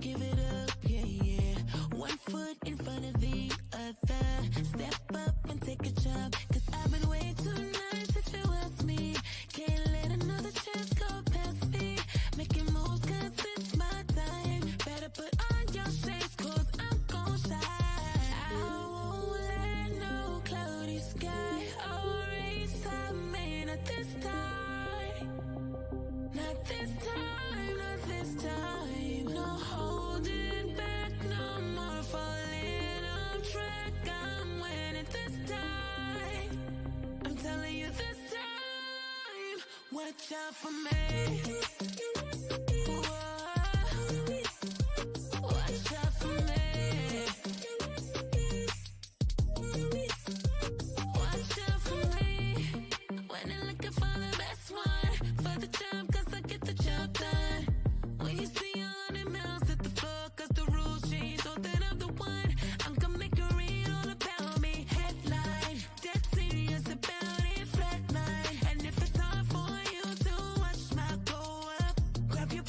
give it up, yeah, yeah. One foot in front of the other. Step up and take a jump, cause I've been way too nice if you ask me. Can't let another chance go past me. Making moves cause it's my time. Better put on your shades cause I'm gon' shine. I won't let no cloudy sky erase me. Not this time. Not this time, not this time. No holding back, no more falling off track. I'm winning this time. I'm telling you this time. Watch out for me. Watch out for me. Watch out for me. When you're looking for the best one, for the job, cause I get the job done. When you see 100 miles at the floor, cause the rules change, know that I'm the one. I'm gonna make you read all about me. Headline, dead serious about it, flatline. And if it's hard for you to watch my go up, grab your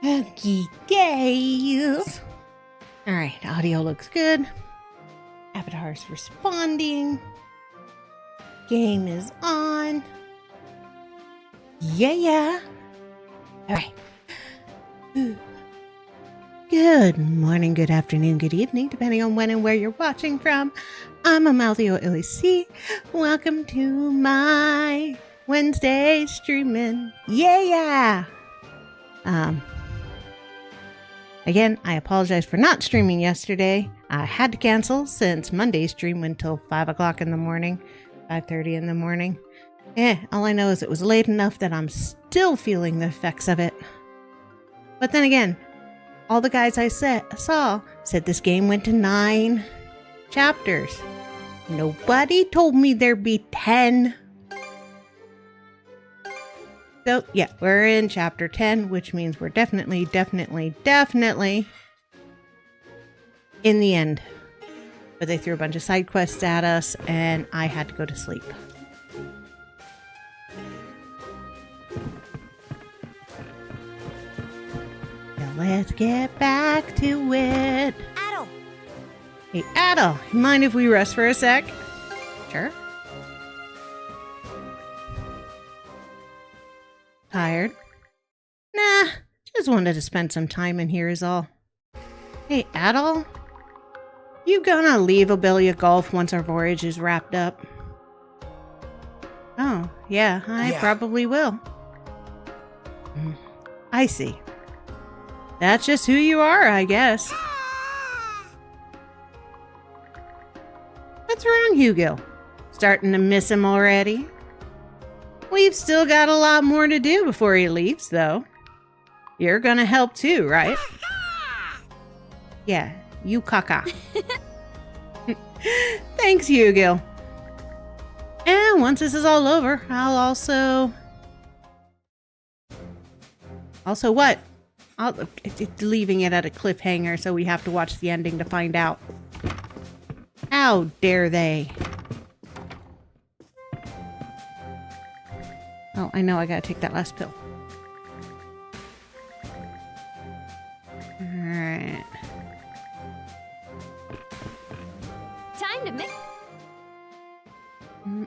Okay, days. Alright, audio looks good. Avatar's responding. Game is on. Yeah. Alright. Good morning, good afternoon, good evening, depending on when and where you're watching from. I'm AmaltheaAoiSi. Welcome to my Wednesday streaming. Yeah. Again, I apologize for not streaming yesterday. I had to cancel since Monday's stream went till 5 o'clock in the morning, 5:30 in the morning. All I know is it was late enough that I'm still feeling the effects of it. But then again, all the guys I saw said this game went to 9 chapters. Nobody told me there'd be 10. So, yeah, we're in chapter 10, which means we're definitely in the end. But they threw a bunch of side quests at us, and I had to go to sleep. Now let's get back to it. Adol! Hey, Adol, mind if we rest for a sec? Sure. Tired? Nah, just wanted to spend some time in here is all. Hey, Adol? You gonna leave Obelia Golf once our voyage is wrapped up? Oh, yeah, I probably will. I see. That's just who you are, I guess. What's wrong, Hugo? Starting to miss him already? We've still got a lot more to do before he leaves, though. You're gonna help too, right? Yeah, you caca. Thanks, Hugo. And once this is all over, I'll also what? Leaving it at a cliffhanger, so we have to watch the ending to find out. How dare they? Oh, I know I gotta take that last pill. Alright. Time to mix.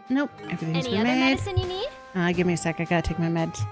Nope, everything's Any been other made. medicine you need? Give me a sec, I gotta take my meds.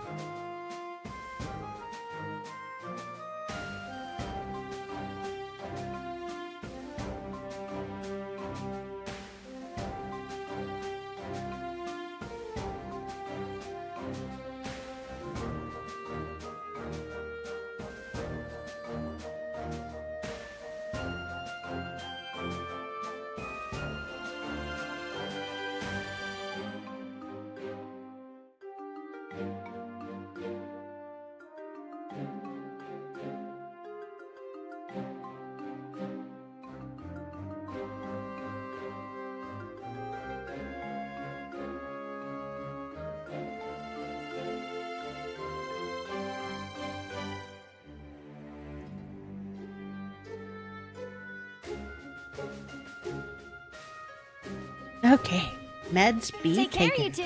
Okay, meds be Take care, taken. you two.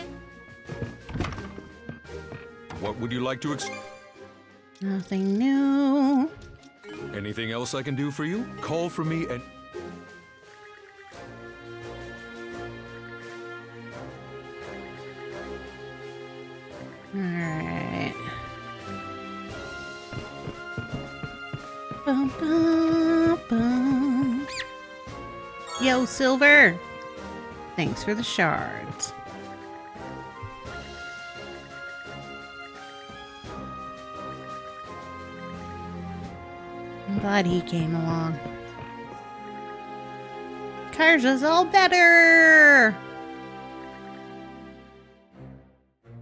What would you like to Nothing new. Anything else I can do for you? Call for me and... Alright. Bum, bum, bum. Yo, Silver! Thanks for the shards. I'm glad he came along. Karja's all better!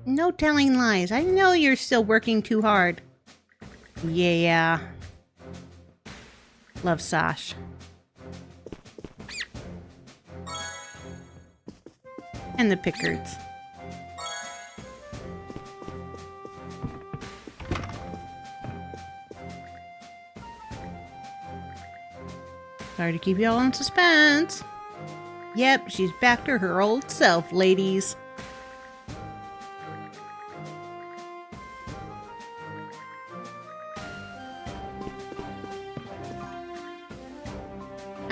No telling lies. I know you're still working too hard. Yeah. Love Sash. And the Pickards. Sorry to keep y'all in suspense. Yep, she's back to her old self, ladies.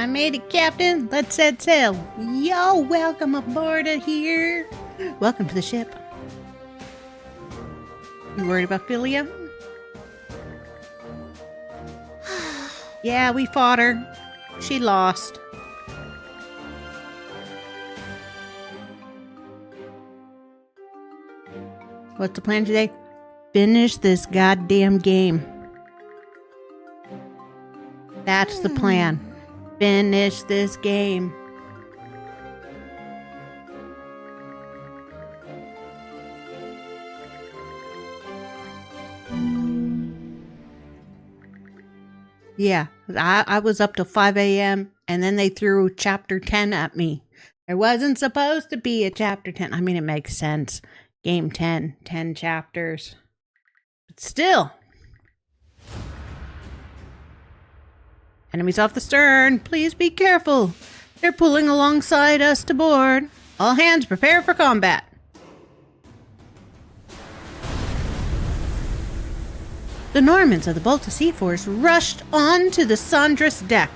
I made it, Captain. Let's set sail. Yo, welcome aboard here. Welcome to the ship. You worried about Philia? Yeah, we fought her. She lost. What's the plan today? Finish this goddamn game. That's the plan. Finish this game. Yeah, I was up till 5 a.m. and then they threw chapter 10 at me. There wasn't supposed to be a chapter 10. I mean, it makes sense. Game 10, 10 chapters. But still. Enemies off the stern. Please be careful. They're pulling alongside us to board. All hands prepare for combat. The Normans of the Balta Sea Force rushed onto the Sandra's deck.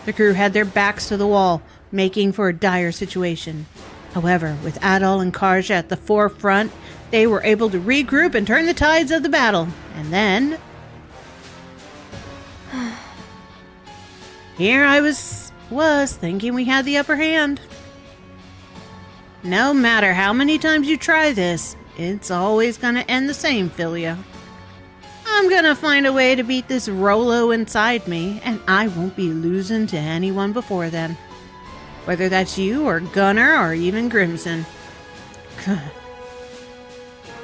The crew had their backs to the wall, making for a dire situation. However, with Adol and Karja at the forefront, they were able to regroup and turn the tides of the battle. And then... here I was thinking we had the upper hand. No matter how many times you try this, it's always going to end the same, Philia. I'm gonna find a way to beat this Rolo inside me, and I won't be losing to anyone before then. Whether that's you, or Gunnar, or even Grimson.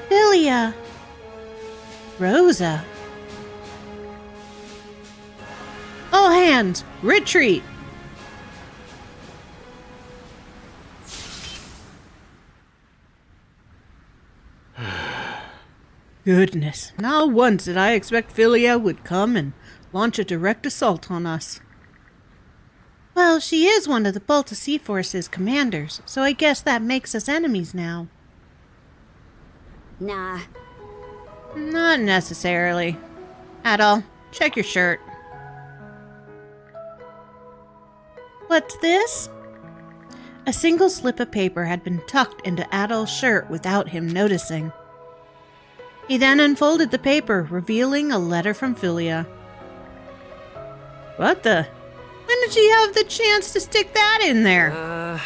Philia! Rosa! All hands! Retreat! Goodness, not once did I expect Philia would come and launch a direct assault on us. Well, she is one of the Balta Sea Force's commanders, so I guess that makes us enemies now. Nah. Not necessarily. Adol, check your shirt. What's this? A single slip of paper had been tucked into Adol's shirt without him noticing. He then unfolded the paper, revealing a letter from Philia. What the? When did she have the chance to stick that in there?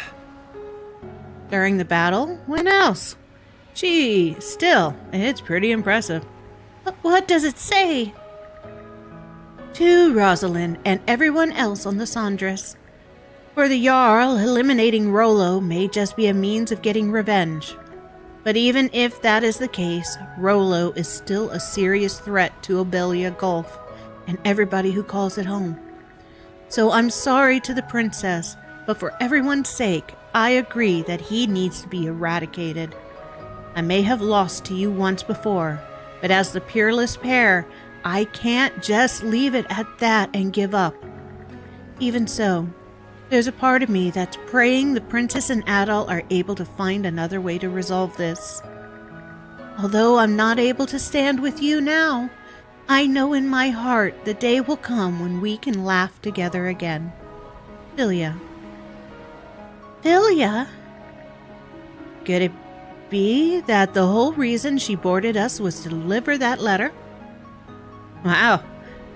During the battle? When else? Gee, still, it's pretty impressive. What does it say? To Rosalind and everyone else on the Sandras. For the Jarl, eliminating Rolo may just be a means of getting revenge. But even if that is the case, Rolo is still a serious threat to Obelia Gulf and everybody who calls it home. So I'm sorry to the princess, but for everyone's sake, I agree that he needs to be eradicated. I may have lost to you once before, but as the peerless pair, I can't just leave it at that and give up. Even so, there's a part of me that's praying the princess and Adol are able to find another way to resolve this. Although I'm not able to stand with you now, I know in my heart the day will come when we can laugh together again. Philia. Philia? Could it be that the whole reason she boarded us was to deliver that letter? Wow,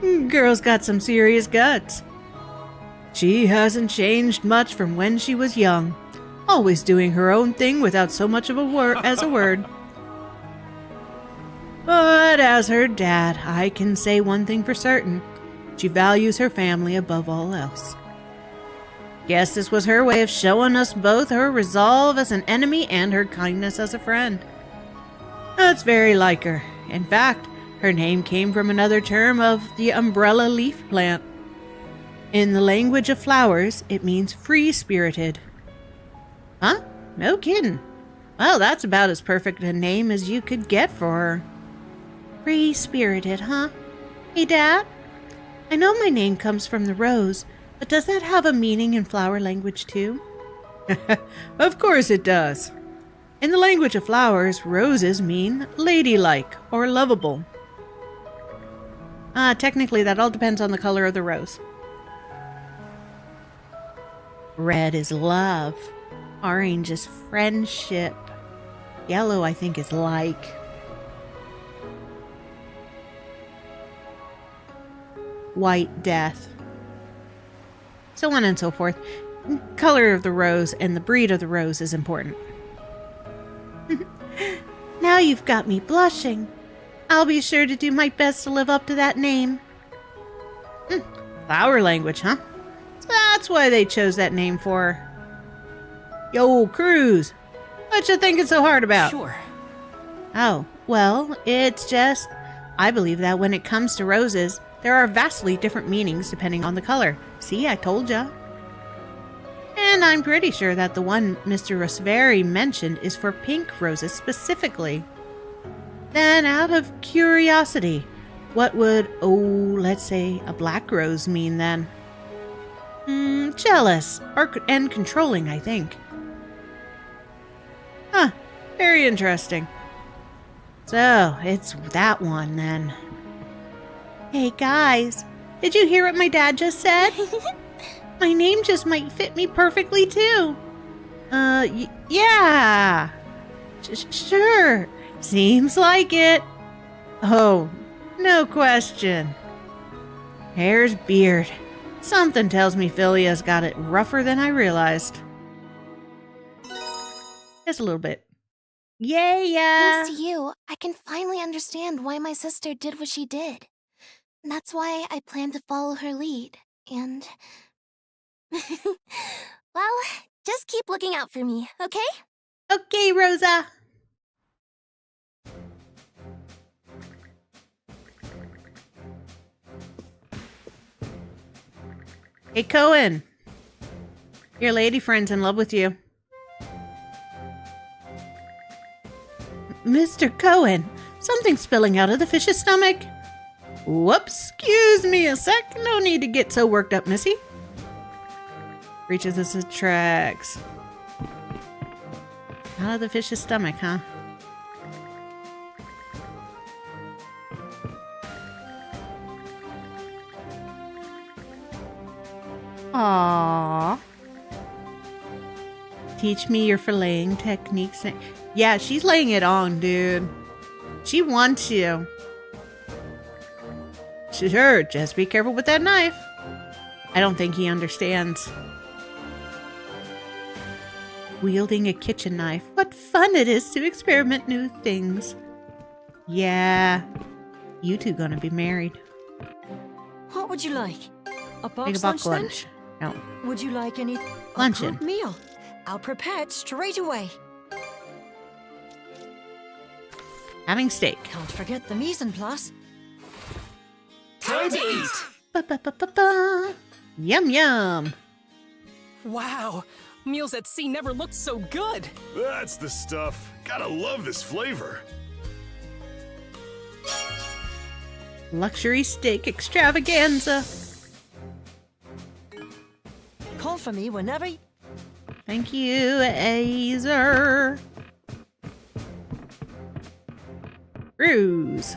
girl's got some serious guts. She hasn't changed much from when she was young, always doing her own thing without so much of a word as a word. But as her dad, I can say one thing for certain. She values her family above all else. Guess this was her way of showing us both her resolve as an enemy and her kindness as a friend. That's very like her. In fact, her name came from another term of the umbrella leaf plant. In the language of flowers, it means free-spirited. Huh? No kidding. Well, that's about as perfect a name as you could get for her. Free-spirited, huh? Hey, Dad? I know my name comes from the rose, but does that have a meaning in flower language too? Of course it does. In the language of flowers, roses mean ladylike or lovable. Technically, that all depends on the color of the rose. Red is love. Orange is friendship. Yellow, I think, is like. White, death. So on and so forth. Color of the rose and the breed of the rose is important. Now you've got me blushing. I'll be sure to do my best to live up to that name. Flower language, huh? So that's why they chose that name for her. Yo, Cruz. What you thinking so hard about? Sure. Oh, well, it's just... I believe that when it comes to roses, there are vastly different meanings depending on the color. See, I told ya. And I'm pretty sure that the one Mr. Rosvari mentioned is for pink roses specifically. Then, out of curiosity, what would, let's say, a black rose mean then? Jealous and controlling, I think. Huh, very interesting. So, it's that one then. Hey guys, did you hear what my dad just said? My name just might fit me perfectly too. Yeah. Sure. Seems like it. Oh, no question. Hair's beard. Something tells me Philia's got it rougher than I realized. Just a little bit. Yeah. Thanks to you, I can finally understand why my sister did what she did. That's why I plan to follow her lead. And... well, just keep looking out for me, okay? Okay, Rosa. Hey, Cohen. Your lady friend's in love with you. Mr. Cohen, something's spilling out of the fish's stomach. Whoops, excuse me a sec. No need to get so worked up, missy. Reaches us the tracks. Out of the fish's stomach, huh? Aww. Teach me your filleting techniques. Yeah, she's laying it on, dude. She wants you. Sure, just be careful with that knife. I don't think he understands. Wielding a kitchen knife. What fun it is to experiment new things. Yeah. You two gonna be married. What would you like? A box Make a lunch box then? lunch. No. Would you like any Luncheon. good meal? I'll prepare it straight away. Having steak. Can't forget the mise en place. Time to eat! Ba-ba-ba-ba-ba. Yum yum. Wow, meals at sea never looked so good. That's the stuff. Gotta love this flavor. Luxury steak extravaganza. Call for me whenever. Thank you, Azer. Ruse.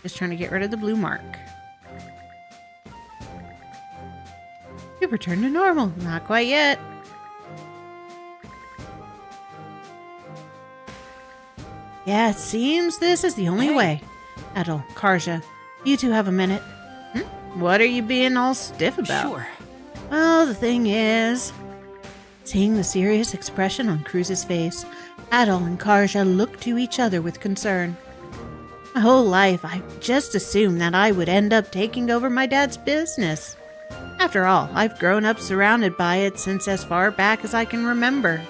Just trying to get rid of the blue mark. You've returned to normal. Not quite yet. Yeah, it seems this is the only way. Adol, Karja, you two have a minute. What are you being all stiff about? Sure. Well, the thing is... Seeing the serious expression on Cruz's face, Adol and Karja looked to each other with concern. My whole life, I just assumed that I would end up taking over my dad's business. After all, I've grown up surrounded by it since as far back as I can remember.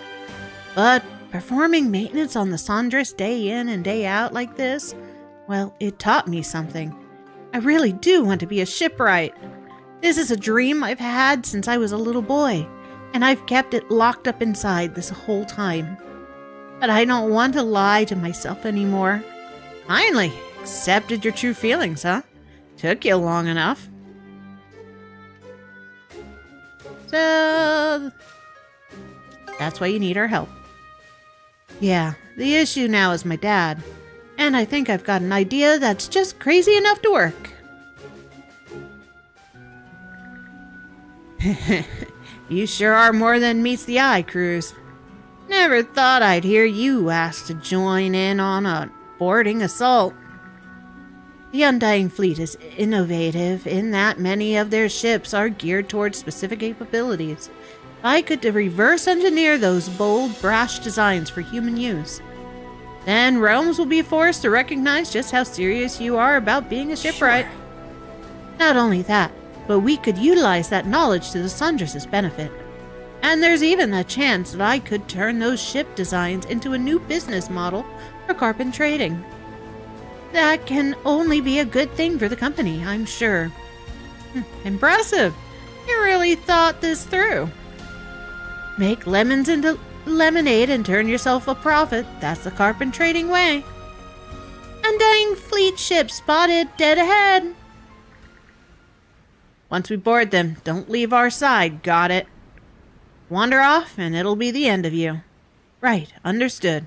But performing maintenance on the Sandres day in and day out like this, well, it taught me something. I really do want to be a shipwright. This is a dream I've had since I was a little boy, and I've kept it locked up inside this whole time. But I don't want to lie to myself anymore. Finally, accepted your true feelings, huh? Took you long enough. So, that's why you need our help. Yeah, the issue now is my dad. And I think I've got an idea that's just crazy enough to work. You sure are more than meets the eye, Cruz. Never thought I'd hear you ask to join in on a boarding assault. The Undying Fleet is innovative in that many of their ships are geared towards specific capabilities. I could reverse engineer those bold, brash designs for human use. Then realms will be forced to recognize just how serious you are about being a shipwright. Sure. Not only that, but we could utilize that knowledge to the Sundress' benefit. And there's even a chance that I could turn those ship designs into a new business model for Carpent trading. That can only be a good thing for the company, I'm sure. Impressive. You really thought this through. Make lemons into lemonade and turn yourself a profit. That's the Carpent trading way. Undying Fleet ship spotted dead ahead. Once we board them, don't leave our side, got it? Wander off and it'll be the end of you. Right, understood.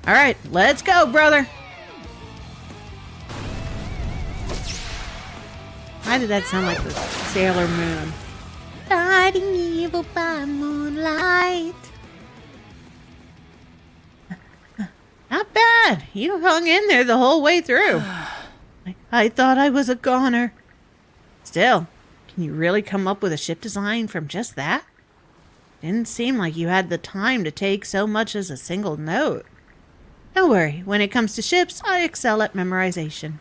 Alright, let's go, brother. Why did that sound like the Sailor Moon? Fighting evil by moonlight. Not bad. You hung in there the whole way through. I thought I was a goner. Still, can you really come up with a ship design from just that? Didn't seem like you had the time to take so much as a single note. Don't worry, when it comes to ships, I excel at memorization.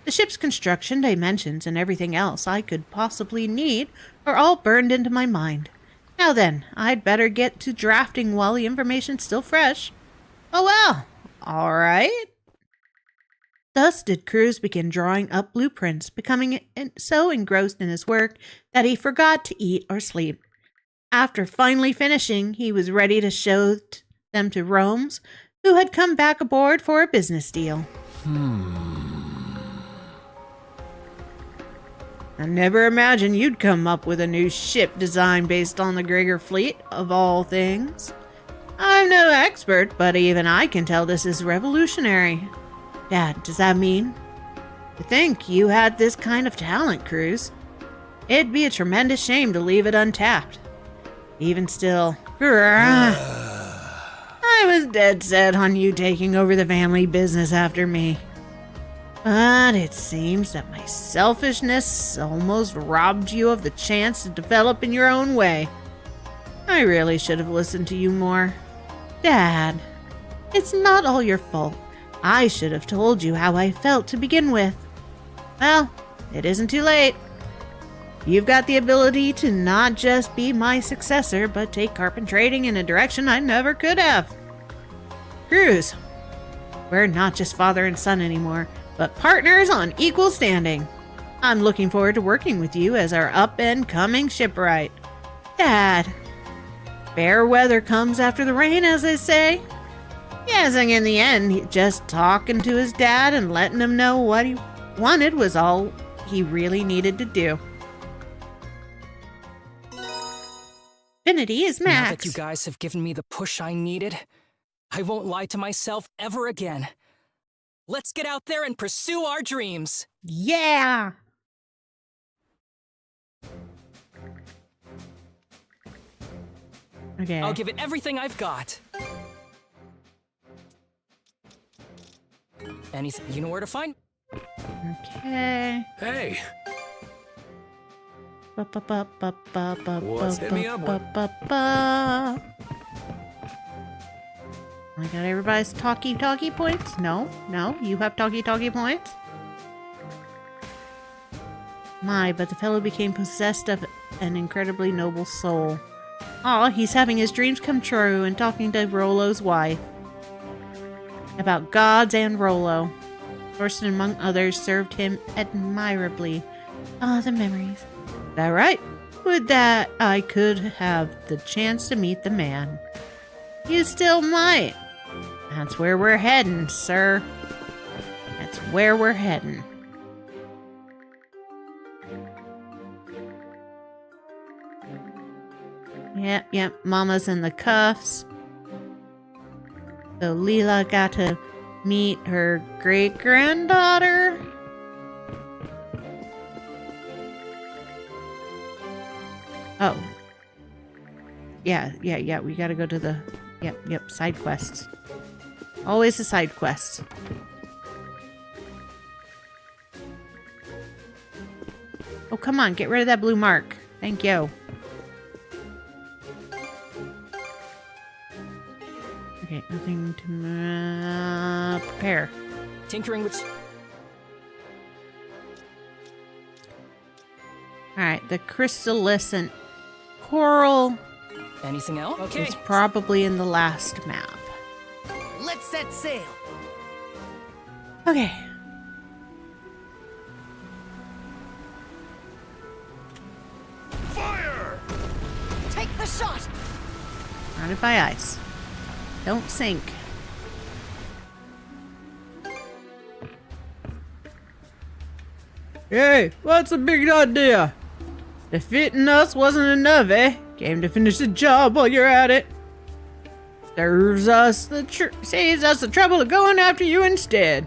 The ship's construction, dimensions, and everything else I could possibly need are all burned into my mind. Now then, I'd better get to drafting while the information's still fresh. Oh well, all right. Thus did Cruz begin drawing up blueprints, becoming so engrossed in his work that he forgot to eat or sleep. After finally finishing, he was ready to show them to Romes, who had come back aboard for a business deal. I never imagined you'd come up with a new ship design based on the Gregor fleet, of all things. I'm no expert, but even I can tell this is revolutionary. Dad, does that mean? To think you had this kind of talent, Cruz. It'd be a tremendous shame to leave it untapped. Even still, I was dead set on you taking over the family business after me. But it seems that my selfishness almost robbed you of the chance to develop in your own way. I really should have listened to you more. Dad, it's not all your fault. I should have told you how I felt to begin with. Well, it isn't too late. You've got the ability to not just be my successor, but take Carpent trading in a direction I never could have. Cruz, we're not just father and son anymore, but partners on equal standing. I'm looking forward to working with you as our up-and-coming shipwright. Dad, fair weather comes after the rain, as they say. Guessing in the end, just talking to his dad and letting him know what he wanted was all he really needed to do. Infinity is max. Now that you guys have given me the push I needed, I won't lie to myself ever again. Let's get out there and pursue our dreams. Yeah. Okay. I'll give it everything I've got. Anything, you know where to find? Okay. Hey, What's hit me up with? I got everybody's talkie points? No, you have talkie points? My, but the fellow became possessed of an incredibly noble soul. Aw, he's having his dreams come true and talking to Rollo's wife. About gods and Rollo. Thorsten, among others, served him admirably. Ah, the memories. Is that right? Would that I could have the chance to meet the man. You still might. That's where we're heading, sir. That's where we're heading. Yep, Mama's in the cuffs. So Leela got to meet her great-granddaughter. Oh. Yeah. We gotta go to the... Yep. Side quests. Always the side quests. Oh, come on. Get rid of that blue mark. Thank you. Okay, nothing to prepare. Tinkering with... Alright, the crystalliscent coral Anything else? Okay. is probably in the last map. Let's set sail. Okay. Fire! Take the shot. Surrounded by ice. Don't sink. Hey, what's the big idea? Defeating us wasn't enough, eh? Came to finish the job while you're at it. Saves us the trouble of going after you instead.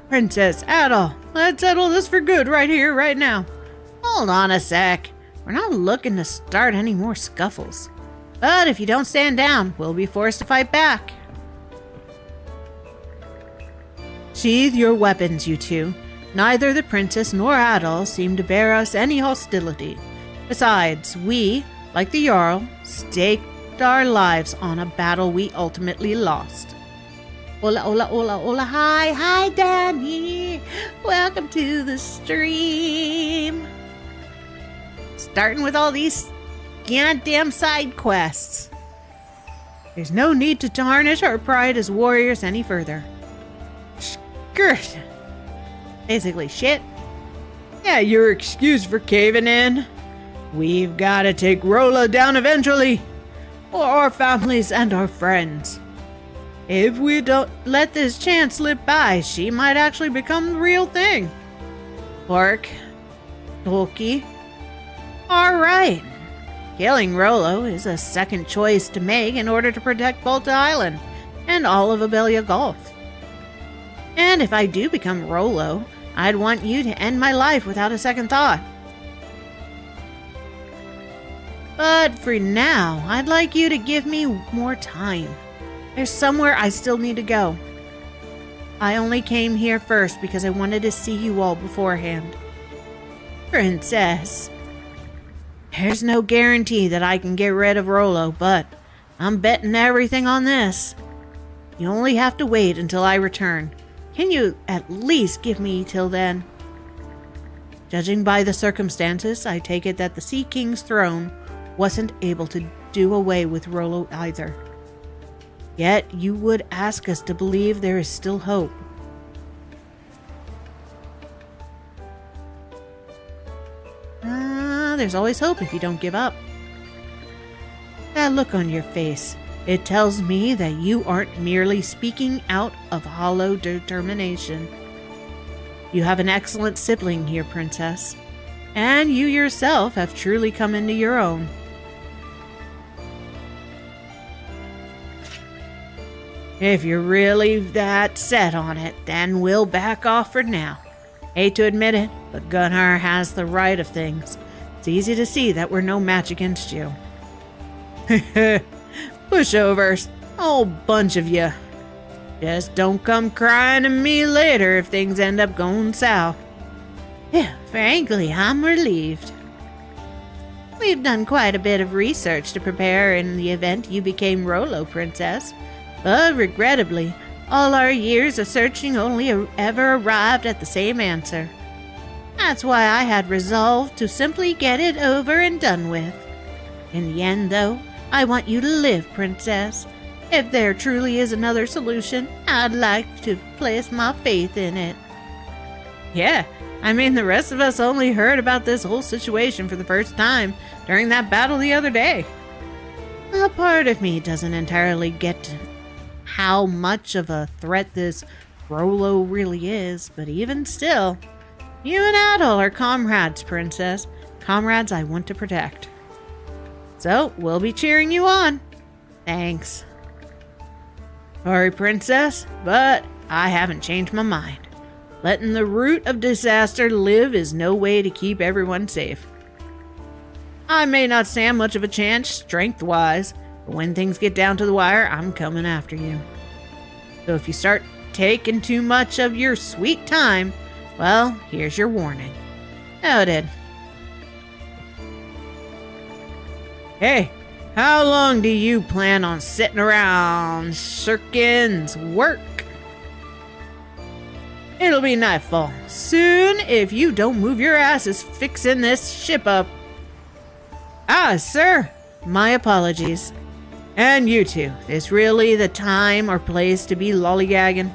Princess Adol, let's settle this for good right here, right now. Hold on a sec. We're not looking to start any more scuffles. But if you don't stand down, we'll be forced to fight back. Sheathe your weapons, you two. Neither the princess nor Adol seem to bear us any hostility. Besides, we, like the Jarl, staked our lives on a battle we ultimately lost. Hola, hi, Danny. Welcome to the stream. Starting with all these goddamn side quests. There's no need to tarnish our pride as warriors any further. Skirt. Basically shit. Yeah, your excuse for caving in. We've gotta take Rolla down eventually. For our families and our friends. If we don't let this chance slip by, she might actually become the real thing. Pork. Tolkien. Alright. Killing Rollo is a second choice to make in order to protect Balta Island and all of Abelia Gulf. And if I do become Rollo, I'd want you to end my life without a second thought. But for now, I'd like you to give me more time. There's somewhere I still need to go. I only came here first because I wanted to see you all beforehand. Princess. There's no guarantee that I can get rid of Rollo, but I'm betting everything on this. You only have to wait until I return. Can you at least give me till then? Judging by the circumstances, I take it that the Sea King's throne wasn't able to do away with Rollo either. Yet you would ask us to believe there is still hope. There's always hope if you don't give up. That look on your face, it tells me that you aren't merely speaking out of hollow determination. You have an excellent sibling here, Princess, and you yourself have truly come into your own. If you're really that set on it, then we'll back off for now. Hate to admit it, but Gunnar has the right of things. It's easy to see that we're no match against you. Pushovers, a whole bunch of you. Just don't come crying to me later if things end up going south. Yeah, frankly, I'm relieved. We've done quite a bit of research to prepare in the event you became Rollo, Princess. But regrettably, all our years of searching only ever arrived at the same answer. That's why I had resolved to simply get it over and done with. In the end, though, I want you to live, Princess. If there truly is another solution, I'd like to place my faith in it. Yeah, I mean, the rest of us only heard about this whole situation for the first time during that battle the other day. A part of me doesn't entirely get how much of a threat this Rollo really is, but even still, you and Adol are comrades, Princess. Comrades I want to protect. So, we'll be cheering you on. Thanks. Sorry, Princess, but I haven't changed my mind. Letting the root of disaster live is no way to keep everyone safe. I may not stand much of a chance strength-wise, but when things get down to the wire, I'm coming after you. So if you start taking too much of your sweet time, well, here's your warning. Noted. Hey, how long do you plan on sitting around Shirkin's work? It'll be nightfall soon if you don't move your asses fixing this ship up. Ah, sir, my apologies. And you two, is really the time or place to be lollygagging?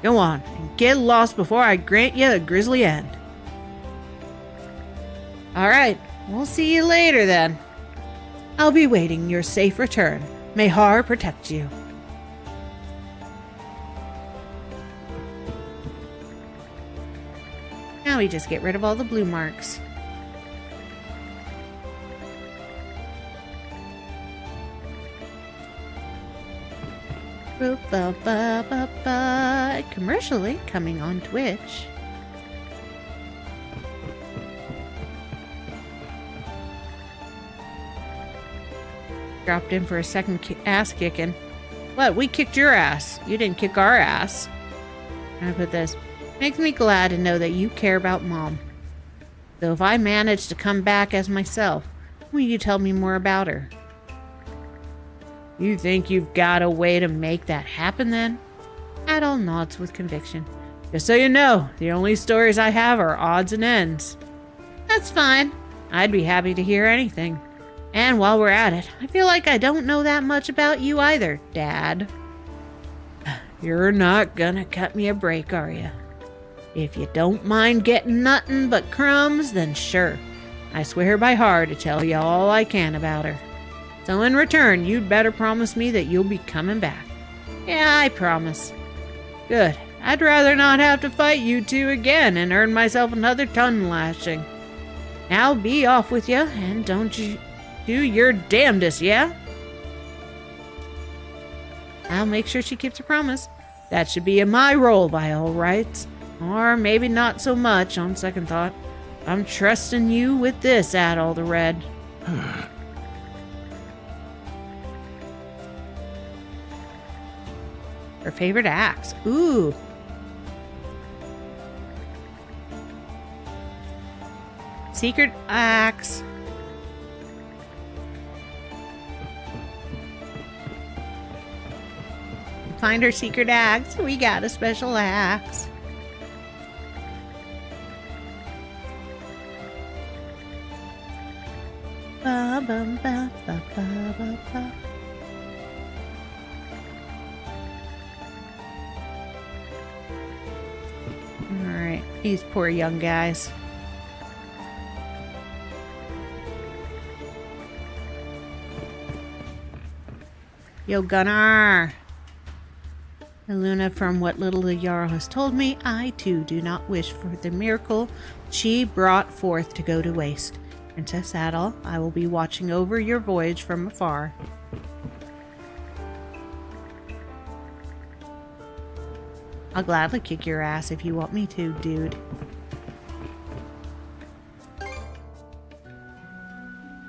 Go on, and get lost before I grant you a grisly end. Alright, we'll see you later then. I'll be waiting your safe return. May Har protect you. Now we just get rid of all the blue marks. Commercially coming on Twitch. Dropped in for a second ass kicking. What? We kicked your ass. You didn't kick our ass. I put this. Makes me glad to know that you care about Mom. So if I manage to come back as myself, will you tell me more about her? You think you've got a way to make that happen then? Adol nods with conviction. Just so you know, the only stories I have are odds and ends. That's fine. I'd be happy to hear anything. And while we're at it, I feel like I don't know that much about you either, Dad. You're not gonna cut me a break, are you? If you don't mind getting nothing but crumbs, then sure. I swear by Har to tell you all I can about her. So in return, you'd better promise me that you'll be coming back. Yeah, I promise. Good. I'd rather not have to fight you two again and earn myself another tongue lashing. Now be off with you, and don't you do your damnedest, yeah? I'll make sure she keeps her promise. That should be in my role by all rights. Or maybe not so much on second thought. I'm trusting you with this, Adol the Red. Her favorite axe. Ooh. Secret axe. Find her secret axe. We got a special axe. Ba, ba, ba, ba, ba, ba, ba. Alright, these poor young guys. Yo, Gunnar! Luna, from what little the Jarl has told me, I too do not wish for the miracle she brought forth to go to waste. Princess Adol, I will be watching over your voyage from afar. I'll gladly kick your ass if you want me to, dude.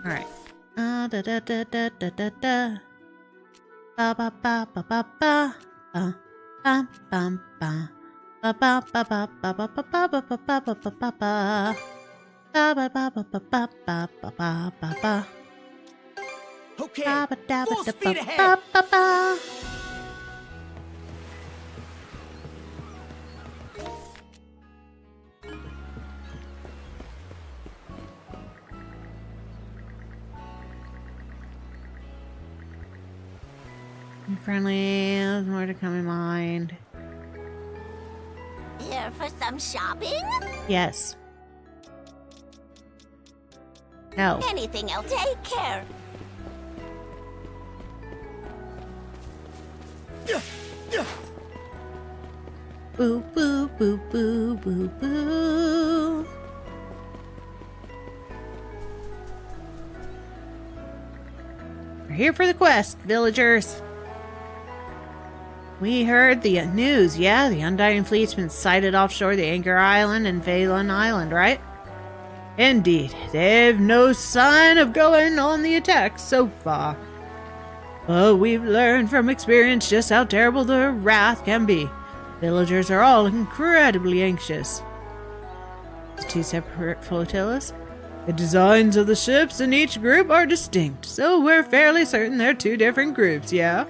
Alright. Da da da da da da da. Ba ba ba ba ba ba. Ba ba ba ba. Ba ba ba ba ba ba ba ba ba ba ba ba ba ba. Ba ba ba ba ba ba ba ba ba ba ba. Okay, Ba ba da ba full da speed ba ahead. ba ba ba. Friendly, there's more to come in mind. Here for some shopping? Yes. No. Anything I'll take care. Boo, boo, boo, boo, boo, boo. We're here for the quest, villagers. We heard the news, yeah? The Undying Fleet's been sighted offshore the Anchor Island and Valen Island, right? Indeed, they've no sign of going on the attack so far. But we've learned from experience just how terrible their wrath can be. Villagers are all incredibly anxious. It's two separate flotillas. The designs of the ships in each group are distinct, so we're fairly certain they're two different groups, yeah?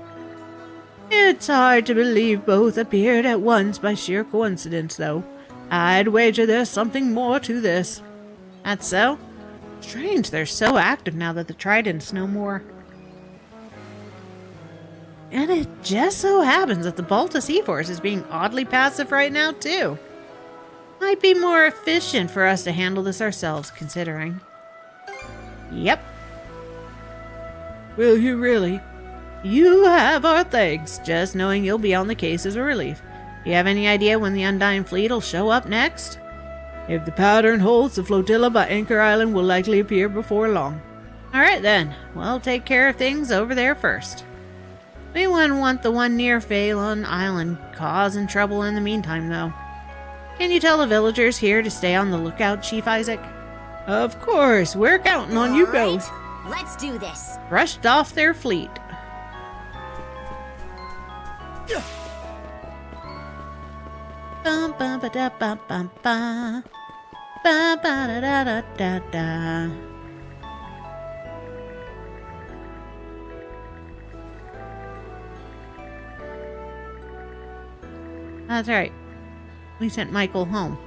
It's hard to believe both appeared at once by sheer coincidence, though. I'd wager there's something more to this. That's so? Strange, they're so active now that the Trident's no more. And it just so happens that the Balta Sea Force is being oddly passive right now, too. Might be more efficient for us to handle this ourselves, considering. Yep. Will you really? You have our thanks. Just knowing you'll be on the case is a relief. Do you have any idea when the Undying Fleet will show up next? If the pattern holds, the flotilla by Anchor Island will likely appear before long. Alright then, we'll take care of things over there first. We wouldn't want the one near Phelan Island causing trouble in the meantime, though. Can you tell the villagers here to stay on the lookout, Chief Isaac? Of course, we're counting on you both. Let's do this. Brushed off their fleet. Bum bum ba da bum bum ba. Ba ba da da da da da. That's right. We sent Michael home.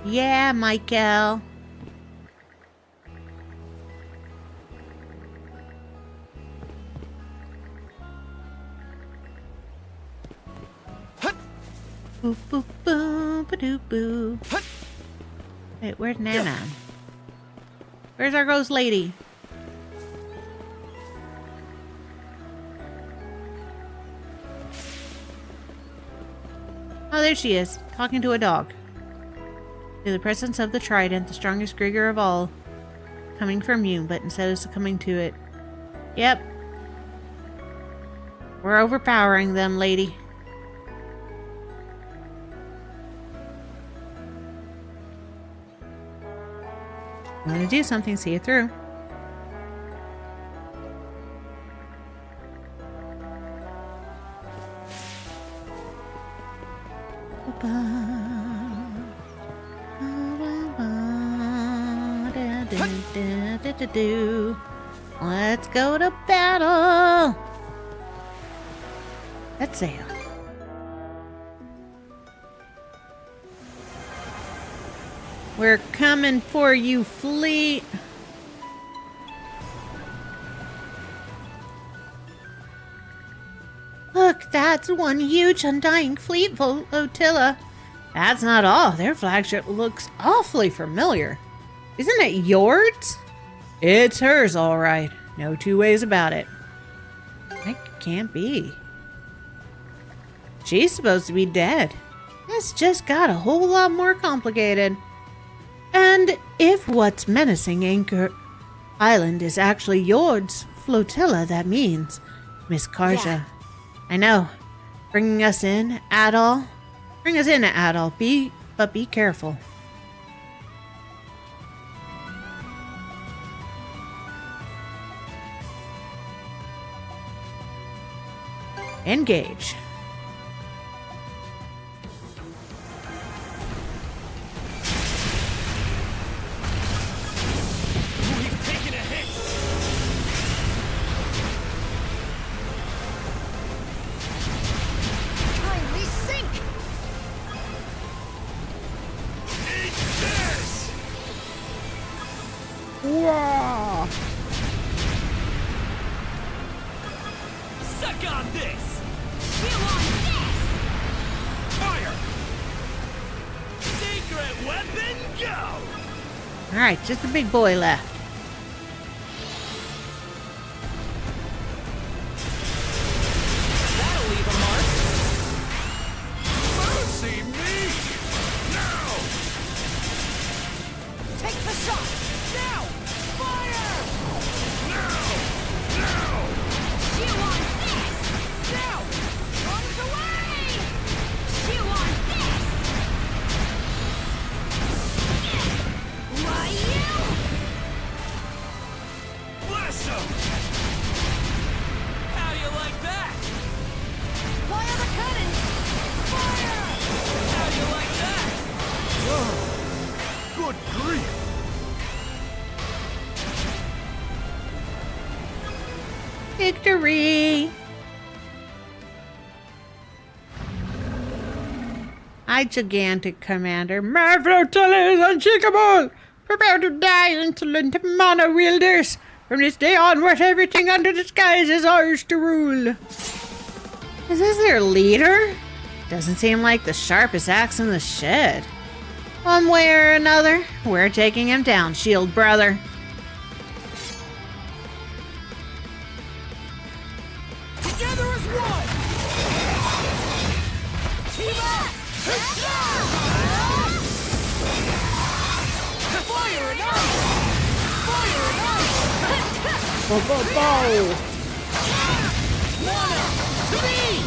Yeah, Michael. Boo boo boo ba doo boo. Wait, where's Nana? Where's our ghost lady? Oh, there she is, talking to a dog. To the presence of the Trident, the strongest Grigger of all, coming from you, but instead of succumbing to it. Yep. We're overpowering them, lady. I'm gonna do something, see it through. Let's go to battle. Let's sail. We're coming for you, fleet. Look, that's one huge Undying Fleet flotilla. That's not all. Their flagship looks awfully familiar. Isn't it yours? It's hers, all right. No two ways about it. It can't be. She's supposed to be dead. This just got a whole lot more complicated. And if what's menacing Anchor Island is actually Yord's flotilla, that means Miss Karja. Yeah. I know. Bringing us in, Adol. Bring us in, Adol. But be careful. Engage. We've taken a hit. Kindly sink. Eat this. Wow. Suck on this. You want this? Fire. Secret weapon, go. Alright, just a big boy left. That'll leave a mark. Mercy me. Now. Take the shot. Now. Fire. Now. You want this? Now. Runs away. You want this? Why you gigantic commander. My flotilla is unshakable! Prepare to die, insolent mono wielders! From this day onward, everything under the skies is ours to rule. Is this their leader? Doesn't seem like the sharpest axe in the shed. One way or another, we're taking him down, shield brother. Together as one! Team up! Fire and ice! Fire and ice! One, three!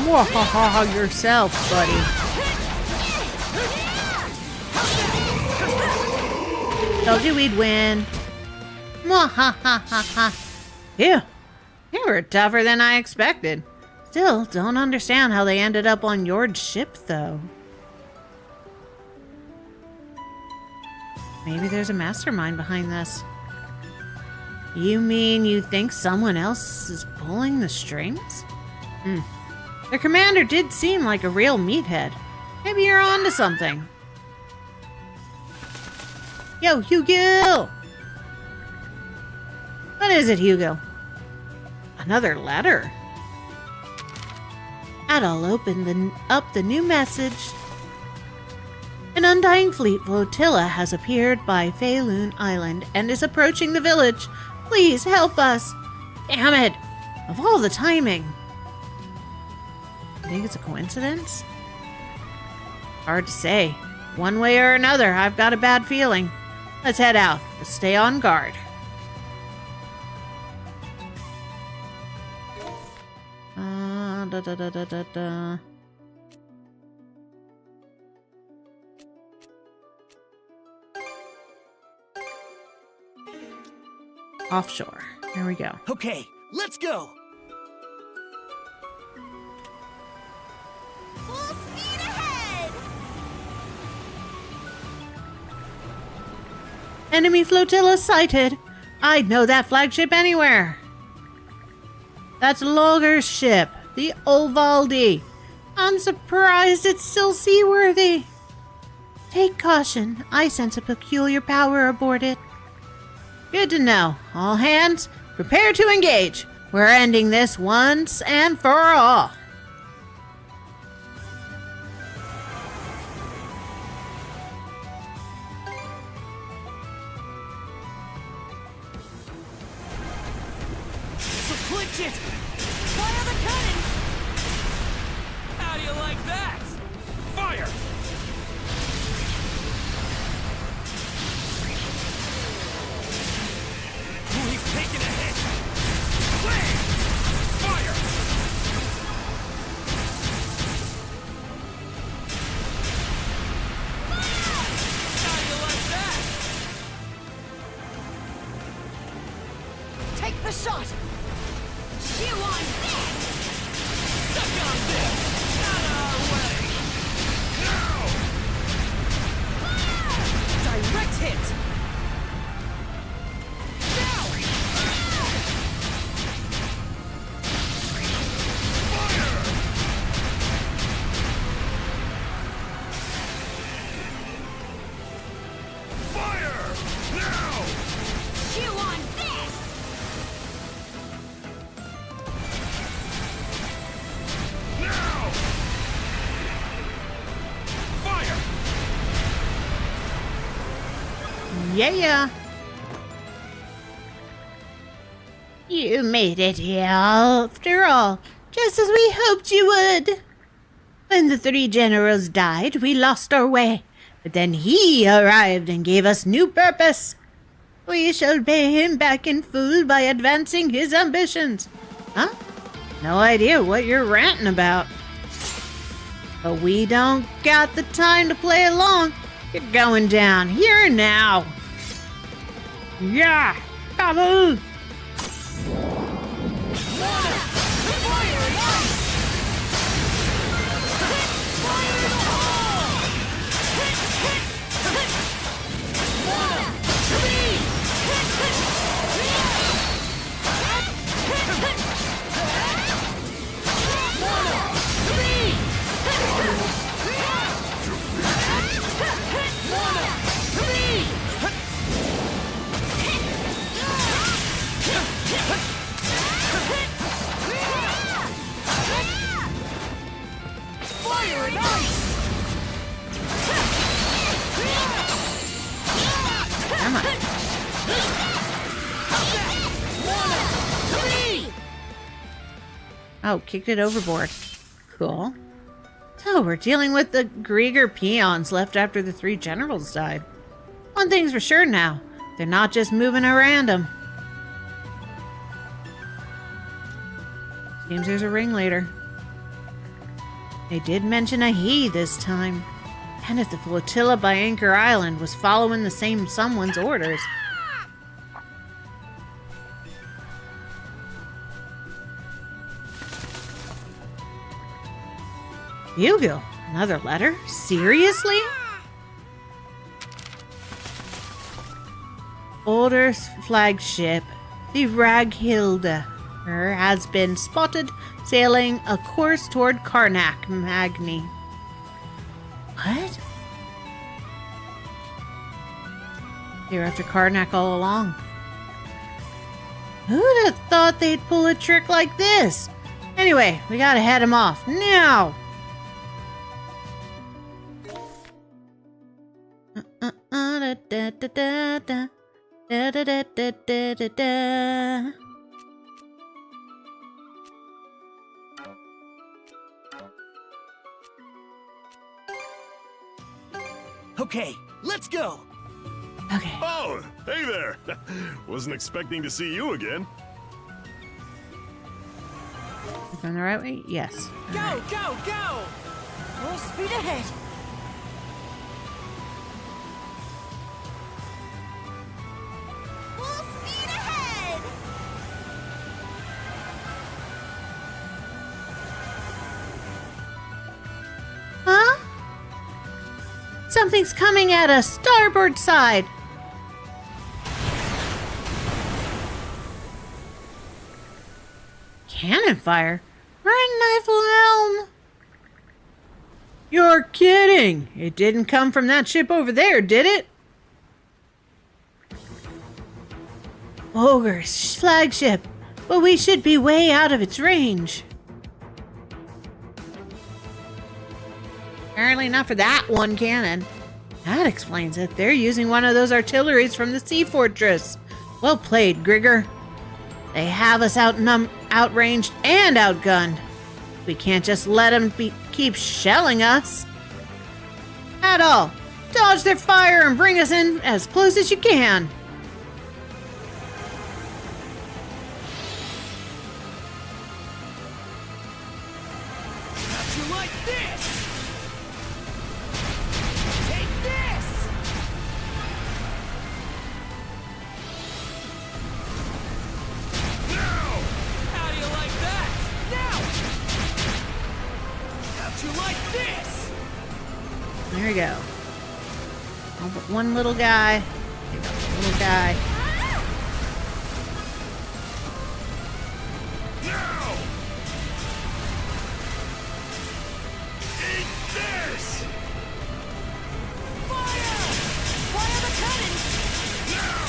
Mwahaha yourself, buddy. Told you we'd win. Mwahaha. Phew. They were tougher than I expected. Still, don't understand how they ended up on your ship, though. Maybe there's a mastermind behind this. You mean you think someone else is pulling the strings? Their commander did seem like a real meathead. Maybe you're onto something. Yo, Hugo! What is it, Hugo? Another letter? Adol opened up the new message. An undying fleet flotilla has appeared by Feilun Island and is approaching the village. Please help us. Damn it! Of all the timing. I think it's a coincidence? Hard to say. One way or another, I've got a bad feeling. Let's head out, but stay on guard. Offshore. There we go. Okay, let's go! Full speed ahead! Enemy flotilla sighted. I'd know that flagship anywhere. That's Logger's ship, the Ovaldi. I'm surprised it's still seaworthy. Take caution. I sense a peculiar power aboard it. Good to know. All hands, prepare to engage. We're ending this once and for all. So clinch it! Fire the cannons! How do you like that? Fire! We've taken a hit! Blam! Fire! How do you like that? Take the shot! You want this! Suck on this! Out of our way! Now! Direct hit! Now! Fire! Now! You want this! Now! Fire! Yeah. You made it here after all, just as we hoped you would. When the three generals died, we lost our way, but then he arrived and gave us new purpose. We shall pay him back in full by advancing his ambitions. Huh? No idea what you're ranting about. But we don't got the time to play along. You're going down here now. Yeah, Adol. Oh, kicked it overboard. Cool. So we're dealing with the Grieger peons left after the 3 generals died. One thing's for sure now. They're not just moving around them. Seems there's a ringleader. They did mention a he this time. And if the flotilla by Anchor Island was following the same someone's orders. Hugo, another letter? Seriously? Older's flagship, the Raghilde, has been spotted sailing a course toward Karnak Magni. What? They were after Karnak all along. Who'd have thought they'd pull a trick like this? Anyway, we gotta head him off now. Da, da, da, da. Da, da, da, da, da, da, da. Okay, let's go. Okay. Oh, hey there! Wasn't expecting to see you again. Going the right way? Yes. Go, go, go! Full speed ahead. Full speed ahead! Huh? Something's coming at us. Starboard side. Cannon fire? Right knife helm. You're kidding. It didn't come from that ship over there, did it? Ogre's flagship. But we should be way out of its range. Apparently not for that one cannon. That explains it. They're using one of those artilleries from the sea fortress. Well played, Grigger. They have us outranged and outgunned. We can't just let them keep shelling us. Adol, dodge their fire and bring us in as close as you can. How'd you like this? Take this! Now! How do you like that? Now! How'd you like this? There we go. All but one little guy. There goes the little guy. Now! Eat this! Fire! Fire the cannons! Now!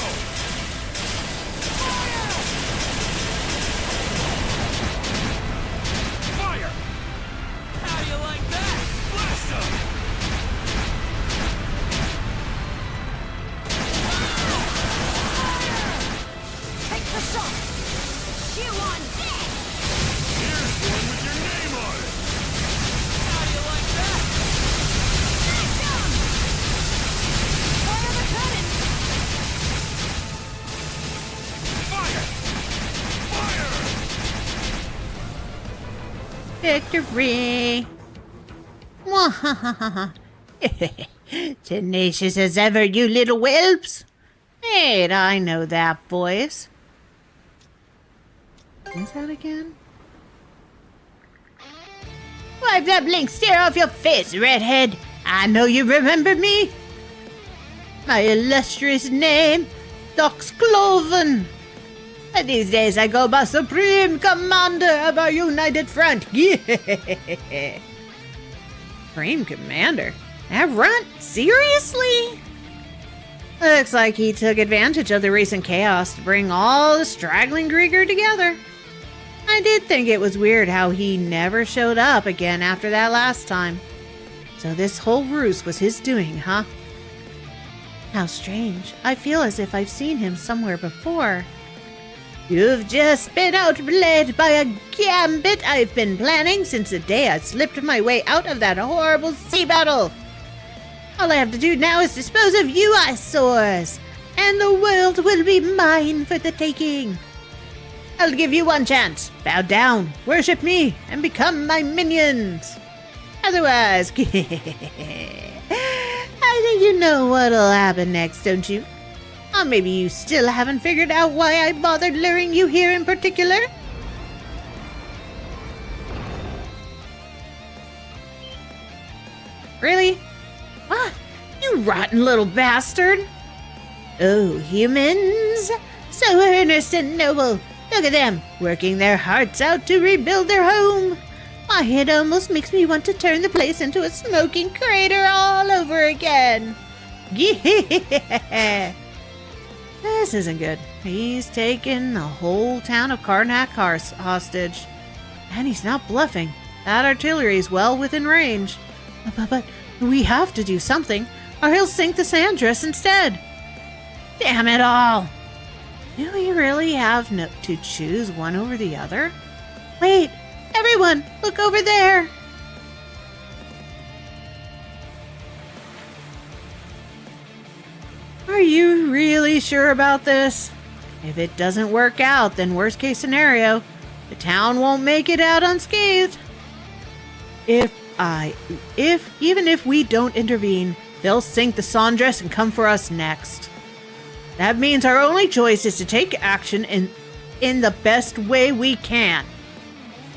Fire! How do you like that? Blast 'em! Take the shot. You on this. Here's one with your name on it! How do you like that? Smash 'em. Fire the cannons! Fire! Fire! Victory! Mwahahaha. Tenacious as ever, you little whelps. Wait, I know that voice. Who's that again? Wipe that blink stare off your face, redhead. I know you remember me. My illustrious name, Dox Cloven. These days I go by Supreme Commander of our United Front. Yeah. Supreme Commander? That runt? Seriously? Looks like he took advantage of the recent chaos to bring all the straggling Grieger together. I did think it was weird how he never showed up again after that last time. So this whole ruse was his doing, huh? How strange. I feel as if I've seen him somewhere before. You've just been outplayed by a gambit I've been planning since the day I slipped my way out of that horrible sea battle. All I have to do now is dispose of you eyesores, and the world will be mine for the taking. I'll give you one chance. Bow down, worship me, and become my minions. Otherwise, I think you know what'll happen next, don't you? Or maybe you still haven't figured out why I bothered luring you here in particular? Really? What? You rotten little bastard! Oh, humans! So earnest and noble! Look at them, working their hearts out to rebuild their home! Why, it almost makes me want to turn the place into a smoking crater all over again! Yeah! This isn't good. He's taken the whole town of Karnak hostage. And he's not bluffing. That artillery is well within range. But we have to do something, or he'll sink the sand dress instead. Damn it all! Do we really have to choose one over the other? Wait! Everyone, look over there! Are you really sure about this? If it doesn't work out, then worst case scenario, the town won't make it out unscathed. Even if we don't intervene, they'll sink the Sandress and come for us next. That means our only choice is to take action in the best way we can.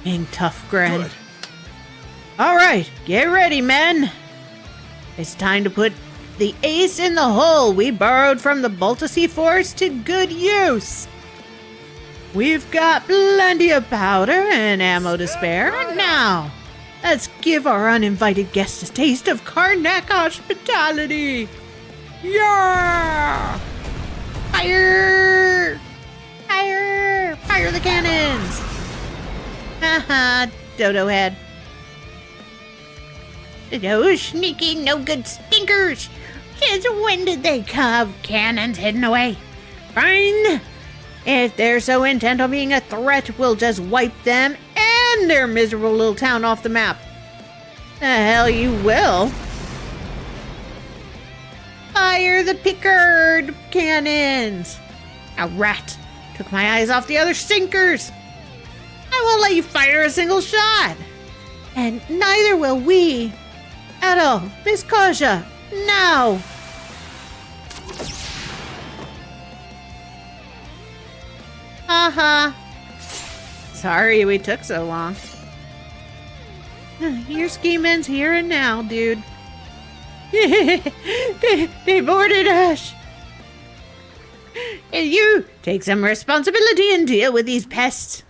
Being tough, Gren. Good. All right, get ready, men. It's time to put the ace in the hole we borrowed from the Baltasy Force to good use. We've got plenty of powder and ammo to spare. Now, let's give our uninvited guests a taste of Karnak hospitality. Yeah! Fire! Fire! Fire the cannons! Haha, dodo head. Those sneaky, no-good stinkers! Since when did they have cannons hidden away? Fine! If they're so intent on being a threat, we'll just wipe them and their miserable little town off the map. The hell you will. Fire the Pickard cannons! A rat took my eyes off the other stinkers. I won't let you fire a single shot. And neither will we. Adol, Miss Kaja, now! Haha. Sorry we took so long. Your ski men's here and now, dude. they boarded us. And you take some responsibility and deal with these pests.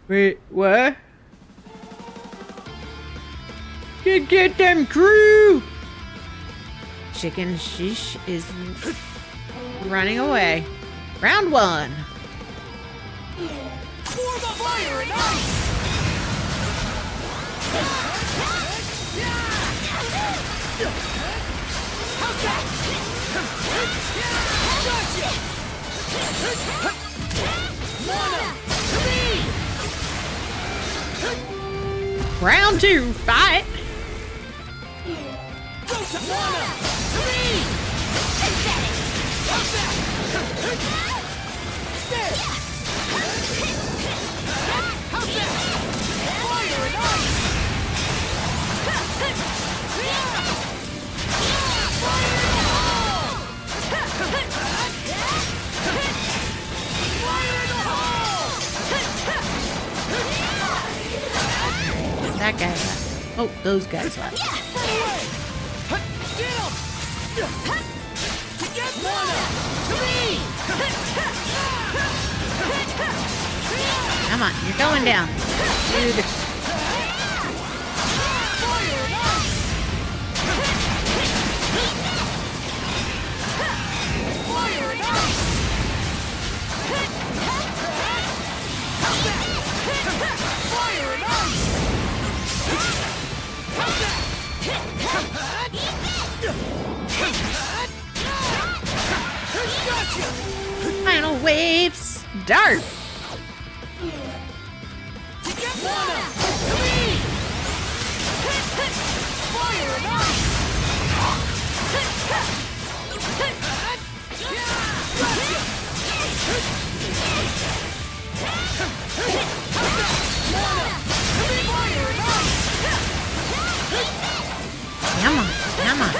Wait, what? Get them crew! Chicken Shish is running away. Round one. For the fire and ice! How's that? Gotcha! One, three! Round two, fight! Go to one, three! How's that? There! How's that? Fire and ice! Fire in the hole! Fire in the hole! Where's that guy left? Oh, those guys left. Get him! Get one, three! Come on, you're going down. Dude. Fire and ice! Fire and ice! How's that? Fire and ice! How's that? Gotcha! Final waves. dart. Come on, come on.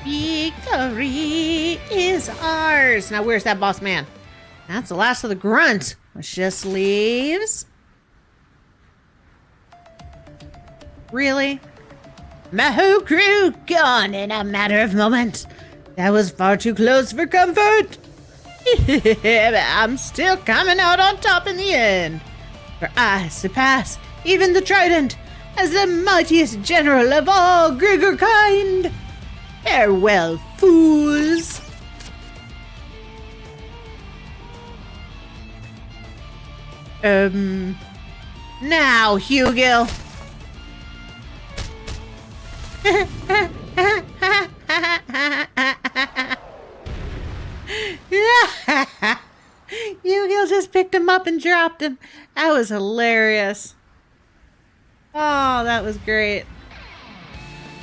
Victory is ours. Now, where's that boss man? That's the last of the grunts, which just leaves. Really? My whole crew gone in a matter of moments. That was far too close for comfort. But I'm still coming out on top in the end. For I surpass even the Trident as the mightiest general of all Grigor kind. Farewell, fools. Now, Hugil. Hugil just picked him up and dropped him. That was hilarious. Oh, that was great.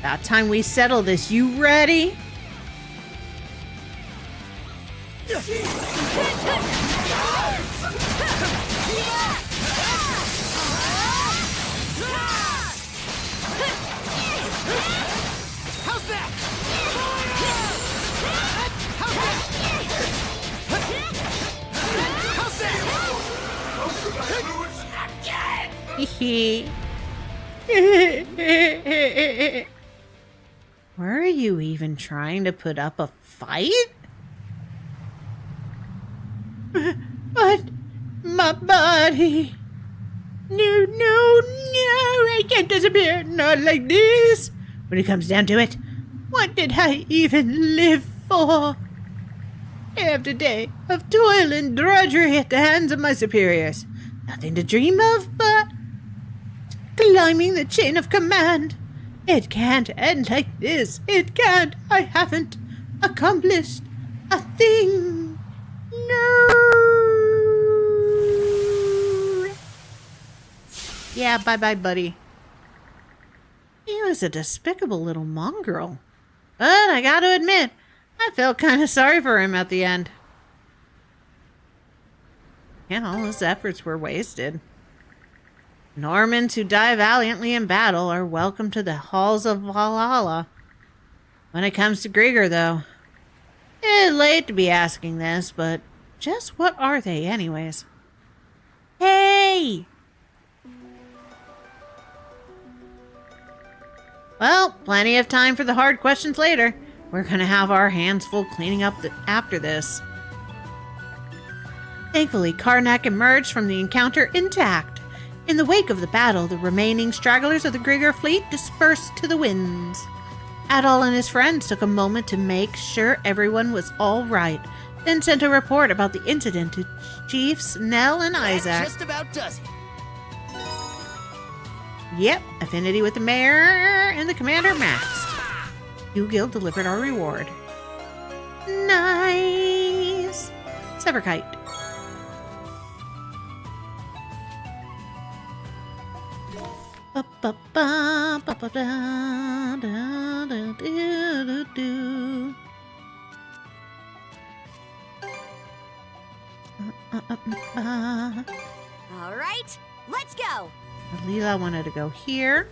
About time we settle this. You ready? How's that? Were you even trying to put up a fight? But my body. No, I can't disappear. Not like this. When it comes down to it, what did I even live for? Day after day of toil and drudgery at the hands of my superiors. Nothing to dream of but climbing the chain of command. It can't end like this. It can't. I haven't accomplished a thing. No. Yeah, bye-bye, buddy. He was a despicable little mongrel. But I gotta admit, I felt kind of sorry for him at the end. Yeah, all his efforts were wasted. Normans who die valiantly in battle are welcome to the halls of Valhalla. When it comes to Grigor, though, it's late to be asking this, but just what are they anyways? Hey! Well, plenty of time for the hard questions later. We're gonna have our hands full cleaning up after this. Thankfully, Karnak emerged from the encounter intact. In the wake of the battle, the remaining stragglers of the Grigor fleet dispersed to the winds. Adol and his friends took a moment to make sure everyone was all right, then sent a report about the incident to Chiefs Nell and Isaac. That just about does it. Yep, affinity with the mayor and the commander maxed. Hugil delivered our reward. Nice! Severkite. All right, let's go. Leela wanted to go here.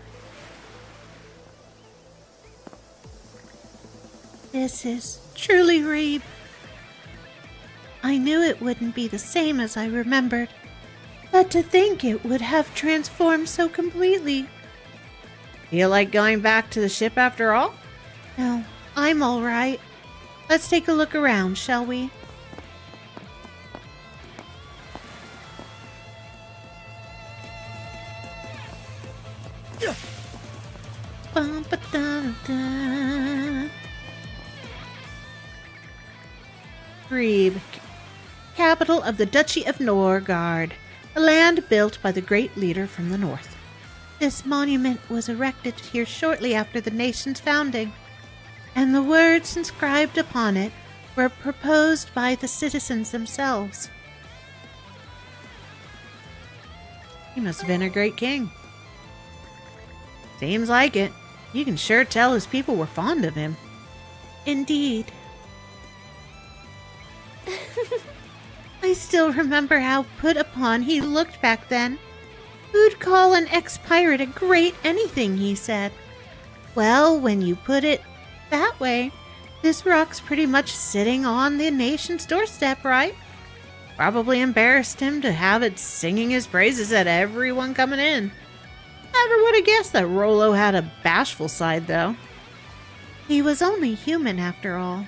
This is truly Reeb. I knew it wouldn't be the same as I remembered, but to think it would have transformed so completely. Feel like going back to the ship after all? No, I'm all right. Let's take a look around, shall we? Grebe, capital of the Duchy of Norgard, a land built by the great leader from the north. This monument was erected here shortly after the nation's founding, and the words inscribed upon it were proposed by the citizens themselves. He must have been a great king. Seems like it. You can sure tell his people were fond of him. Indeed. I still remember how put upon he looked back then. Who'd call an ex-pirate a great anything, he said. Well, when you put it that way, this rock's pretty much sitting on the nation's doorstep, right? Probably embarrassed him to have it singing his praises at everyone coming in. Never would have guessed that Rollo had a bashful side, though. He was only human, after all.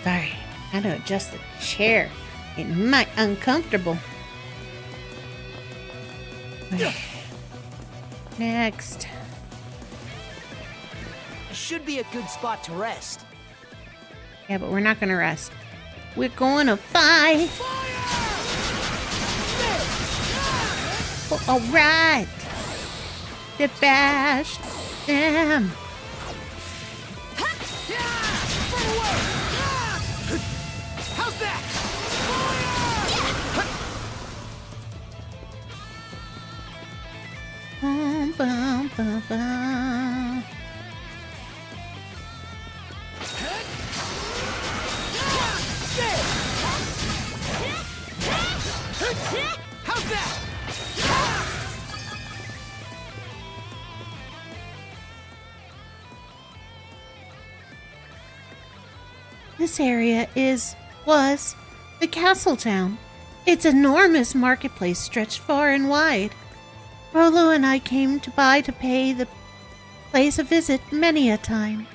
Sorry, I had to adjust the chair. It might uncomfortable. Okay. Next. Should be a good spot to rest. Yeah, but we're not gonna rest. We're gonna fight. All right. To bash them. How's that? Bum, bum, bum, bum. How's that? This area was the castle town. Its enormous marketplace stretched far and wide. Rollo and I came by to pay the place a visit many a time.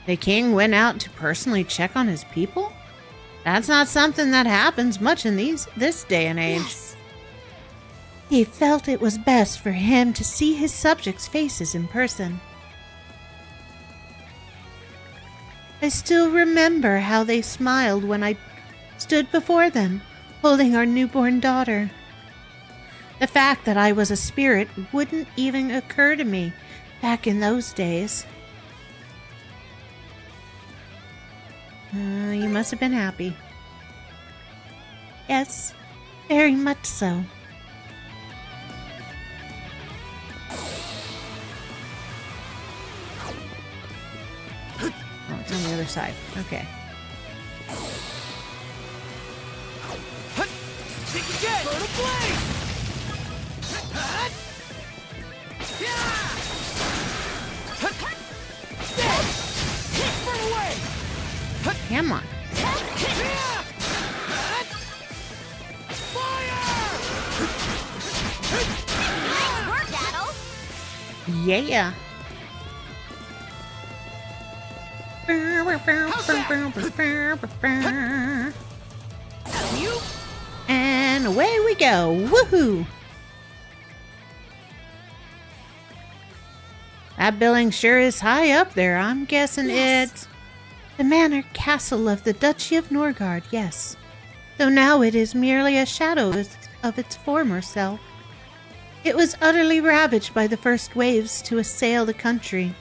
The king went out to personally check on his people? That's not something that happens much in this day and age. Yes. He felt it was best for him to see his subjects' faces in person. I still remember how they smiled when I stood before them, holding our newborn daughter. The fact that I was a spirit wouldn't even occur to me back in those days. You must have been happy. Yes, very much so. Oh, it's on the other side. Okay. Think again! Go to blaze! Burn away! Come on. Nice work, Adol. Yeah. You? And away we go. Woohoo! That building sure is high up there. I'm guessing it's the manor castle of the Duchy of Norgard, yes. Though now it is merely a shadow of its former self. It was utterly ravaged by the first waves to assail the country,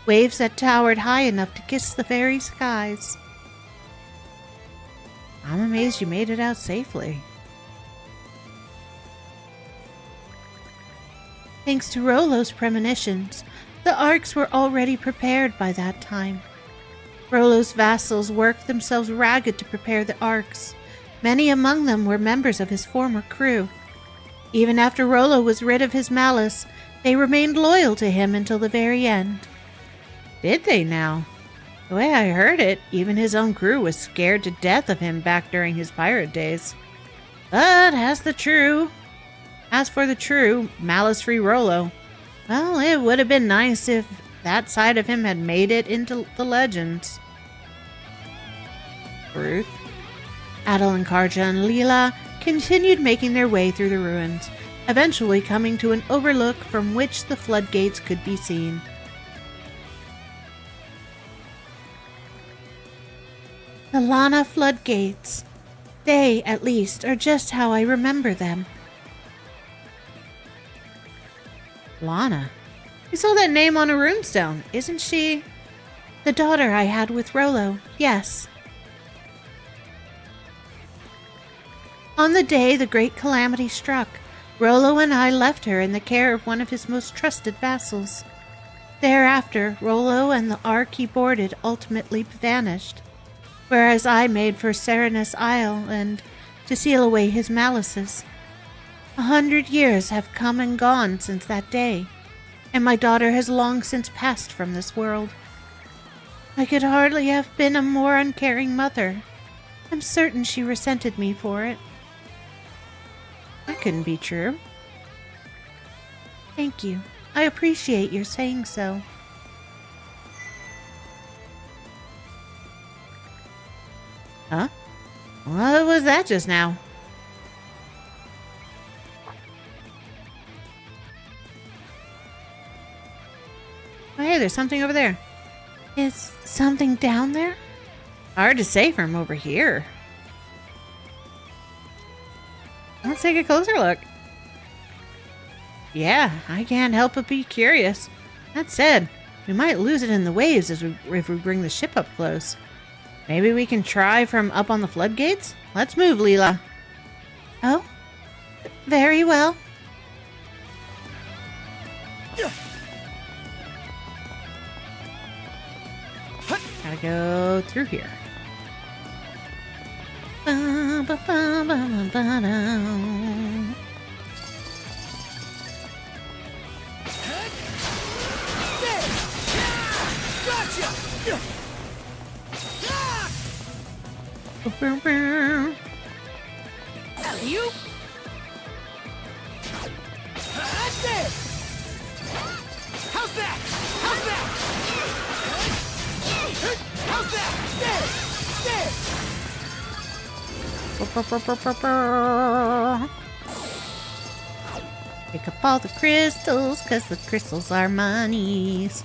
waves that towered high enough to kiss the very skies. I'm amazed you made it out safely. Thanks to Rollo's premonitions, the arcs were already prepared by that time. Rollo's vassals worked themselves ragged to prepare the arcs. Many among them were members of his former crew. Even after Rollo was rid of his malice, they remained loyal to him until the very end. Did they now? The way I heard it, even his own crew was scared to death of him back during his pirate days. But as for the true, malice-free Rollo, well, it would have been nice if that side of him had made it into the legends. Truth. Adol and Karja and Leela continued making their way through the ruins, eventually coming to an overlook from which the floodgates could be seen. The Lana floodgates. They, at least, are just how I remember them. Lana? We saw that name on a runestone. Isn't she? The daughter I had with Rollo, yes. On the day the great calamity struck, Rollo and I left her in the care of one of his most trusted vassals. Thereafter, Rollo and the ark he boarded ultimately vanished, whereas I made for Serenus Isle and to seal away his malices. 100 years have come and gone since that day, and my daughter has long since passed from this world. I could hardly have been a more uncaring mother. I'm certain she resented me for it. That couldn't be true. Thank you. I appreciate your saying so. Huh? What was that just now? Oh, hey, there's something over there. Is something down there? Hard to say from over here. Let's take a closer look. Yeah, I can't help but be curious. That said, we might lose it in the waves if we bring the ship up close. Maybe we can try from up on the floodgates? Let's move, Leela. Oh? Very well. Gotta go through here. You? How's that? How's that? How's that? Pick up all the crystals, 'cause the crystals are monies.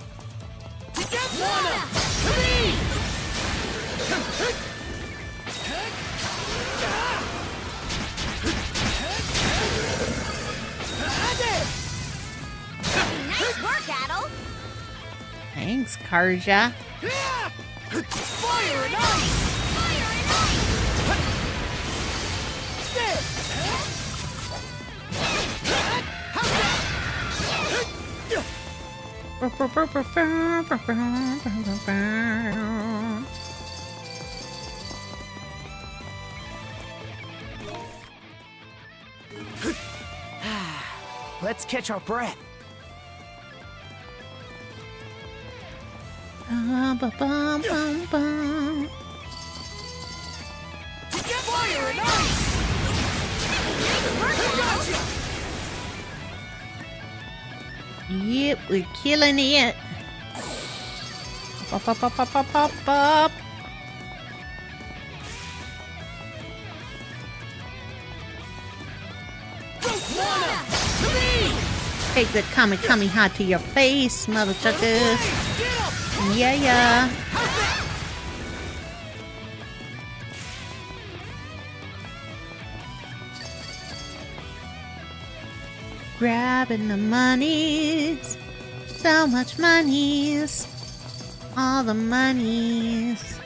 Nice work, Adol. Thanks, Karja. Fire and ice! Fire and ice! Let's catch our breath. Fire and ice! Yep, we're killing it. Pop, pop, pop, pop, pop, pop, pop. Take the Kamehameha to your face, mother chuckers. Yeah. Grabbing the monies. So much monies. All the monies.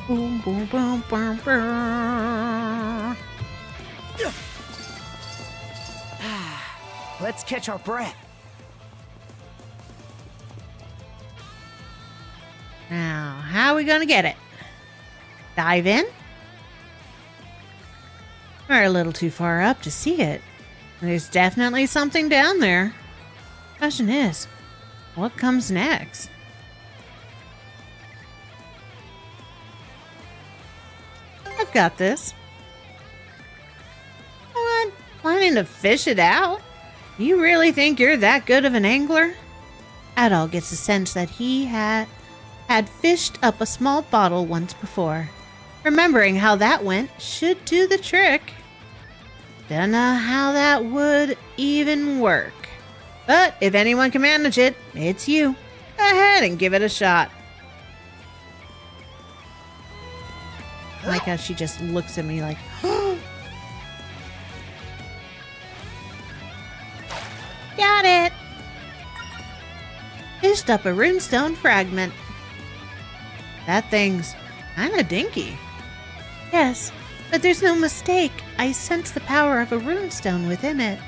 Boom, boom, boom, boom, boom. Let's catch our breath. Now, how are we gonna get it? Dive in? We're a little too far up to see it. There's definitely something down there. Question is, what comes next? I've got this. Planning to fish it out? You really think you're that good of an angler? Adol gets a sense that he had fished up a small bottle once before. Remembering how that went should do the trick. Don't know how that would even work. But if anyone can manage it, it's you. Go ahead and give it a shot. I like how she just looks at me like, got it! Fished up a runestone fragment. That thing's kinda dinky. Yes, but there's no mistake. I sense the power of a runestone within it.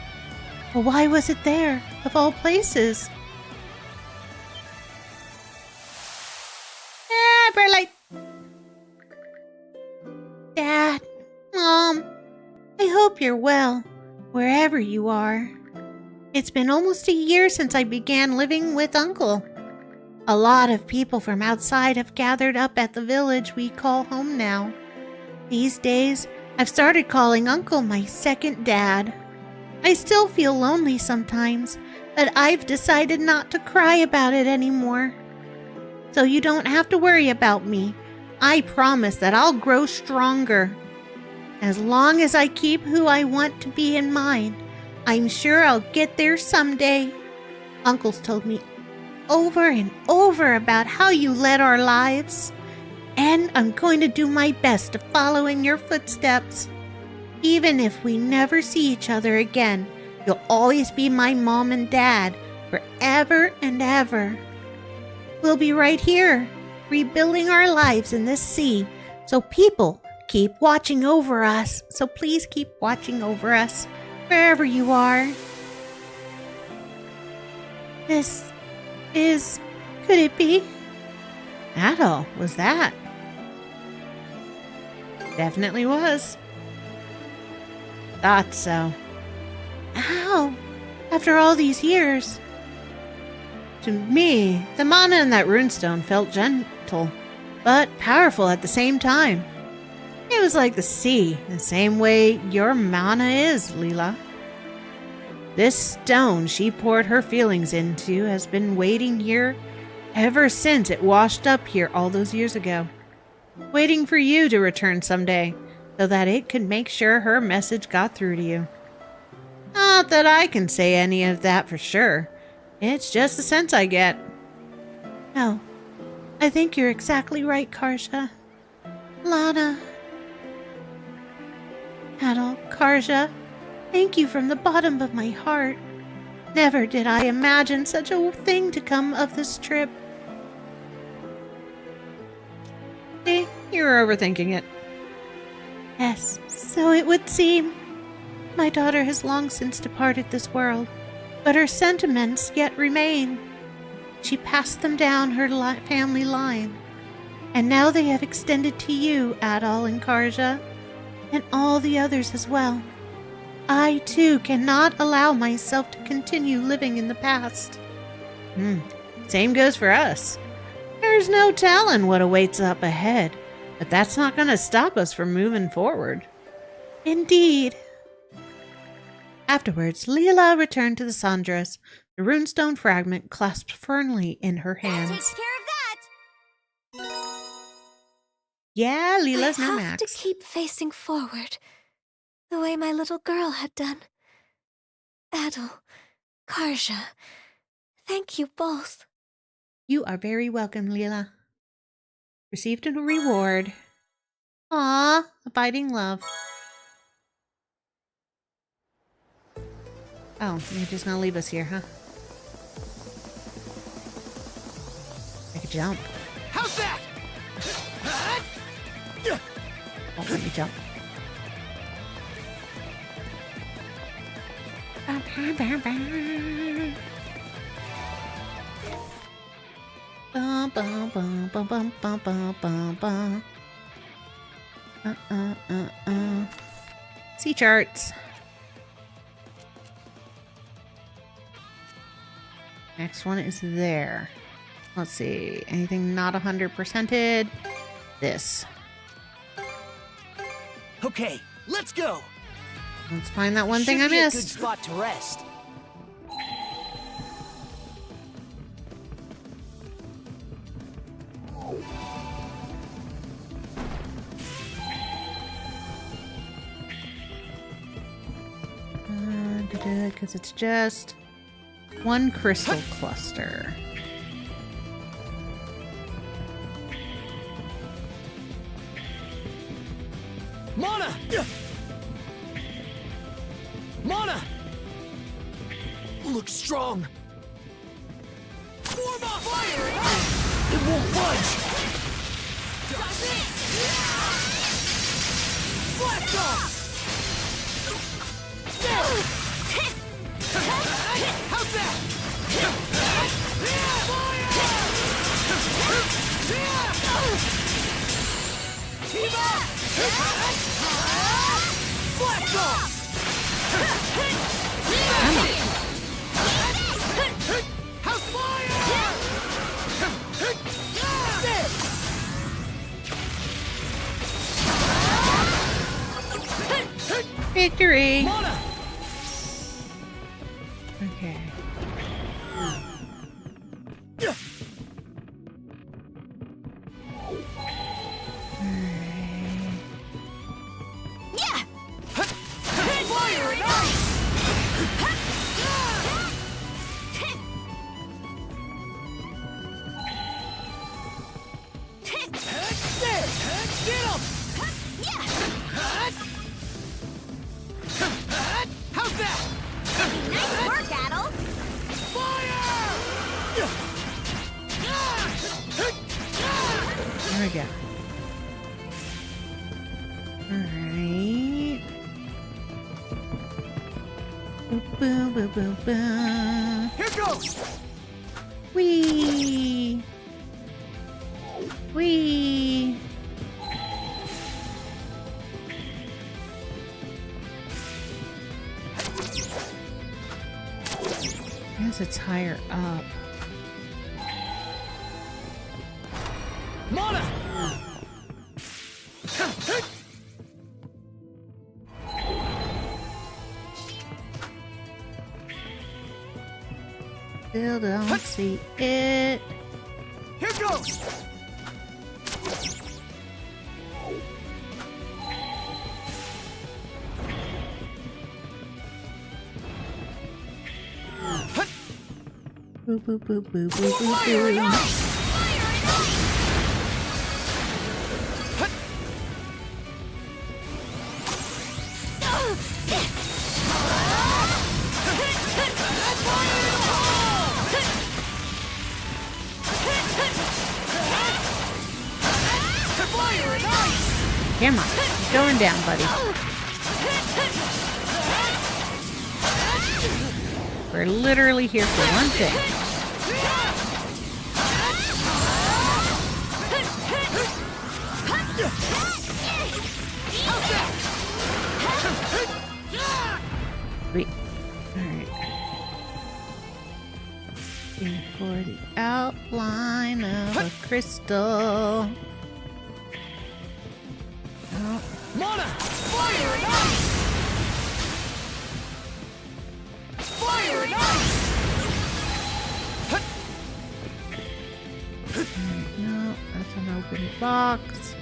Well, why was it there, of all places? Bright light. Dad, Mom, I hope you're well, wherever you are. It's been almost a year since I began living with Uncle. A lot of people from outside have gathered up at the village we call home now. These days, I've started calling Uncle my second dad. I still feel lonely sometimes, but I've decided not to cry about it anymore. So you don't have to worry about me. I promise that I'll grow stronger. As long as I keep who I want to be in mind, I'm sure I'll get there someday. Uncle's told me over and over about how you led our lives, and I'm going to do my best to follow in your footsteps. Even if we never see each other again, you'll always be my mom and dad forever and ever. We'll be right here, rebuilding our lives in this sea, so people keep watching over us. So please keep watching over us, wherever you are. This is... could it be? Adol, was that? Definitely was. Thought so. How? After all these years? To me, the mana in that runestone felt gentle, but powerful at the same time. It was like the sea, the same way your mana is, Leela. This stone she poured her feelings into has been waiting here ever since it washed up here all those years ago. Waiting for you to return someday, so that it could make sure her message got through to you. Not that I can say any of that for sure. It's just the sense I get. No, I think you're exactly right, Karja. Lana. Adol, Karja, thank you from the bottom of my heart. Never did I imagine such a thing to come of this trip. See, you're overthinking it. Yes, so it would seem. My daughter has long since departed this world, but her sentiments yet remain. She passed them down her family line, and now they have extended to you, Adol and Karja, and all the others as well. I, too, cannot allow myself to continue living in the past. Same goes for us. There's no telling what awaits up ahead, but that's not going to stop us from moving forward. Indeed. Afterwards, Leela returned to the Sandras, the runestone fragment clasped firmly in her hands. That takes care of that! Yeah, Leela's no I have Max. to keep facing forward, the way my little girl had done. Adol, Karja, thank you both. You are very welcome, Leela. Received a reward. Ah, abiding love. Oh, you're just gonna leave us here, huh? I could jump. How's that? Won't let me jump. Sea charts. Next one is there. Let's see. Anything not 100%ed? This. Okay, let's go. Let's find that one thing I Should be a good missed. spot to rest. Because it's just one crystal cluster. Mana! Mana! Looks strong. Form up! Fire! It won't budge! Blast off! How's that? Team up! Blast off! How's fire? Victory! Mana! Okay. Fire and ice! Get him! How's that? Nice work, Adol. Fire! There we go. Alright. Boom, boom, boom, boom. Here goes! Whee! Whee! I guess it's higher up. Mana! Still don't see it. Here goes! Boo, boo, boo, boo, boo, boo, Fire and boo. ice! Fire and ice! Come on, it's going down, buddy. We're literally here for one thing. Wait. Alright. Looking for the outline of a crystal. Oh, Mana! Fire and ice! Fire and ice! no, that's an open box.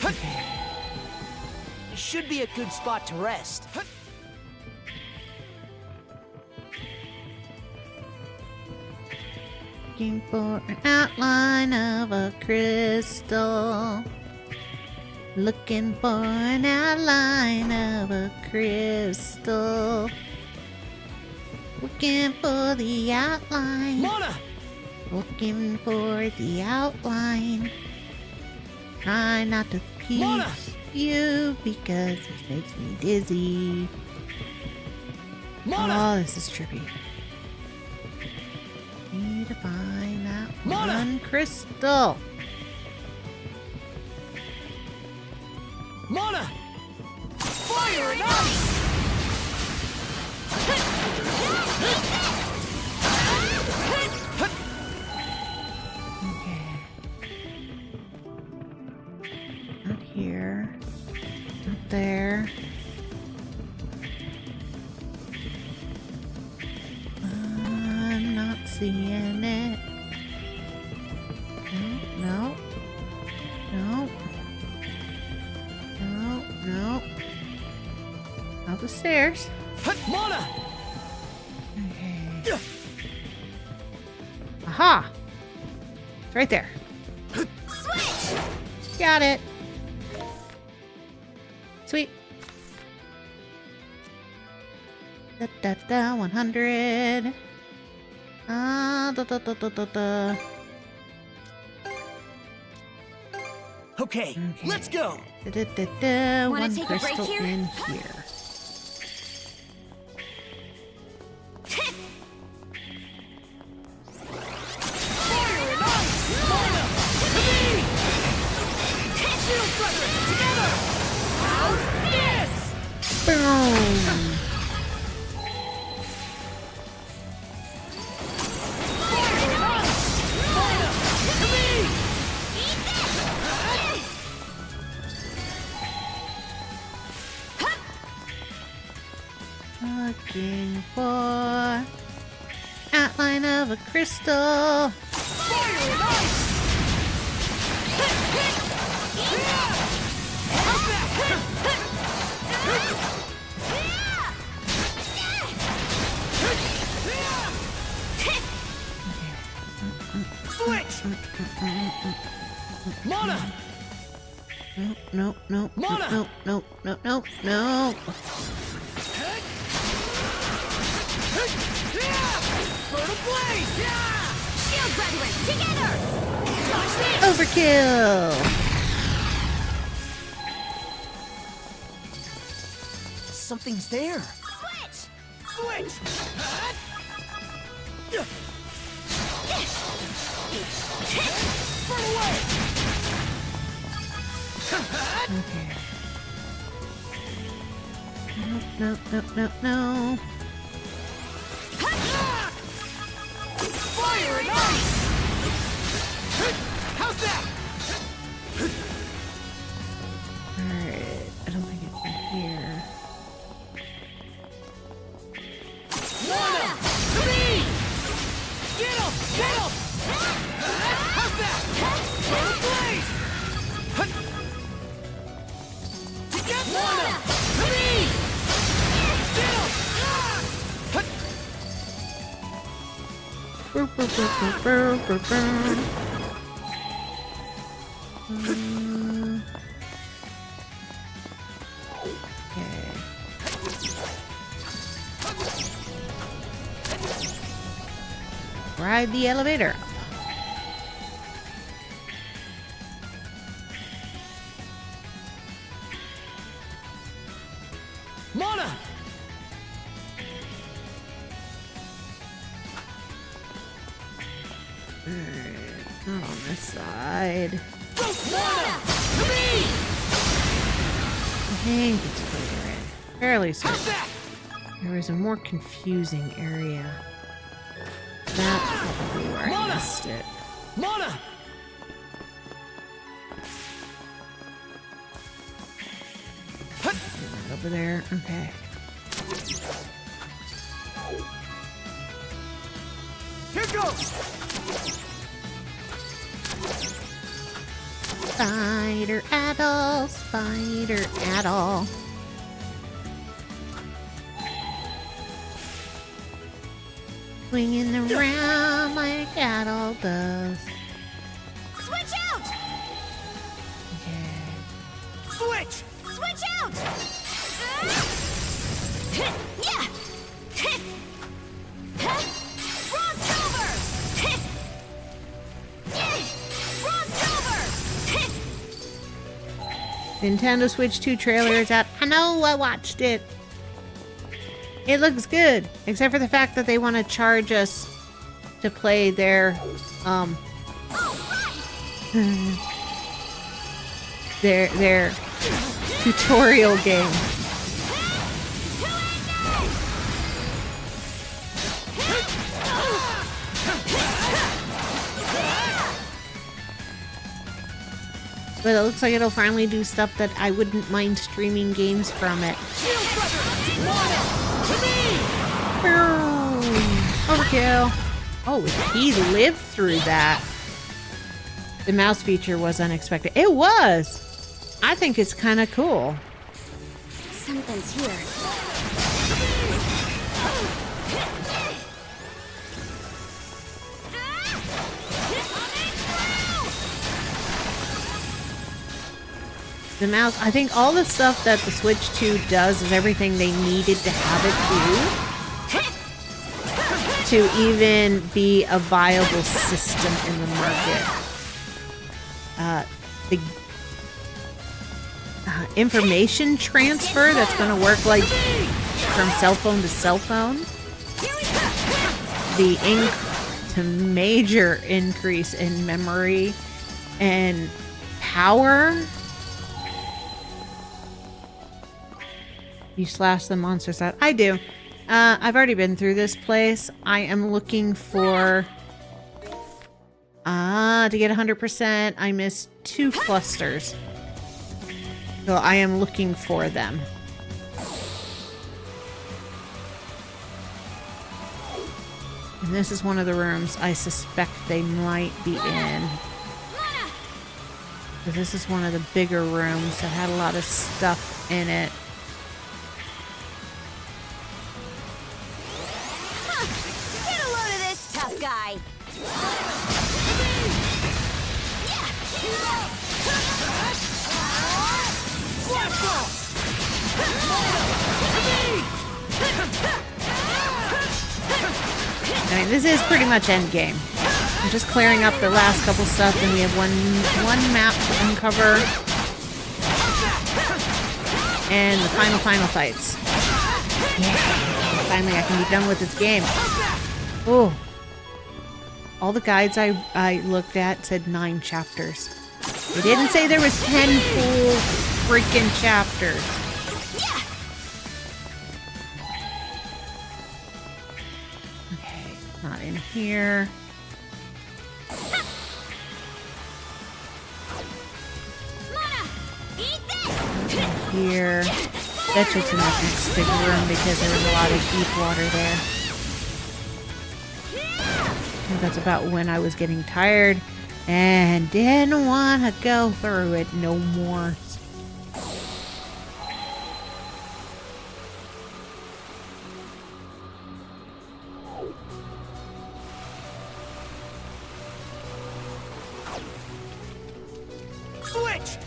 Okay. Should be a good spot to rest. Looking for an outline of a crystal. Looking for an outline of a crystal. Looking for the outline. Mana! Looking for the outline. Try not to peek Mana! you because it makes me dizzy. Mana! Oh, this is trippy. Need to find that Mana! one crystal. Mana! Fire and ice! Okay. Not here. Not there. I'm not seeing it. No. No. No. No. Up the stairs. Mana! Okay. Aha! It's right there. Switch! Got it. Sweet. Da da da 100. Da da da da da da. Okay, let's go! Da da da da. Wanna One take a break crystal here? in here. Boom! Looking for outline of a crystal. Switch! Mana! No, no, no, Mana! no, no, no, no, no. Bird of Blaze! Shield brethren, together! Overkill! Something's there. Switch! Switch! Burn away! Okay. No, no, no, no. Fire and ice! How's that? Alright, I don't think it's in here. Mana! To me! Get him! Get him! How's that? Bird of Blaze! To get Mana! To me! Get him! Brr, brr, brr, brr, brr, brr. Okay. Ride the elevator up. Mana! Not on this side. Mana! To me! I think it's further in. Fairly How's certain. that? There was a more confusing area. That's probably where I Mana! missed it. Mana! Over there. Okay. Here goes! Spider Adol, Spider Adol. Swinging around like Adol does. Switch out! Okay. Switch! Switch out! Yeah! Bronze silver! Bronze silver! Nintendo Switch 2 trailer is out. I know, I watched it. It looks good, except for the fact that they want to charge us to play their their tutorial game. But it looks like it'll finally do stuff that I wouldn't mind streaming games from it. Overkill. Oh, he lived through that. The mouse feature was unexpected. It was. I think it's kind of cool. Something's here. The mouse, I think all the stuff that the Switch 2 does is everything they needed to have it do to even be a viable system in the market. The information transfer that's going to work like from cell phone to cell phone. The major increase in memory and power. You slash the monsters out. I do. I've already been through this place. I am looking for... to get 100%, I missed 2 clusters. So I am looking for them. And this is one of the rooms I suspect they might be in. So this is one of the bigger rooms that had a lot of stuff in it. Tough guy. I mean, this is pretty much endgame. I'm just clearing up the last couple stuff, and we have one map to uncover, and the final fights. Yeah. Finally, I can be done with this game. Oh. All the guides I looked at said 9 chapters. They didn't say there was 10 full freaking chapters. Okay, not in here. Here. That's just in the next big room because there was a lot of deep water there. That's about when I was getting tired and didn't want to go through it no more. Switch!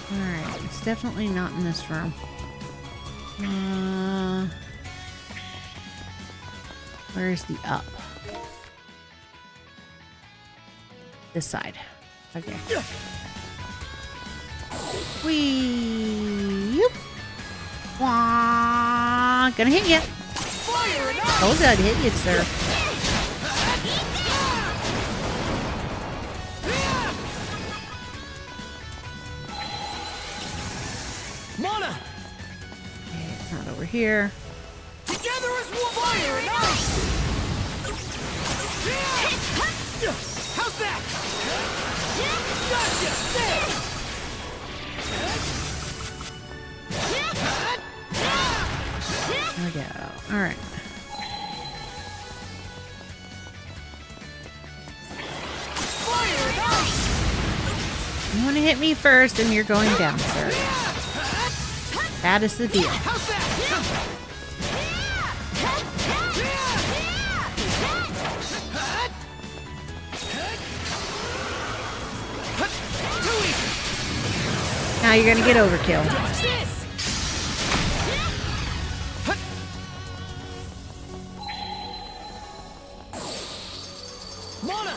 Alright, it's definitely not in this room. Where's the up? This side. Okay. Whee! Yoop. Wah! Gonna hit ya! Told you I'd hit you, sir. Mana! Okay, it's not over here. Together as one! Fire and ice! How's that? Gotcha! There we go. Alright. Fire and ice! You want to hit me first, and you're going down, sir. That is the deal. How's that? Now you're gonna get overkill. Watch this! Mana!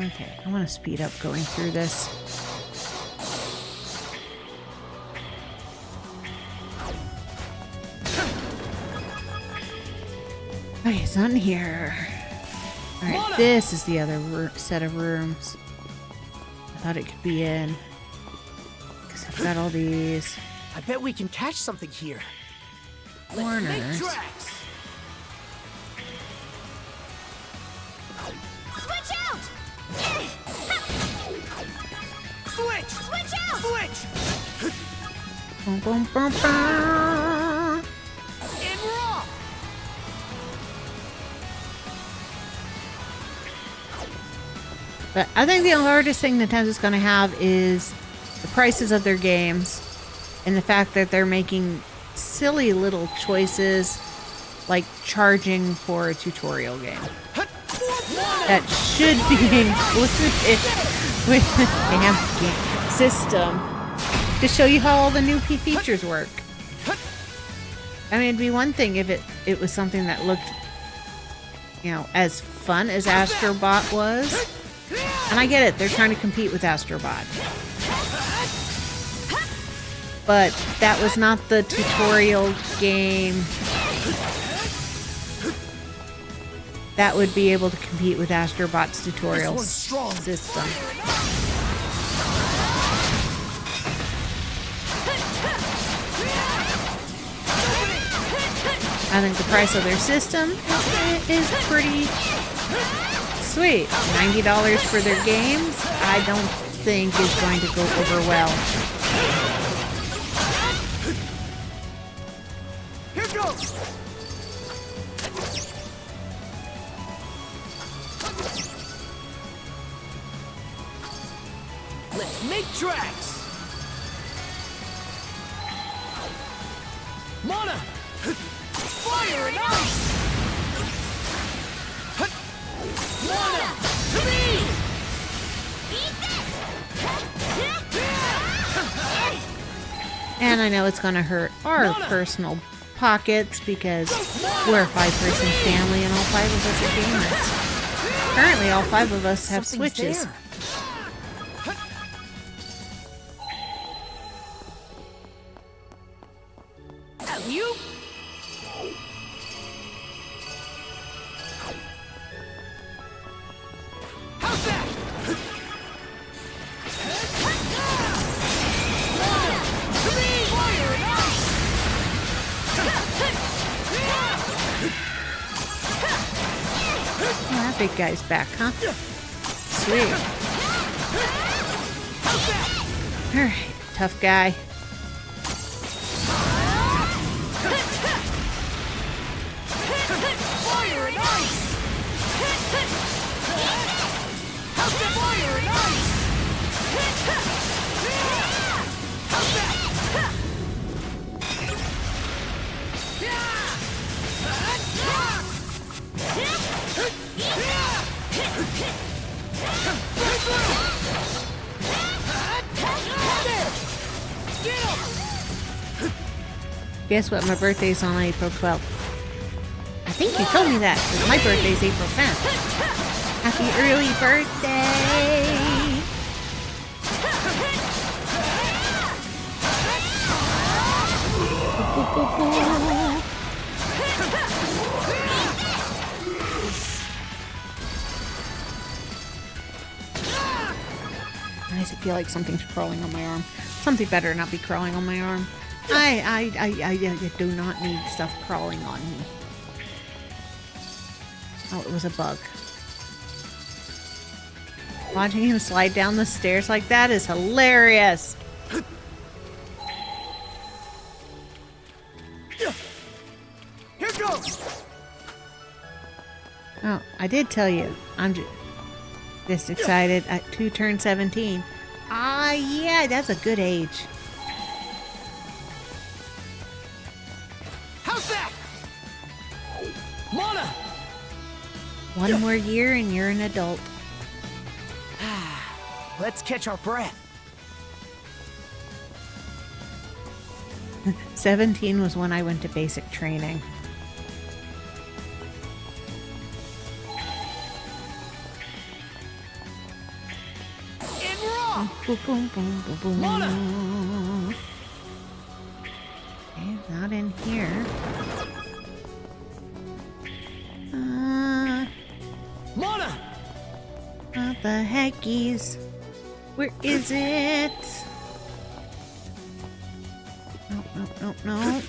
Okay, I want to speed up going through this. Okay, it's on here. Alright, this is the other set of rooms. I thought it could be in. Because I've got all these. I bet we can catch something here. Corners. Make tracks. Switch out! Switch! Switch out! Switch! Boom, boom, boom, boom. In raw! But I think the hardest thing Nintendo's going to have is the prices of their games and the fact that they're making silly little choices like charging for a tutorial game. That should be included with the damn game system to show you how all the new features work. I mean, it'd be one thing if it was something that looked, you know, as fun as Astrobot was. And I get it, they're trying to compete with Astrobot. But that was not the tutorial game that would be able to compete with Astrobot's tutorial system. I think the price of their system is pretty sweet. $90 for their games, I don't think is going to go over well. Here goes! Let's make tracks! Mana! Fire and ice! Mana! To me! And I know it's going to hurt our personal pockets because we're a 5-person family and all 5 of us are gamers. Currently, all 5 of us have Something's Switches. there. You? How's that? Fire and ice! Oh, that big guy's back, huh? Sweet. Alright, tough guy. Fire and ice! How's that? Fire and ice! How's that? Guess what? My birthday's on April 12th. I think you told me that, because my birthday's April 10th. Happy early birthday! Why does it feel like something's crawling on my arm? Something better not be crawling on my arm. I do not need stuff crawling on me. Oh, it was a bug. Watching him slide down the stairs like that is hilarious. Here goes! Oh, I did tell you. I'm just excited. At 2 turn 17. Ah, yeah, that's a good age. How's that? Mana! 1 more year and you're an adult. Let's catch our breath. 17 was when I went to basic training. In raw! Boom, boom, boom, boom, boom. Mana! Okay, not in here. Mana! What the heckies? Where is it? no, no.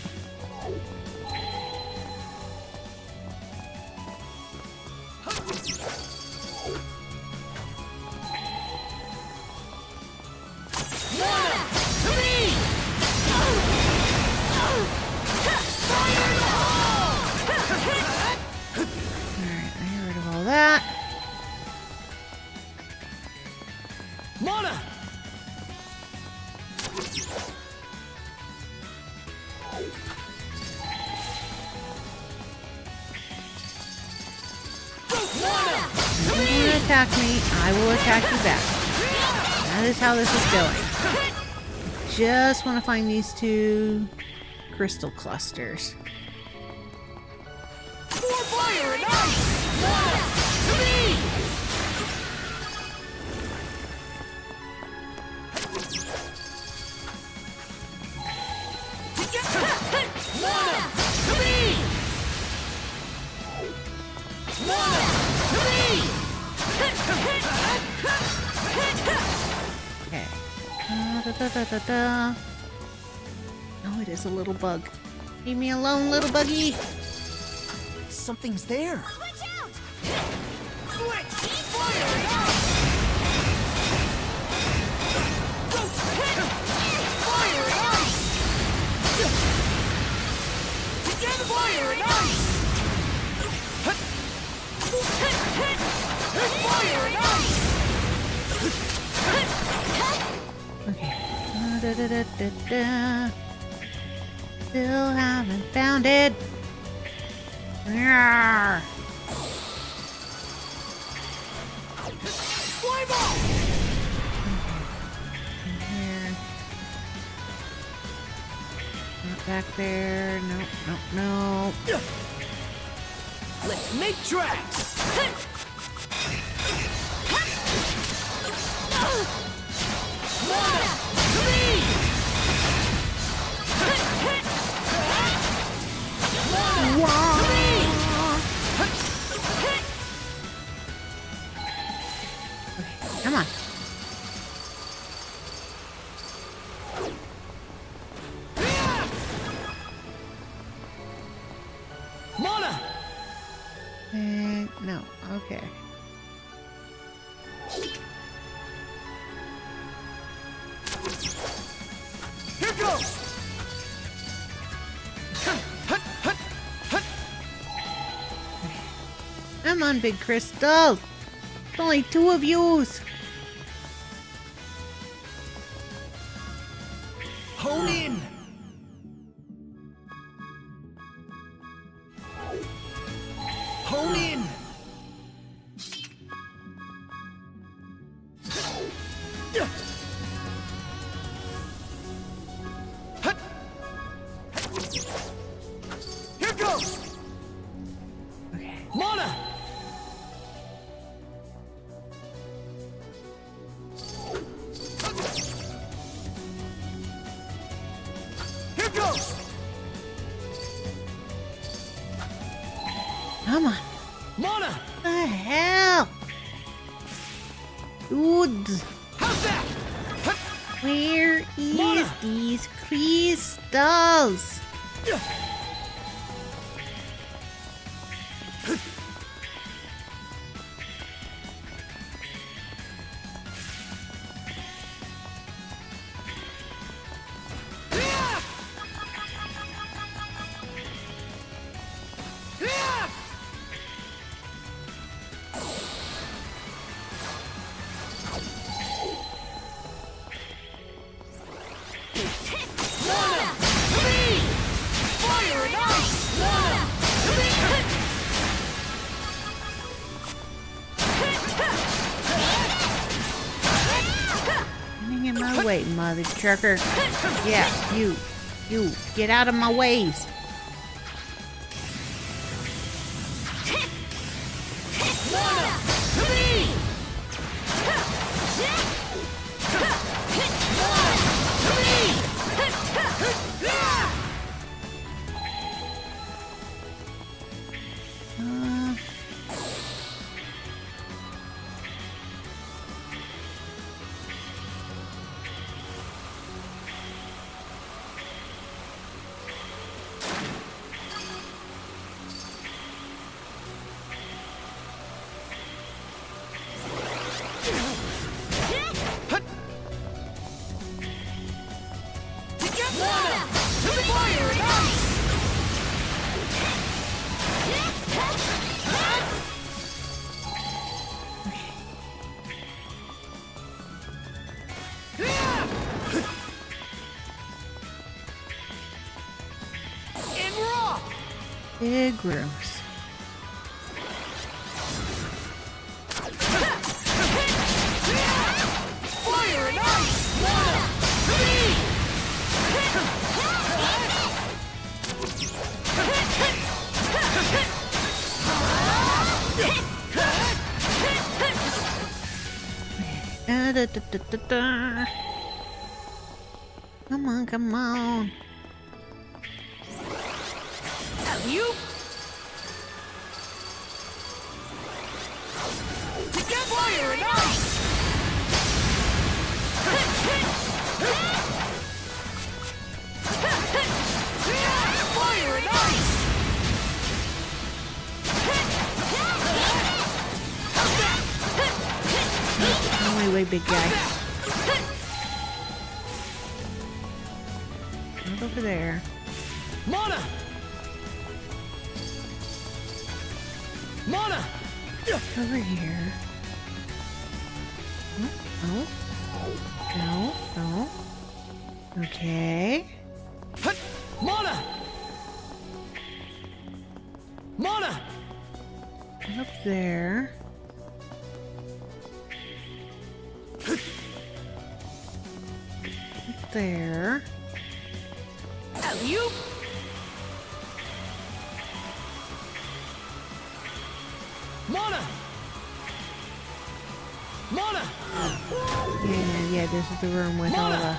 Alright, I got rid of all that. Mana! If you want to attack me, I will attack you back. That is how this is going. Just want to find these two crystal clusters. More fire and ice! Mana! To me! Mana! To me! Mana! To me! Okay. Da. Oh, it is a little bug. Leave me alone, little buggy. Something's there. Watch out! Switch! Fire and ice! Fire and ice! Together! Fire and ice! Fire and ice! Okay. Da. Still haven't found it. Rawr. Flame off! Here. Not back there. Nope, nope, nope. Let's make tracks! Mana! To me! Mana! To me! Come on. Mana! No. Okay. Here goes! Come on, big crystal. It's only two of yous. Hone in! Hone in! Here goes! Okay. Mana! Here goes! Come on. Mana! What the hell? Dude, How's that? where is Mona! these crystals? Mana! To me! Fire and ice! Mana! To me! Getting in my way, mother trucker. Yeah, you, get out of my ways. Mana! To me! Uh, Big rooms. Fire and ice! Mana! Three! Da, da, da, da, da. Come on, come on. You! Get fire and ice! Fire and ice! On my way, big guy. Right over there. Mana! Mana! Over here. Oh, no, no. Okay. Hut! Mana! Mana! Up there. Up there. You! Mana! Mana! Yeah, this is the room with all the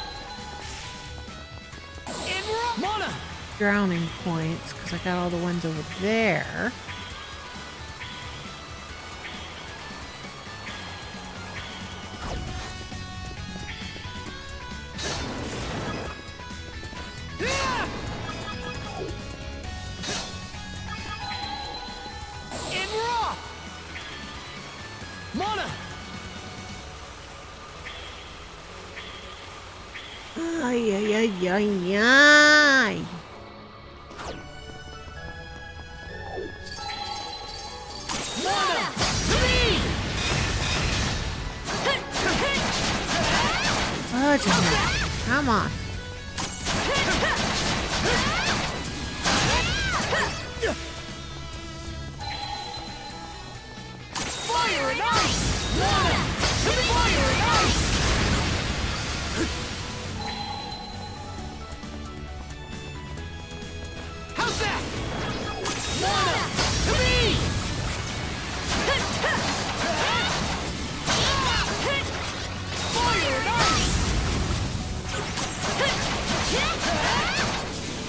Mana! drowning points, because I got all the ones over there. Mana! Ay, ay, ay, ay, ay. Mana! Three! Oh, John. Come on. Fire and ice! Mana! Fire and ice! How's that? Mana! Three! Fire and ice!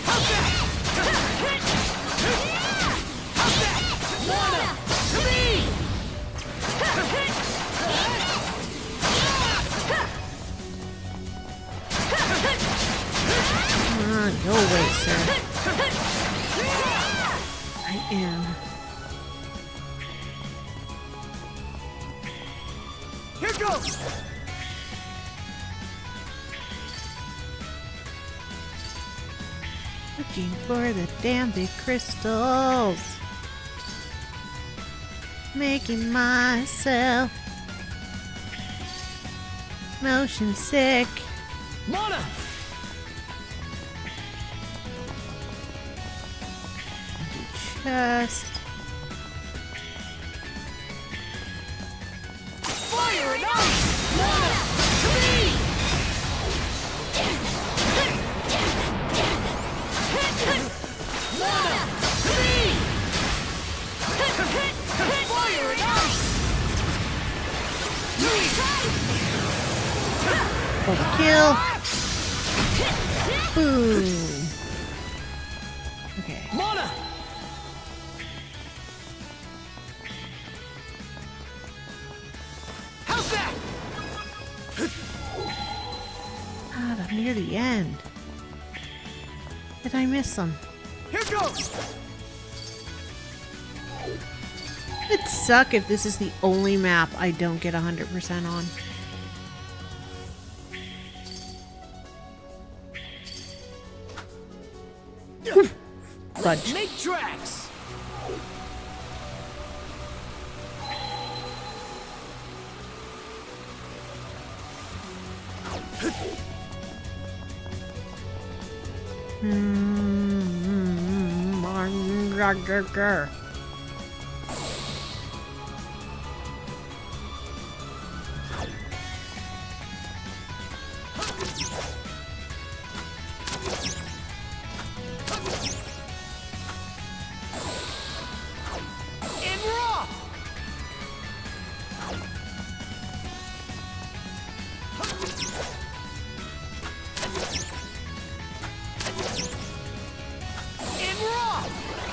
How's that? How's that? Mana! Three! Come on, go away, sir. I am. Here goes! Looking for the damn big crystals. Making myself motion sick. Mana! Just Fire and ice! Mana! Three! Mana! Three! Fire and ice! overkill. Boom. Okay. Mana! How's that? God, I'm near the end. Did I miss them? Here goes! It'd suck if this is the only map I don't get 100% on. Fudge. Make tracks!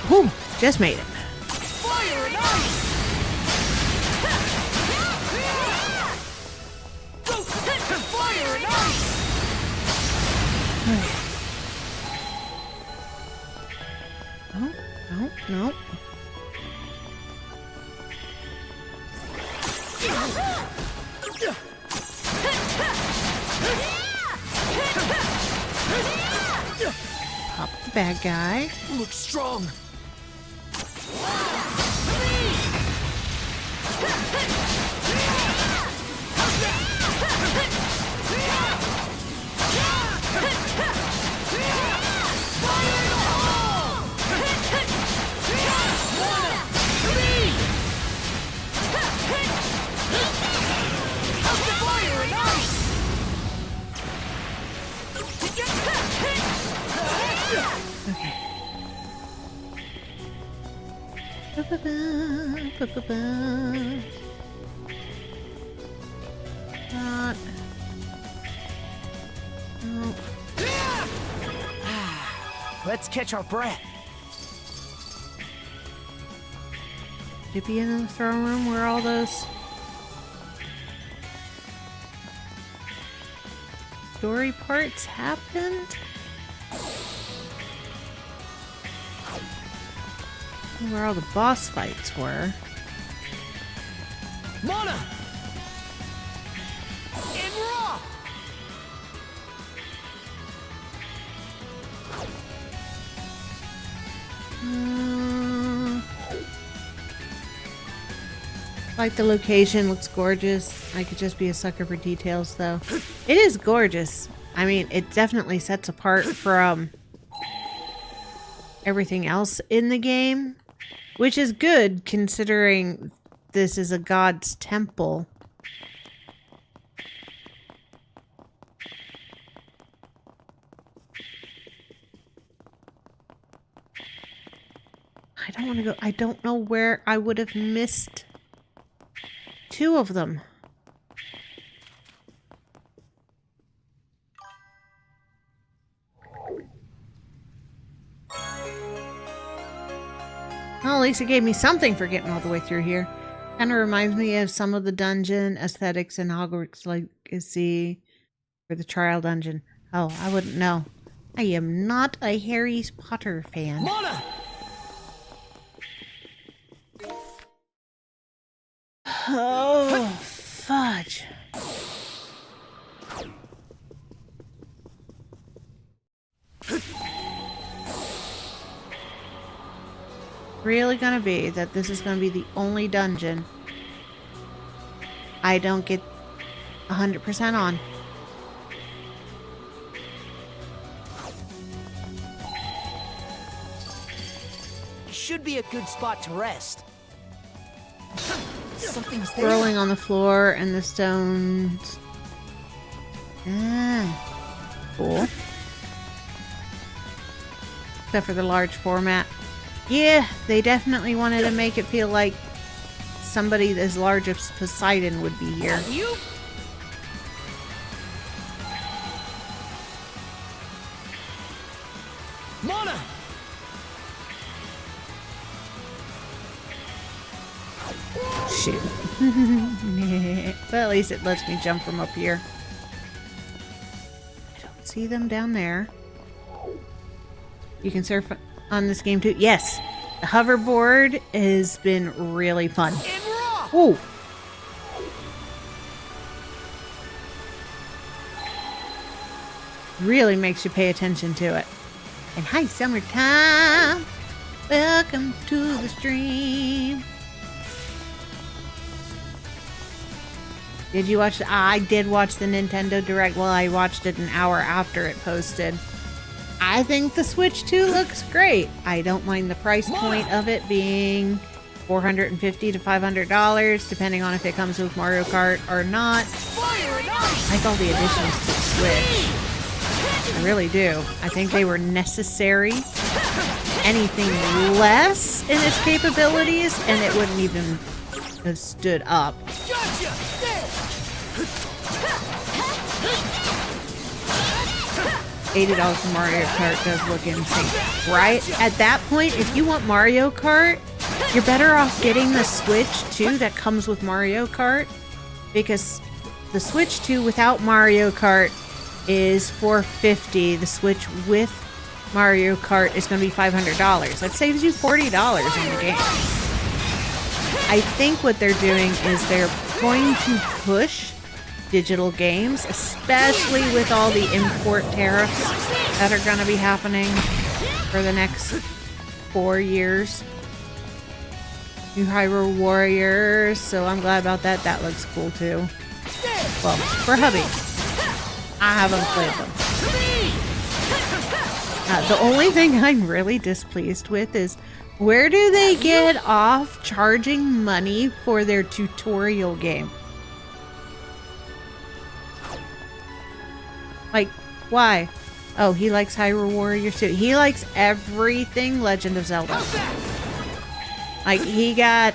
Whew, just made it. Fire and ice! Fire and ice! No, no, no. Pop the bad guy. Look strong. Not. No. Let's catch our breath. Should be in the throne room where all those story parts happened. Where all the boss fights were. Mana! In raw! Like the location looks gorgeous. I could just be a sucker for details though. It is gorgeous. I mean, it definitely sets apart from everything else in the game, which is good considering this is a god's temple. I don't want to go. I don't know where I would have missed two of them. Well, at least it gave me something for getting all the way through here. Kind of reminds me of some of the dungeon aesthetics in Hogwarts Legacy or the Trial Dungeon. Oh, I wouldn't know. I am not a Harry Potter fan. Mana! Oh, fudge. Really gonna be that this is gonna be the only dungeon I don't get 100% on. Should be a good spot to rest. Something's there. Rolling on the floor and the stones. Cool. Except for the large format. Yeah, they definitely wanted to make it feel like somebody as large as Poseidon would be here. You? Mana! Shoot. But at least it lets me jump from up here. I don't see them down there. You can surf on this game too. Yes, the hoverboard has been really fun. Ooh. Really makes you pay attention to it. And hi, summertime. Welcome to the stream. Did you watch? I did watch the Nintendo Direct. Well, I watched it an hour after it posted. I think the Switch 2 looks great. I don't mind the price point of it being $450 to $500, depending on if it comes with Mario Kart or not. I like all the additions to the Switch. I really do. I think they were necessary. Anything less in its capabilities, and it wouldn't even have stood up. $80 for Mario Kart does look insane, right? At that point, if you want Mario Kart, you're better off getting the Switch 2 that comes with Mario Kart, because the Switch 2 without Mario Kart is $450. The Switch with Mario Kart is going to be $500. That saves you $40 on the game. I think what they're doing is they're going to push digital games, especially with all the import tariffs that are going to be happening for the next 4 years. New Hyrule Warriors, so I'm glad about that. That looks cool too. Well, for hubby. I haven't played them. The only thing I'm really displeased with is, where do they get off charging money for their tutorial game? Like, why? Oh, he likes Hyrule Warriors too. He likes everything Legend of Zelda. Like, he got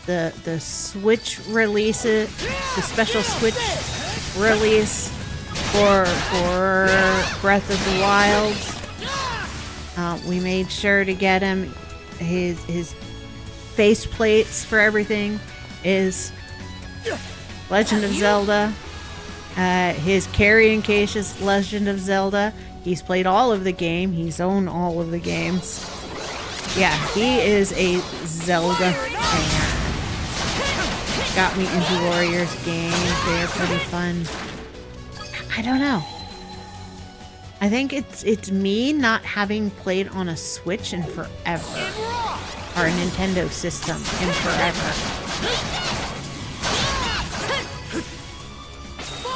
the Switch releases, the special Switch release for Breath of the Wild. We made sure to get him his face plates for everything is Legend of Zelda. His carrying case is Legend of Zelda. He's played all of the game. He's owned all of the games. Yeah, he is a Zelda fan. Got me into Warriors games. They're pretty fun. I don't know. I think it's me not having played on a Switch in forever. Or a Nintendo system in forever.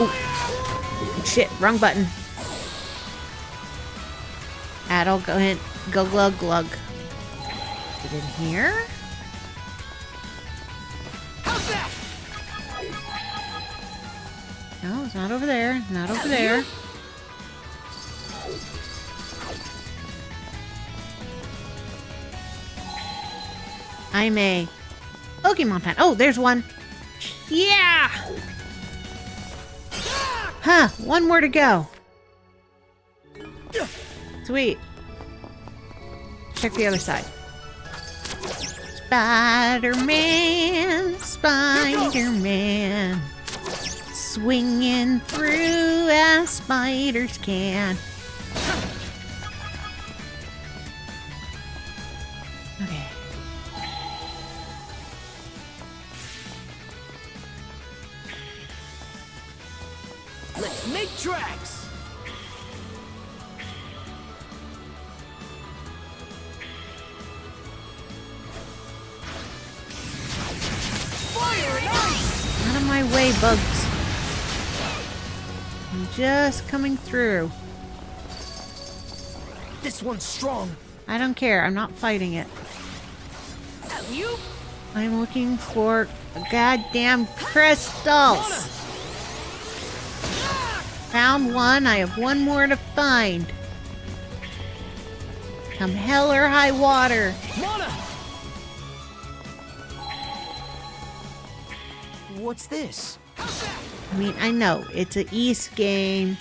Ooh. Shit, wrong button. Adol, go ahead. Go glug glug. Is it in here? No, it's not over there. Not over there. I'm a Pokemon fan. Oh, there's one. Yeah! Huh, one more to go. Sweet. Check the other side. Spider-Man, Spider-Man, swinging through as spiders can. Okay. Let's make tracks. Out of my way, bugs. I'm just coming through. This one's strong. I don't care. I'm not fighting it. You? I'm looking for goddamn crystals. Found one. I have one more to find. Come hell or high water. Mana! What's this? I mean, I know it's an East game.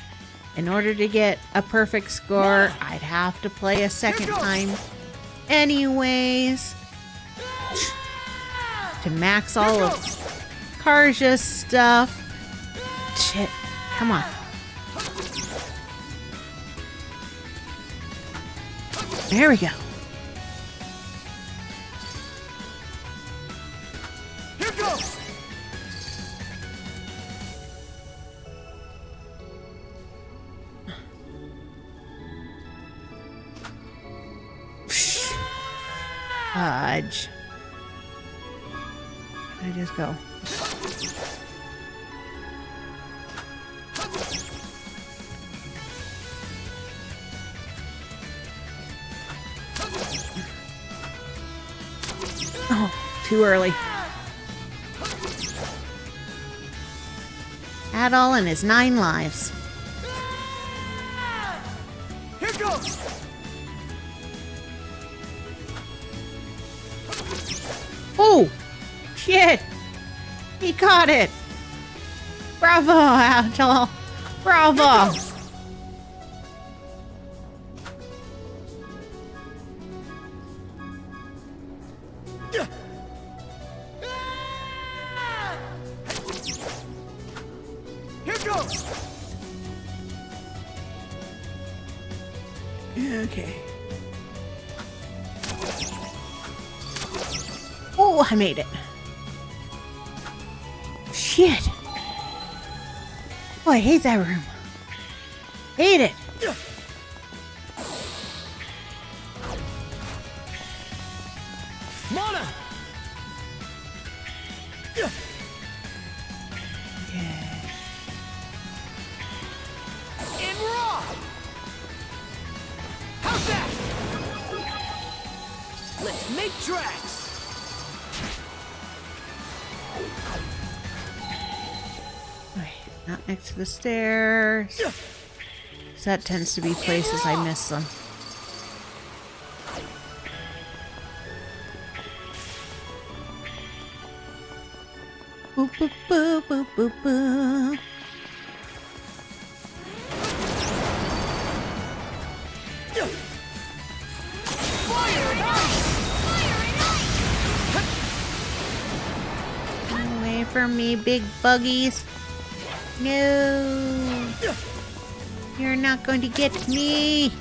In order to get a perfect score, I'd have to play a second time anyways. To max all of Karja's stuff. Shit. Come on. There we go. Here goes! Fudge. Can I just go? too early. Adol and his 9 lives. Here goes! Oh! Shit! He caught it! Bravo, Adol! Bravo! Here goes! Okay. Oh, I made it. Shit. Oh, I hate that room. Hate it. Mana! Okay. In raw! How's that? Let's make tracks! Okay, not next to the stairs. 'Cause that tends to be places I miss them. Boop, boop, boop, boop, boop, boop. Away from me, big buggies. No. You're not going to get me.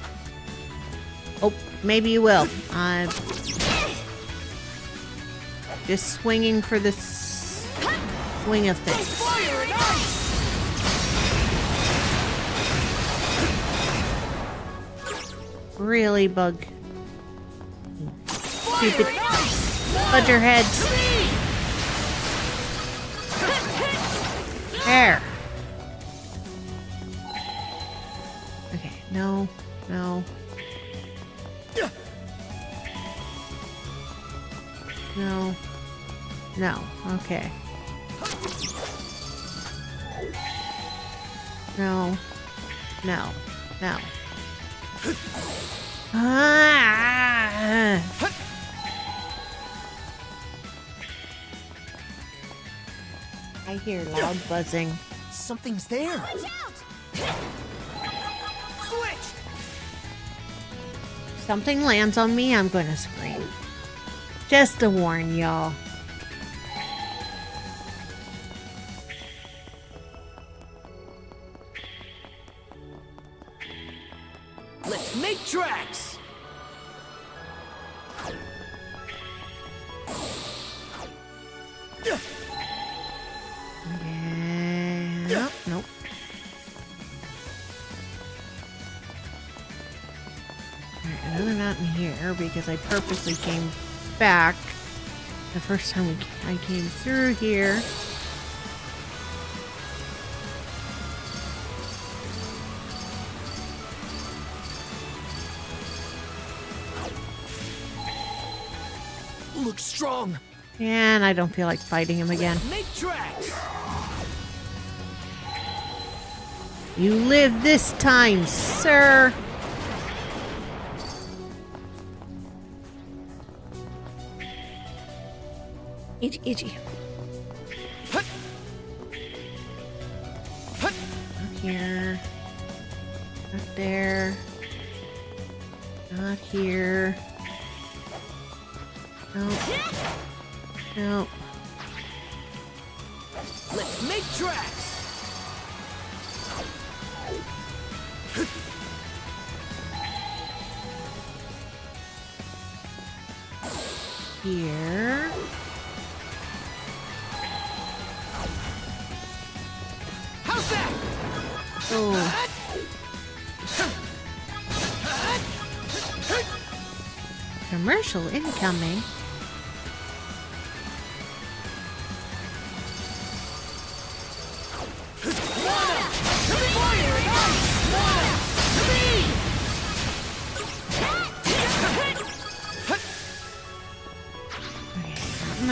Oh, maybe you will. I'm just swinging for the swing of things. Really, bug. Stupid butterheads. There. Okay, no, no. No. No, okay. No. No. No. Ah! I hear loud buzzing. Something's there! Switch! Something lands on me, I'm gonna scream. Just to warn y'all. Let's make tracks! Yeah. Nope, nope. Alright, I know they're not in here because I purposely came back the first time I came through here. Looks strong! And I don't feel like fighting him again. Make tracks! You live this time, sir. Itchy, itchy. Hut! Hut! Not here. Not there. Not here. Nope. Nope. Let's make tracks! Here. How's that? Oh. Commercial incoming. Okay, not in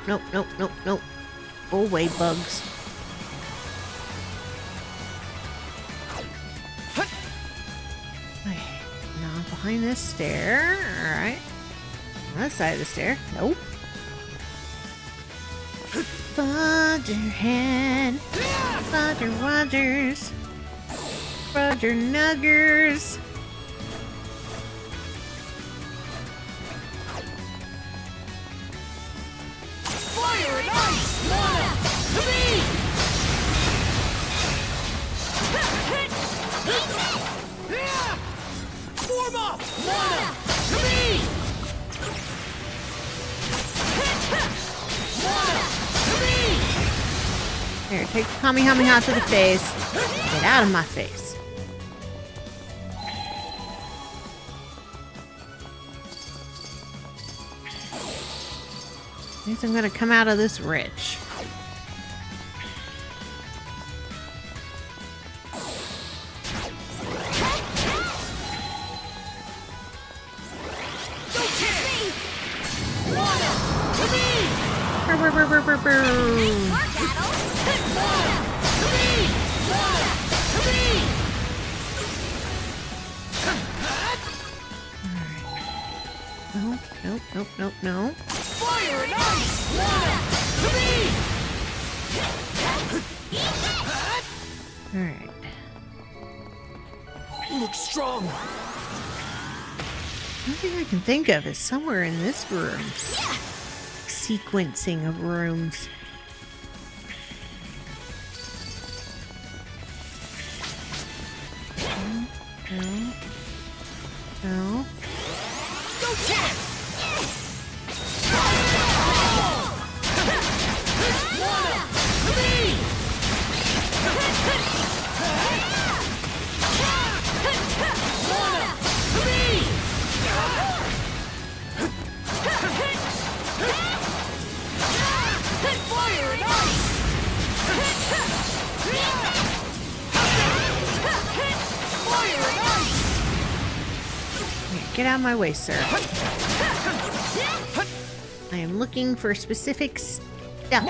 nope, nope, nope, nope. Go away, bugs. Okay, now behind this stair. Alright. On this side of the stair. Nope. Fudgerhead. Fudger Rogers. Fudger Nuggers. Fire and ice! Mana! To me! Form up! Mana! To me! Mana! To me! Here, take Kamehameha to the face. Get out of my face. At least I'm gonna come out of this rich. Brr, brr, brr, brr, brr, brr. Nope, nope, nope, nope, nope. Fire and ice! Mana! To me! Alright. Look strong! One thing I can think of is somewhere in this room. Sequencing of rooms. No. No. No chance! Mana! To me! Mana! To me! Fire and ice! Fire and ice! Get out of my way, sir. I am looking for specific stuff.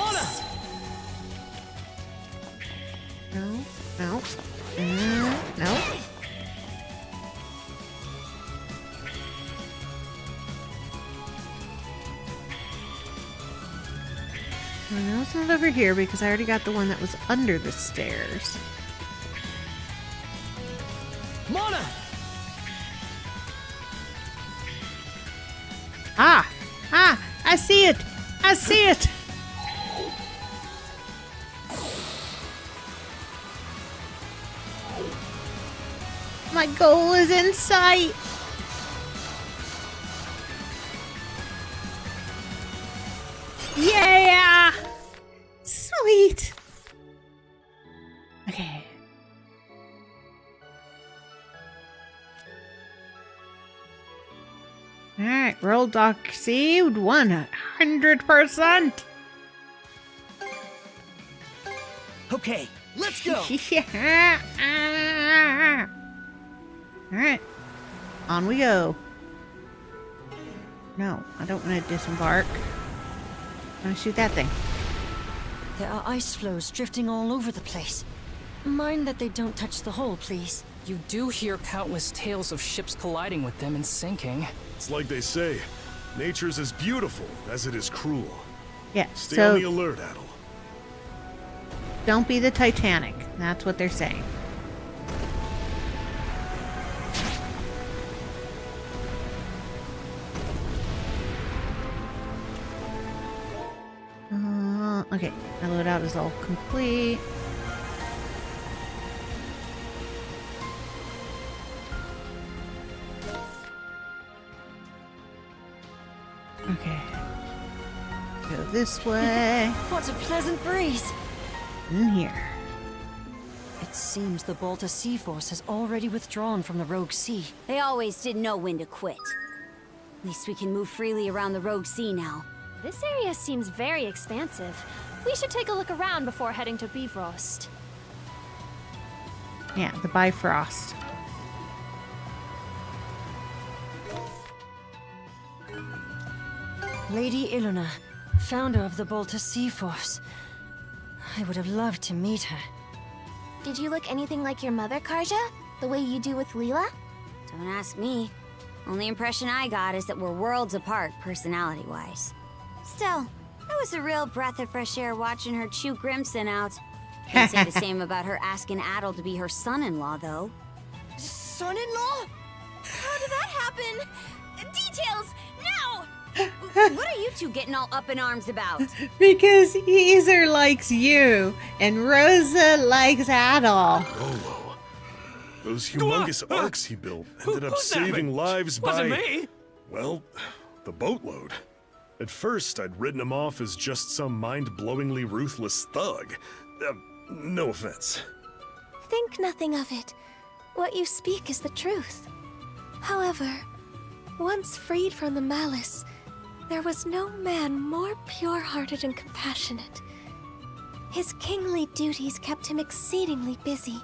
No, no, no. Well, no, it's not over here because I already got the one that was under the stairs. Mana! Ah! Ah! I see it! I see it! My goal is in sight! Yeah! Sweet! Okay. Alright, roll dock received 100%! Okay, let's go! Yeah! Alright, on we go. No, I don't want to disembark. I want to shoot that thing. There are ice floes drifting all over the place. Mind that they don't touch the hull, please. You do hear countless tales of ships colliding with them and sinking. It's like they say, nature's as beautiful as it is cruel. Yeah, Stay on the so alert, Adol. don't be the Titanic. That's what they're saying. Okay, my loadout is all complete. Okay. Go this way. What a pleasant breeze! In here. It seems the Balta Sea Force has already withdrawn from the Rogue Sea. They always did know when to quit. At least we can move freely around the Rogue Sea now. This area seems very expansive. We should take a look around before heading to Bifrost. Yeah, the Bifrost. Lady Iluna, founder of the Bolter Sea Force. I would have loved to meet her. Did you look anything like your mother, Karja? The way you do with Leela? Don't ask me. Only impression I got is that we're worlds apart, personality-wise. Still, it was a real breath of fresh air watching her chew Grimson out. Can't say the same about her asking Adol to be her son-in-law, though. Son-in-law? How did that happen? Details, now! What are you two getting all up in arms about? Because Heezer likes you, and Rosa likes Adol. Rolo. Those humongous arcs he built ended up saving lives by... Wasn't me! Well, the boatload. At first, I'd written him off as just some mind-blowingly ruthless thug. No offense. Think nothing of it. What you speak is the truth. However, once freed from the malice, there was no man more pure-hearted and compassionate. His kingly duties kept him exceedingly busy,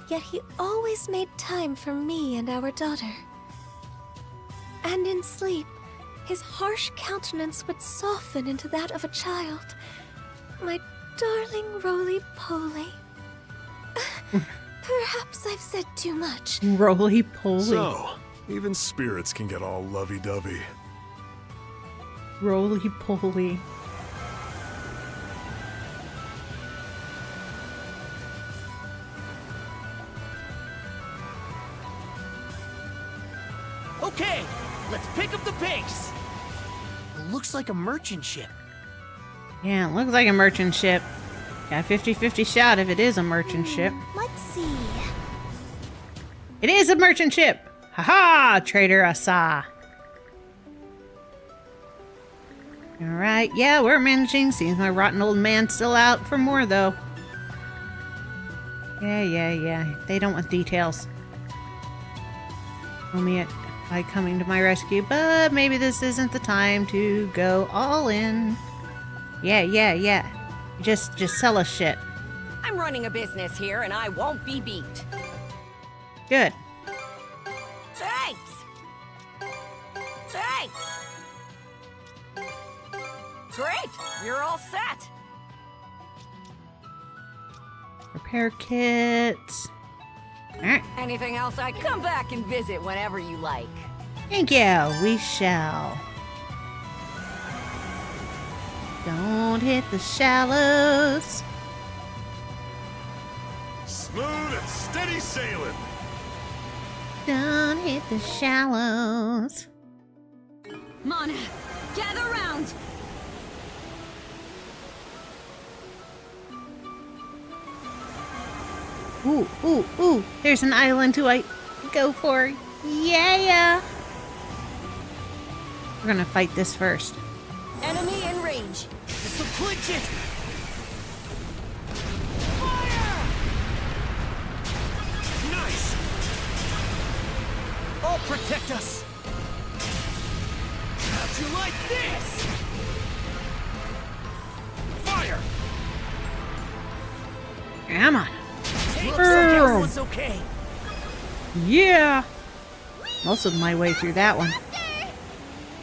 yet he always made time for me and our daughter. And in sleep, his harsh countenance would soften into that of a child. My darling roly-poly. Perhaps I've said too much. Roly-poly. So, even spirits can get all lovey-dovey. Roly-poly. Okay, let's pick up the pace. Looks like a merchant ship. Yeah, it looks like a merchant ship. Got a 50-50 shot if it is a merchant ship. Let's see. It is a merchant ship! Haha, Trader Asa. Alright, yeah, we're managing. Seems my rotten old man's still out for more, though. Yeah. They don't want details. Only by coming to my rescue, but maybe this isn't the time to go all in. Yeah. Just sell us shit. I'm running a business here and I won't be beat. Good. Thanks! Great! You're all set! Repair kits. Alright. Anything else I can come back and visit whenever you like. Thank you. We shall. Don't hit the shallows. Smooth and steady sailing. Don't hit the shallows. Mana, gather round! Ooh. There's an island to go for. Yeah. We're gonna fight this first. Enemy in range. This'll clinch it! Nice! I'll protect us! How'd you like this? Fire! Come on. Looks like everyone's okay. Yeah. Most of my way through that one.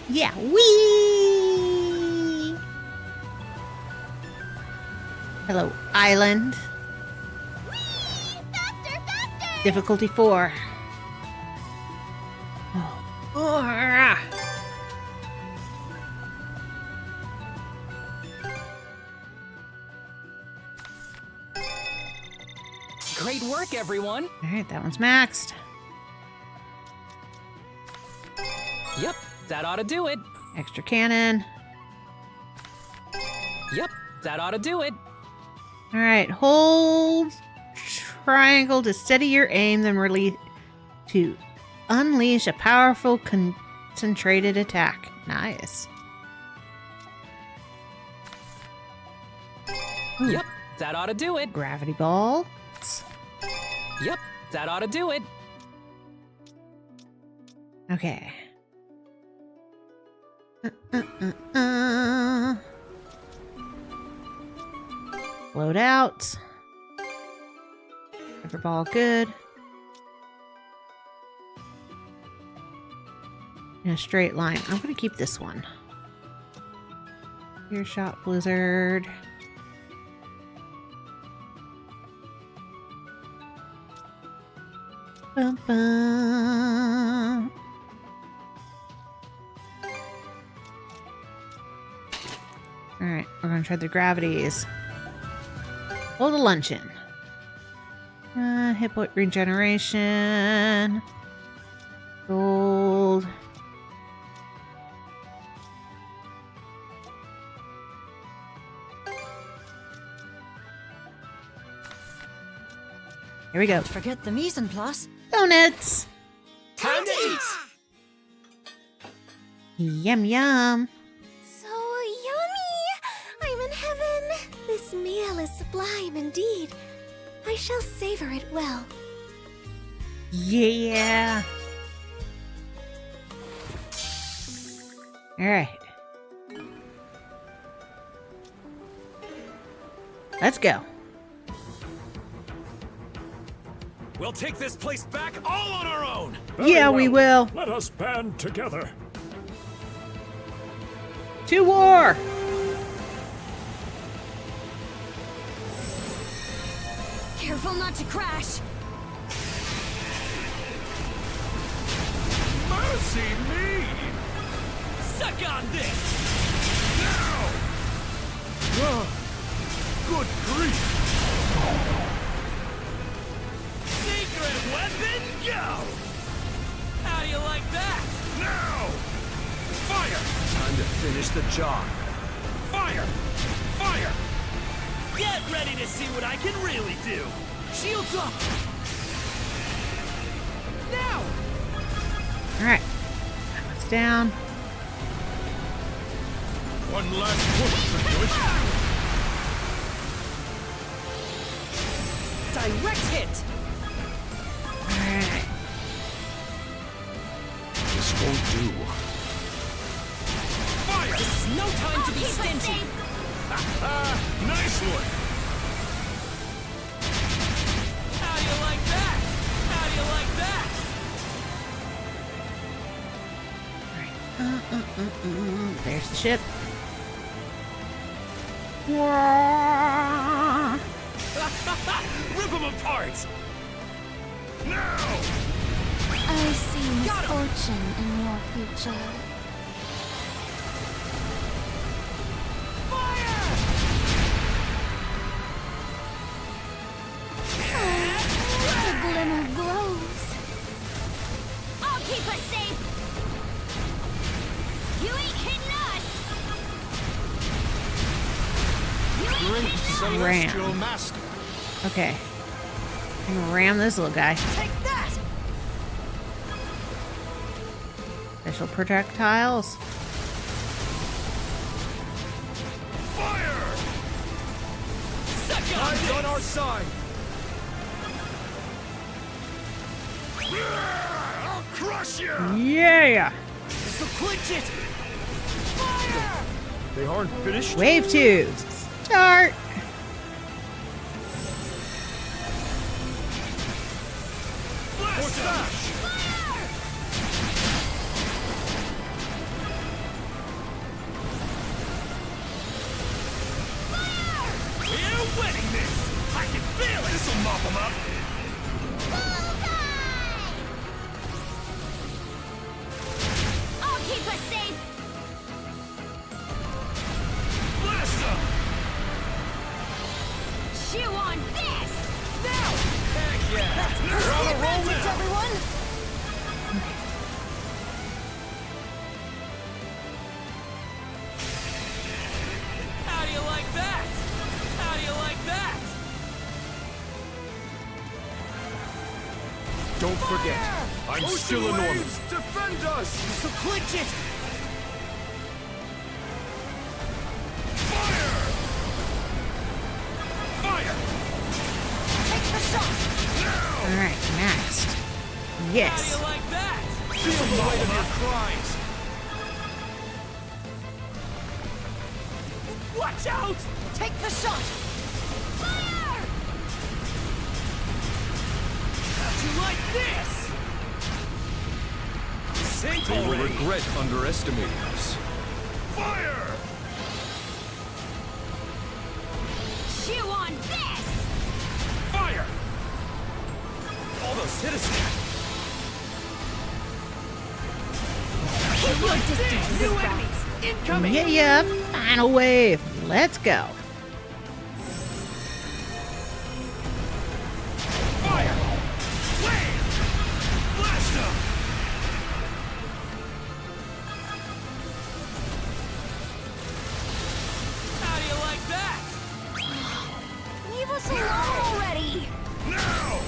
Yeah. Whee! Hello, island. Faster! Difficulty 4. Oh. Great work, everyone. Alright, that one's maxed. Yep, that ought to do it. Extra cannon. Yep, that ought to do it. Alright, hold triangle to steady your aim, then release to unleash a powerful concentrated attack. Nice. Ooh. Yep, that ought to do it. Gravity ball. Yep, that ought to do it. Okay. Load out. River ball, good. In a straight line. I'm going to keep this one. Your shot, Blizzard. Bum, bum. Alright, we're gonna try the gravities. Hold a luncheon. Hit point regeneration. Gold. Here we go. Don't forget the mise en place. Donuts! Time to eat! Yum yum. So yummy! I'm in heaven. This meal is sublime indeed. I shall savor it well. Yeah. Alright. Let's go. We'll take this place back all on our own! Yeah, we will. Let us band together. To war! Careful not to crash. Mercy me! Suck on this! Now! Good grief! Secret weapon, go! How do you like that? Now! Fire! Time to finish the job. Fire! Fire! Get ready to see what I can really do! Shields up! Now! Alright. It's down. One last push should do it. Direct hit! Alright. This won't do. Fire! This is no time to be stingy! Nice one! How do you like that? How do you like that? There's the ship. Rip them apart! Now! I see misfortune in your future. The glimmer grows. I'll keep us safe. You ain't hitting us. Great celestial master. Okay. I'm gonna ram this little guy. Take that! Special projectiles. Fire! Time's on our side! I'll crush you! Yeah! This'll clinch it! Fire! They aren't finished? Wave 2. Start! Blast dash! We're winning this! I can feel it! This'll mop them up! I'll keep us safe. Blast them! Chew on this. Now! Heck yeah! We're on a roll now! Everyone! How do you like that? How do you like that? Don't forget, I'm still a Norman. Defend us! So clinch it! Fire! Fire! Take the shot! Now! Alright, maxed. How do Yes. you like that? Feel the weight of your crimes! Watch out! Take the shot! Fire! How'd you like this? Sink They will already! regret underestimating us. Fire! citizen. Keep your distance, New Miss enemies incoming. Yeah. Final wave. Let's go. Fire! Wham! Blast 'em! How do you like that? Leave us alone already! Now!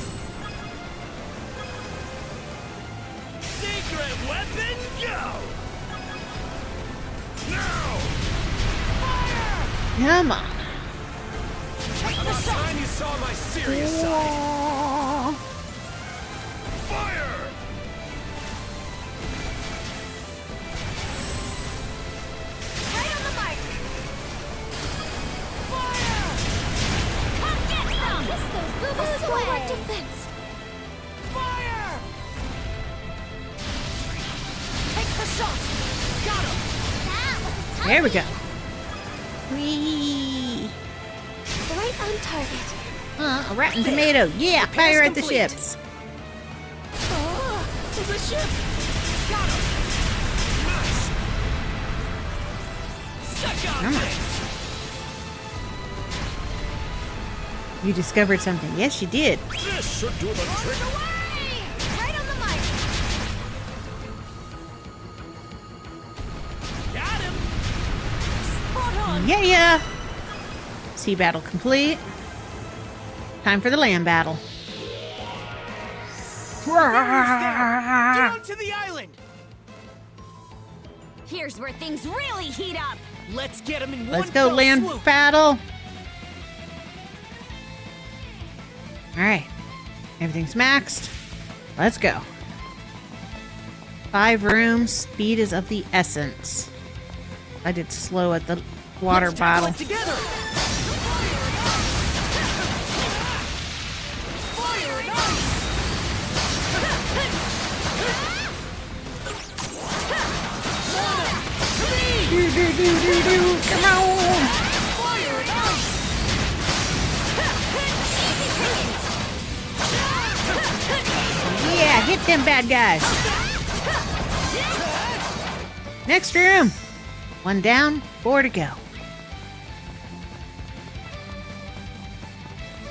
Secret weapon, go! Now! Fire! Come on. About time you saw my serious side. Fire! Right on the mic! Fire! Come get some! Kiss those boo-boos away! Defense. Fire! Take the shot! Got him! There we go. Whee! Right on target. A rotten tomato. Yeah, fire at the complete. ships. Oh, To the ship! Got him! Nice! Suck on Come on. this! You discovered something. Yes, you did. This should do the trick. away! Right on the mic! Got him! Spot on! Yeah. Sea battle complete. Time for the land battle. Down to the island! Here's where things really heat up. Let's get him in one Let's go fell land swoop. battle. All right. Everything's maxed. Let's go. 5 rooms. Speed is of the essence. I did slow at the water Let's tackle bottle. it together! Fire and ice! Come on. Fire and ice! Yeah, hit them bad guys. Next room. 1 down, 4 to go.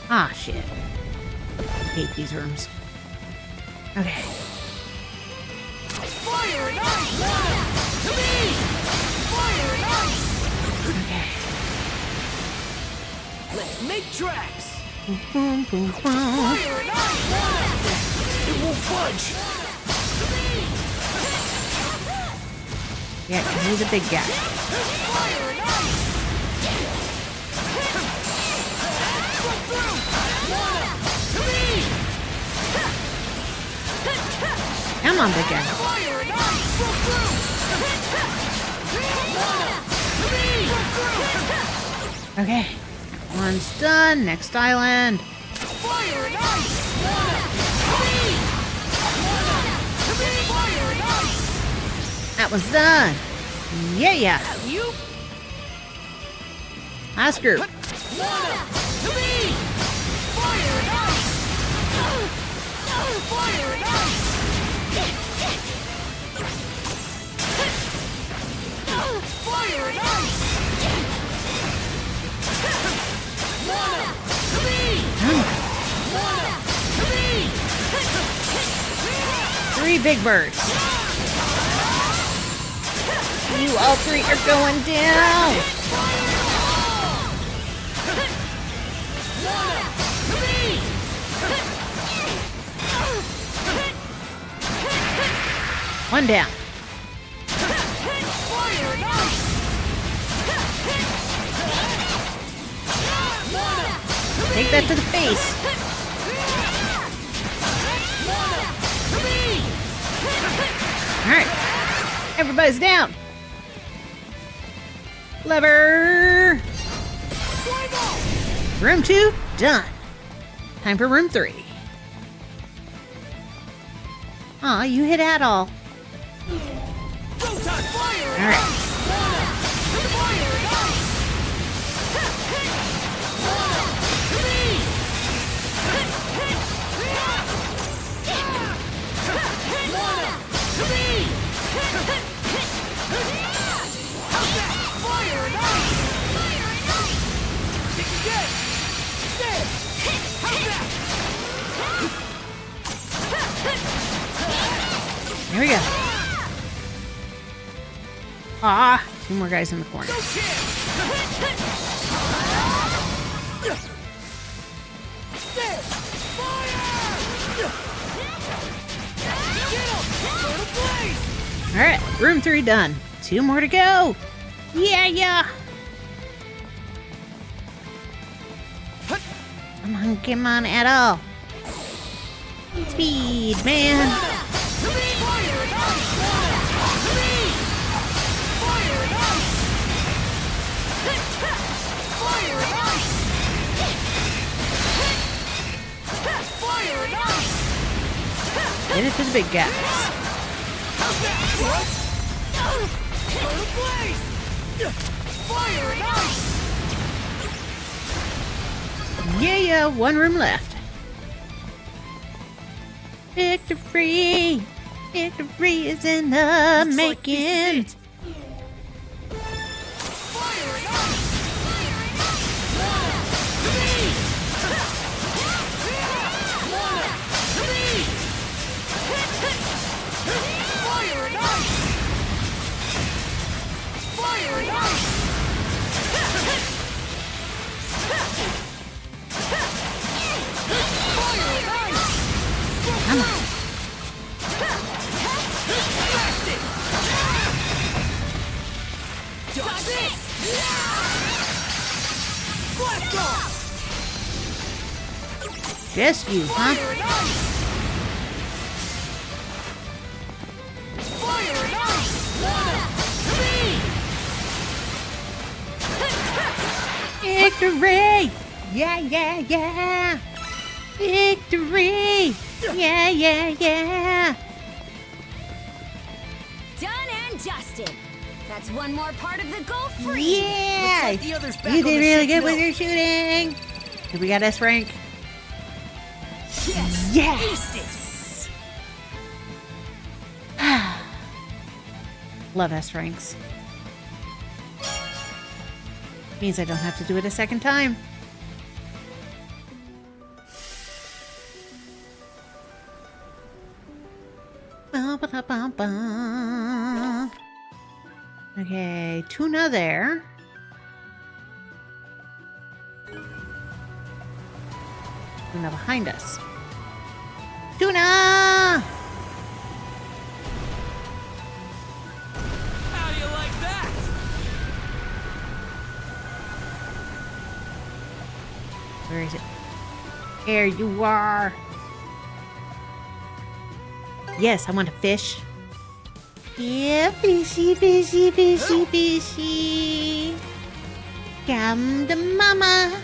Ah, shit. Hate these rooms. Okay. Fire and ice! To me! Fire and ice! Okay. Let's make tracks! Boom, boom, boom. Fire and ice! It won't budge! Yeah, 'cause he's a big guy. Fire and ice! Go through! To me! Come on, big guy. Fire and ice! Go through! To me! Go through! Okay. One's done. Next island. Fire and ice! To me! To me! Fire and ice! That was done. Yeah. You! Last group. To me! Fire and ice! Fire and ice! Fire and ice! To me! To me! 3 big birds. You all 3 are going down. To me! 1 down. Fire and ice! Take that to the face. To me! All right. Everybody's down. Lever. Room 2, done. Time for room 3. Aw, you hit Adol. Go time! Fire! All right. Fire and ice! To me! How's that? Fire and ice! Fire and ice! Kick again! There! How's that? Here we go. Ah, two more guys in the corner. No chance! There! Fire! Get him! Go to place! All right, room 3 done. 2 more to go. Yeah. Come on, Adol. Speed, man. Fire and ice! Fire and ice! Fire and ice! Fire and ice! Get it to the big guys. How's that? What? Go to place! Fire and ice! Yeah, 1 room left. Victory! Victory is in the making. Fire and ice! Wanna! To me! Wanna! To me! Fire and ice! Fire and ice! Fire and ice! Come on. Blast it! Dodge this! Blast off! Just you, huh? Fire and ice! Fire and ice! Wanna! To me! Victory! Yeah. Victory! Yeah. Done and dusted. That's one more part of the goal free. Yeah! like the others back You on did the really ship good with now. your shooting. Did we got S rank? Yes! Yes! Love S ranks. Means I don't have to do it a second time. Ba-ba-da-ba-ba. Okay, tuna there. Tuna behind us. Tuna! How do you like that? Where is it? There you are. Yes, I want to fish. Yeah, fishy. Come to mama.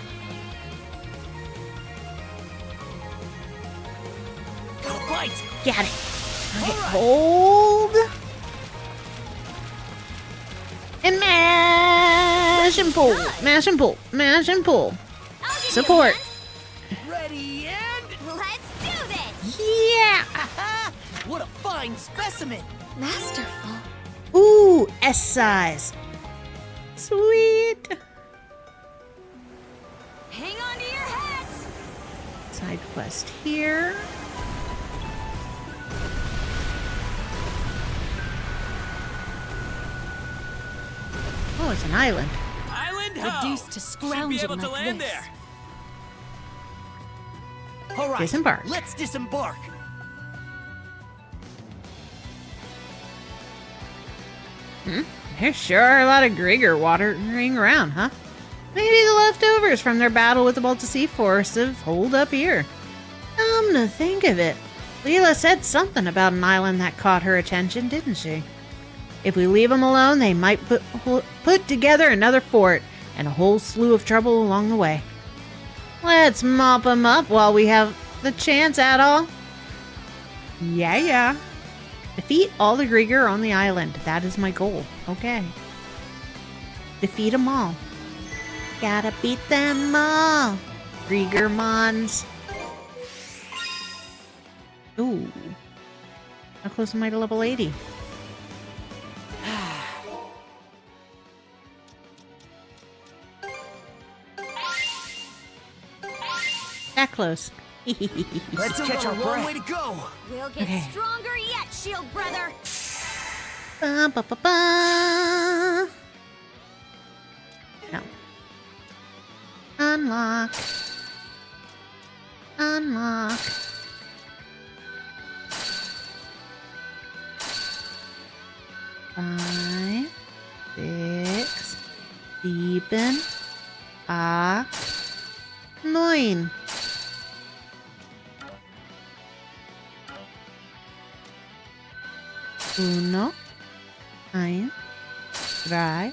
Gotta fight! Got it. Okay, hold. And mash and pull. Mash and pull. Mash and pull. I'll give you a Support. hand. Ready and... Let's do this. Yeah. What a fine specimen! Masterful. Ooh, S size. Sweet. Hang on to your hats. Side quest here. Oh, it's an island. Island ho! Reduced to Should be scrounging able to like land this. there. All right, Disembark. let's disembark. There sure are a lot of Grigor wandering around, huh? Maybe the leftovers from their battle with the Baltic Force have holed up here. Come to think of it, Leela said something about an island that caught her attention, didn't she? If we leave them alone, they might put together another fort and a whole slew of trouble along the way. Let's mop them up while we have the chance, Adol. Yeah. Defeat all the Grigor on the island. That is my goal. Okay. Defeat them all. Gotta beat them all. Grigor Mons. Ooh. How close am I to level 80? close. Let's catch our breath. Way to go. We'll get stronger yet, shield brother. Ba, ba, ba, ba. No. Unlock. Unlock. Five, 6, 7, 8, 9. Uno, ein, drei,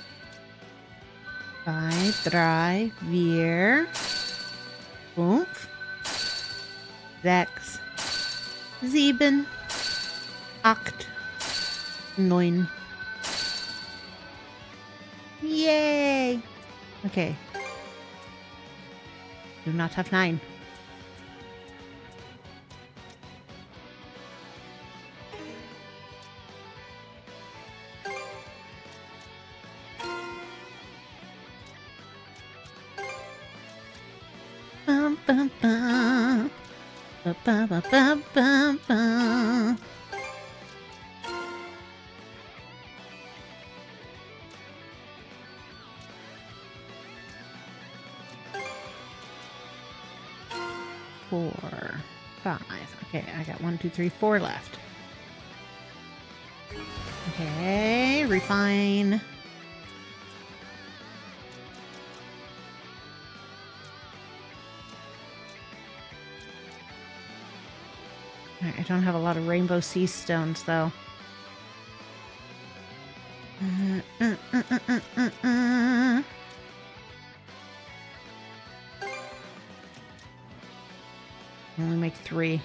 zwei, drei, vier, fünf, 6, 7, 8, 9. Yay! Okay. Do not have 9. Bum, bum, bum. Ba, ba, ba, ba, ba, ba. Four, 5. Okay, I got 1, 2, 3, 4 left. Okay, refine. Alright, I don't have a lot of rainbow sea stones though. Only make 3.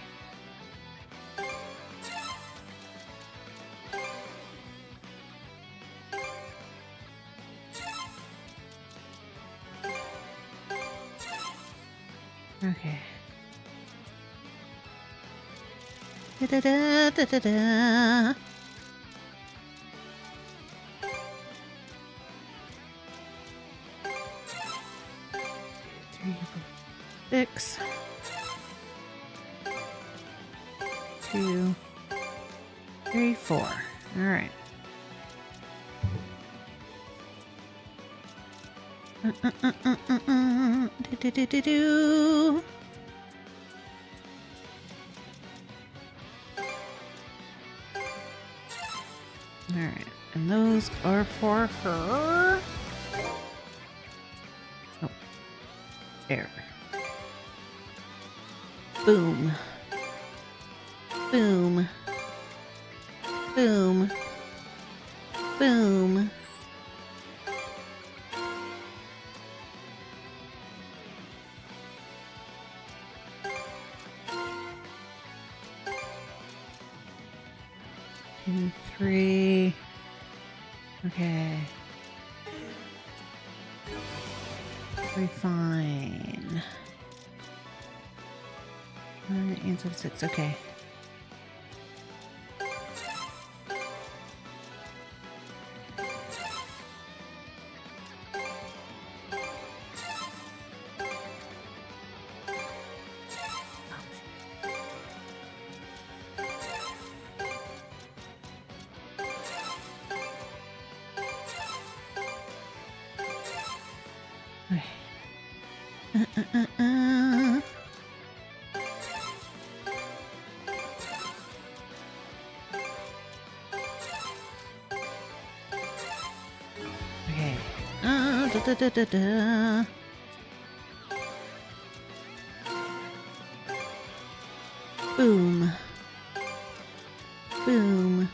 Okay. Da da da da da. Three, 6. 2, 3, 4. All right. Do. All right, and those are for her. Oh, there. Boom. Boom. Boom. Boom. Two, 3. Okay. Refine. Answer 6. Okay. Okay. Da, da, da, da. Boom. Boom.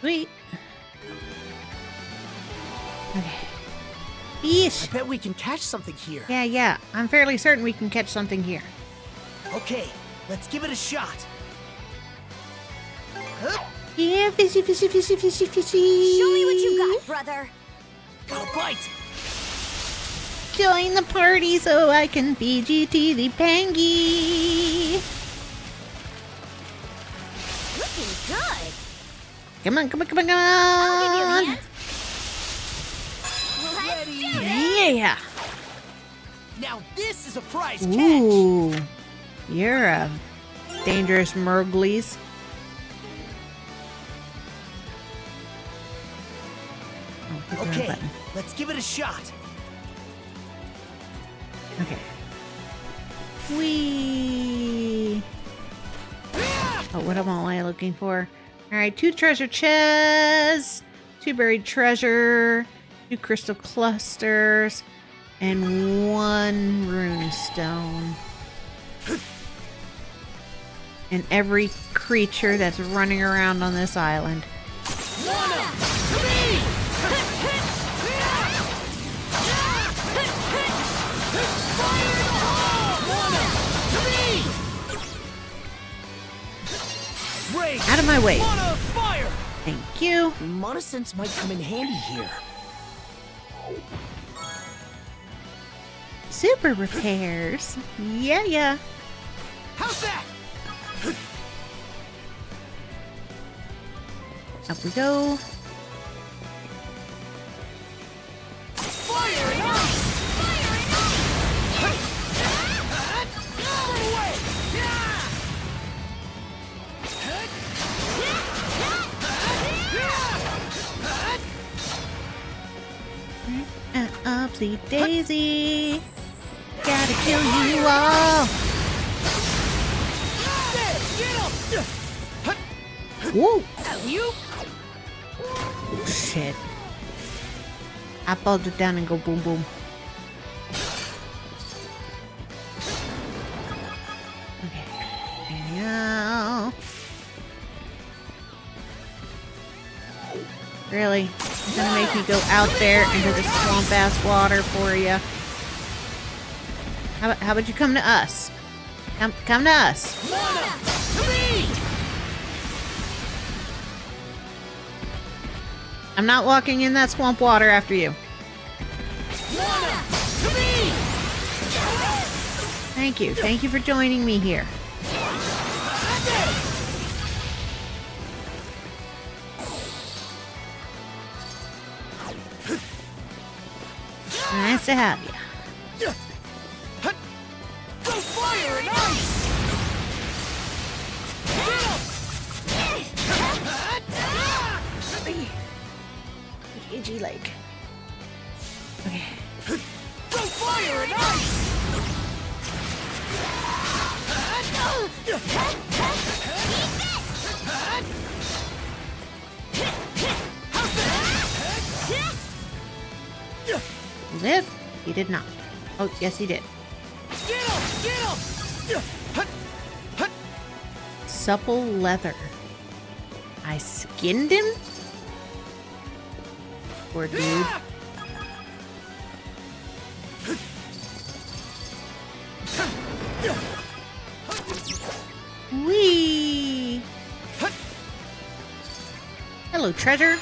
Sweet. Okay. Yeesh. I bet we can catch something here. Yeah. I'm fairly certain we can catch something here. Okay, let's give it a shot. Yeah, fishy. Show me what you got, brother. Got a bite. Join the party so I can feed you to the pangy. Good. Come on, come on, come on, come I'll give you a on. hand. Let's do this. Yeah. Now this is a prize catch. Ooh. You're a dangerous Murglies. Oh, hit the wrong Okay, button. let's give it a shot. Okay. Whee! Oh, what am I looking for? Alright, 2 treasure chests, 2 buried treasure, 2 crystal clusters, and 1 rune stone. And every creature that's running around on this island. Out of my way. Fire! Thank you. Mana sense might come in handy here. Super repairs. Yeah, yeah. How's that? Up we go. Fire and ice! Upsy daisy. Gotta kill you all. Whoa. You? Oh, shit. I fold it down and go boom boom. Okay. There we go. Really? You're gonna make me go out there into the swamp ass water for you? How about you come to us? Come to us. I'm not walking in that swamp water after you. Thank you. Thank you for joining me here. Nice to have you. Go fire and ice! Itchy leg. Okay. Go fire and ice! Live? He did not. Oh, yes, he did. Get him! Get him! Supple leather. I skinned him? Poor dude. Whee! Hello, treasure.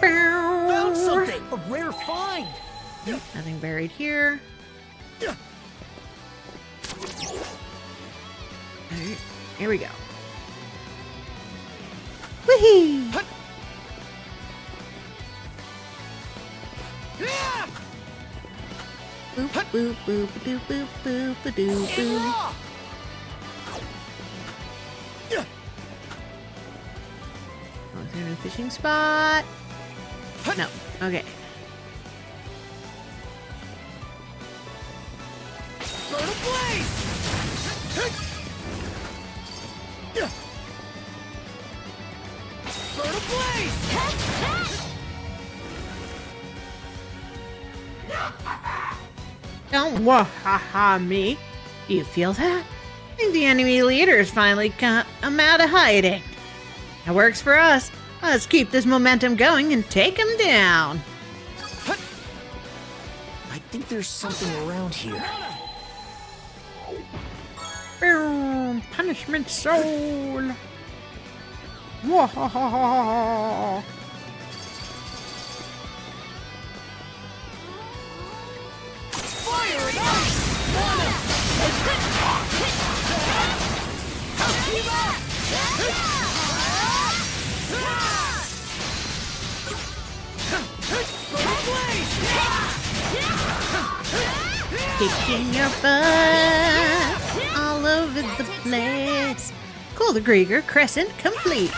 Found something! A rare find! Nothing buried here. Alright, here we go. Whee! Boop, boop, boop, boop, boop, boop, boop, boop. Oh, is there no fishing spot? No. Okay. Burn a blaze! Burn a blaze! Don't wah-ha-ha me. Do you feel that? I think the enemy leader's finally come out of hiding. That works for us. Let's keep this momentum going and take him down. I think there's something around here. Boom! Punishment soul. Wah-ha-ha-ha-ha. Fire and ice! Kicking your butt all over the place. Cool, the Grieger Crescent complete.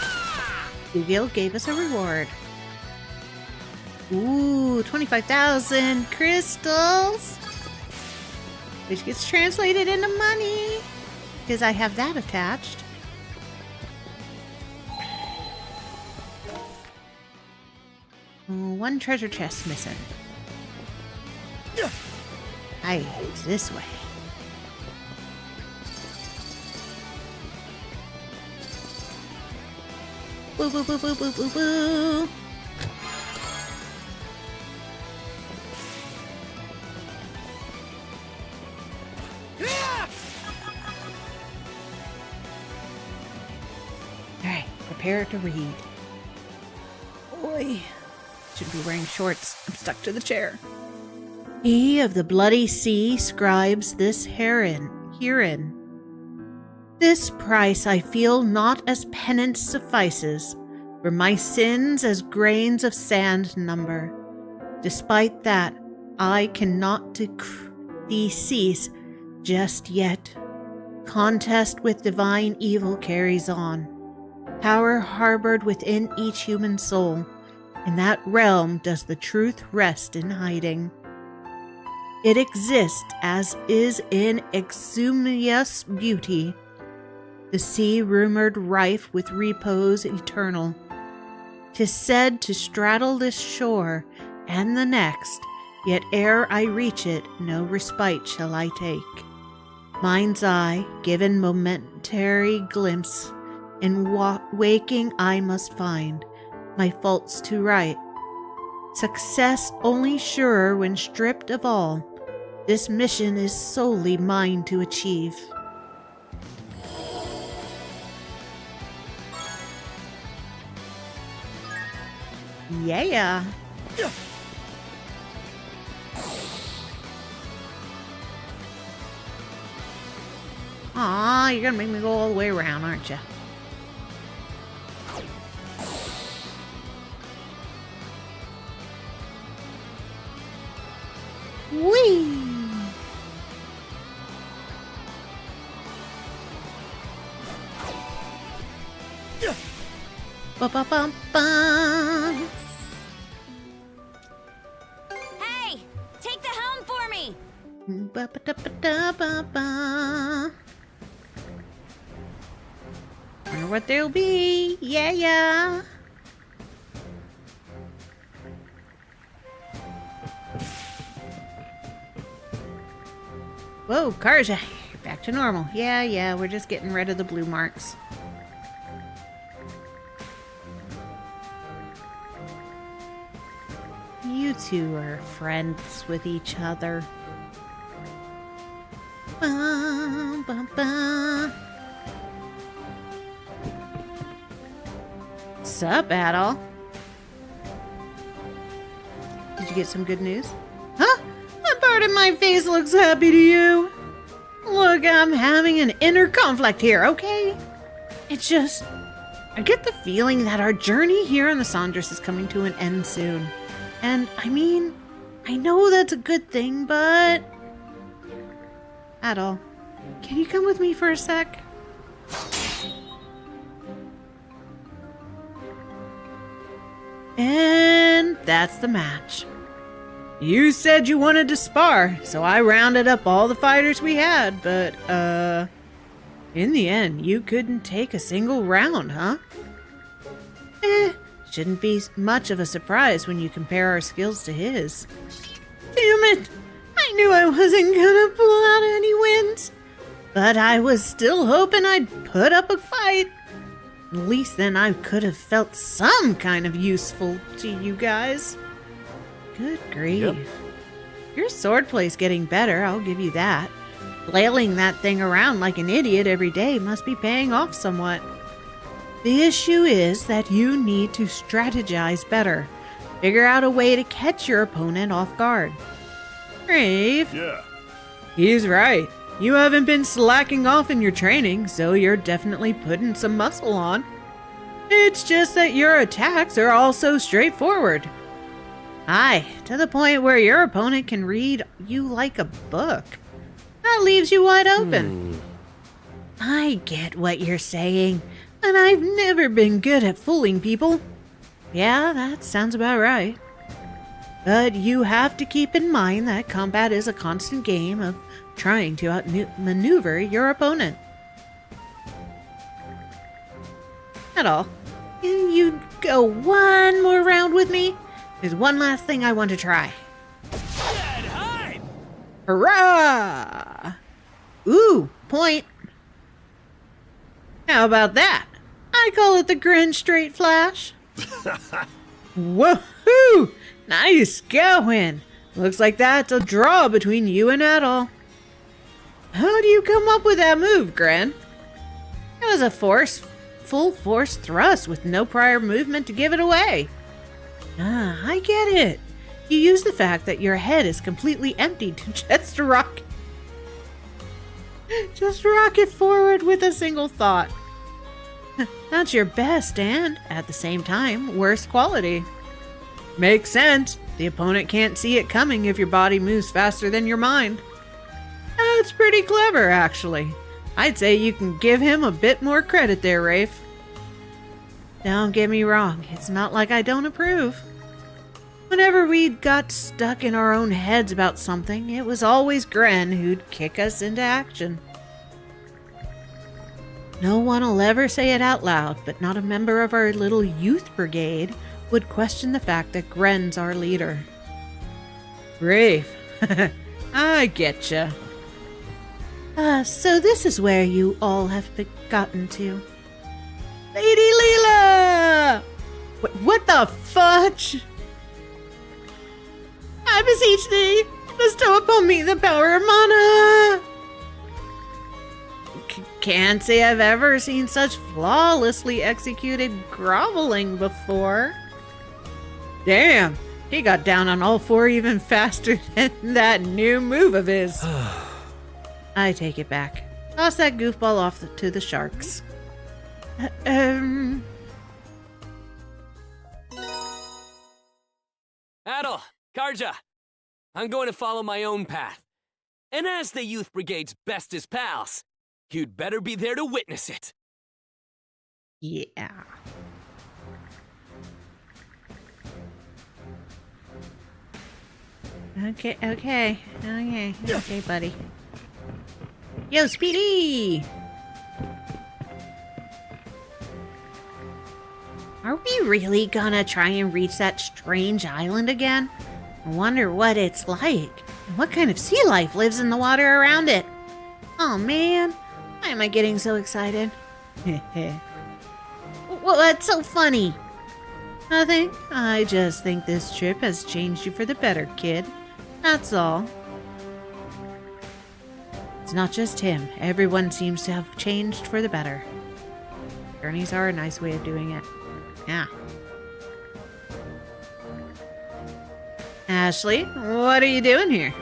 Yu-Gi-Oh gave us a reward. Ooh, 25,000 crystals. Which gets translated into money. Because I have that attached. Oh, one treasure chest missing. Aye, it's this way. Boo boo boo boo boo boo boo. Alright, prepare to read. Boy, shouldn't be wearing shorts. I'm stuck to the chair. He of the bloody sea scribes this herein. This price I feel not as penance suffices, for my sins as grains of sand number. Despite that, I cannot thee cease just yet. Contest with divine evil carries on. Power harbored within each human soul. In that realm does the truth rest in hiding. It exists as is in exhumious beauty. The sea rumored rife with repose eternal. 'Tis said to straddle this shore and the next, yet ere I reach it, no respite shall I take. Mind's eye, given momentary glimpse, in waking I must find my faults to right. Success only surer when stripped of all. This mission is solely mine to achieve. Yeah. Aw, you're gonna make me go all the way around, aren't you? Whee! Ba-ba-bum-bum. Hey! Take the helm for me! Ba-ba-da-ba-da-ba-ba. Wonder what there'll be. Yeah. Whoa, Karja, you're back to normal. Yeah, we're just getting rid of the blue marks. You two are friends with each other. Ba, ba, ba. Sup, Adol? Did you get some good news? Huh? What part of my face looks happy to you? Look, I'm having an inner conflict here, okay? It's just, I get the feeling that our journey here in the Sandras is coming to an end soon. And, I mean, I know that's a good thing, but... Adol, can you come with me for a sec? And that's the match. You said you wanted to spar, so I rounded up all the fighters we had, but, in the end, you couldn't take a single round, huh? Shouldn't be much of a surprise when you compare our skills to his. Damn it! I knew I wasn't gonna pull out any wins, but I was still hoping I'd put up a fight. At least then I could have felt some kind of useful to you guys. Good grief. Yep. Your swordplay's getting better, I'll give you that. Flailing that thing around like an idiot every day must be paying off somewhat. The issue is that you need to strategize better. Figure out a way to catch your opponent off guard. Grave. Yeah. He's right. You haven't been slacking off in your training, so you're definitely putting some muscle on. It's just that your attacks are all so straightforward. Aye, to the point where your opponent can read you like a book. That leaves you wide open. I get what you're saying, and I've never been good at fooling people. Yeah, that sounds about right. But you have to keep in mind that combat is a constant game of trying to outmaneuver your opponent. Adol, can you go one more round with me? There's one last thing I want to try. Hurrah! Ooh, point. How about that? I call it the Grin Straight Flash. Woohoo! Nice going. Looks like that's a draw between you and Adol. How do you come up with that move, Grin? It was a full force thrust with no prior movement to give it away. Ah, I get it. You use the fact that your head is completely empty to just rock it forward with a single thought. That's your best and, at the same time, worst quality. Makes sense. The opponent can't see it coming if your body moves faster than your mind. That's pretty clever, actually. I'd say you can give him a bit more credit there, Rafe. Don't get me wrong, it's not like I don't approve. Whenever we got stuck in our own heads about something, it was always Gren who'd kick us into action. No one will ever say it out loud, but not a member of our little youth brigade would question the fact that Gren's our leader. Rafe, I getcha. So this is where you all have gotten to. Lady Leela! What the fudge? I beseech thee, bestow upon me the power of mana! Can't say I've ever seen such flawlessly executed groveling before. Damn, he got down on all four even faster than that new move of his. I take it back. Toss that goofball off to the sharks. Adol, Karja, I'm going to follow my own path. And as the Youth Brigade's bestest pals, you'd better be there to witness it. Yeah. Okay, buddy. Yo, Speedy! Are we really gonna try and reach that strange island again? I wonder what it's like, and what kind of sea life lives in the water around it. Oh man, why am I getting so excited? What's so funny? Nothing. I just think this trip has changed you for the better, kid. That's all. It's not just him. Everyone seems to have changed for the better. Journeys are a nice way of doing it. Yeah. Ashley, what are you doing here?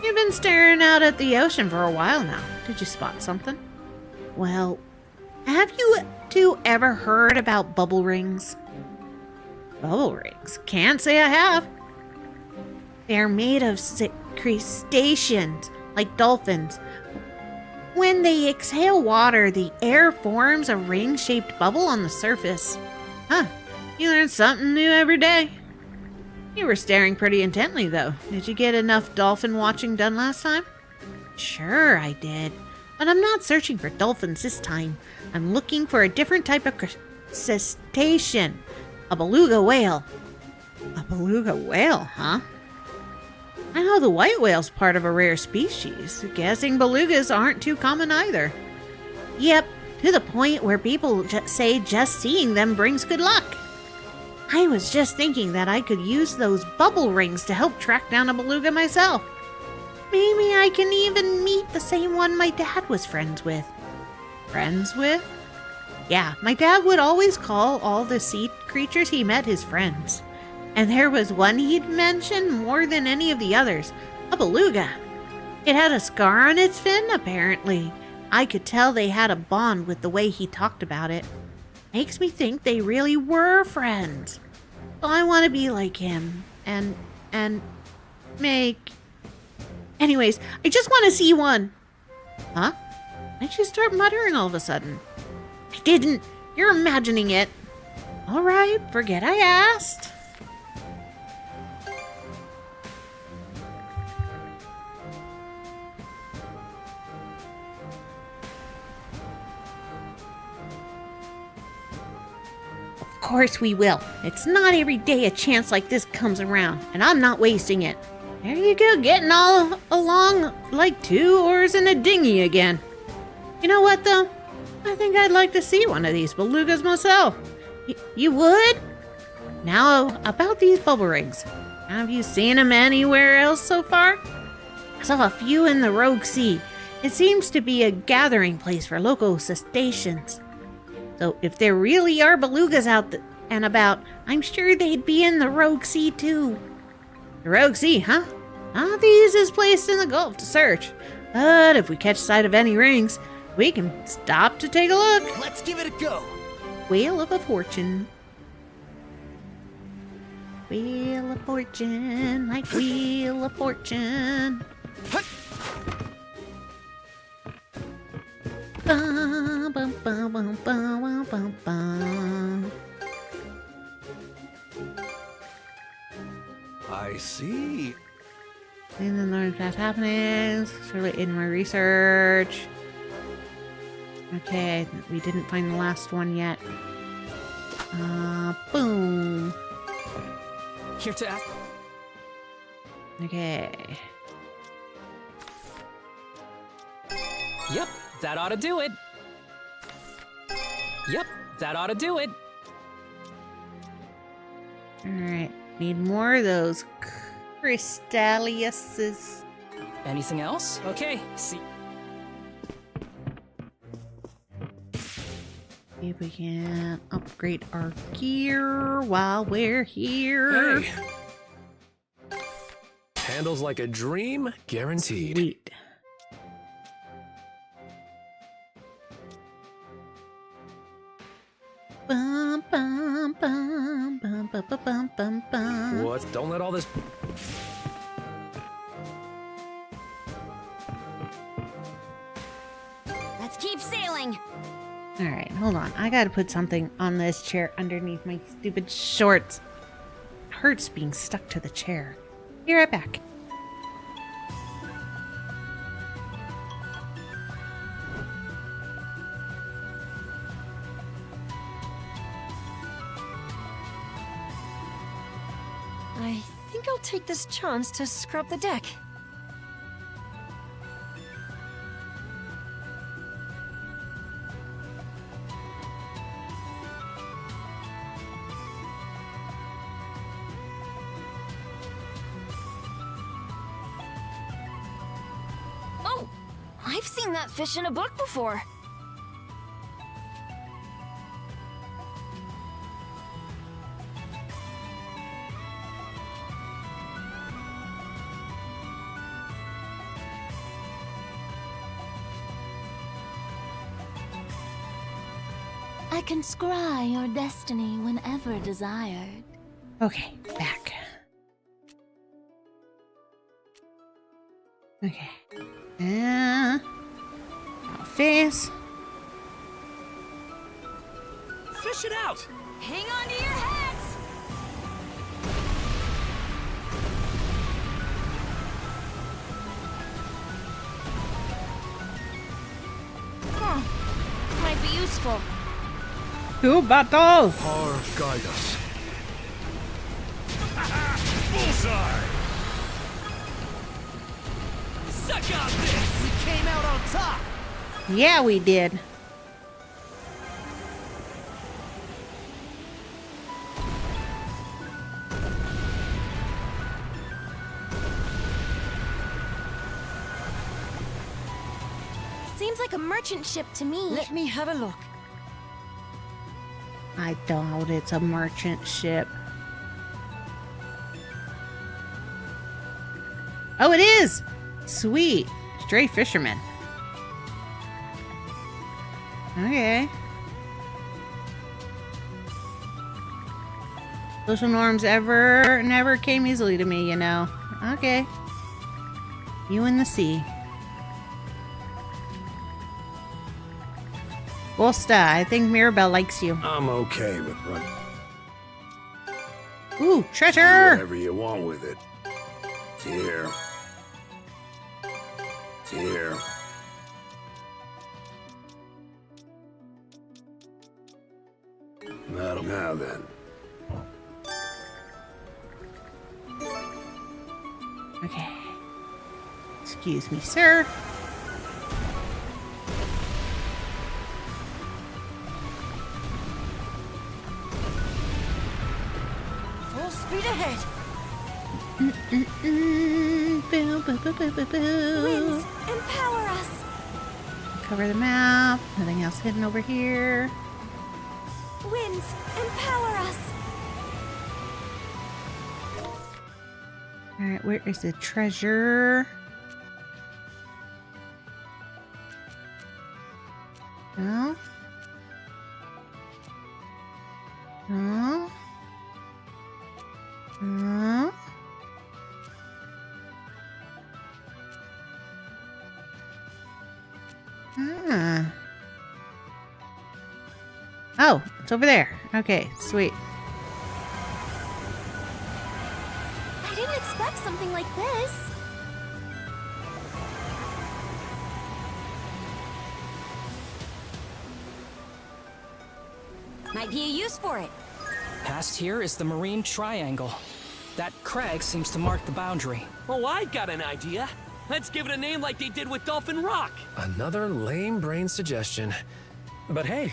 You've been staring out at the ocean for a while now. Did you spot something? Well, have you two ever heard about bubble rings? Bubble rings? Can't say I have. They're made of crustaceans, like dolphins. When they exhale water, the air forms a ring-shaped bubble on the surface. Huh, you learn something new every day. You were staring pretty intently, though. Did you get enough dolphin watching done last time? Sure, I did. But I'm not searching for dolphins this time. I'm looking for a different type of crustacean. A beluga whale. A beluga whale, huh? I know the white whale's part of a rare species. Guessing belugas aren't too common either. Yep, to the point where people say just seeing them brings good luck. I was just thinking that I could use those bubble rings to help track down a beluga myself. Maybe I can even meet the same one my dad was friends with. Friends with? Yeah, my dad would always call all the sea creatures he met his friends. And there was one he'd mention more than any of the others, a beluga. It had a scar on its fin, apparently. I could tell they had a bond with the way he talked about it. Makes me think they really were friends. So I want to be like him and make... Anyways, I just want to see one. Huh? Why'd you start muttering all of a sudden? I didn't. You're imagining it. All right, forget I asked. Of course we will. It's not every day a chance like this comes around, and I'm not wasting it. There you go, getting all along like two oars in a dinghy again. You know what, though? I think I'd like to see one of these belugas myself. You would? Now, about these bubble rigs. Have you seen them anywhere else so far? I saw a few in the Rogue Sea. It seems to be a gathering place for local cetaceans. So if there really are belugas out and about, I'm sure they'd be in the Rogue Sea too. The Rogue Sea, huh? Not the easiest place in the Gulf to search. But if we catch sight of any rings, we can stop to take a look. Let's give it a go. Wheel of a Fortune. Wheel of Fortune, like Wheel of Fortune. Bum, bum, bum, bum, bum, bum, bum. I see. And then learn past happenings. Surely in my research. Okay, we didn't find the last one yet. Boom. Here to ask. Okay. Yep, that ought to do it. Yep, that ought to do it. Alright, need more of those Crystalliuses. Anything else? Okay, see. See if we can upgrade our gear while we're here. Hey. Handles like a dream, guaranteed. Sweet. Bum, bum, bum, bum, bum, bum, bum, bum, bum. What? Don't let all this... Let's keep sailing. Alright, hold on. I gotta put something on this chair underneath my stupid shorts. It hurts being stuck to the chair. Be right back. I think I'll take this chance to scrub the deck. Oh, I've seen that fish in a book before. I can scry your destiny whenever desired. Okay, back. Okay. Face. Fish it out! Hang on to your heads! Huh. Might be useful. To battle! Har guide us. Bullseye! Suck on this! We came out on top! Yeah, we did. Seems like a merchant ship to me. Let me have a look. I doubt it's a merchant ship. Oh, it is! Sweet. Stray fisherman. Okay. Social norms never came easily to me, you know. Okay. You and the sea. Bosta, I think Mirabelle likes you. I'm okay with running. Ooh, treasure! Whatever you want with it. Here. Here. Now then. Okay. Excuse me, sir. Full speed ahead. Boo, boo, boo, boo, boo, boo. Winds, empower us. Cover the map. Nothing else hidden over here. Winds, empower us. Alright, where is the treasure? No? No? No? Ah. Oh, it's over there. Okay, sweet. I didn't expect something like this. Might be a use for it. Past here is the Marine Triangle. That crag seems to mark the boundary. Oh, I've got an idea. Let's give it a name like they did with Dolphin Rock. Another lame brain suggestion. But hey,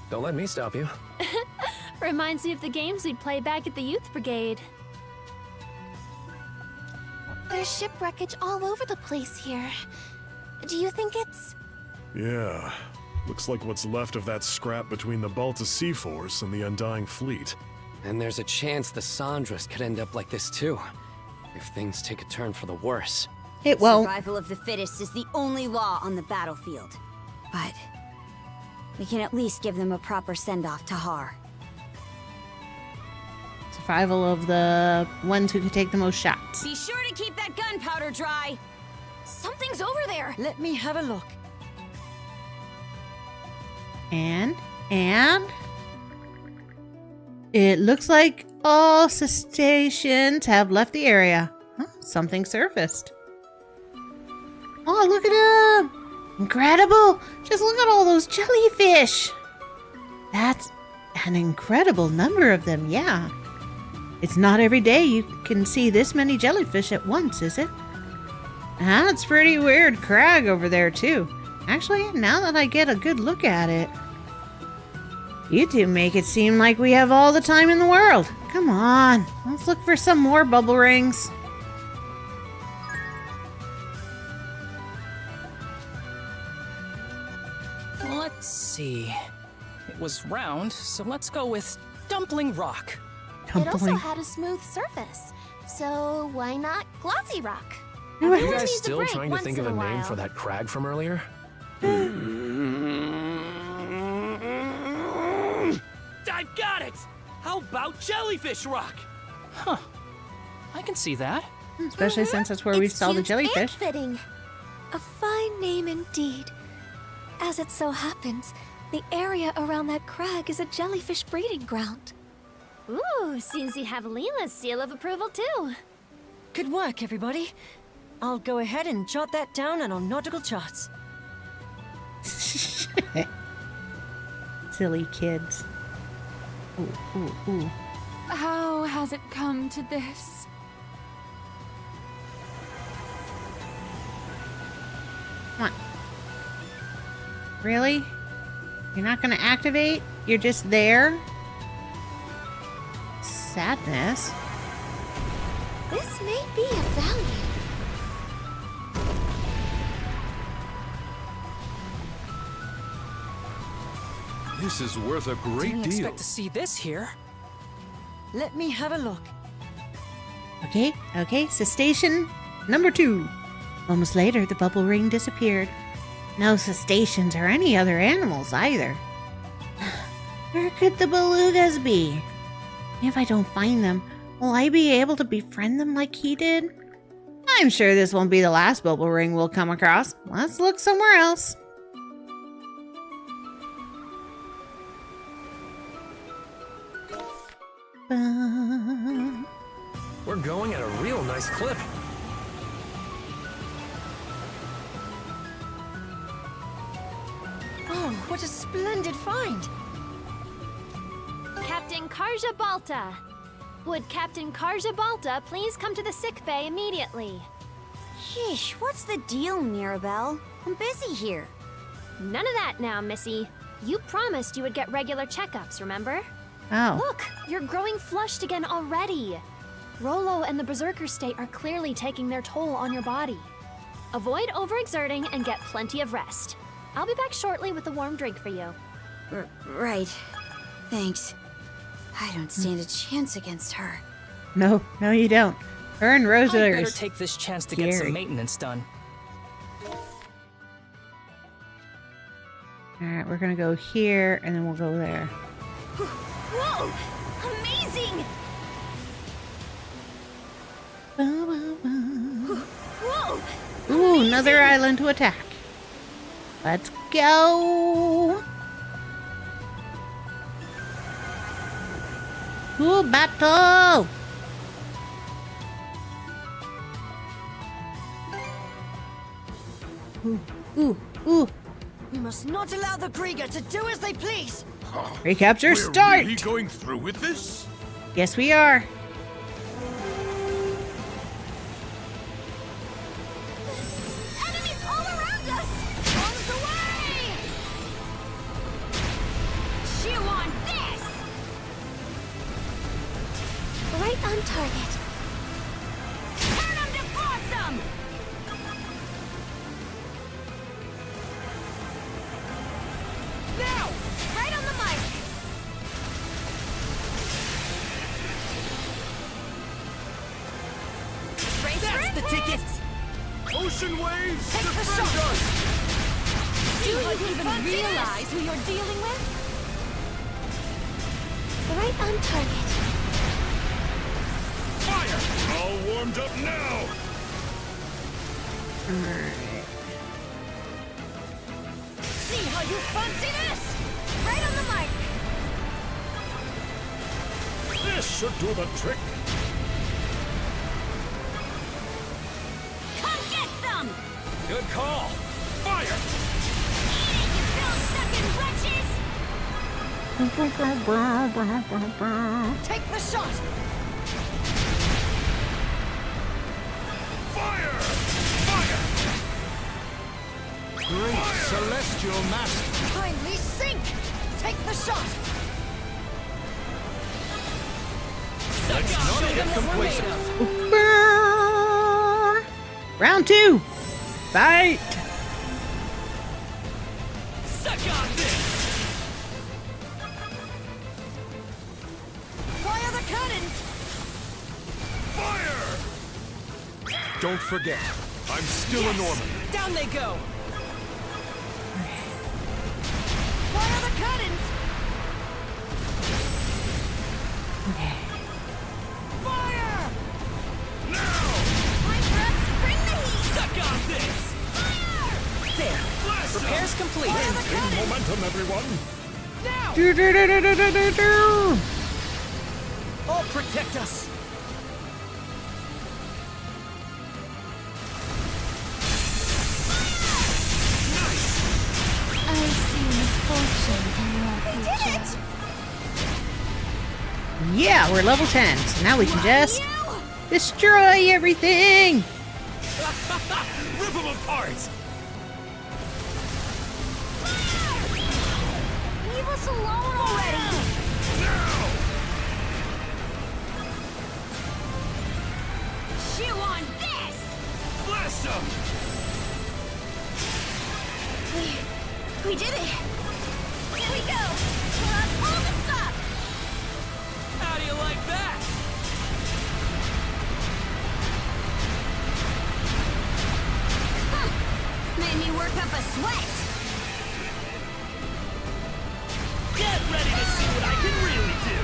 don't let me stop you. Reminds me of the games we'd play back at the Youth Brigade. There's shipwreckage all over the place here. Do you think it's... Yeah. Looks like what's left of that scrap between the Balta Sea Force and the Undying Fleet. And there's a chance the Sandras could end up like this too, if things take a turn for the worse. It won't. Survival of the fittest is the only law on the battlefield. But we can at least give them a proper send-off to Har. Survival of the ones who can take the most shots. Be sure to keep that gunpowder dry. Something's over there. Let me have a look. And it looks like all cetaceans have left the area. Huh, something surfaced. Oh, look at them! Incredible! Just look at all those jellyfish! That's an incredible number of them, yeah. It's not every day you can see this many jellyfish at once, is it? That's pretty weird crag over there, too. Actually, now that I get a good look at it, you two make it seem like we have all the time in the world. Come on, let's look for some more bubble rings. Let's see. It was round, so let's go with Dumpling Rock. It also had a smooth surface, so why not Glossy Rock? Are you guys still trying to think of a name for that crag from earlier? I've got it! How about Jellyfish Rock? Huh. I can see that. Especially since that's where we saw the jellyfish. Fitting. A fine name indeed. As it so happens, the area around that crag is a jellyfish breeding ground. Ooh, seems you have Leela's seal of approval too. Good work, everybody. I'll go ahead and jot that down on our nautical charts. Silly kids. Ooh, ooh, ooh. How has it come to this? Come on. Really? You're not gonna activate? You're just there? Sadness. This may be of value. This is worth a great Didn't deal. expect to see this here. Let me have a look. Okay, okay, so station number 2. Moments later, the bubble ring disappeared. No cetaceans or any other animals either. Where could the belugas be? If I don't find them, will I be able to befriend them like he did? I'm sure this won't be the last bubble ring we'll come across. Let's look somewhere else. We're going at a real nice clip. Oh, what a splendid find! Captain Karja Balta. Would Captain Karja Balta please come to the sick bay immediately? Sheesh, what's the deal, Mirabelle? I'm busy here. None of that now, Missy. You promised you would get regular checkups, remember? Oh. Look, you're growing flushed again already. Rolo and the Berserker state are clearly taking their toll on your body. Avoid overexerting and get plenty of rest. I'll be back shortly with a warm drink for you. Right. Thanks. I don't stand a chance against her. No, you don't. Her and Rose I are better take this chance to get some maintenance done. Alright, we're gonna go here, and then we'll go there. Whoa! Amazing! Whoa! Ooh, another island to attack. Let's go! Ooh, battle! Ooh. We must not allow the Krieger to do as they please! Recapture start! Are we going through with this? Yes, we are. Enemies all around us! Bombs away! Chew on this! Right on target. Turn them to flotsam! Now! Right on the mic! That's the ticket! Ocean waves, Take the defend shot. us! Do you even realize who you're dealing with? Right on target. Fire! All warmed up now! See how you fancy this? Right on the mic! This should do the trick. Come get some! Good call. Fire! Eat it, you pill-sucking wretches! Take the shot! Fire! Fire! Great celestial master. Kindly sink! Take the shot! Let's not get complacent. Round 2. Fight! Suck on this! Fire the cannons! Fire! Don't forget, I'm still a Norman. Down they go! Fire the cannons! Fire! Now! My breath, bring the heat! Suck on this! Fire! There! Blast Repairs complete! Maintain momentum, everyone! Now! I'll protect us! I see misfortune in your future. Yeah, we're level 10, so now we can just destroy everything! Rip them apart! Leave us alone already! Now! Chew on this! Blast them! We did it! Here we go! Pull out all the stops! How do you like that? sweat. Get ready to see what I can really do.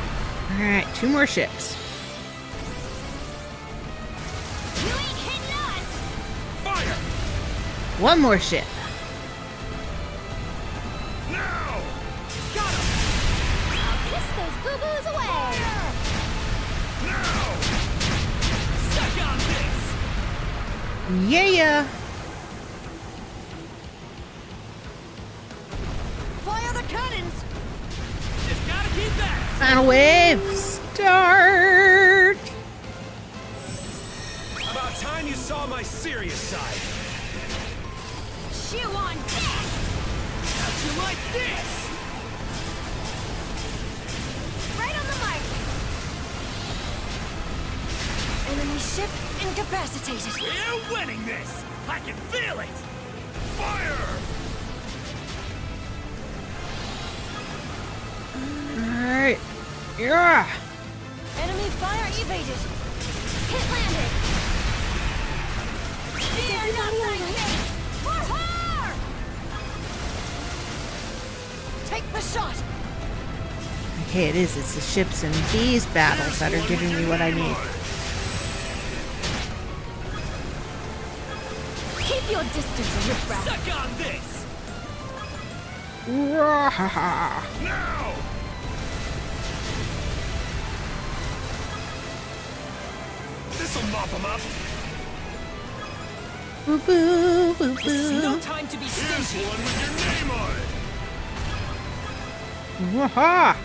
All right, 2 more ships. You ain't hitting us. Fire! 1 more ship. Now! Got him! I'll kiss those boo-boos away. Now! Suck on this! Yeah. Fire the cannons! Just gotta keep that! Final wave. Start. About time you saw my serious side. Chew on this. How'd you like this? Right on the mark. Enemy ship incapacitated. We're winning this! I can feel it! Fire! All right. Yeah. Enemy fire evaded. Hit landed. Fear not thy fate. For her! Take the shot. Okay, it is. It's the ships in these battles that are giving me what I need. Keep your distance, riffraff. Suck on this! Wahaha. Now! This'll mop them up! Boo boo boo This is no boo. time to be Here's stingy. one with your name on it! Waha.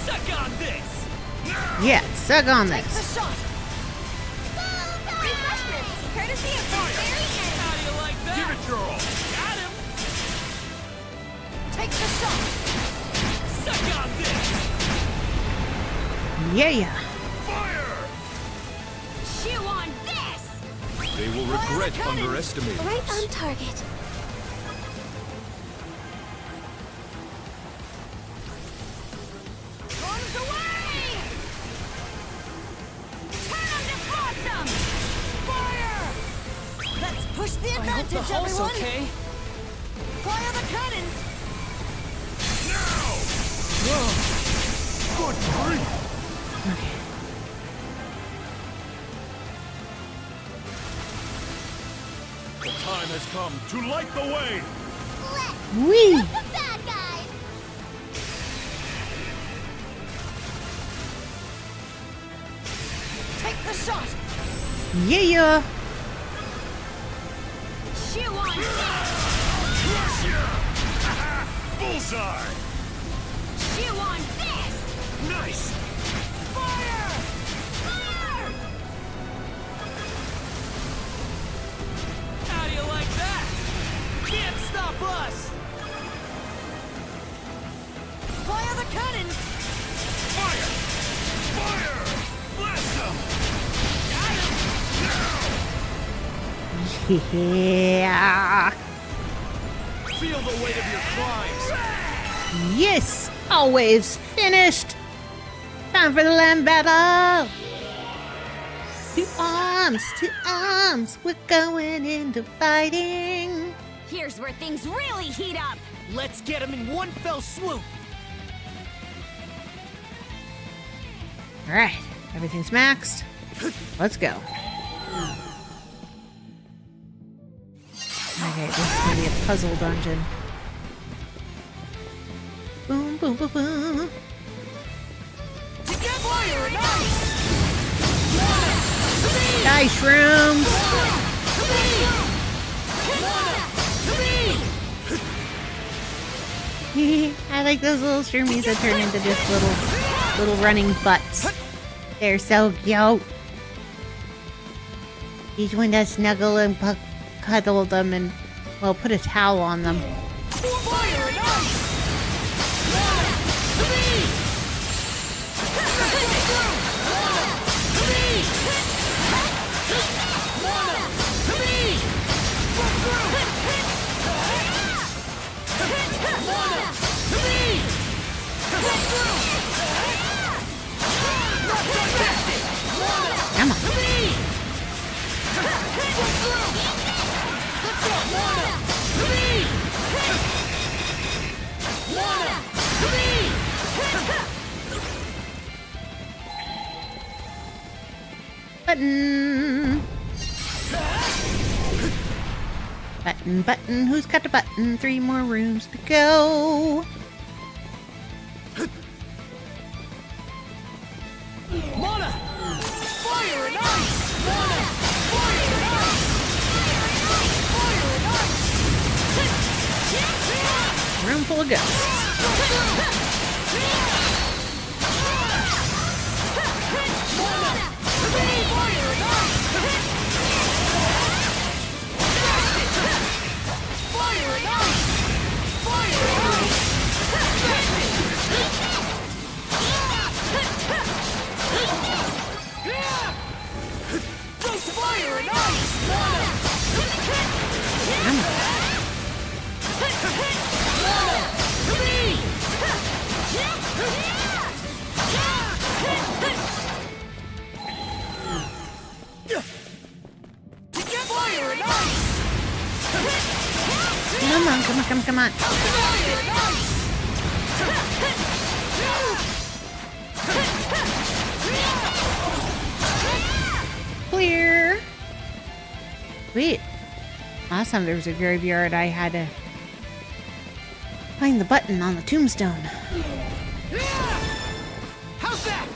Suck on this! Now! Yeah, suck on Take the this. shot. Refreshments, courtesy of the very end. How do you like that? Give it your all! Got him! Take the shot. Suck on this! Yeah. Fire! Chew on this. They will regret underestimating Right us. on target. Guns away! Turn them to flotsam! Fire! Let's push the I hope the advantage, hull's everyone. okay. Fire the cannons. Good grief! The time has come to light the way! Wee. The bad guys! Take the shot. Yeah. Chew on this! Crush ya! Bullseye! Chew on this! Nice! Fire! Fire! How do you like that? Can't stop us! Fire the cannons. Fire! Fire! Blast them! Got him! Now! Yeah. Feel the weight of your crimes! Yes. All waves finished. Time for the land battle. To arms. We're going into fighting. Here's where things really heat up! Let's get him in one fell swoop. All right. Everything's maxed. Let's go. Okay, this is gonna be a puzzle dungeon. Boom, boom, boom, boom. Die, shrooms! I like those little shroomies that turn into just little running butts. They're so cute. Each one does snuggle and cuddle them and, well, put a towel on them. Come on. Button. Button, button. Who's got the button? 3 more rooms to go. Mana! Fire and ice! Mana! Fire and ice! Fire and ice! Room full of ghosts. Come on. Clear. Sweet. Last time there was a graveyard, I had to find the button on the tombstone. How's that?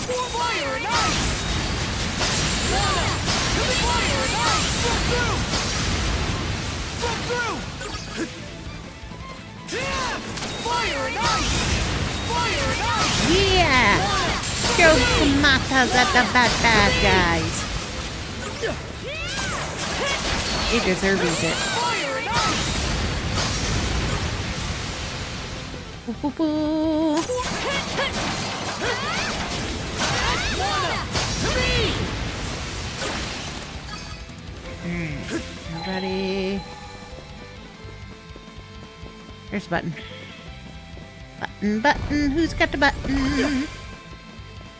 More fire and ice! Fire and ice! Run through! Fire and ice! Fire and ice! Yeah! Throw tomatoes at the bad guys. He deserves it. Fire and ice! Boo, boo, boo. Ready? There's the button. Button, button. Who's got the button?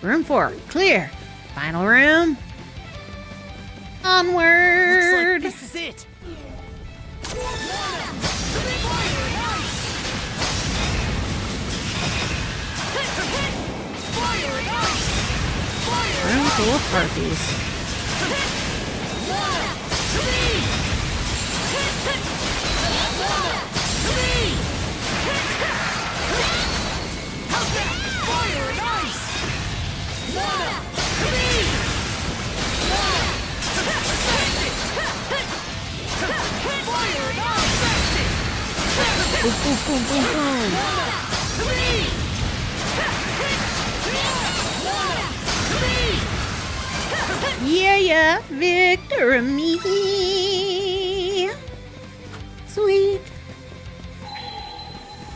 Room 4. Clear. Final room. Onward. Looks like this is it. Room full of harpies. Fire and ice! Boom, boom, boom, boom, boom. Yeah, victory. Sweet.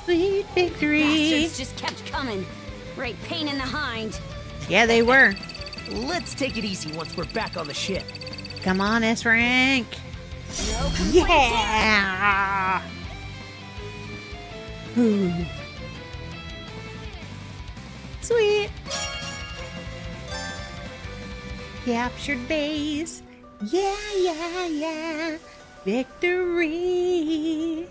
Sweet victory. Bastards just kept coming. Right pain in the hind. Yeah, they were. Let's take it easy once we're back on the ship. Come on, S-Rank. No complaints. Yeah. Ooh. Sweet. Captured base. Yeah. Victory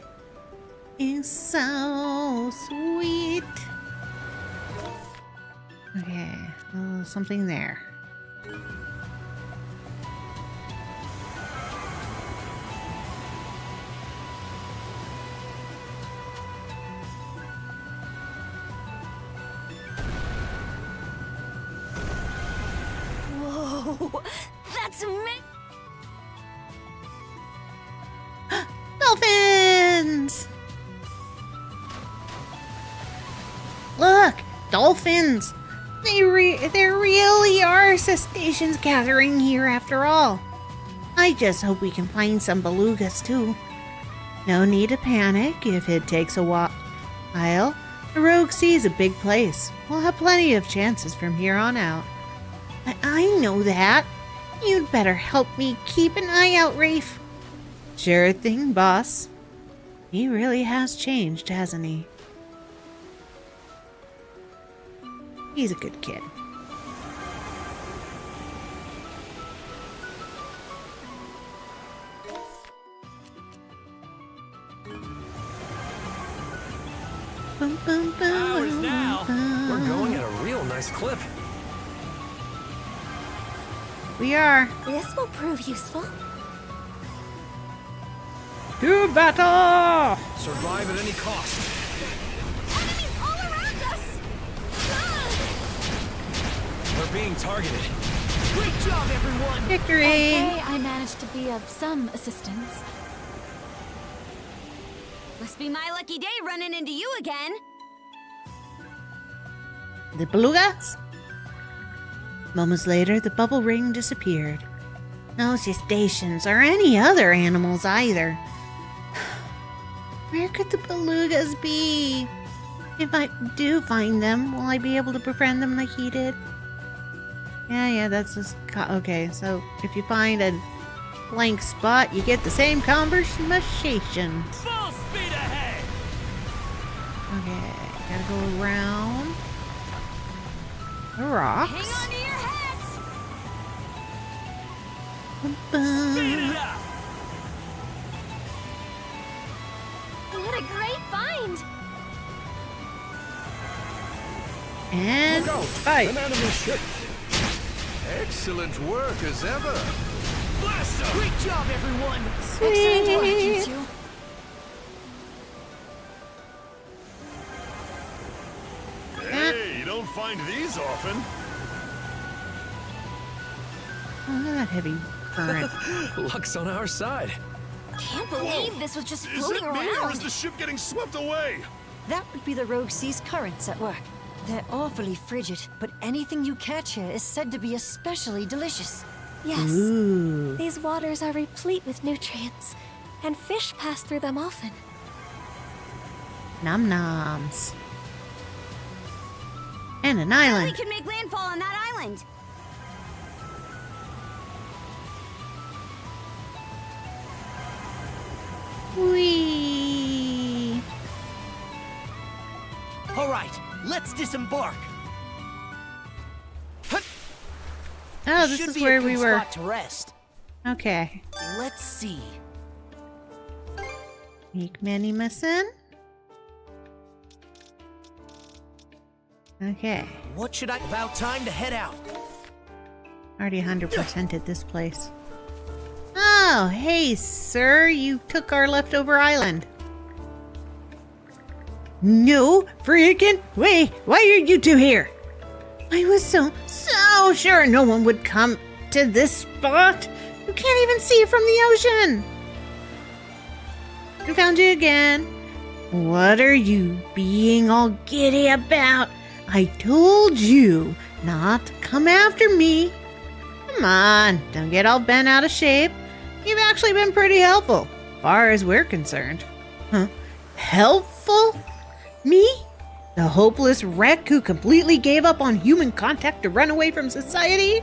is so sweet. Okay, something there. Whoa, that's amazing. Dolphins! Look, dolphins! There really are cetaceans gathering here after all. I just hope we can find some belugas too. No need to panic if it takes a while. The Rogue Sea is a big place. We'll have plenty of chances from here on out. I know that. You'd better help me keep an eye out, Rafe. Sure thing, boss. He really has changed, hasn't he? He's a good kid. Bum, bum, bum, Hours now. bum. We're going at a real nice clip. We are. This will prove useful. To battle! Survive at any cost. Enemies all around us! We're being targeted. Great job, everyone! Victory! Okay, I managed to be of some assistance. Must be my lucky day running into you again. The belugas? Moments later, the bubble ring disappeared. No cetaceans or any other animals either. Where could the belugas be? If I do find them, will I be able to befriend them like he did? Yeah, that's just... Okay, so if you find a blank spot, you get the same conversations. Full speed ahead! Okay, gotta go around the rocks. Hang on to your hats! Speed it up! What a great find! And Look out! fight. An enemy ship! Excellent work as ever. Blast 'em! Great job, everyone! Excellent work, you two. Hey, you don't find these often. Oh, look at that heavy current. Luck's on our side. Can't believe this was just Is floating it me, or around. is the ship getting swept away? That would be the rogue sea's currents at work. They're awfully frigid, but anything you catch here is said to be especially delicious. Yes. Ooh. These waters are replete with nutrients, and fish pass through them often. Nom noms. And an We island. can make landfall on that island. Whee! All right, let's disembark. Oh, this Should is be a where good we were. spot to rest. Okay. Let's see. Meek Manny Mussin. Okay. What should I... About time to head out. Already 100%ed this place. Oh, hey, sir. You took our leftover island. No freaking way. Why are you two here? I was so sure no one would come to this spot. You can't even see it from the ocean. I found you again. What are you being all giddy about? I told you not to come after me. Come on, don't get all bent out of shape. You've actually been pretty helpful, as far as we're concerned. Huh? Helpful? Me? The hopeless wreck who completely gave up on human contact to run away from society?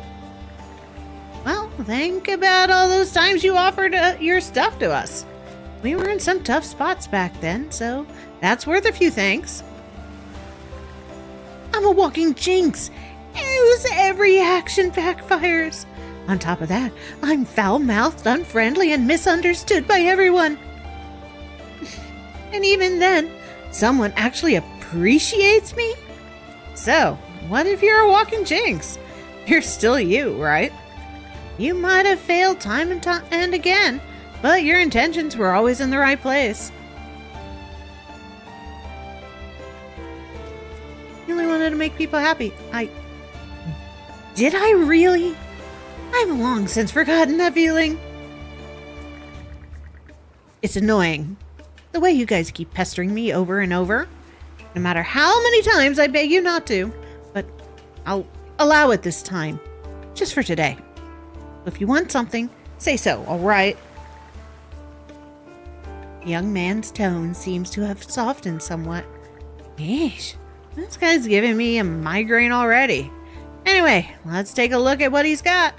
Well, think about all those times you offered your stuff to us. We were in some tough spots back then, so that's worth a few thanks. I'm a walking jinx, whose every action backfires. On top of that, I'm foul-mouthed, unfriendly, and misunderstood by everyone. And even then, someone actually appreciates me? So, what if you're a walking jinx? You're still you, right? You might have failed time and again, but your intentions were always in the right place. You only wanted to make people happy. Did I really? I've long since forgotten that feeling. It's annoying. The way you guys keep pestering me over and over. No matter how many times I beg you not to. But I'll allow it this time. Just for today. If you want something, say so, alright? The young man's tone seems to have softened somewhat. Yeesh, this guy's giving me a migraine already. Anyway, let's take a look at what he's got.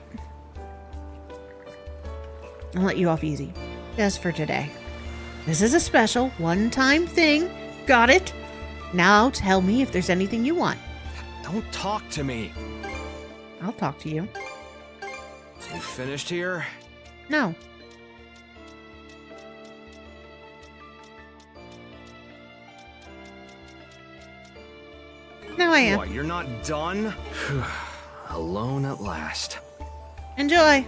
I'll let you off easy. Just for today. This is a special, one-time thing. Got it? Now tell me if there's anything you want. Don't talk to me. I'll talk to you. You finished here? No. No, I am. What, you're not done? Alone at last. Enjoy.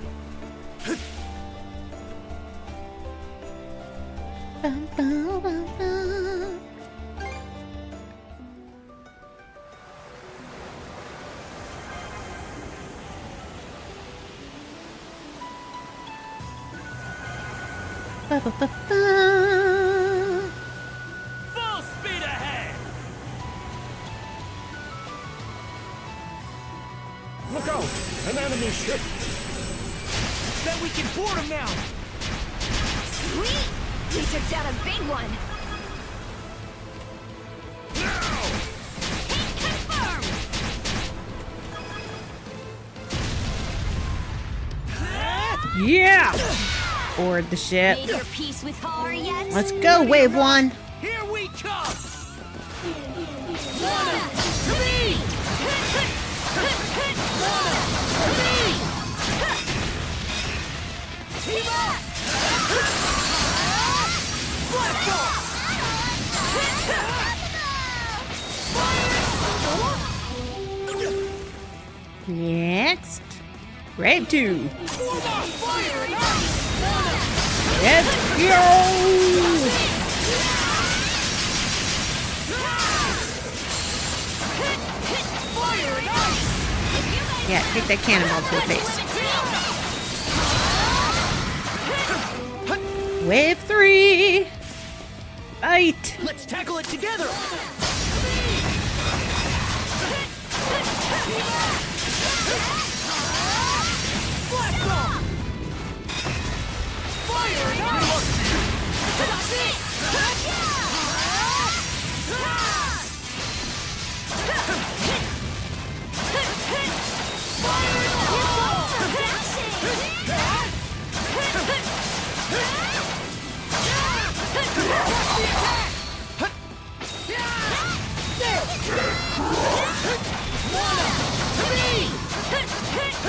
Bum, bum, bum, bum. Ba, ba, ba, ba. Full speed ahead! Look out! An enemy ship! Bet we can board him now! Sweet! We took down a big one. Yeah! Board the ship. Made your peace with horror yet? Let's go, wave one. Here we come! Next. Grade 2. Let's go! Yeah, take that cannonball to the face. Wave 3. Fight. Let's tackle it together!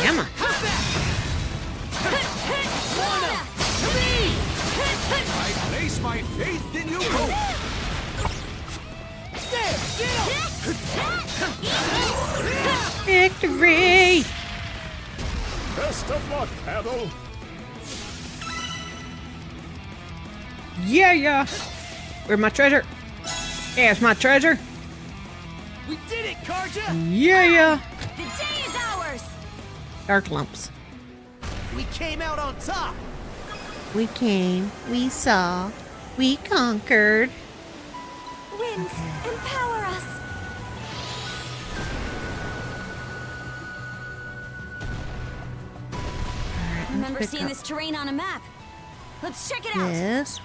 Come on. I place my faith in you both. Victory! Best of luck, Adol. Yeah, yeah. Where's my treasure? There's my treasure. We did it, Karja! Yeah, yeah. The day is ours! Dark lumps. We came out on top! We came, we saw, we conquered. Winds, empower us. Alright, Remember seeing this terrain on a map. Let's check it out. Yes.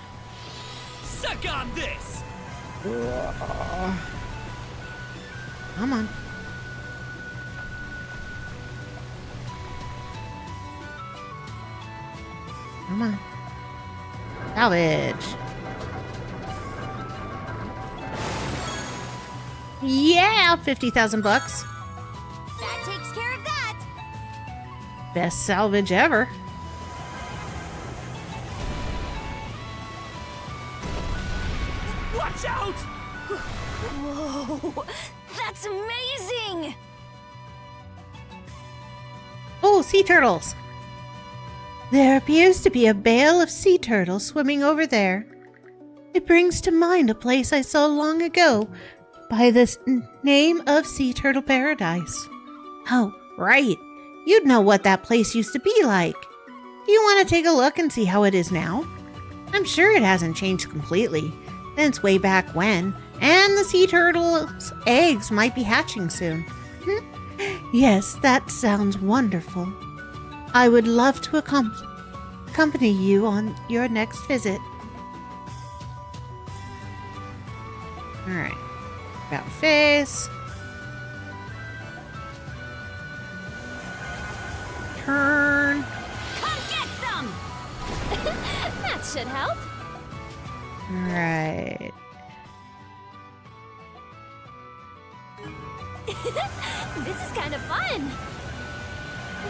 Suck on this! Come on. Come on. Salvage. Yeah, 50,000 bucks. That takes care of that. Best salvage ever. Watch out! Whoa, that's amazing! Oh, sea turtles. There appears to be a bale of sea turtles swimming over there. It brings to mind a place I saw long ago by the name of Sea Turtle Paradise. Oh, right. You'd know what that place used to be like. Do you want to take a look and see how it is now? I'm sure it hasn't changed completely since way back when, and the sea turtle's eggs might be hatching soon. Yes, that sounds wonderful. I would love to accompany you on your next visit. Alright. About face. Turn. Come get some! That should help. Alright. This is kind of fun.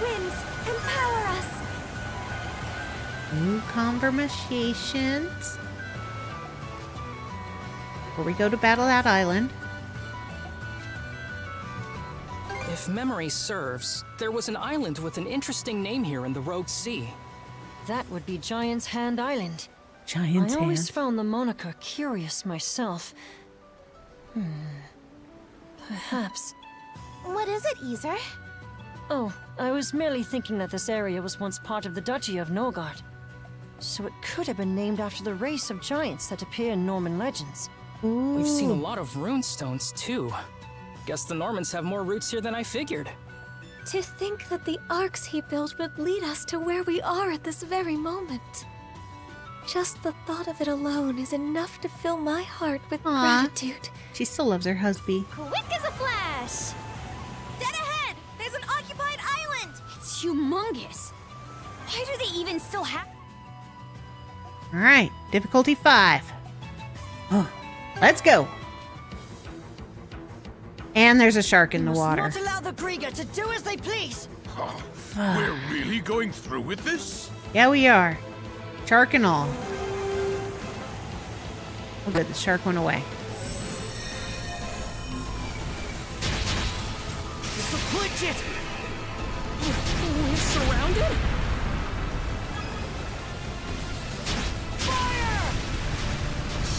Winds, empower us. New conversations. Before we go to battle that island. If memory serves, there was an island with an interesting name here in the Rogue Sea. That would be Giant's Hand Island. Giant's I always Hand. found the moniker curious myself. Perhaps. What is it, Easer? Oh, I was merely thinking that this area was once part of the Duchy of Norgard. So it could have been named after the race of giants that appear in Norman legends. We've seen a lot of runestones, too. Guess the Normans have more roots here than I figured. To think that the arcs he built would lead us to where we are at this very moment. Just the thought of it alone is enough to fill my heart with gratitude. She still loves her husband. Quick as a flash! Dead ahead! There's an occupied island! It's humongous. Why do they even still have... All right, difficulty 5. Oh, let's go. And there's a shark in the water. Not allow the Grieger to do as they please. We're really going through with this? Yeah, we are. Shark and all. Oh, good. The shark went away. This'll clinch it! We're surrounded? Fire!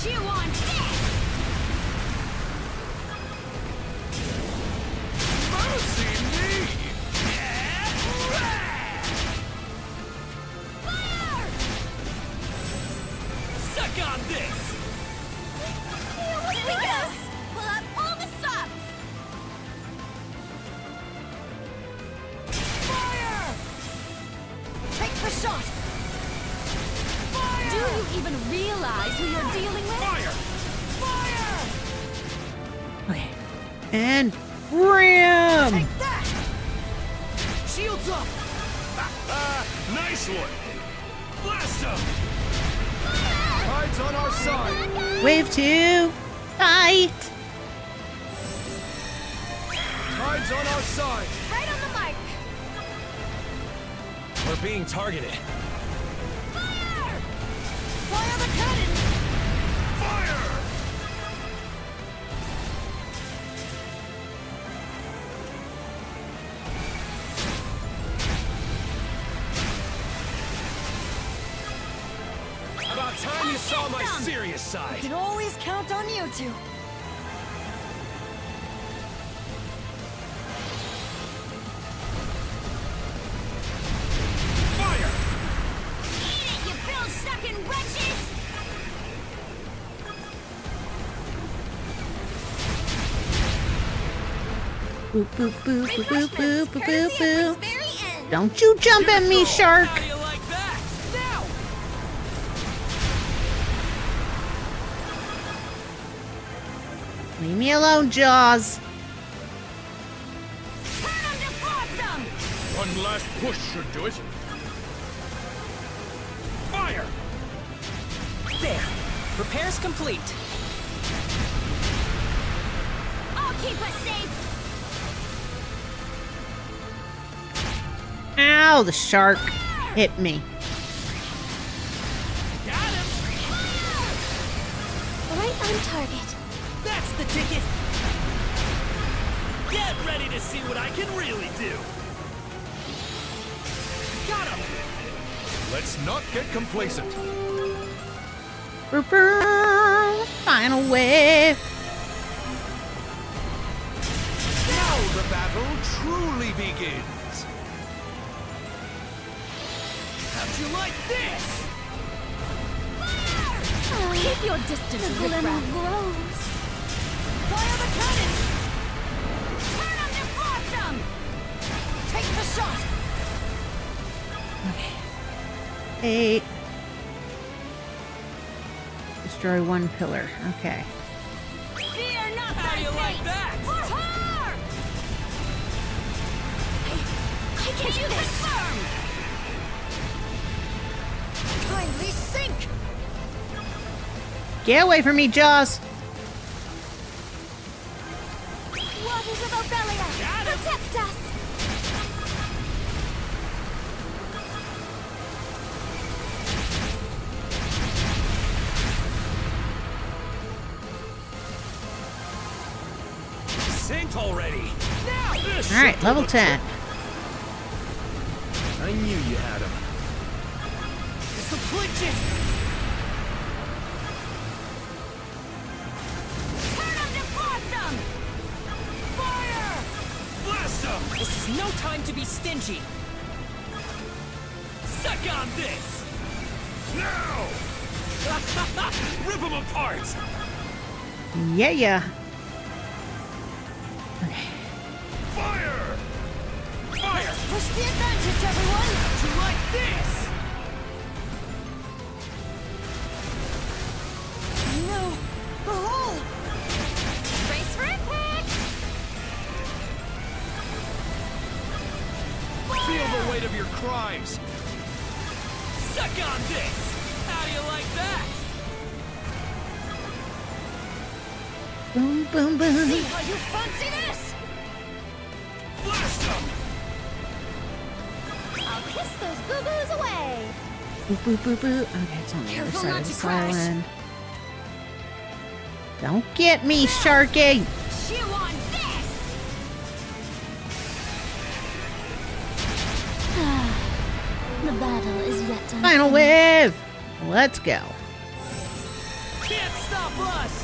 Chew on this! Mercy me! Fire! Suck on this! He almost beat us! Pull out all the stops! Fire! Take the shot! Do you even realize who you're dealing with? Fire! Fire! Okay. And ram! Take that! Shields up! Nice one! Blast him! Tide's on our side! Wave 2. Fight! Tide's on our side! Right on the mark! We're being targeted. Fire! Fire the cannons! Fire! About time you saw my serious side. Can always count on you two. Fire! Eat it, you bill-sucking wretches! Boop, boop, boop, boop, boop, boop, boop, boop, boop. Very end! Don't you jump at me, shark! How do you like that? Now! Leave me alone, Jaws. Turn them to flotsam! One last push should do it. Fire! There. Repairs complete. I'll keep us safe! Ow, the shark hit me. Got him! Right on target. That's the ticket! Get ready to see what I can really do! Got him! Let's not get complacent. Final wave. Now the battle truly begins. How'd you like this? Keep your distance, The glimmer riffraff. grows. Fire the cannons! Turn them to flotsam! Take the shot! Okay. 8. Destroy one pillar. Okay. Fear not How thy do you like fate! that? For her! I can do this! Firm! Kindly sink! Get away from me, Jaws. Waters of Obelia, protect us! Sink already! Now! Alright, level 10. I knew you had him. This'll clinch it! Turn him to flotsam! Fire! Blast him! This is no time to be stingy. Suck on this! Now! Rip him apart! Yeah. Fire! Fire! Push the advantage, everyone! You like this? No! The hole! Race for impact! Feel the weight of your crimes. Suck on this! How do you like that? Boom, boom, boom. See how you fancy this? Blast him! I'll kiss those boo-boos away. Boo, boo, boo, boo. Okay, it's on the other Careful side not of to this crash. island. Don't get me, Sharky! Chew on this! The battle is yet unfinished. Final wave! Let's go. Can't stop us!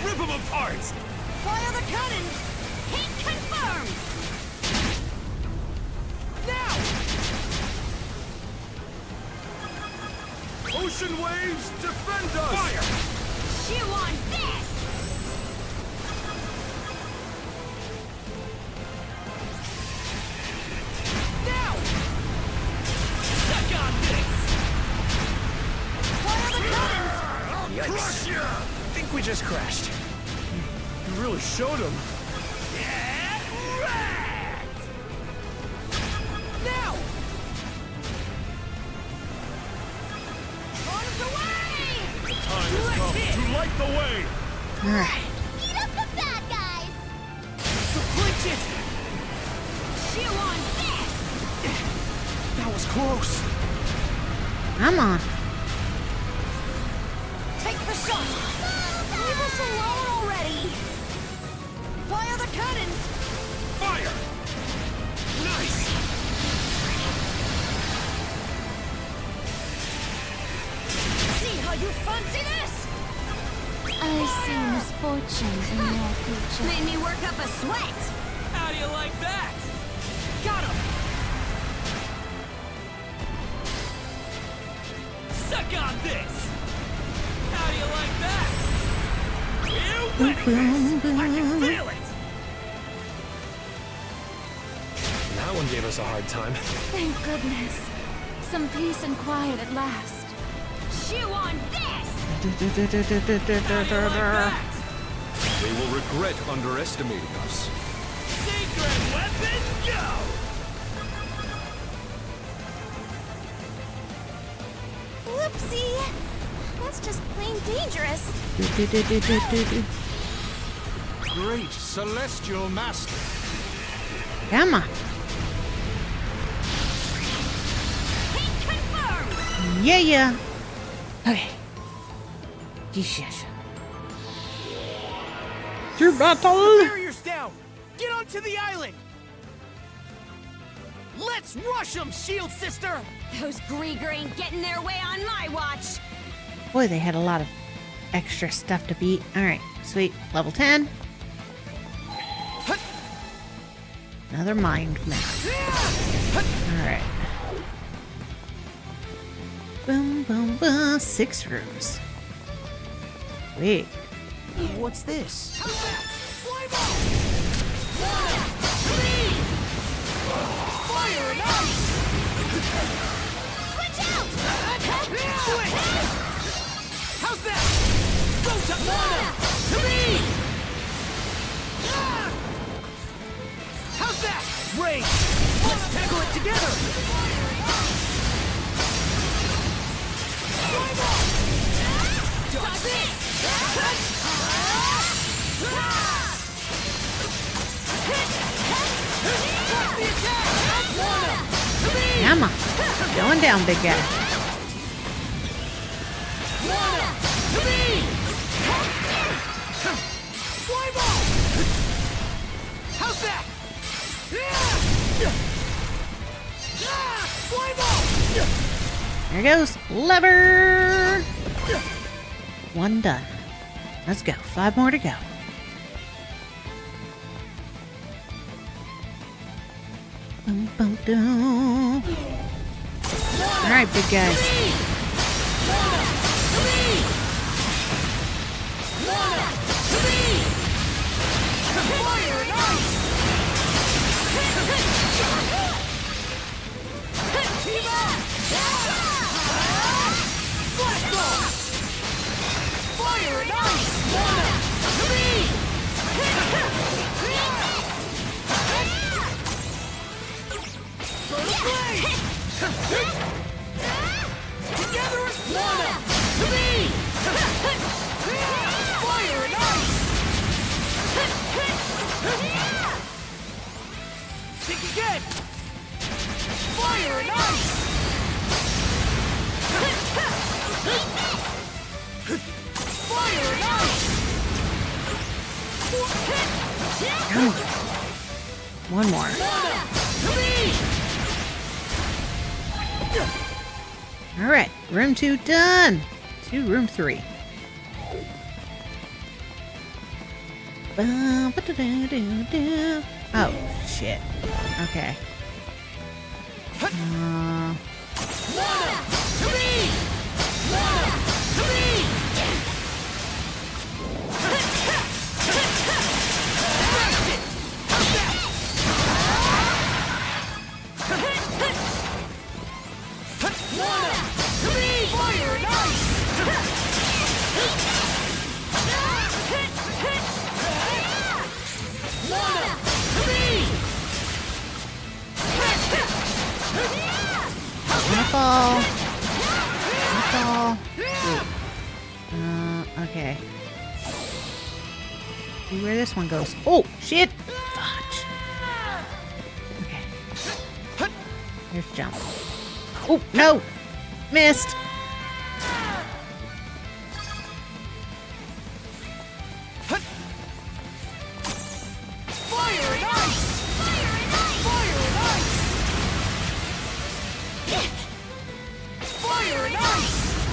Rip him apart! Fire the cannons! Hit confirmed! Now! Ocean waves, defend us! Fire! Chew on this! Now! Suck on this! Fire the cannons! Crush ya! I think we just crashed. You really showed him. Get wrecked! Now! Arms away! Time has come to light the way. Alright. Beat up the bad guys! So clinch it! Chew on this! That was close. Come on. Take the shot! Leave us alone already! Fire the cannons! Fire! Nice! See how you fancy this? I see misfortune in your future. Made me work up a sweat! How do you like that? Got him! Suck on this! How do you like that? You winning this! I can feel it! That one gave us a hard time. Thank goodness. Some peace and quiet at last. Chew on this! They will regret underestimating us. Secret weapon, go! Whoopsie! That's just plain dangerous. Great celestial master. Come on. Hit confirmed! Yeah. Okay. Jesus. Through battle! Barriers down! Get onto the island! Let's rush them, Shield Sister! Those Grieger ain't getting their way on my watch! Boy, they had a lot of extra stuff to beat. Alright, sweet. Level 10. Another mind map. Alright. Boom, boom, boom. 6 rooms. Sweet. What's this? Fire and ice! Switch out! Switch! How's that? Go to Lana! To me! How's that? Rage! Let's tackle it together! Dodge this! Watch the attack! Lana! To me! Come on. Going down, big guy. Lana! To me! There goes. Lever! 1 done. Let's go. 5 more to go. Bum, bum, dum. All right, big guys. One more. All right, room 2 done. To room 3. Oh, shit. Okay. Fall. Okay. See where this one goes. Oh, shit! Fudge. Okay. Here's jump. Oh, no! Missed!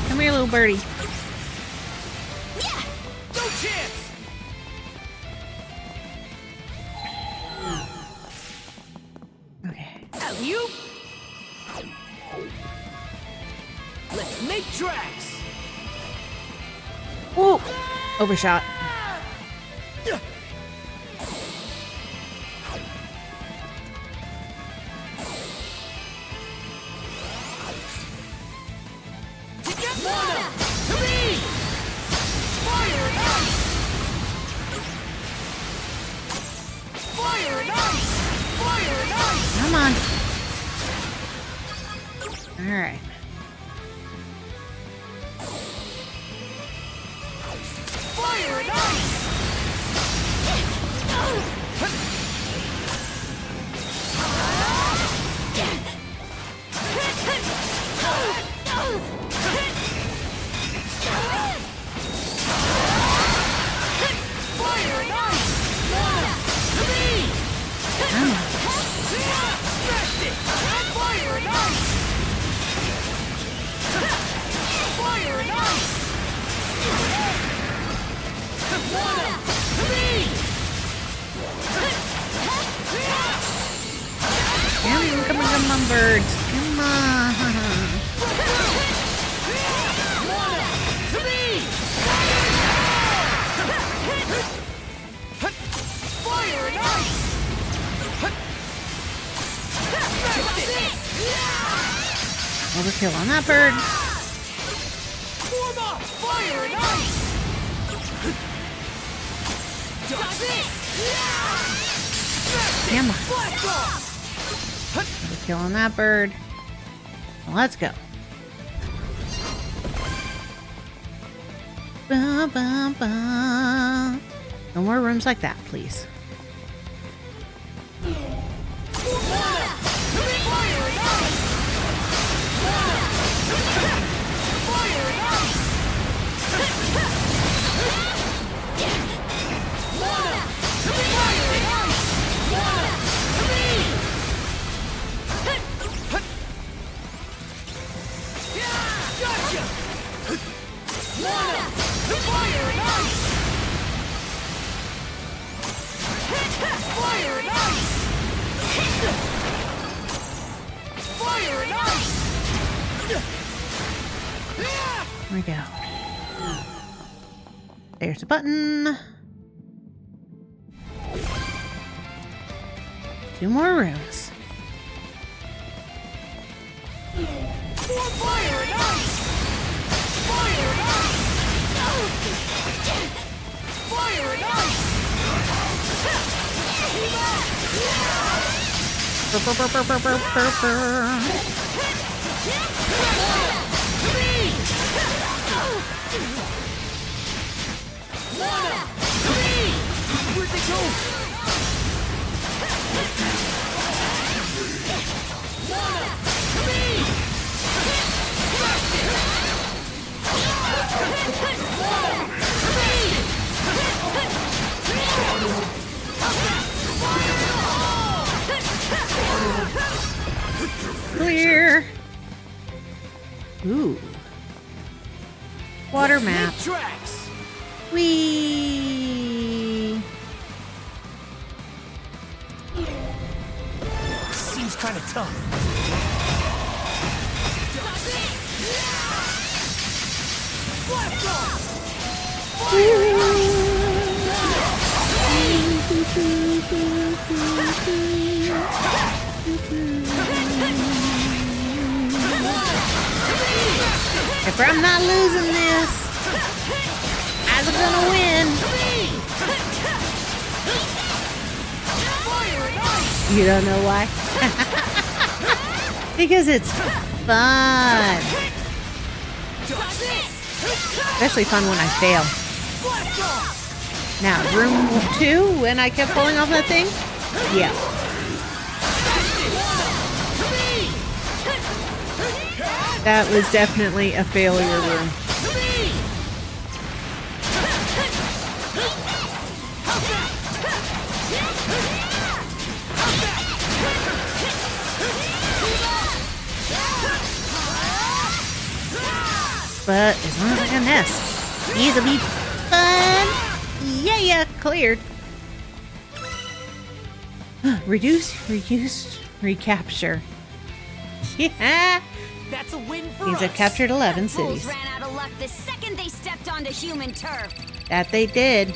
Come here, little birdie. No chance. Okay. Alley-oop. Let's make tracks. Whoa! Overshot. Come on. All right. Fire and ice. Come on, birds. Come on. Overkill on that bird. Fire and ice. Come on. Overkill on that bird. Let's go. Ba, ba, ba. No more rooms like that, please. There we go. There's a button. 2 more rooms. Where'd they go? Clear. Ooh. Water map. Tracks. Whee! Seems kind of tough. Blast off! If I'm not losing this, I'm gonna win. You don't know why? Because it's fun. Especially fun when I fail. Now, room 2, when I kept falling off that thing? Yeah. That was definitely a failure room. But as long as I can nest, these will be fun. Yeah, cleared. Reduce, reuse, recapture. Yeah. That's a win for Means us. I've captured 11 Fools cities. ran out of luck the second they stepped onto human turf. That they did.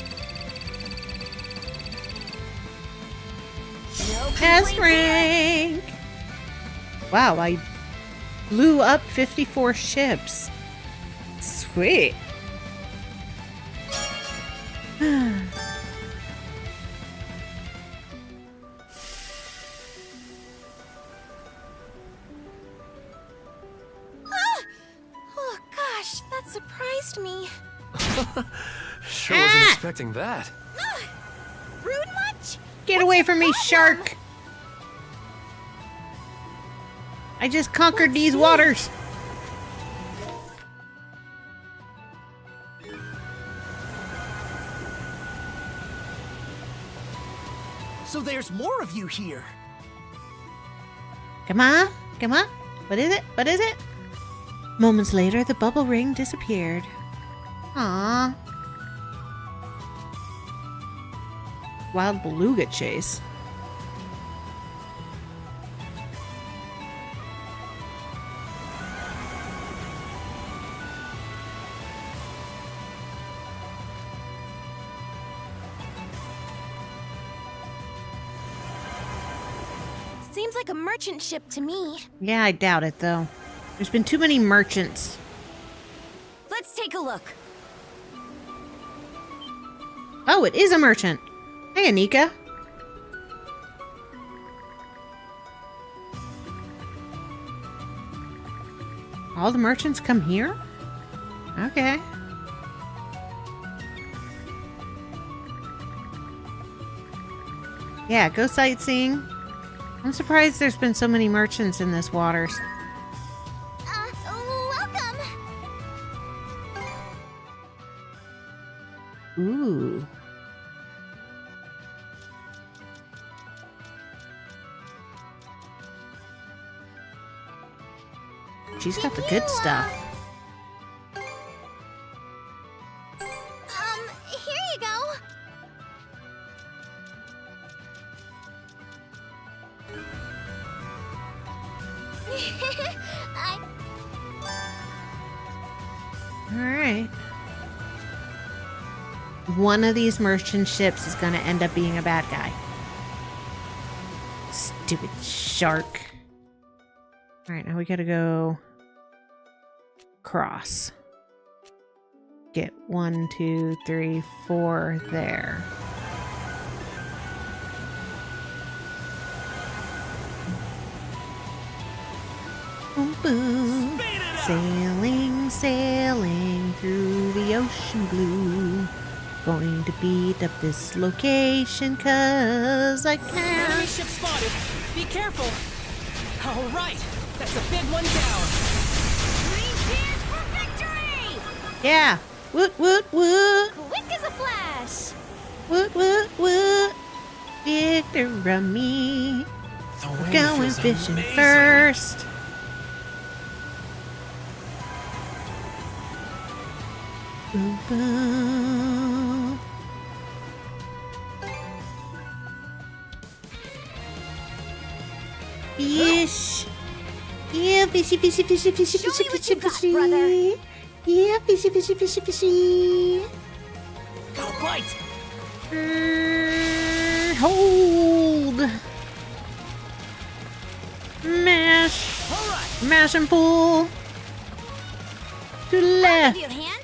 No S complaints here. rank. Wow, I blew up 54 ships. Sweet. Oh gosh, that surprised me. Sure wasn't expecting that. Rude much? Get away from me, shark! I just conquered these waters. So there's more of you here. Come on, come on. What is it? What is it? Moments later, the bubble ring disappeared. Aww. Wild beluga chase. Seems like a merchant ship to me. Yeah, I doubt it, though. There's been too many merchants. Let's take a look. Oh, it is a merchant. Hey, Anika. All the merchants come here? Okay. Yeah, go sightseeing. I'm surprised there's been so many merchants in this waters. Welcome. Ooh. She's got the good stuff. Here you go. Alright. One of these merchant ships is going to end up being a bad guy. Stupid shark. Alright, now we gotta go cross. Get 1, 2, 3, 4 there. Boom, boom. Sailing, sailing through the ocean blue. Going to beat up this location 'cause I can. Enemy ship spotted. Be careful. All right, that's a big one down. Three cheers for victory! Yeah. Woot, woot, woot. Quick as a flash. Woot, woot, woot. Victory. We're going fishing amazing. first. Boom, boom. Fish. Yeah, fishy, fishy, fishy, fishy, Show fishy, me what fishy, you got, fishy. brother. Yeah, fishy, fishy, fishy, fishy. Go bite. Hold. Mash. All right. Mash and pull. To the left. Give you a hand?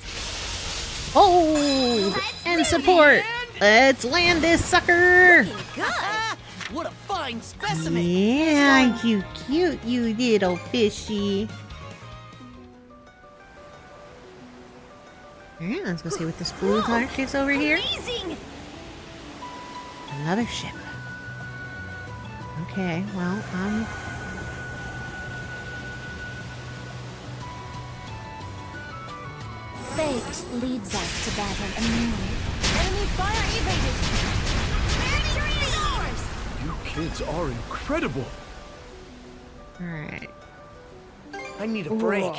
Hold. And support. Let's land this sucker. Good. What a fine specimen. Yeah, you cute, you little fishy. Alright, let's go see what this blue mark is over here. Amazing. Another ship. Okay, well, Fate leads us to battle anew. Enemy fire evaded. Victory is ours. You kids are incredible. alright. I need a break.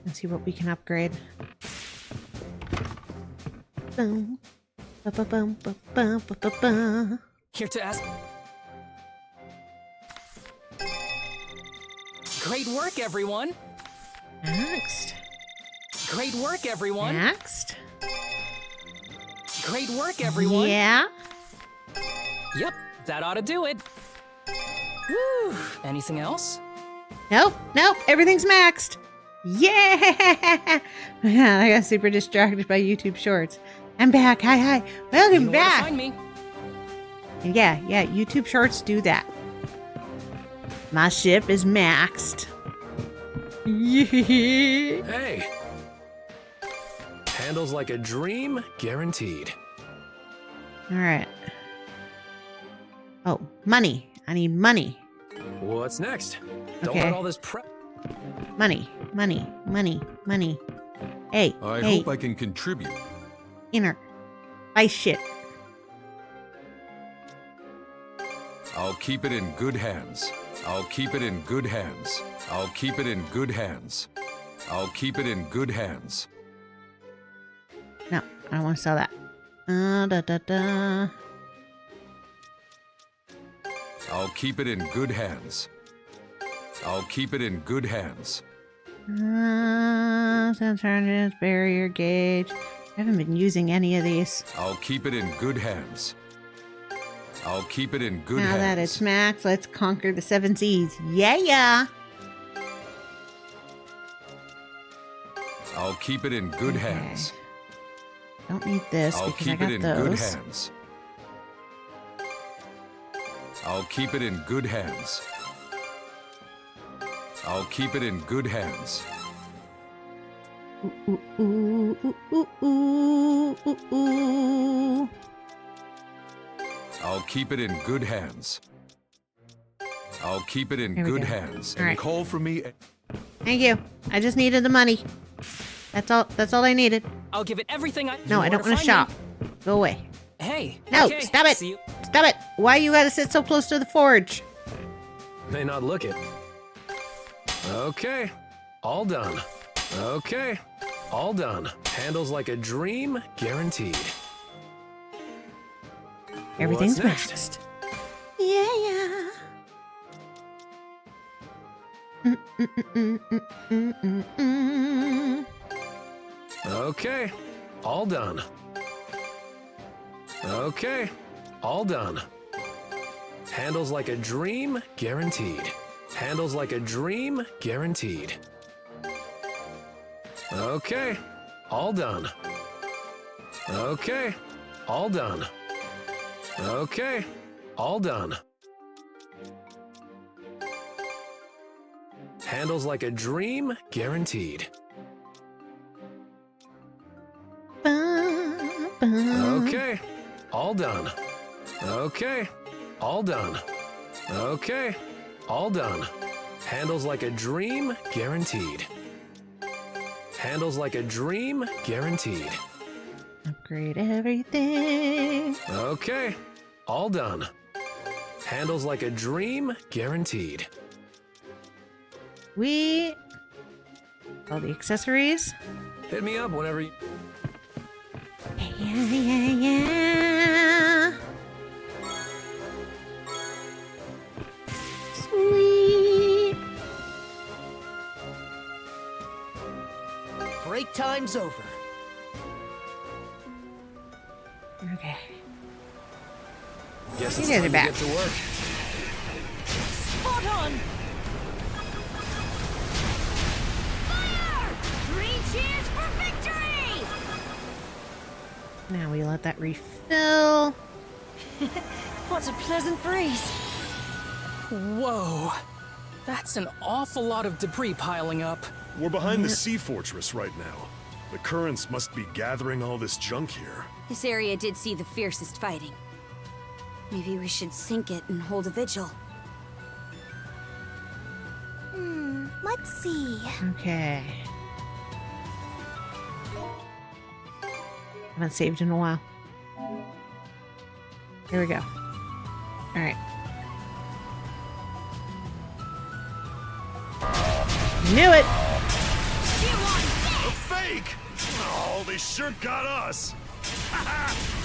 Let's see what we can upgrade. Boom. Ba-ba-bum, ba-bum, ba-ba-bum. Here to ask. Great work, everyone. Next. Great work, everyone. Next. Great work, everyone. Yeah. Yep, that ought to do it. Whew. Anything else? Nope, nope, everything's maxed. Yeah! Man, I got super distracted by YouTube Shorts. I'm back. Hi, hi. Welcome You know where to back. find me. Yeah, YouTube Shorts do that. My ship is maxed. Yeah. Hey! Handles like a dream, guaranteed. All right. Oh, money. I need money. What's next? Don't Okay. let all this prep. Money, money, money, money. Hey, I hey, hope I can contribute. inner. Buy shit. I'll keep it in good hands. I'll keep it in good hands. I'll keep it in good hands. I'll keep it in good hands. No, I don't want to sell that. Da da da. I'll keep it in good hands. I'll keep it in good hands. Alternatives, barrier gauge. I haven't been using any of these. I'll keep it in good hands. I'll keep it in good Now hands. that it's max, let's conquer the 7 seas. Yeah! I'll keep it in good Okay. hands. Don't need this I'll because I keep got it in good those. hands. I'll keep it in good hands. I'll keep it in good hands. Ooh, ooh, ooh, ooh, ooh, ooh, ooh. I'll keep it in good hands. I'll keep it in Here we good go. hands. All And right. call for me. Thank you. I just needed the money. That's all I needed. I'll give it everything I. No, I don't want to shop. Go away. Hey. No, okay, stop it. see you. Stop it. Why you gotta sit so close to the forge? May not look it. Okay. All done. Okay. All done. Handles like a dream, guaranteed. Everything's What's next? maxed. Okay, all done. Okay, all done. Handles like a dream, guaranteed. Handles like a dream, guaranteed. Okay, all done. Okay, all done. Okay, all done. Handles like a dream, guaranteed. Okay, all done. Okay, all done. Okay, all done. Handles like a dream, guaranteed. Handles like a dream, guaranteed. Upgrade everything. Okay, all done. Handles like a dream, guaranteed. All the accessories. Hit me up whenever you... Yeah. Sweet. Break time's over. Okay. Guess You it's guys time are to back. get to work. Spot on! Fire! 3 cheers for victory! Now we let that refill. What a pleasant breeze. Whoa. That's an awful lot of debris piling up. We're behind the sea fortress right now. The currents must be gathering all this junk here. This area did see the fiercest fighting. Maybe we should sink it and hold a vigil. Let's see. Okay. Haven't saved in a while. Here we go. All right. Knew it. A fake! Oh, they sure got us!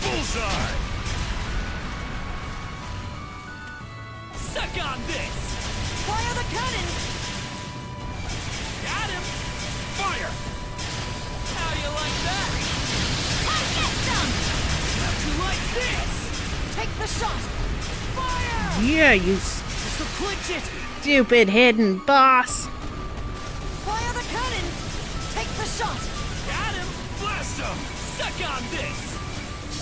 Bullseye! Suck on this! Fire the cannons! Got him! Fire! How do you like that? Come get some! How'd you like this? Take the shot! Fire! Yeah, you This'll clinch it! stupid hidden boss. Fire the cannons! Take the shot! Got him! Blast him! Suck on this!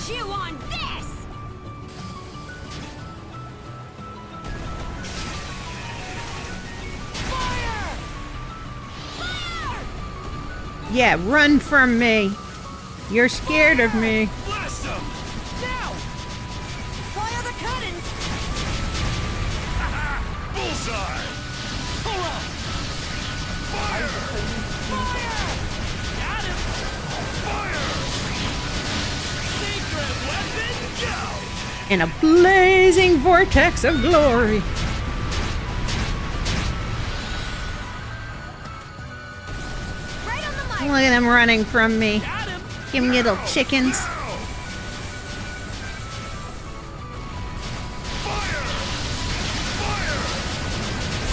Chew on this! Fire! Fire! Yeah, run from me. You're scared of me. Blast him! Now! Fire the cannons! Bullseye! Hold on! Fire! Fire! Got him! Fire! Secret weapon, go! In a blazing vortex of glory. Right on the mark! Look at them running from me. Got him! Give me little chickens. Fire! Fire!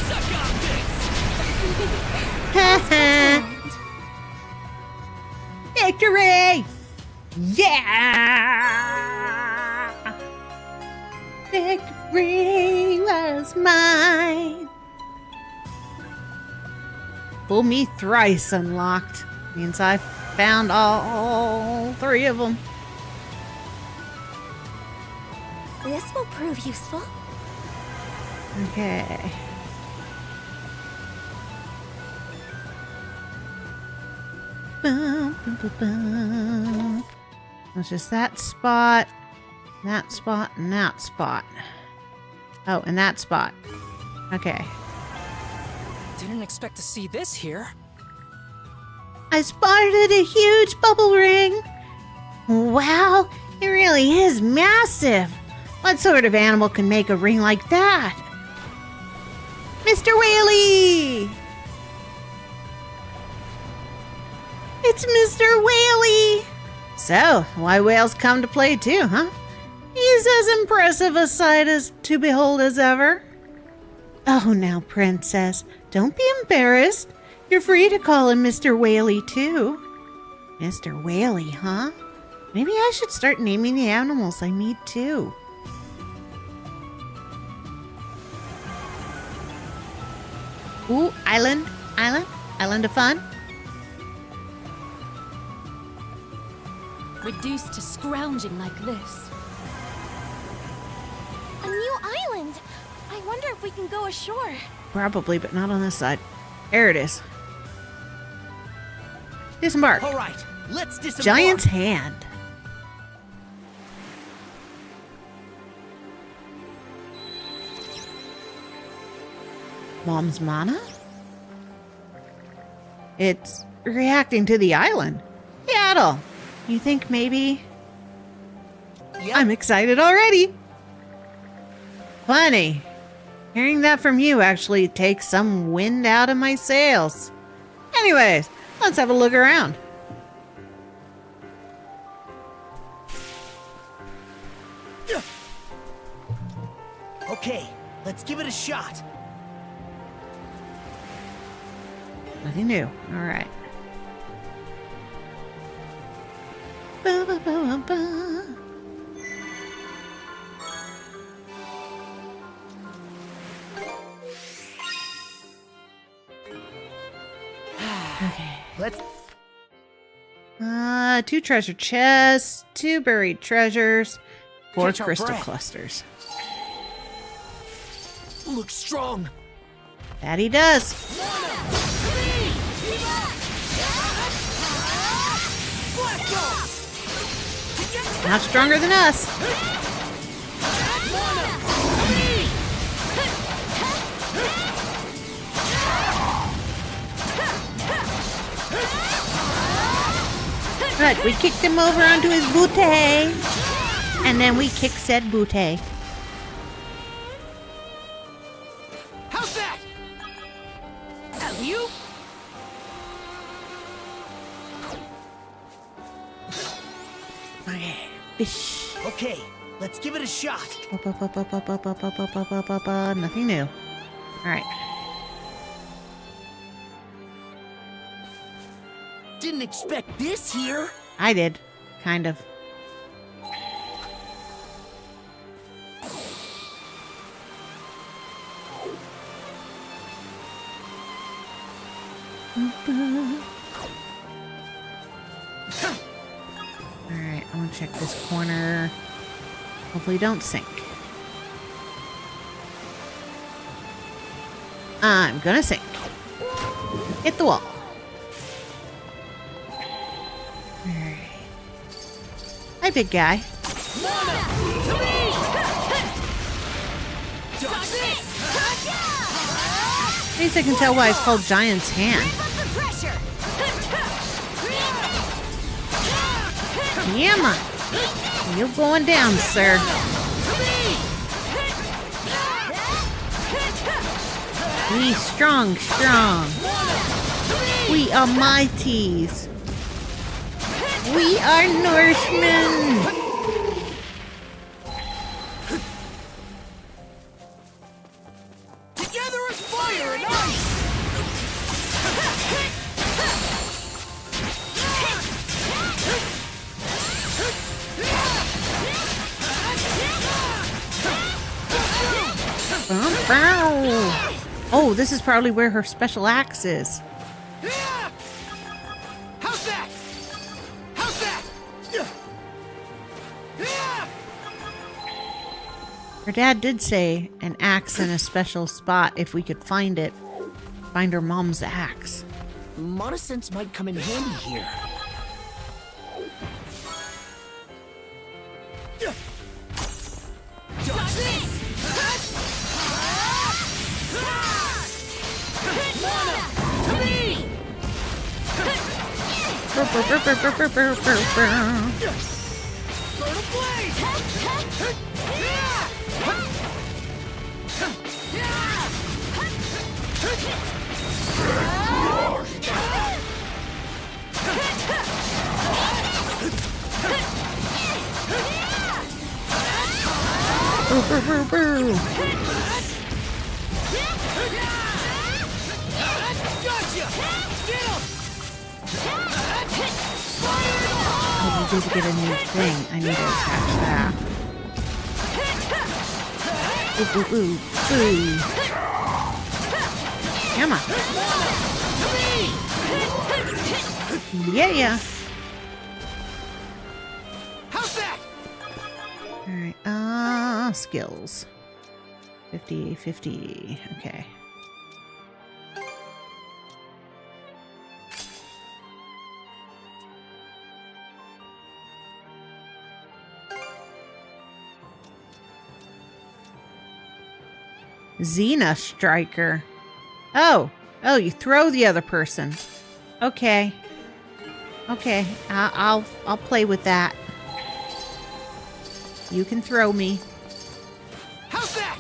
Suck on this! Victory! Yeah! Victory was mine. Pull me thrice unlocked. Means I found all 3 of them. This will prove useful. Okay. Boom, boom, boom, boom. It's just that spot, and that spot. Oh, and that spot. Okay. Didn't expect to see this here. I spotted a huge bubble ring. Wow, it really is massive. What sort of animal can make a ring like that? Mr. Whaley! It's Mr. Whaley! So, why whales come to play too, huh? He's as impressive a sight as to behold as ever. Oh, now, princess, Don't be embarrassed. You're free to call him Mr. Whaley, too. Mr. Whaley, huh? Maybe I should start naming the animals I meet, too. Ooh, island of fun. Reduced to scrounging like this. A new island! I wonder if we can go ashore. Probably, but not on this side. There it is. Disembark. All right, let's disembark. Giant's hand. Mom's mana? It's reacting to the island. Yeah, Adol. You think maybe... Yep. I'm excited already. Funny. Hearing that from you actually takes some wind out of my sails. Anyways, let's have a look around. Okay, let's give it a shot. Nothing new. All right. Ba, ba, ba, ba, ba. Okay. Let's... 2 treasure chests, 2 buried treasures, 4 Catch our crystal breath. clusters. Looks strong. That he does. Not stronger than us. Right, we kicked him over onto his bootay. And then we kicked said bootay. How's that? You? Okay, fish. Okay, let's give it a shot. Nothing new. Alright. Didn't expect this here. I did. Kind of. Alright, I want to check this corner. Hopefully don't sink. I'm gonna sink. Hit the wall. Alright. Hi, big guy. At least I can tell why it's called Giant's Hand. Yeah, man. You're going down, sir. We strong. We are mighties. We are Norsemen. Together as fire and ice. Oh, this is probably where her special axe is. How's that? How's that? Her dad did say an axe in a special spot if we could find it. Find her mom's axe. Monosense might come in handy here. I did get a new thing. I need to attach that. Ooh, ooh, ooh, ooh. Come on. Yeah. How's that? Alright, skills. 50. Okay. Xena Striker. Oh, you throw the other person. Okay. I'll play with that. You can throw me. How's that?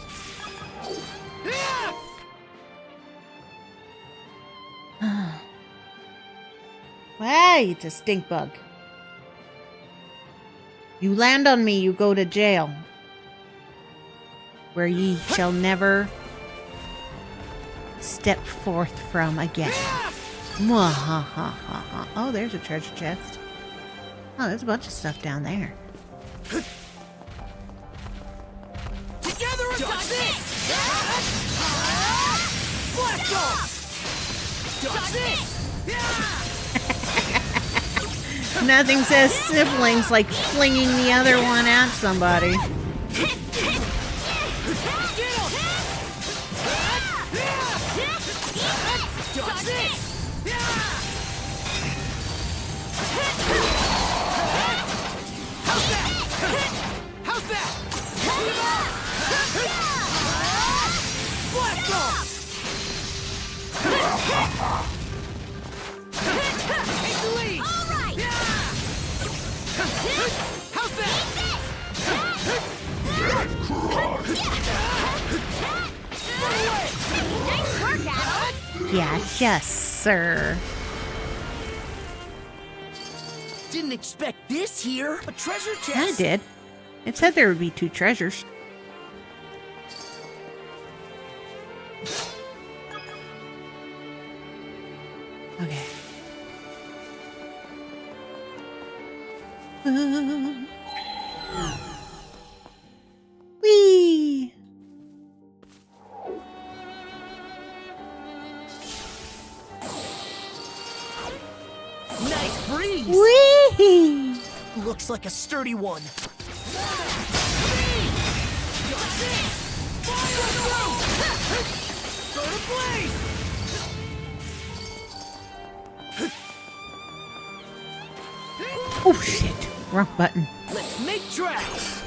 Hey, it's a stink bug. You land on me, you go to jail, where ye shall never step forth from again. Mwahahaha. Oh, there's a treasure chest. Oh, there's a bunch of stuff down there. Together against this! Blast off! Nothing says siblings like flinging the other one at somebody. How's that? Blast off! Take the lead! All right. How's that? Nice work, Adol. Yes, sir. Didn't expect this here. A treasure chest. I did. It said there would be 2 treasures. Okay. Whee! Nice breeze. Whee! Looks like a sturdy one. Oh shit! Wrong button. Let's make tracks.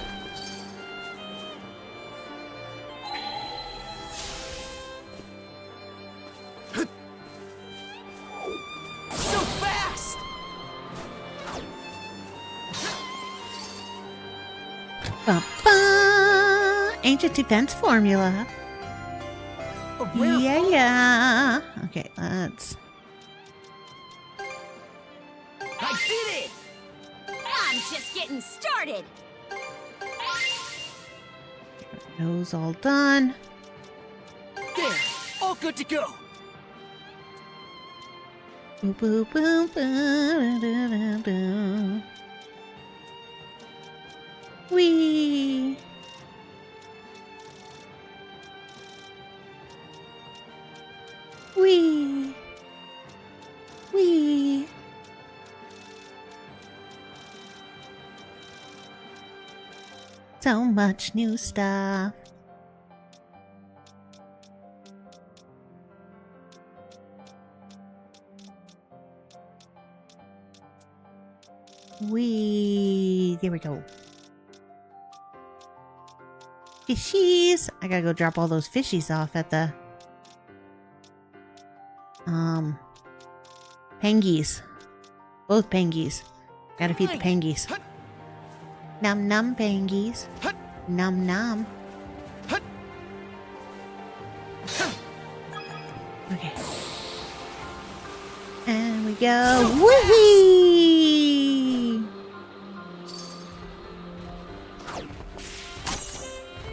So fast. Ba-ba! Ancient defense formula. Yeah. Okay, let's. I did it. I'm just getting started. Nose all done. There. All good to go. Boo, boo, boo, boo, da, da, da. Whee! Whee! Whee! So much new stuff. There we go. Fishies! I gotta go drop all those fishies off at the pengies. Both pengies. Gotta feed the pengies. Num num pengies. Num num. Okay. And we go. Woohoo!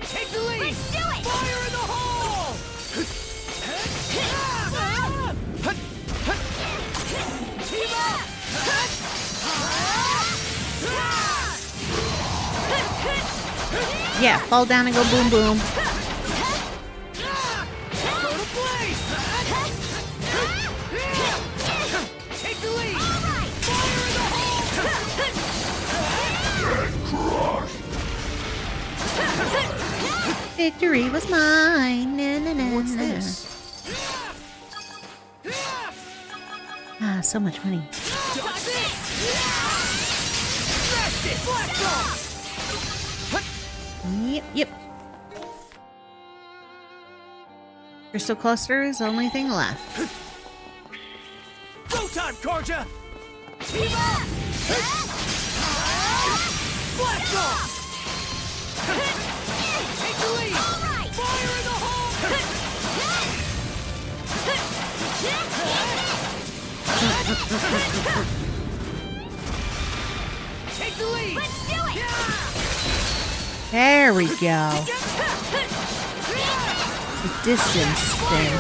Take the lead. Let's do it. Fire in the hole. Team up. Yeah, fall down and go boom boom. Take the lead! Fire in the hole! Victory was mine. Na, na, na, What's na. this? Ah, so much money. Yep. Crystal cluster is the only thing left. Go time, Karja! Blast off! Take the lead! Fire in the hole! Take the lead! Let's do it! There we go. The distance thing.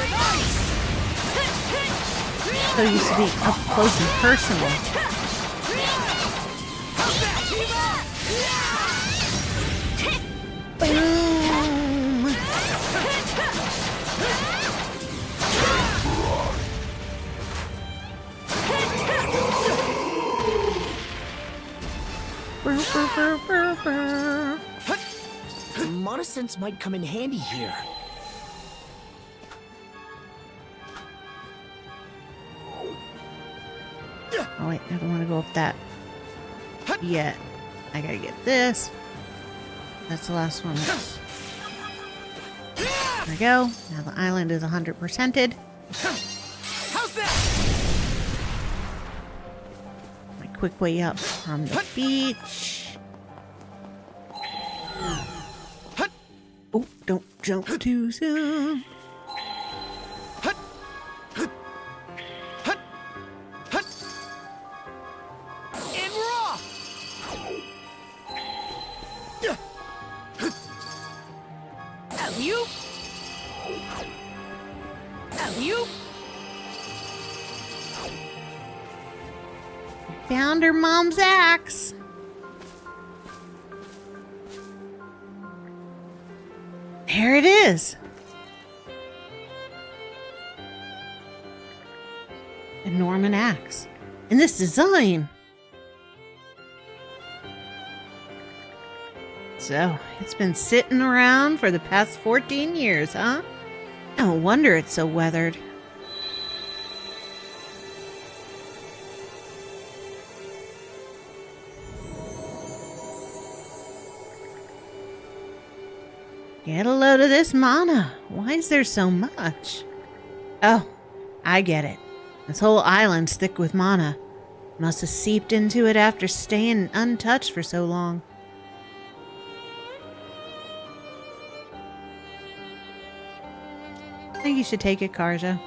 So used to be up close and personal. Boom! Brr, brr, brr, brr, brr. Monosense might come in handy here. Oh wait, I don't want to go up that yet. I gotta get this. That's the last one. There we go. Now the island is 100%ed. How's that? My quick way up from the beach. Oh, don't jump too soon. In raw! Alley-oop! Alley-oop! Found her mom's axe. There it is. A Norman axe. In this design. So, it's been sitting around for the past 14 years, huh? No wonder it's so weathered. Get a load of this mana. Why is there so much? Oh, I get it. This whole island's thick with mana. Must have seeped into it after staying untouched for so long. I think you should take it, Karja.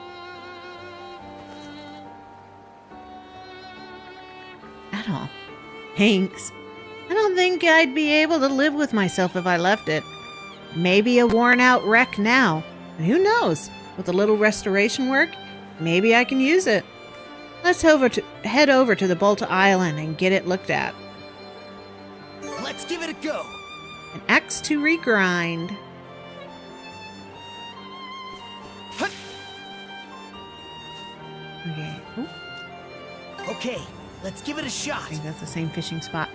Adol. Thanks. I don't think I'd be able to live with myself if I left it. Maybe a worn-out wreck now. And who knows? With a little restoration work, maybe I can use it. Let's head over to the Bolta Island and get it looked at. Let's give it a go! An axe to regrind. Okay. Ooh, Okay, let's give it a I shot. think that's the same fishing spot.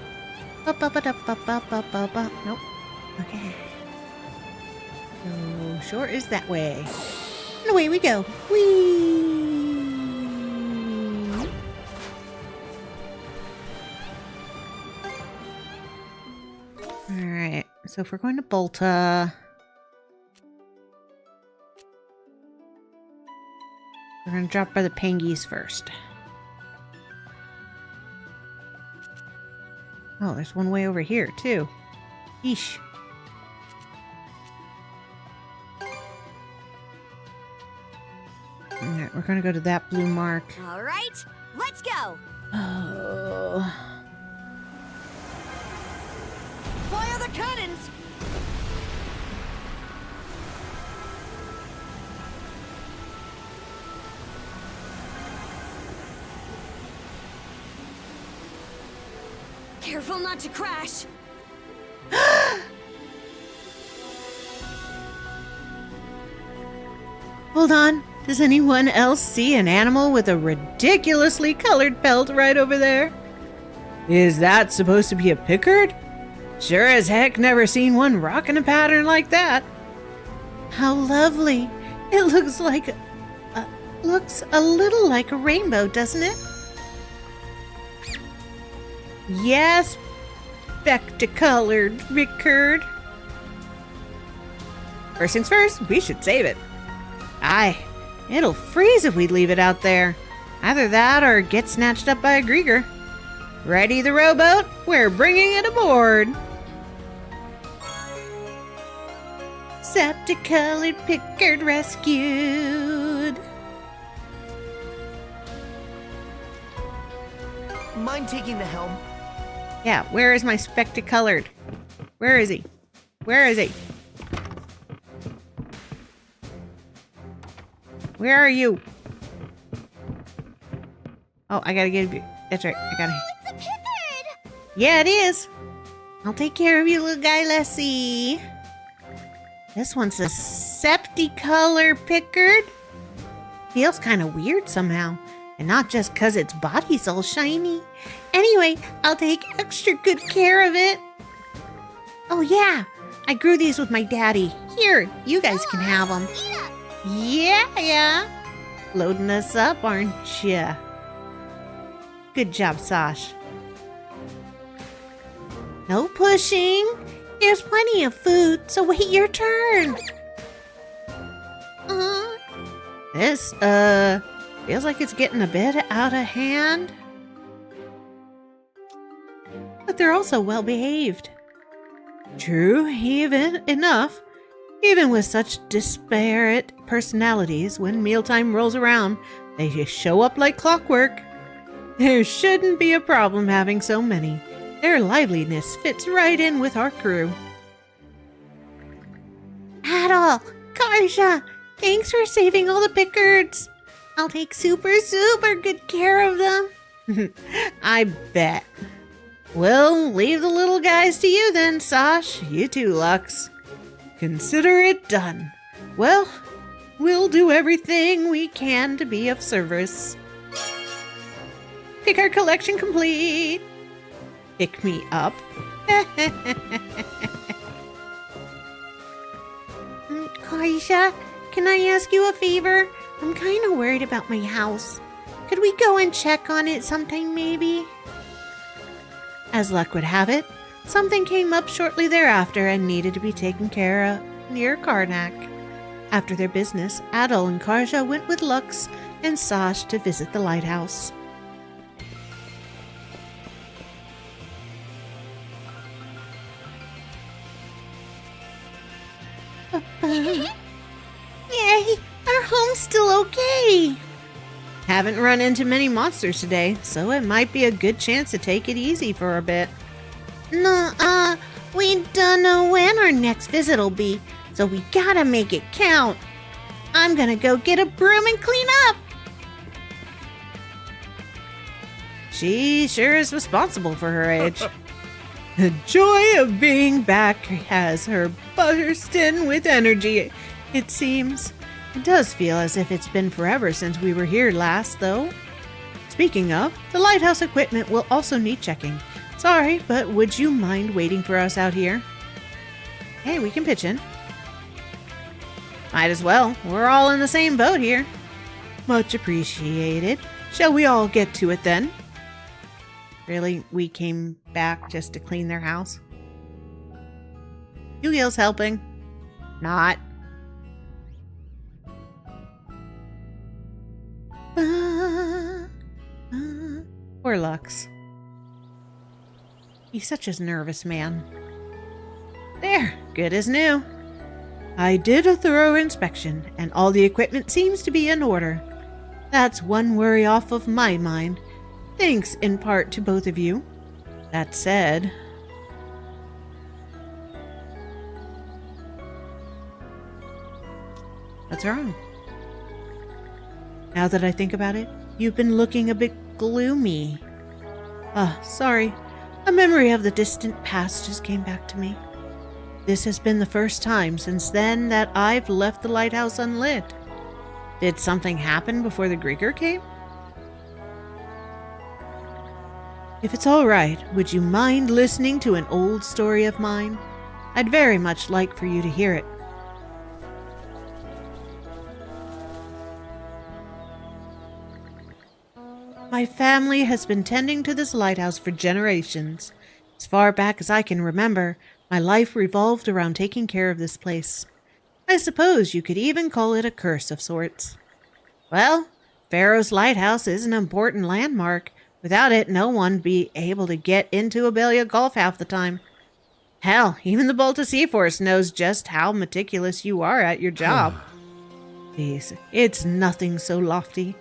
Nope. Okay. So, shore is that way. And away we go. Whee! Alright, so if we're going to Bolta, we're going to drop by the Pengies first. Oh, there's one way over here, too. Yeesh. Alright, we're gonna go to that blue mark. All right, let's go. Oh. Fire the cannons. Careful not to crash. Hold on. Does anyone else see an animal with a ridiculously colored pelt right over there? Is that supposed to be a pickard? Sure as heck never seen one rocking a pattern like that. How lovely. It looks like looks a little like a rainbow, doesn't it? Yes, spectacolored pickard. First things first, we should save it. Aye, it'll freeze if we leave it out there. Either that or get snatched up by a Grieger. Ready the rowboat? We're bringing it aboard. Septicolored pickard rescued. Mind taking the helm? Yeah, where is my spectacolored? Where is he? Where is he? Where are you? Oh, I gotta get you. That's right. I gotta. It's a pickard! Yeah, it is. I'll take care of you, little guy. Let's see. This one's a septicolor pickard. Feels kind of weird somehow. And not just because its body's all shiny. Anyway, I'll take extra good care of it. Oh, yeah. I grew these with my daddy. Here, you guys can have them. Yeah. Loading us up, aren't ya? Good job, Sash. No pushing. There's plenty of food, so wait your turn. This, feels like it's getting a bit out of hand. But they're also well behaved. True, even with such disparate personalities, when mealtime rolls around, they just show up like clockwork. There shouldn't be a problem having so many. Their liveliness fits right in with our crew. Adol, Karja, thanks for saving all the pickards. I'll take super good care of them. I bet. We'll leave the little guys to you then, Sash. You too, Lux. Consider it done. Well, we'll do everything we can to be of service. Pickard collection complete. Pick me up. Kaisha, can I ask you a favor? I'm kind of worried about my house. Could we go and check on it sometime, maybe? As luck would have it, something came up shortly thereafter and needed to be taken care of near Karnak. After their business, Adol and Karja went with Lux and Sash to visit the lighthouse. Yay! Our home's still okay! Haven't run into many monsters today, so it might be a good chance to take it easy for a bit. Nuh-uh, we don't know when our next visit'll be, so we gotta make it count. I'm gonna go get a broom and clean up! She sure is responsible for her age. The joy of being back has her bursting with energy, it seems. It does feel as if it's been forever since we were here last, though. Speaking of, the lighthouse equipment will also need checking. Sorry, but would you mind waiting for us out here? Hey, we can pitch in. Might as well. We're all in the same boat here. Much appreciated. Shall we all get to it then? Really? We came back just to clean their house? Yu-Gi-Oh's helping. Not. Poor Lux. He's such a nervous man. There, good as new. I did a thorough inspection, and all the equipment seems to be in order. That's one worry off of my mind. Thanks in part to both of you. That said... What's wrong? Now that I think about it, you've been looking a bit gloomy. Sorry. A memory of the distant past just came back to me. This has been the first time since then that I've left the lighthouse unlit. Did something happen before the Grieger came? If it's all right, would you mind listening to an old story of mine? I'd very much like for you to hear it. My family has been tending to this lighthouse for generations. As far back as I can remember, my life revolved around taking care of this place. I suppose you could even call it a curse of sorts. Well, Pharaoh's Lighthouse is an important landmark. Without it, no one would be able to get into Abelia Gulf half the time. Hell, even the Balta Sea Force knows just how meticulous you are at your job. Please, it's nothing so lofty.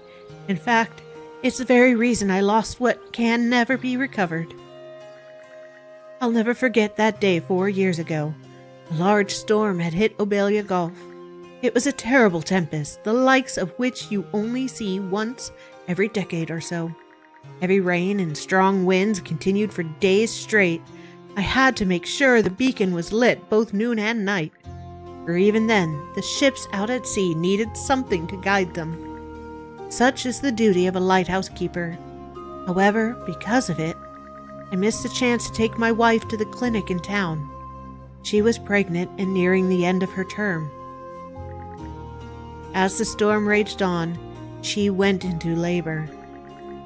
In fact, it's the very reason I lost what can never be recovered. I'll never forget that day 4 years ago. A large storm had hit Abelia Gulf. It was a terrible tempest, the likes of which you only see once every decade or so. Heavy rain and strong winds continued for days straight. I had to make sure the beacon was lit both noon and night. For even then, the ships out at sea needed something to guide them. Such is the duty of a lighthouse keeper. However, because of it, I missed a chance to take my wife to the clinic in town. She was pregnant and nearing the end of her term. As the storm raged on, she went into labor.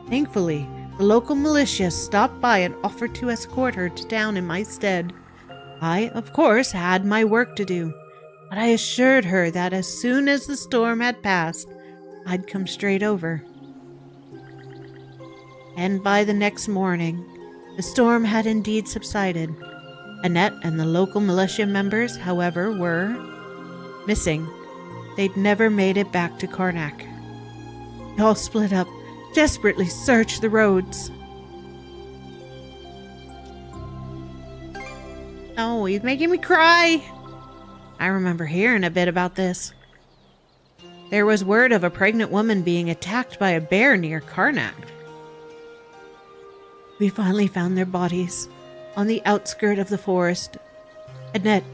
Thankfully, the local militia stopped by and offered to escort her to town in my stead. I, of course, had my work to do, but I assured her that as soon as the storm had passed, I'd come straight over. And by the next morning, the storm had indeed subsided. Annette and the local militia members, however, were missing. They'd never made it back to Karnak. They all split up, desperately searched the roads. Oh, he's making me cry. I remember hearing a bit about this. There was word of a pregnant woman being attacked by a bear near Karnak. We finally found their bodies on the outskirt of the forest. Annette,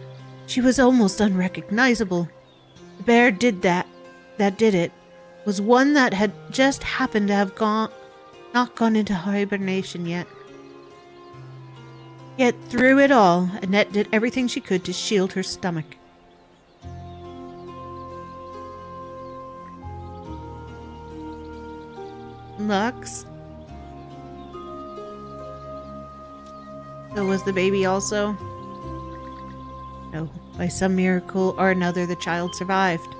she was almost unrecognizable. The bear did that did it, was one that had just happened to have not gone into hibernation yet. Yet through it all, Annette did everything she could to shield her stomach. Lux? So was the baby also? No, by some miracle or another, the child survived.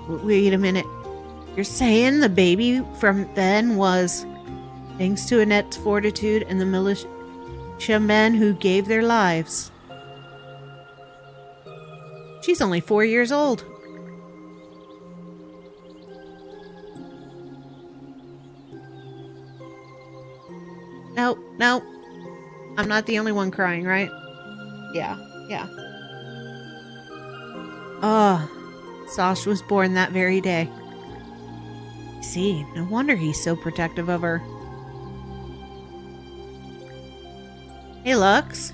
Wait a minute. You're saying the baby from then was, thanks to Annette's fortitude and the militia men who gave their lives? She's only 4 years old. No. I'm not the only one crying, right? Yeah. Sash was born that very day. See, no wonder he's so protective of her. Hey, Lux.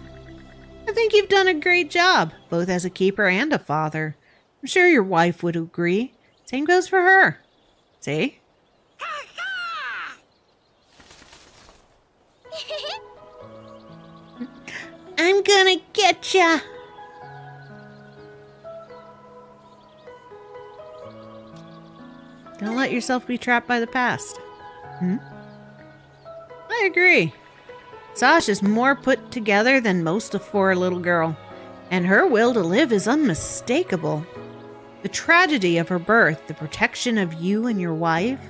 I think you've done a great job, both as a keeper and a father. I'm sure your wife would agree. Same goes for her. See? I'm gonna get ya! Don't let yourself be trapped by the past. I agree. Sash is more put together than most for a little girl, and her will to live is unmistakable. The tragedy of her birth, the protection of you and your wife,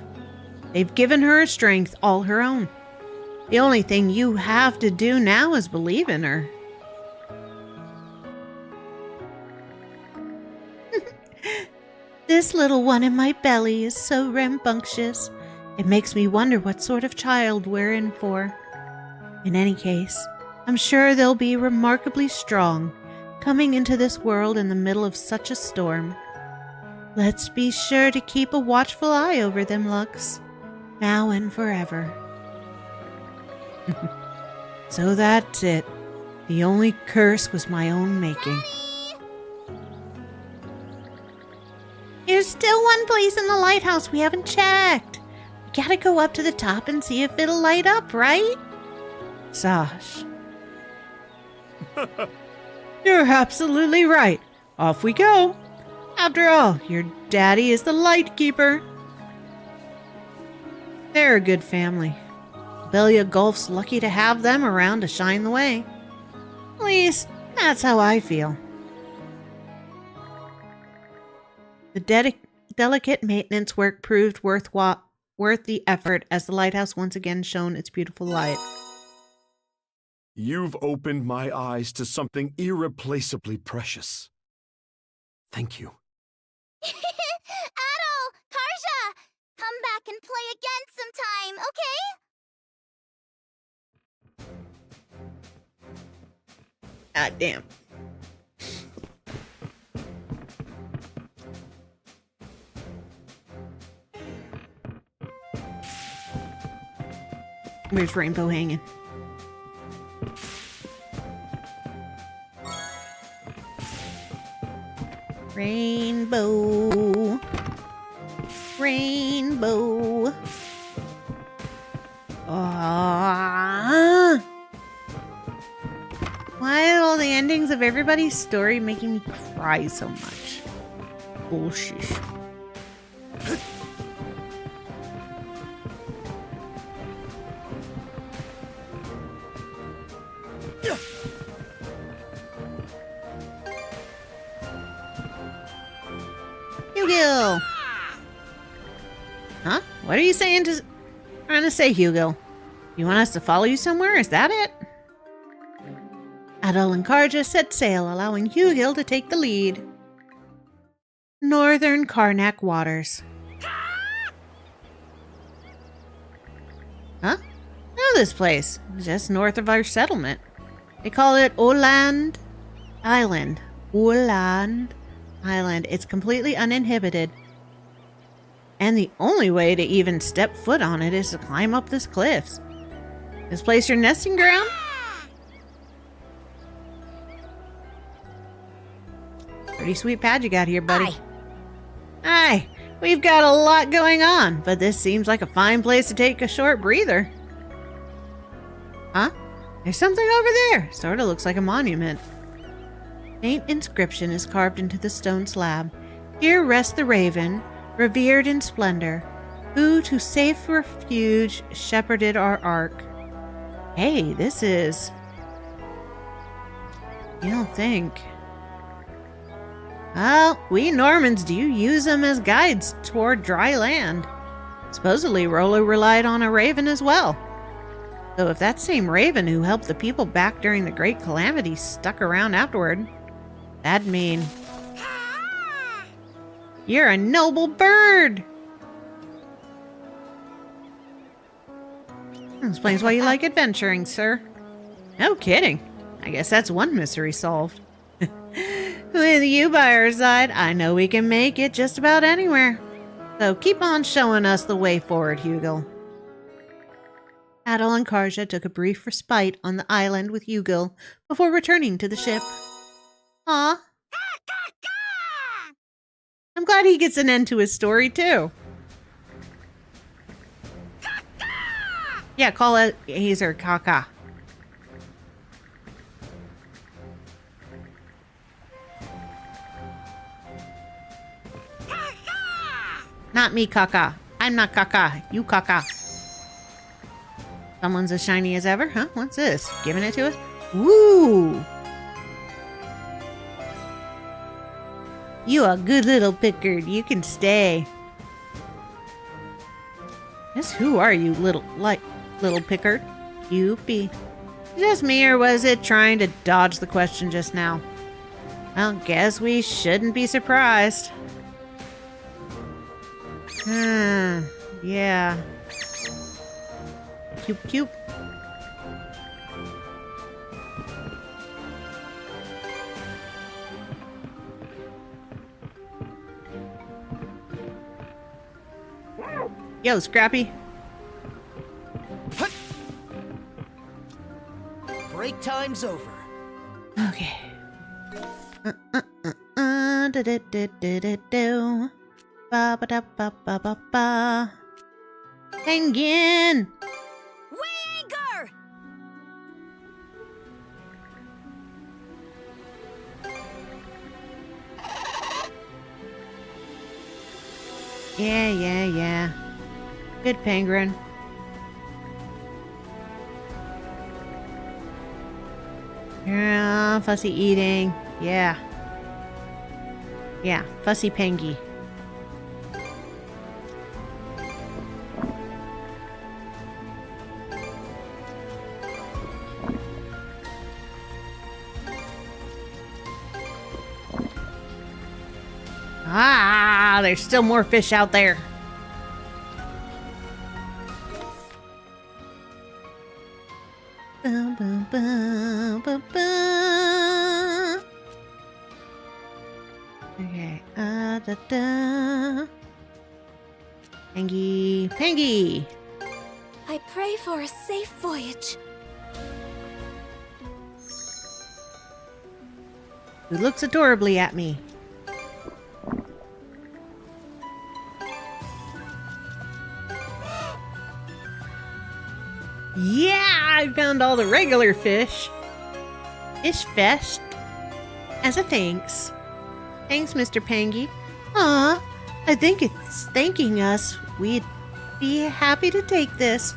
they've given her a strength all her own. The only thing you have to do now is believe in her. This little one in my belly is so rambunctious. It makes me wonder what sort of child we're in for. In any case, I'm sure they'll be remarkably strong, coming into this world in the middle of such a storm. Let's be sure to keep a watchful eye over them, Lux, now and forever. So that's it. The only curse was my own making. Is There's still one place in the lighthouse we haven't checked. We gotta go up to the top and see if it'll light up, right? Sash. You're absolutely right. Off we go. After all, your daddy is the light keeper. They're a good family. Belia Gulf's lucky to have them around to shine the way. At least, that's how I feel. The delicate maintenance work proved worth the effort as the lighthouse once again shone its beautiful light. You've opened my eyes to something irreplaceably precious. Thank you. Adol! Karja! Come back and play again sometime, okay? Ah, damn. Where's Rainbow hanging? Rainbow. Rainbow. Aww. Why are all the endings of everybody's story making me cry so much? Bullshit. Hugo! Huh? What are you trying to say, Hugo? You want us to follow you somewhere? Is that it? Adol and Karja set sail, allowing Hugo to take the lead. Northern Karnak waters. Huh? I know this place. Just north of our settlement. They call it Oland Island. Oland Island. It's completely uninhibited. And the only way to even step foot on it is to climb up this cliffs. This place your nesting ground? Pretty sweet pad you got here, buddy. Hi. We've got a lot going on, but this seems like a fine place to take a short breather. Huh? There's something over there. Sort of looks like a monument. Faint inscription is carved into the stone slab. Here rests the raven, revered in splendor, who to safe refuge shepherded our ark. Hey, this is... You don't think... Well, we Normans do use them as guides toward dry land. Supposedly, Rollo relied on a raven as well. So if that same raven who helped the people back during the Great Calamity stuck around afterward, that'd mean... You're a noble bird! That explains why you like adventuring, sir. No kidding. I guess that's one mystery solved. With you by our side, I know we can make it just about anywhere. So keep on showing us the way forward, Hugo. Adol and Karja took a brief respite on the island with Hugo before returning to the ship. Aw. I'm glad he gets an end to his story, too. Yeah, call it Hazer Kaka. Not me, Kaka. I'm not Kaka. You Kaka. Someone's as shiny as ever? Huh? What's this? Giving it to us? Woo! You a good little pickard. You can stay. Yes, who are you, little pickard? You be just me, or was it trying to dodge the question just now? Well, guess we shouldn't be surprised. Yeah. Cute. Yo, Scrappy. Break time's over. Okay. Ba ba da ba ba ba ba. Penguin! Weigh anchor! Yeah. Good penguin. Yeah, fussy eating. Yeah. Yeah, fussy pengy. Ah, there's still more fish out there. Ba, ba, ba, ba, ba. Okay, da, da. Pengy. I pray for a safe voyage. Who looks adorably at me. Yeah, I found all the regular fish. Fish fest. As a thanks. Thanks, Mr. Pengy. Aw, I think it's thanking us. We'd be happy to take this.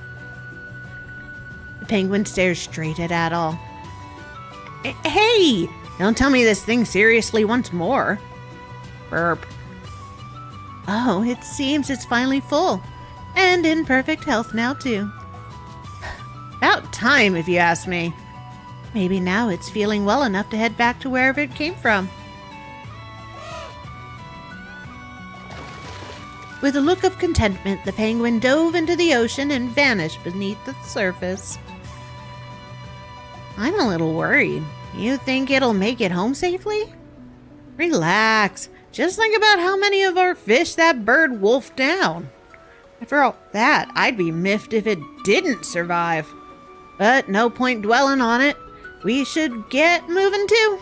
The penguin stares straight at Adol. Hey! Don't tell me this thing seriously once more. Burp. Oh, it seems it's finally full. And in perfect health now, too. About time, if you ask me. Maybe now it's feeling well enough to head back to wherever it came from. With a look of contentment, the penguin dove into the ocean and vanished beneath the surface. I'm a little worried. You think it'll make it home safely? Relax. Just think about how many of our fish that bird wolfed down. After all that, I'd be miffed if it didn't survive. But no point dwelling on it. We should get moving too.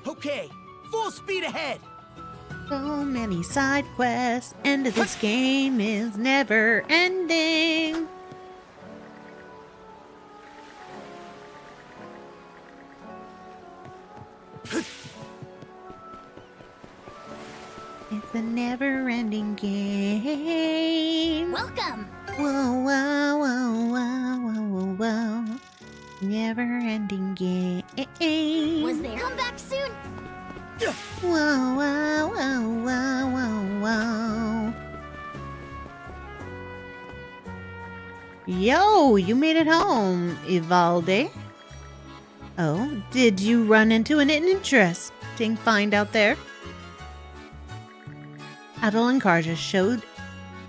Okay, full speed ahead. So many side quests. End of this game is never ending. It's a never-ending game. Welcome. Whoa. Never-ending game. Was there? Come back soon. Whoa. Yo, you made it home, Ivalde. Oh, did you run into an interesting find out there? Adol and Karja showed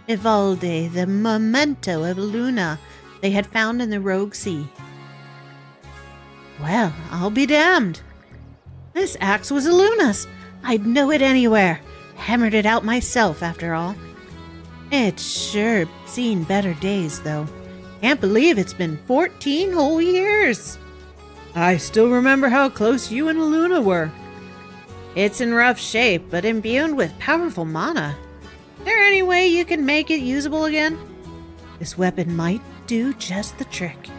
Ivalde the memento of Luna they had found in the Rogue Sea. Well, I'll be damned. This axe was Luna's. I'd know it anywhere. Hammered it out myself, after all. It's sure seen better days, though. Can't believe it's been 14 whole years. I still remember how close you and Luna were. It's in rough shape, but imbued with powerful mana. Is there any way you can make it usable again? This weapon might do just the trick.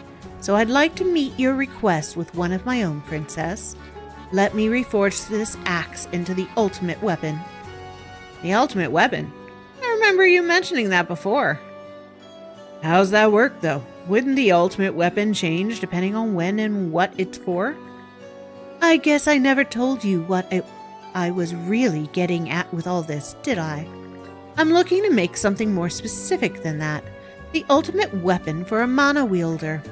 So I'd like to meet your request with one of my own, Princess. Let me reforge this axe into the ultimate weapon. The ultimate weapon? I remember you mentioning that before. How's that work, though? Wouldn't the ultimate weapon change depending on when and what it's for? I guess I never told you what I was really getting at with all this, did I? I'm looking to make something more specific than that. The ultimate weapon for a mana wielder.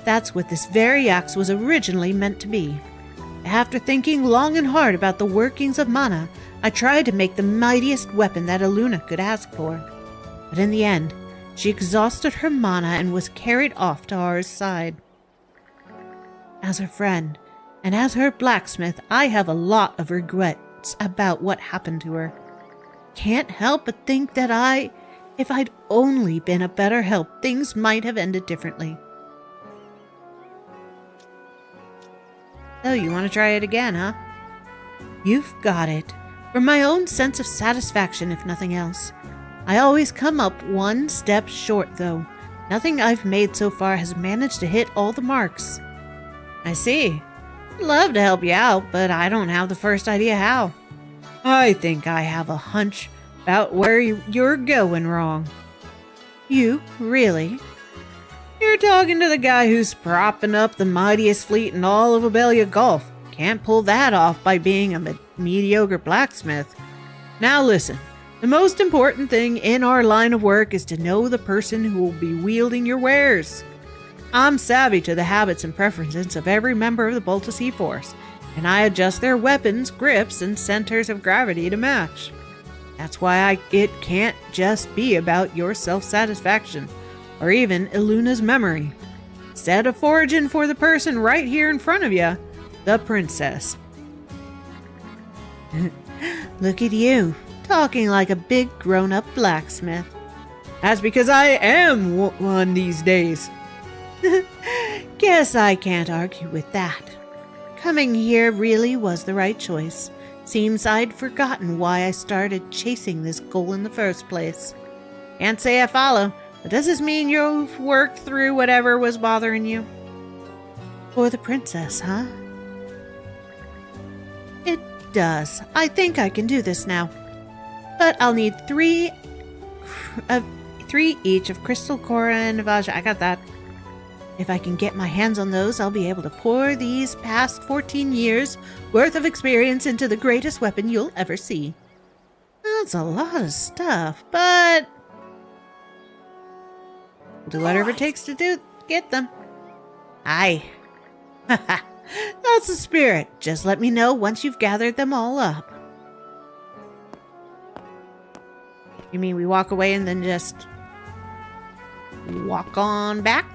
That's what this very axe was originally meant to be. After thinking long and hard about the workings of mana, I tried to make the mightiest weapon that Aluna could ask for. But in the end, she exhausted her mana and was carried off to our side. As her friend, and as her blacksmith, I have a lot of regrets about what happened to her. Can't help but think that I If I'd only been a better help, things might have ended differently. So, you want to try it again, huh? You've got it. For my own sense of satisfaction, if nothing else. I always come up one step short, though. Nothing I've made so far has managed to hit all the marks. I see. I'd love to help you out, but I don't have the first idea how. I think I have a hunch about where you're going wrong. You? Really? You're talking to the guy who's propping up the mightiest fleet in all of Abelia Gulf. Can't pull that off by being a mediocre blacksmith. Now listen, the most important thing in our line of work is to know the person who will be wielding your wares. I'm savvy to the habits and preferences of every member of the Baltasea force, and I adjust their weapons, grips, and centers of gravity to match. That's why it can't just be about your self-satisfaction, or even Iluna's memory. Instead of foraging for the person right here in front of you, the princess. Look at you, talking like a big grown-up blacksmith. That's because I am one these days. Guess I can't argue with that. Coming here really was the right choice. Seems I'd forgotten why I started chasing this goal in the first place. Can't say I follow, but does this mean you've worked through whatever was bothering you? For the princess, huh? It does. I think I can do this now. But I'll need three each of Crystal, Cora, and Navaja. I got that. If I can get my hands on those, I'll be able to pour these past 14 years worth of experience into the greatest weapon you'll ever see. That's a lot of stuff, but I'll do whatever it takes to get them. Aye. That's the spirit. Just let me know once you've gathered them all up. You mean we walk away and then just walk on back?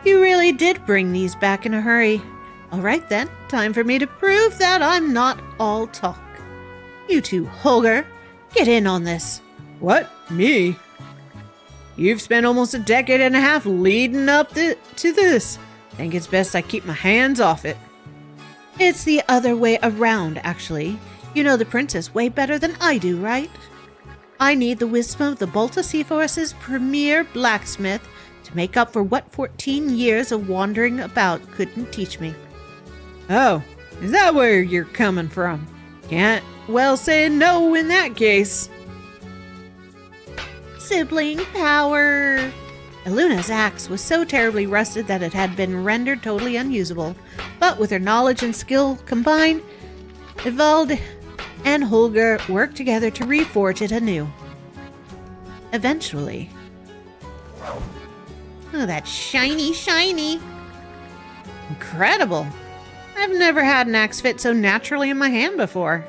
You really did bring these back in a hurry. All right then, time for me to prove that I'm not all talk. You two, Holger, get in on this. What? Me? You've spent almost a decade and a half leading up to this. Think it's best I keep my hands off it. It's the other way around, actually. You know the princess way better than I do, right? I need the wisdom of the Baltasea Force's premier blacksmith to make up for what 14 years of wandering about couldn't teach me. Oh, is that where you're coming from? Can't well say no in that case. Sibling power! Iluna's axe was so terribly rusted that it had been rendered totally unusable, but with her knowledge and skill combined, Ewald and Holger worked together to reforge it anew. Eventually. Oh, that's shiny. Incredible. I've never had an axe fit so naturally in my hand before.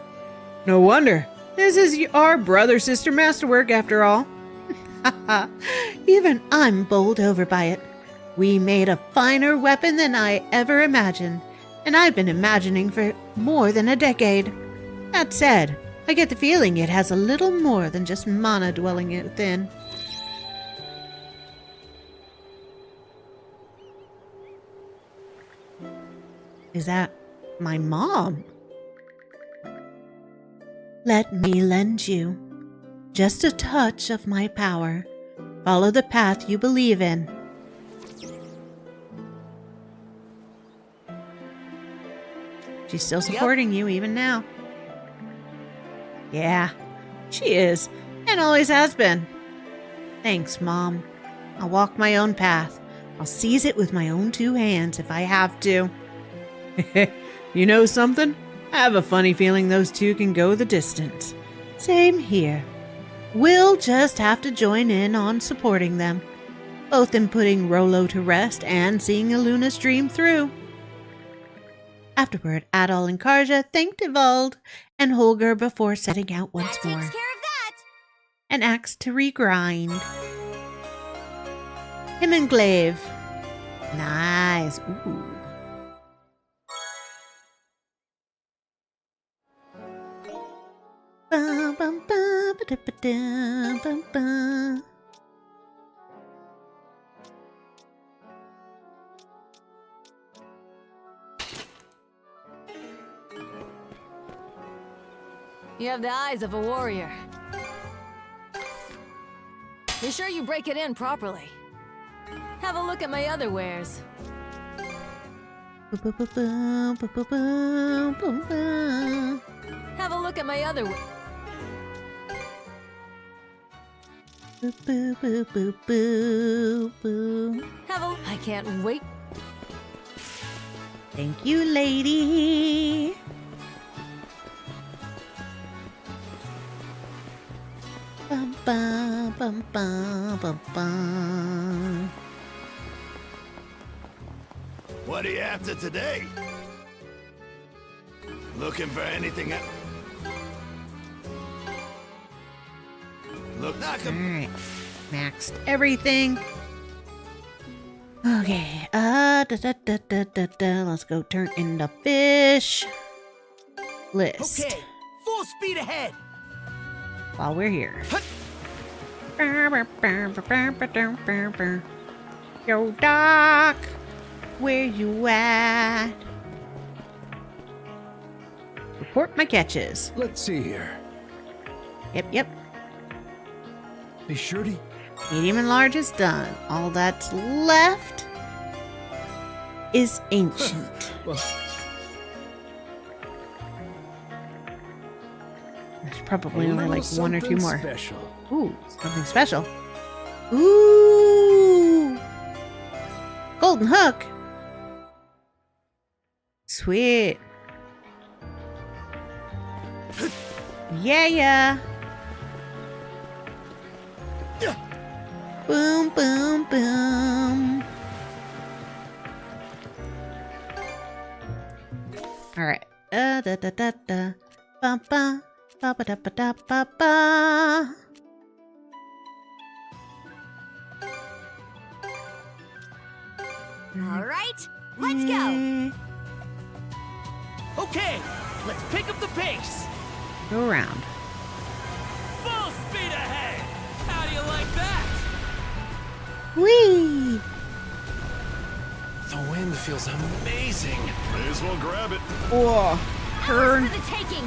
No wonder. This is our brother-sister masterwork after all. Even I'm bowled over by it. We made a finer weapon than I ever imagined, and I've been imagining for more than a decade. That said, I get the feeling it has a little more than just mana dwelling within. Is that my mom? Let me lend you just a touch of my power. Follow the path you believe in. She's still supporting you even now. Yeah, she is, and always has been. Thanks, Mom. I'll walk my own path. I'll seize it with my own two hands if I have to. You know something? I have a funny feeling those two can go the distance. Same here. We'll just have to join in on supporting them, both in putting Rollo to rest and seeing Iluna's dream through. Afterward, Adol and Karja thanked Ewald and Holger before setting out once more. Takes care of that. An axe to regrind. Him and Glaive. Nice. Ooh. Ba-da-ba-da-ba-ba. You have the eyes of a warrior. Be sure you break it in properly. Have a look at my other wares. Have a look at my other wares. I can't wait. Thank you, lady. Bum, bum, bum, bum, bum, bum. What are you after today? Looking for anything else? Look, Alright. Maxed everything. Okay. Let's go turn into fish. List. Okay, full speed ahead. While we're here. Yo, Doc. Where you at? Report my catches. Let's see here. Yep. Hey, Shirty. Medium and large is done. All that's left is ancient. Well, There's probably a only like little one or two something more. Special. Ooh, something special. Ooh! Golden hook. Sweet. Yeah. Boom, boom, boom. All right. Da da da da. Ba ba ba ba da ba da ba ba. All right, let's go. Okay, let's pick up the pace. Go around. Full speed ahead! How do you like that? Whee! The wind feels amazing. May as well grab it. Whoa. Turn. For the taking.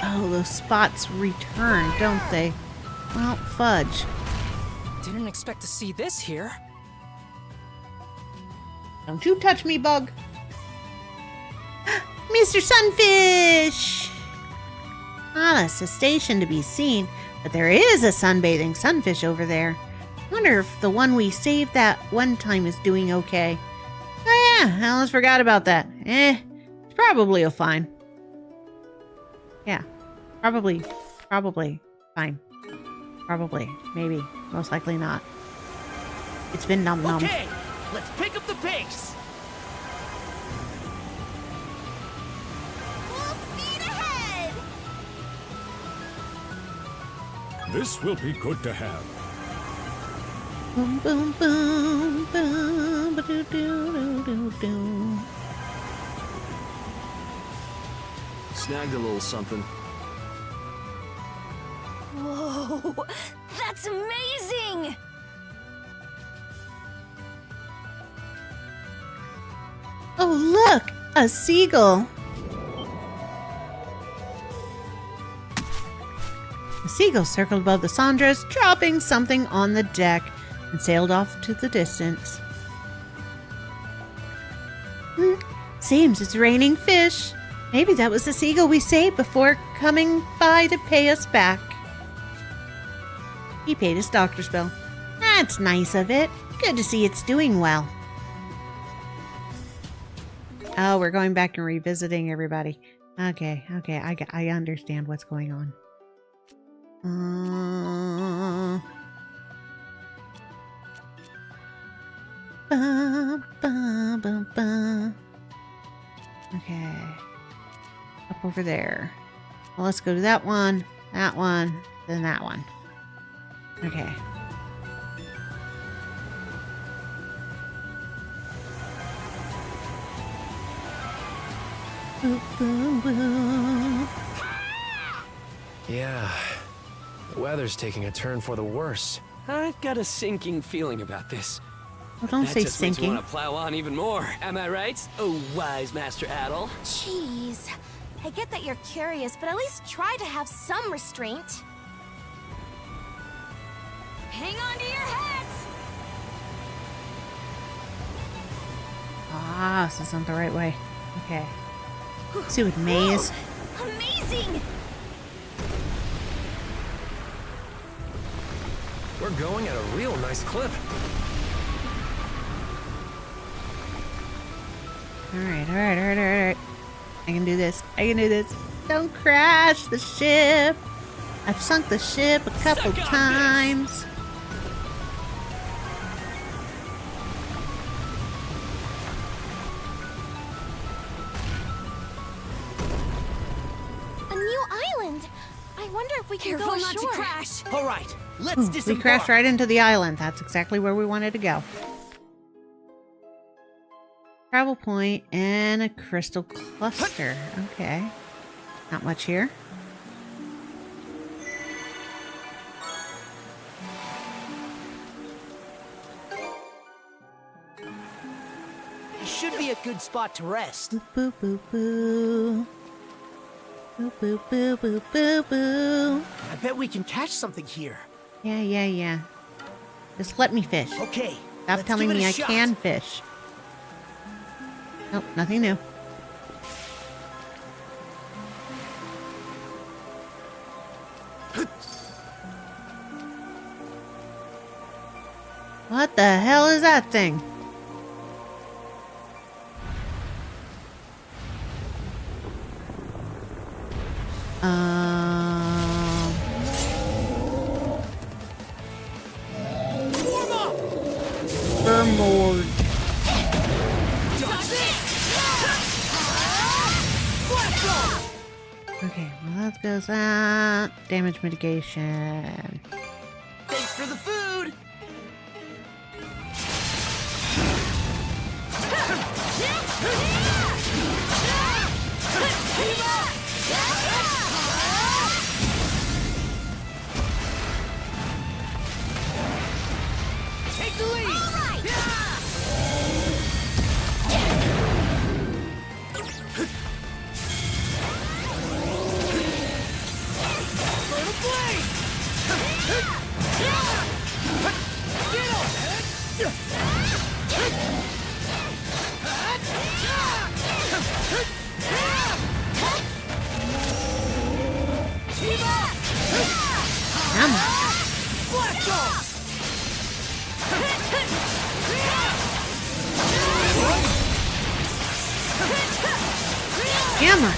Oh, those spots return, don't they? Well, fudge. Didn't expect to see this here. Don't you touch me, bug. Mr. Sunfish! Not a cetacean to be seen, but there is a sunbathing sunfish over there. Wonder if the one we saved that one time is doing okay. Oh yeah, I almost forgot about that. It's probably fine. Yeah, probably fine. Probably, maybe, most likely not. It's been num-num. Okay, let's pick up the pace. This will be good to have. Boom, boom, boom, boom, ba-doo-doo-doo-doo-doo. Snagged a little something. Whoa, that's amazing! Oh, look! A seagull! The seagull circled above the Sandras, dropping something on the deck, and sailed off to the distance. Seems it's raining fish. Maybe that was the seagull we saved before coming by to pay us back. He paid his doctor's bill. That's nice of it. Good to see it's doing well. Oh, we're going back and revisiting everybody. Okay, I understand what's going on. Okay. Up over there. Well, let's go to that one, then that one. Okay. Boop, boom, boom. Yeah, the weather's taking a turn for the worse. I've got a sinking feeling about this. Well, don't That say just makes me sinking. want to plow on even more. Am I right? Oh, wise Master Adol. Jeez. I get that you're curious, but at least try to have some restraint. Hang on to your heads! Ah, this isn't the right way. Okay. Let's see with maze. Whoa, amazing! We're going at a real nice clip. Alright. I can do this. Don't crash the ship. I've sunk the ship a couple times. A new island! I wonder if we can Careful go not ashore. to crash! All right, let's We disembark. crashed right into the island. That's exactly where we wanted to go. Travel point and a crystal cluster. Okay. Not much here. It should be a good spot to rest. Boo boo boo. Boo boo boo boo boo boo. I bet we can catch something here. Yeah. Just let me fish. Okay. Stop let's telling give it me a I shot. can fish. Nope, nothing new. What the hell is that thing? Thermal. Okay, well that goes out. Damage mitigation. Thanks for the food. Take the lead. Come on. Hammer.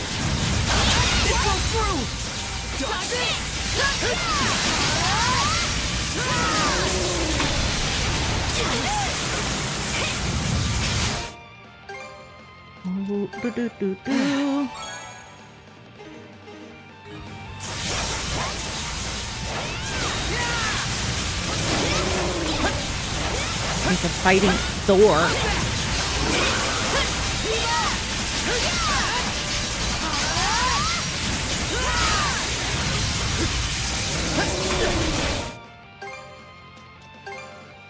Ooh, do. Like a fighting Thor.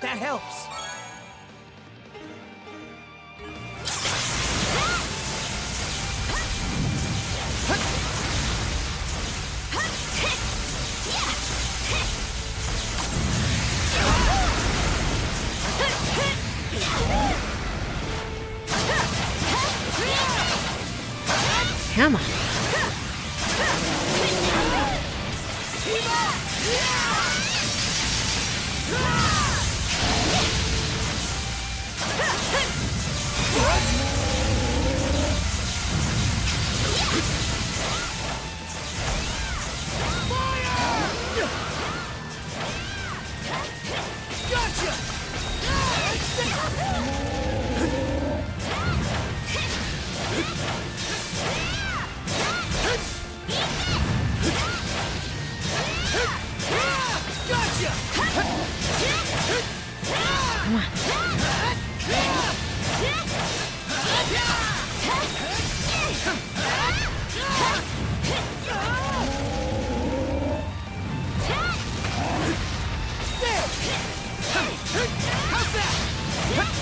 That helps. Come on. Come on.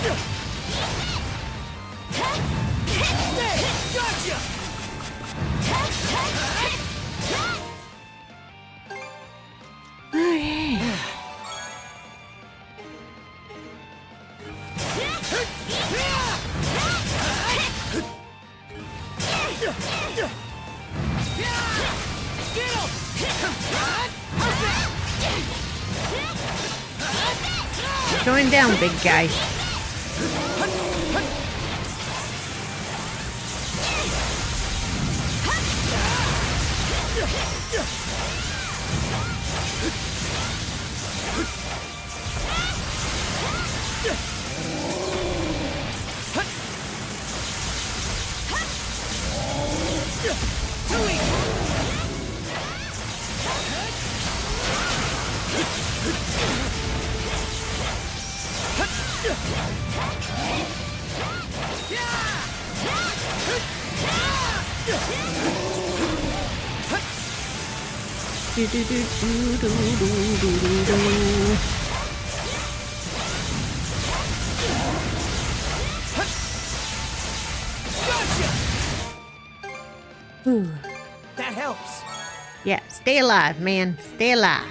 Gotcha! Okay. Going down, big guy. Do, do, do, do, do, do, do, do. Ooh. That helps. Yeah, stay alive, man. Stay alive.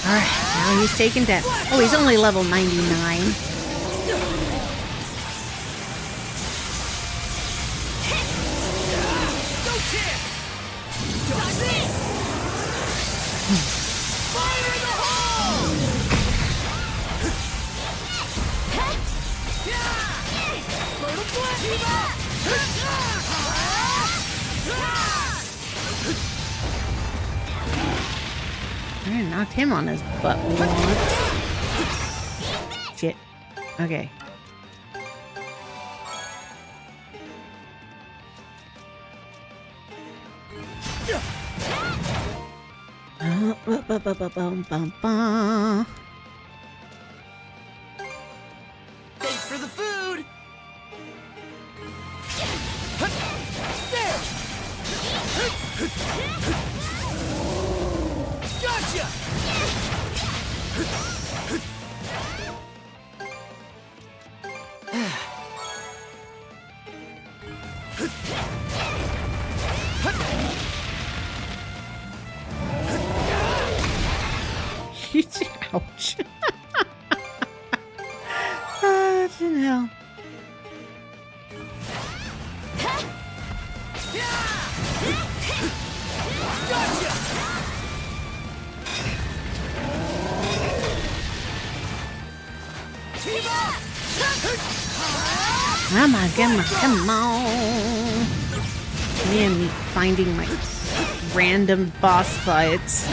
Alright, now he's taken down. Oh, he's only level 99. I knocked him on his butt once. Shit. Okay. Thanks for the food. Gotcha. Ouch. Hell. Come on, come on, come on. Man, me finding my random boss fights.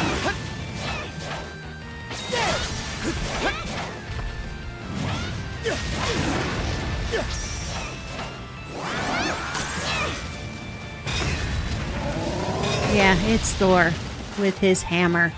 Yeah, it's Thor with his hammer.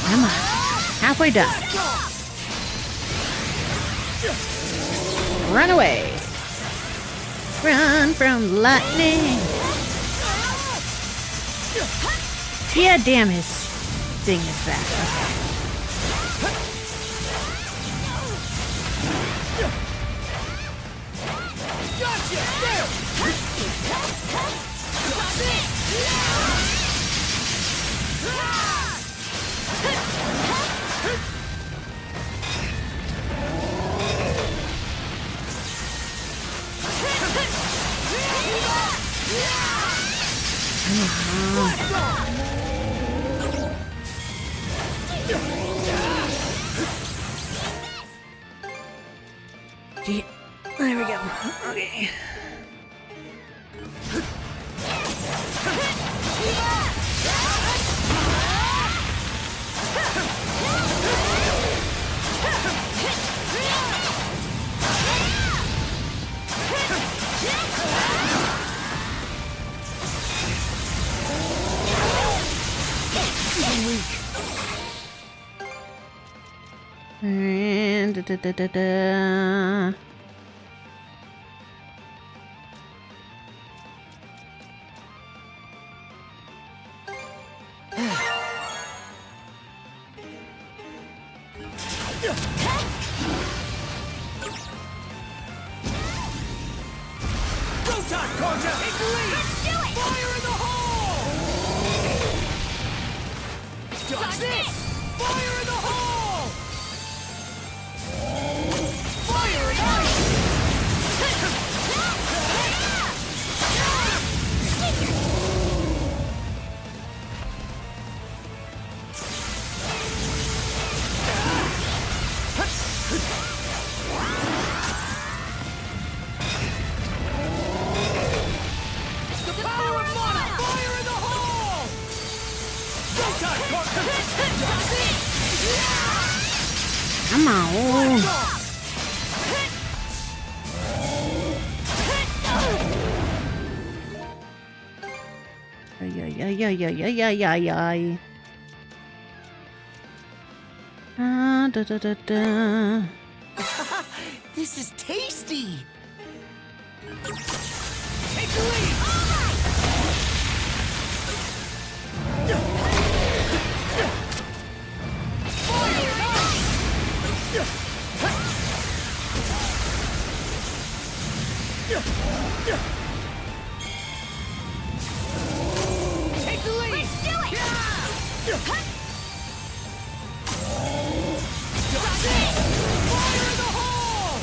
Come on. Halfway done. Run away. Run from lightning. Yeah, damn, his thing is back. Okay. backseat. There we go. Okay. And da-da-da-da-da. Come on. Ay. Da. This is tasty! Take the lead! Take the lead! Let's do it! Fire in the hole!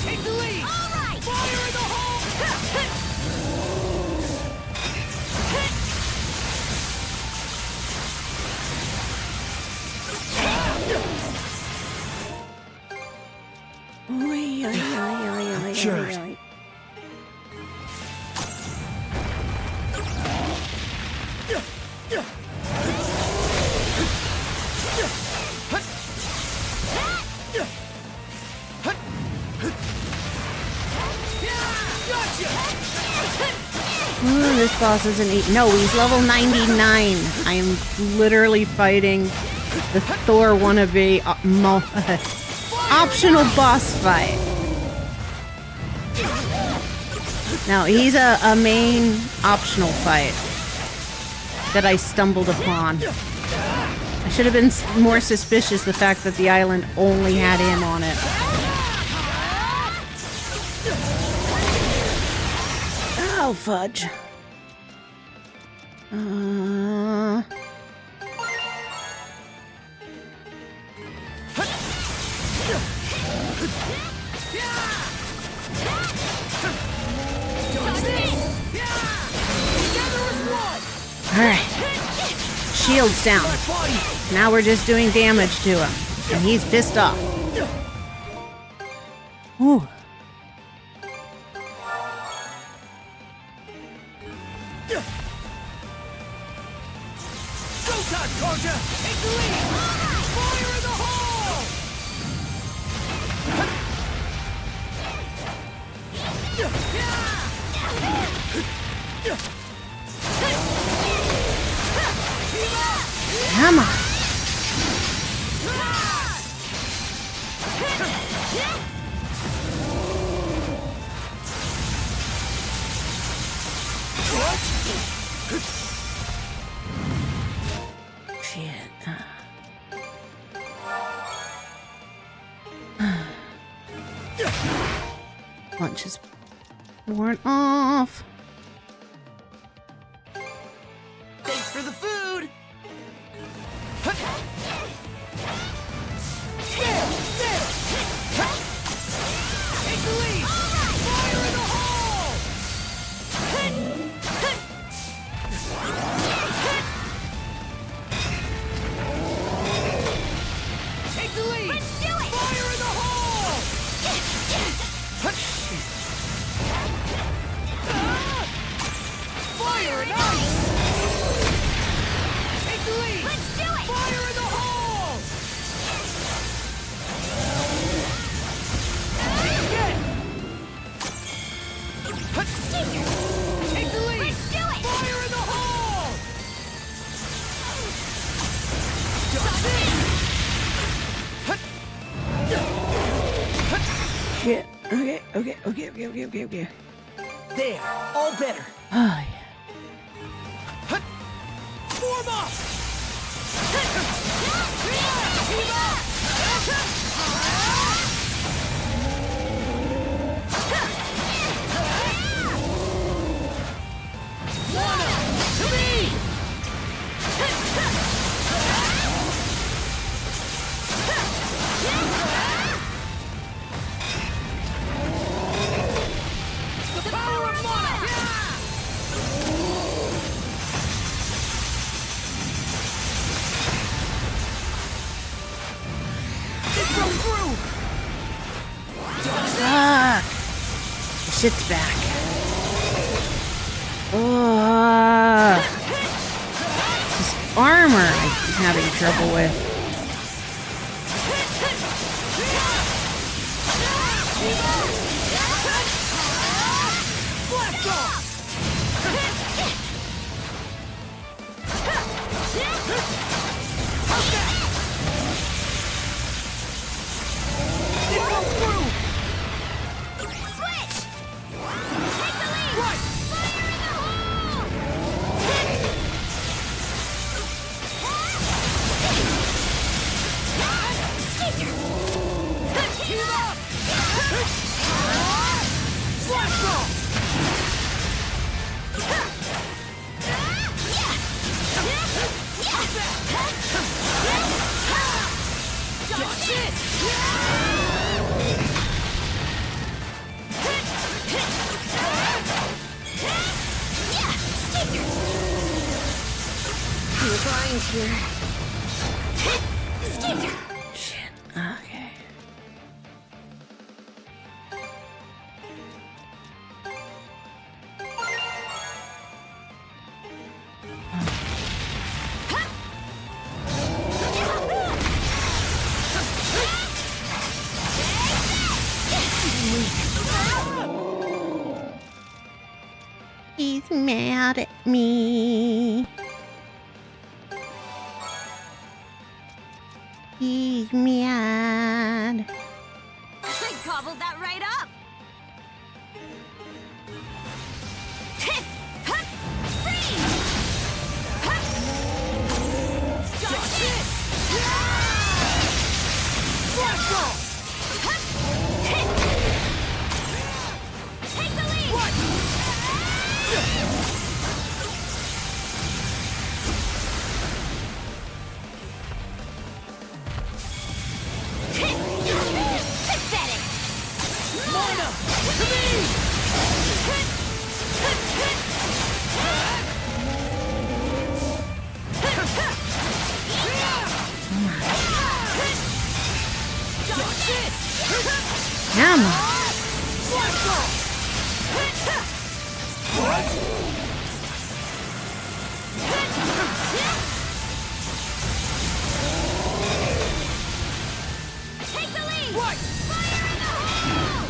Take the lead! All right! Fire in the hole! Jerk. Ooh, this boss isn't no, he's level 99. I am literally fighting the Thor wannabe optional boss fight. Now, he's a main optional fight that I stumbled upon. I should have been more suspicious the fact that the island only had him on it. Oh, fudge. Alright. Shield's down. Now we're just doing damage to him. And he's pissed off. Ooh. Take the lead! Fire in the hole! Come on. Shit. Lunch is worn off. Thanks for the food! Okay, okay, okay, okay, okay, okay. There, all better. Oh, yeah. Form up! To me! The power of mana! Fuck! The shit's back. Oh, this armor I'm having trouble with. Here. Shit. Okay. He's mad at me. He's mad. I gobbled that right up. Take the lead. Pathetic. Mana! To me! Come on. Take the lead. Fire in the hole.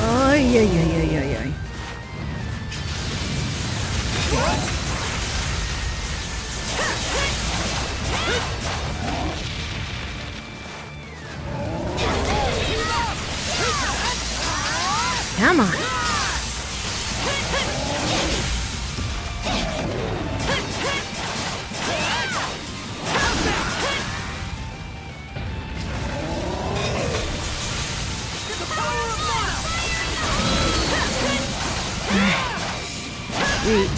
Oh, yeah, yeah, yeah, yeah, yeah. Come on. Sweet.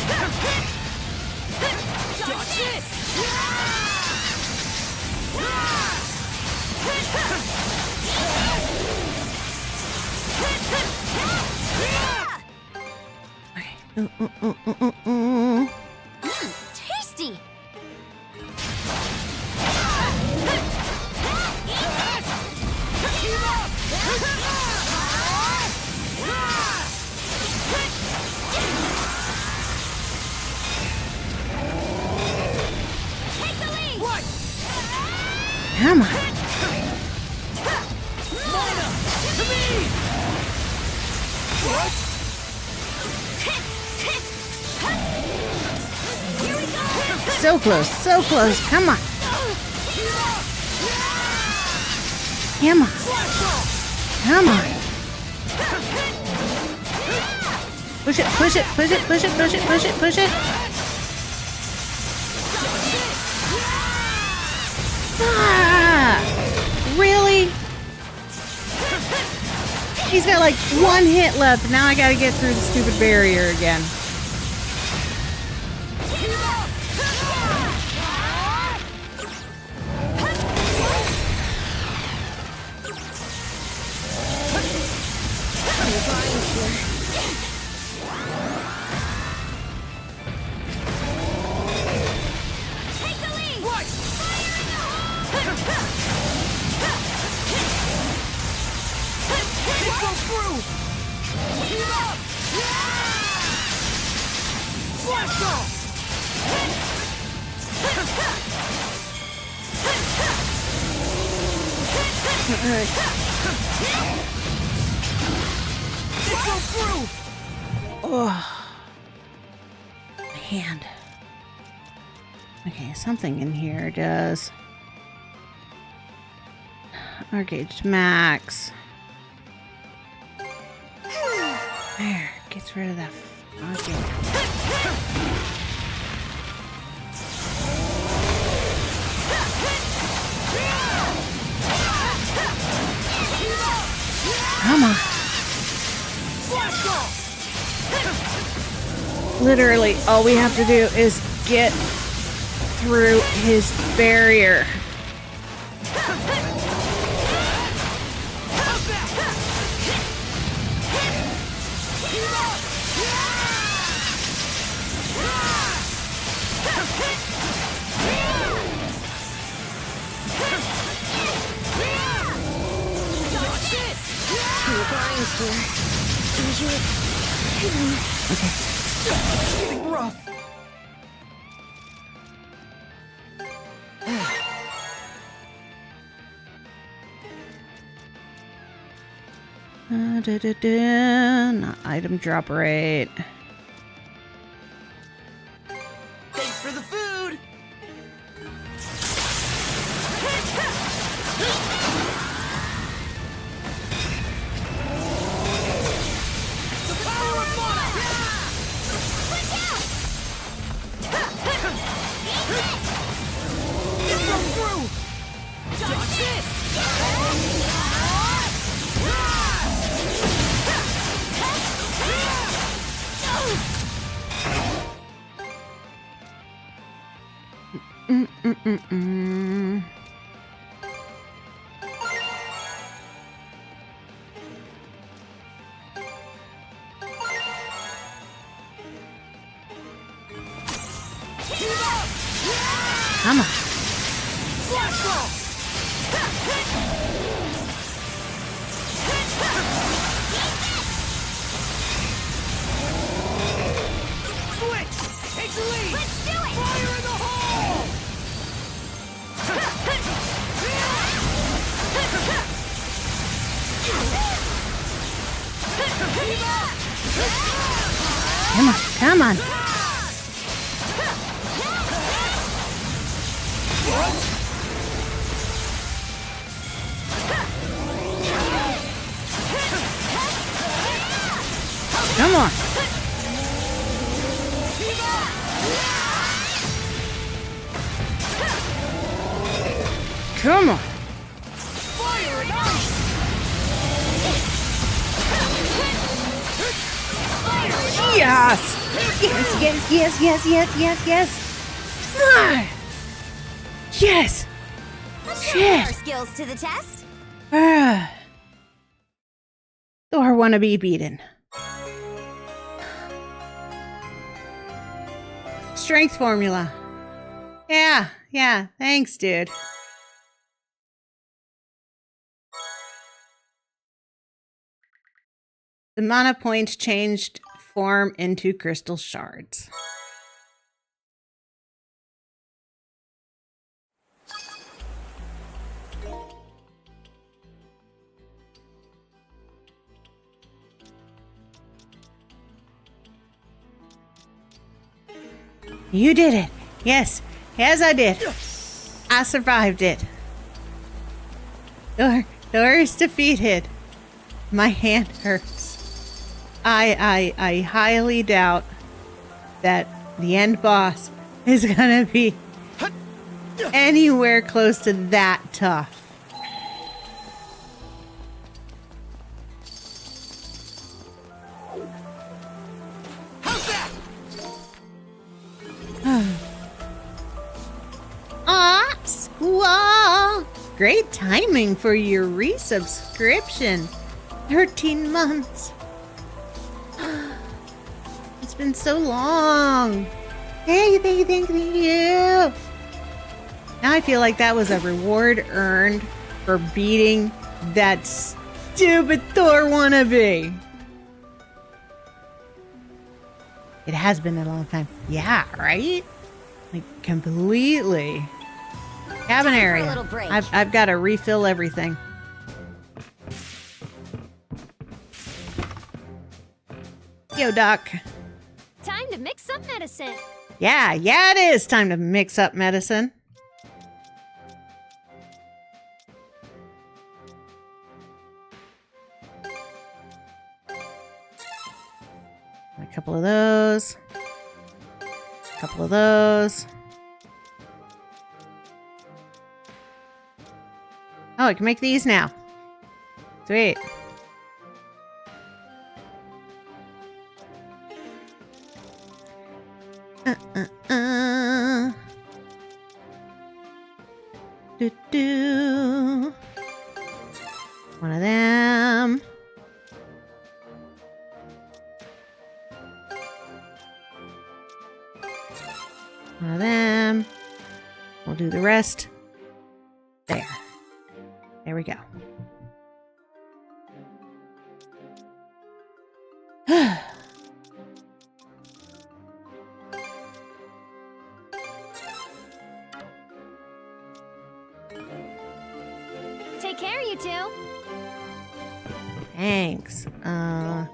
Tasty. Take the lead. Come on. Mana! To me! What? So close, so close. Come on. Come on. Come on. Push it, push it, push it, push it, push it, push it, push it. Ah! Really? He's got like one hit left. Now I gotta get through the stupid barrier again. Oh, my hand. Okay, something in here does. Gauge max. There, gets rid of that fucking. Come on. Literally, all we have to do is get through his barrier. Okay. It's getting rough. Not item drop rate. Thanks for the food. The power of mana. Watch out! It broke through. Dodge this. Come on. Switch! Take the lead! Let's do it! Fire in the hole! Come on, come on. Come on. Come on. Fire and ice! Yes! Yes, yes, yes, yes, yes, yes, yes. Ah! Yes! Let's Shit. put our skills to the test. Thor wanna be beaten. Strength formula. Yeah, thanks, dude. The mana points changed form into crystal shards. You did it. Yes, Yes, I did. I survived it. Doris defeated. My hand hurts. I highly doubt that the end boss is gonna be anywhere close to that tough. How's that? Aw, Squall! Great timing for your resubscription. 13 months. It's been so long. Hey, thank you. Now I feel like that was a reward earned for beating that stupid Thor wannabe. It has been a long time. Yeah, right? Like, completely. Cabin area. I've got to refill everything. Yo, Doc. Time to mix up medicine. Yeah, it is time to mix up medicine. A couple of those. A couple of those. Oh, I can make these now. Sweet. Do. One of them. One of them. We'll do the rest. There. There we go. Take care, you two. Thanks. I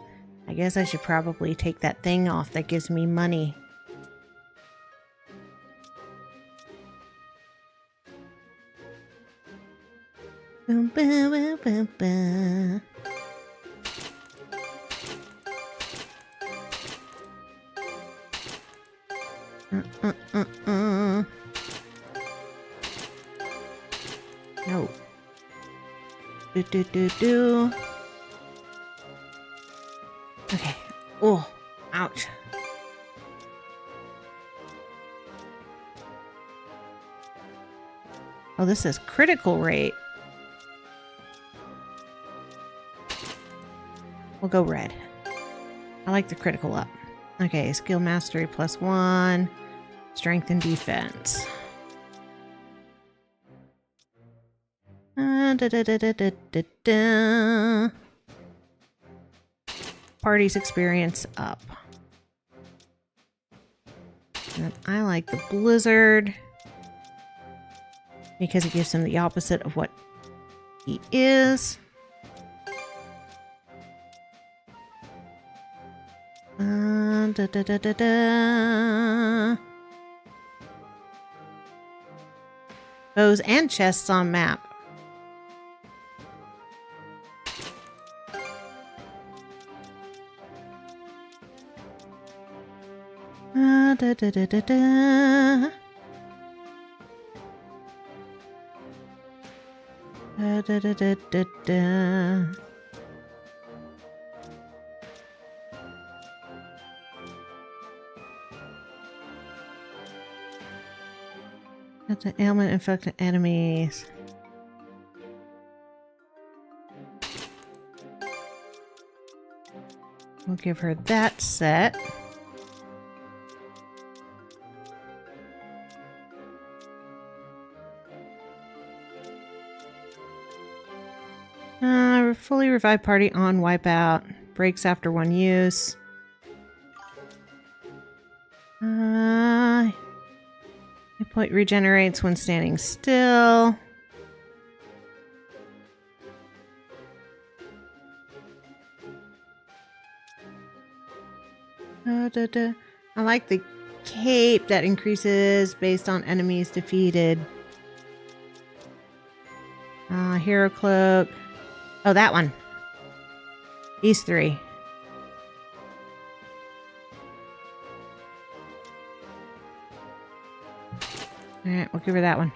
guess I should probably take that thing off that gives me money. Boom, boom, boom, boom, boom. No. Do. Okay. Oh, ouch. Oh, this is critical rate. We'll go red. I like the critical up. Okay, skill mastery +1. Strength and defense. Party's experience up. And I like the blizzard because it gives him the opposite of what he is. Bows and chests on map. That's an ailment infected enemies. We'll give her that set. Fully revive party on wipeout. Breaks after one use. Hit point regenerates when standing still. I like the cape that increases based on enemies defeated. Hero cloak. Oh, that one. These 3. Alright, we'll give her that one.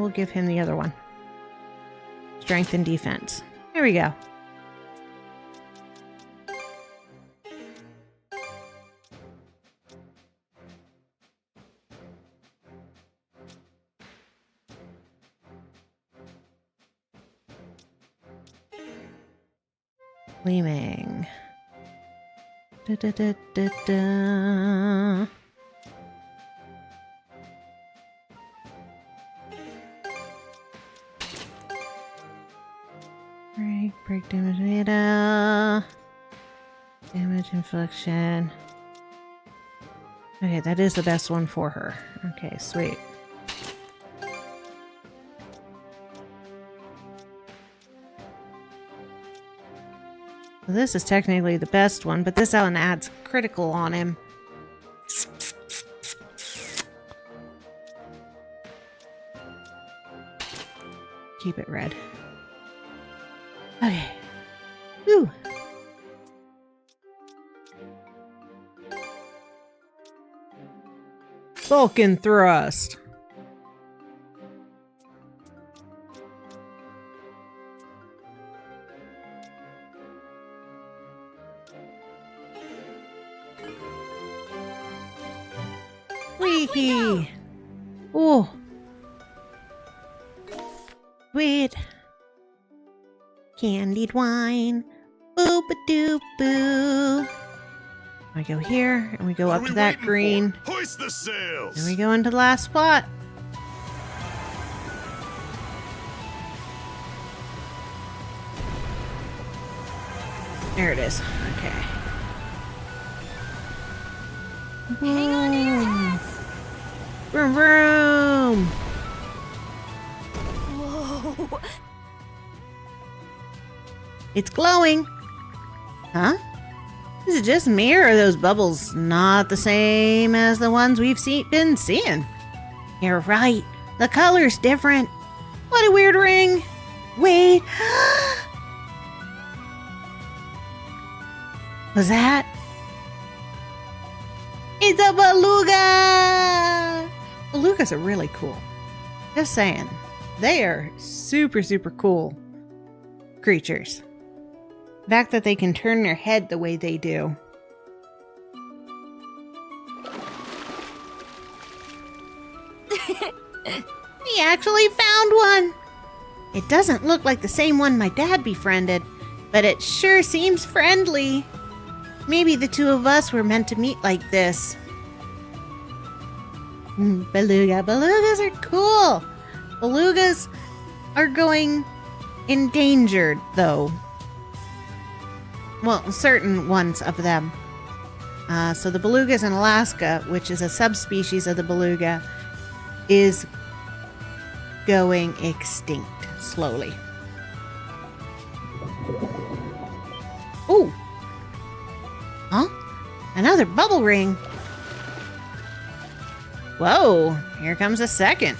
We'll give him the other one. Strength and defense. There we go. Gleaming. Da, da, da, da, da. Break damage data. Damage infliction. Okay, that is the best one for her. Okay, sweet. So this is technically the best one, but this one adds critical on him. Keep it red. Okay. Whew. Vulcan thrust. Wee. Oh. Sweet. Candied wine. Boo ba doo boo. We go here and we go up to that green. Hoist the sails. And we go into the last spot. There it is. Okay. Hang on to your hats. Vroom vroom. Whoa. It's glowing. Huh? Is it just me, or are those bubbles not the same as the ones we've been seeing? You're right. The color's different. What a weird ring. Wait. Was that? It's a beluga! Belugas are really cool. Just saying. They are super, super cool creatures. The fact that they can turn their head the way they do. We actually found one! It doesn't look like the same one my dad befriended, but it sure seems friendly. Maybe the two of us were meant to meet like this. Beluga. Belugas are cool. Belugas are going endangered, though. Well, certain ones of them. So the belugas in Alaska, which is a subspecies of the beluga, is going extinct slowly. Ooh. Huh? Another bubble ring. Whoa, here comes a second.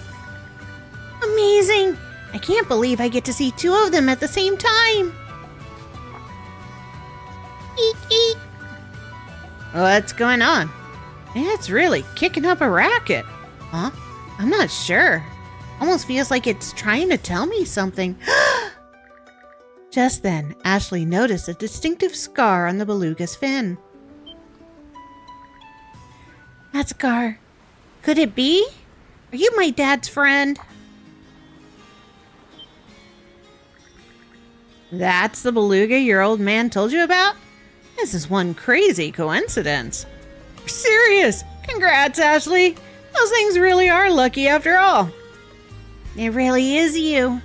Amazing! I can't believe I get to see two of them at the same time. Eek, eek. What's going on? It's really kicking up a racket. Huh? I'm not sure. Almost feels like it's trying to tell me something. Just then, Ashley noticed a distinctive scar on the beluga's fin. That scar. Could it be? Are you my dad's friend? That's the beluga your old man told you about? This is one crazy coincidence. You're serious? Congrats, Ashley. Those things really are lucky after all. It really is you.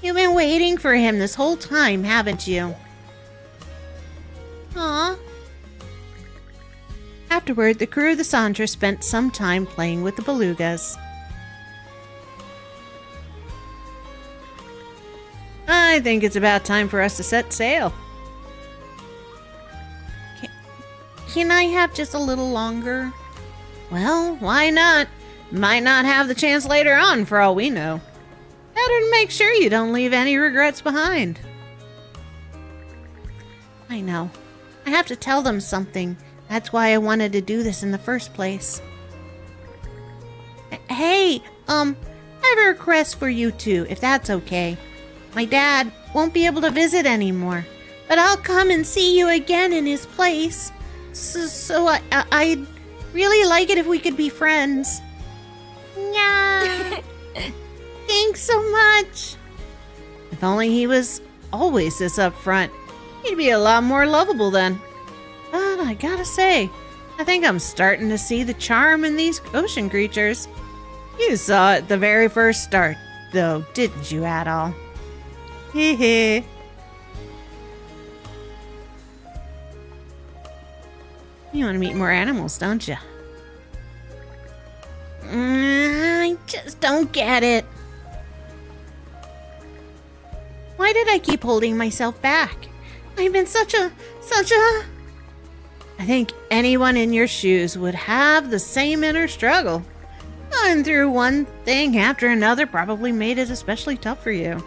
You've been waiting for him this whole time, haven't you? Aw. Afterward, the crew of the Sandra spent some time playing with the belugas. I think it's about time for us to set sail. Can I have just a little longer? Well, why not? Might not have the chance later on, for all we know. Better to make sure you don't leave any regrets behind. I know. I have to tell them something. That's why I wanted to do this in the first place. Hey, I have a request for you two, if that's okay. My dad won't be able to visit anymore, but I'll come and see you again in his place. So I'd really like it if we could be friends. Yeah. Thanks so much. If only he was always this upfront, he'd be a lot more lovable then. But I gotta say, I think I'm starting to see the charm in these ocean creatures. You saw it the very first start, though, didn't you, Adol? Hehe. You want to meet more animals, don't you? I just don't get it. Why did I keep holding myself back? I've been such a... I think anyone in your shoes would have the same inner struggle. Going through one thing after another probably made it especially tough for you.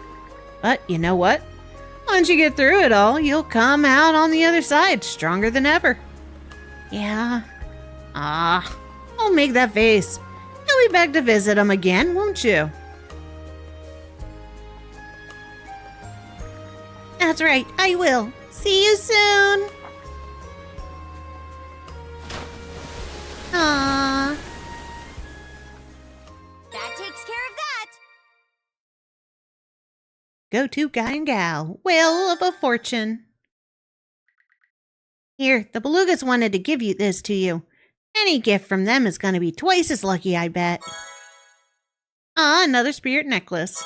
But you know what? Once you get through it all, you'll come out on the other side stronger than ever. Yeah. Don't make that face. You'll be back to visit him again, won't you? That's right, I will. See you soon. Aww. That takes care of that. Go to guy and gal. Whale of a fortune. Here, the belugas wanted to give you this to you. Any gift from them is going to be twice as lucky, I bet. Another spirit necklace.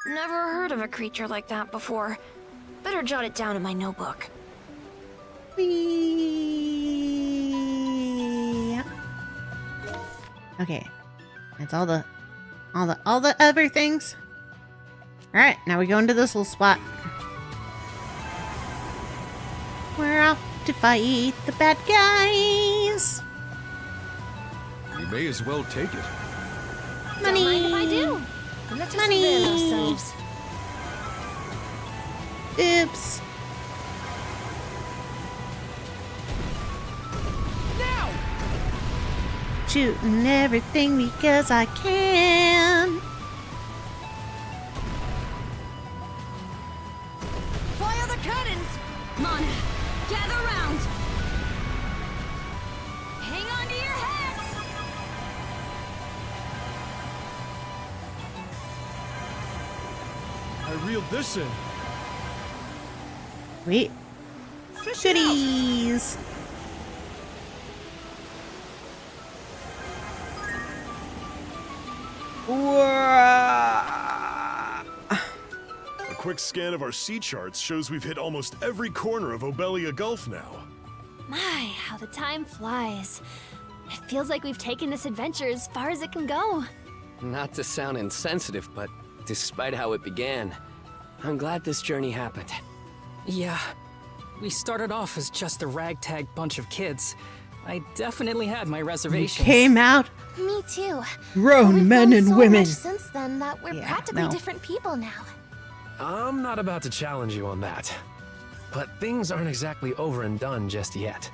Never heard of a creature like that before. Better jot it down in my notebook. Whee. Okay. That's all the other things. Alright, now we go into this little spot. We're off to fight the bad guys. You may as well take it. Money. Don't mind if I do. Let's Money. avail ourselves. Oops. Now! Shooting everything because I can. Fire the cannons! Mana, gather round. Hang on to your hats. I reeled this in. Wait. Fish it out. Goodies. A quick scan of our sea charts shows we've hit almost every corner of Obelia Gulf now. My, how the time flies. It feels like we've taken this adventure as far as it can go. Not to sound insensitive, but despite how it began, I'm glad this journey happened. Yeah, we started off as just a ragtag bunch of kids. I definitely had my You reservations. came out Me too. grown We've men grown and so women. much since then that we're Yeah, practically no. different people now. I'm not about to challenge you on that. But things aren't exactly over and done just yet.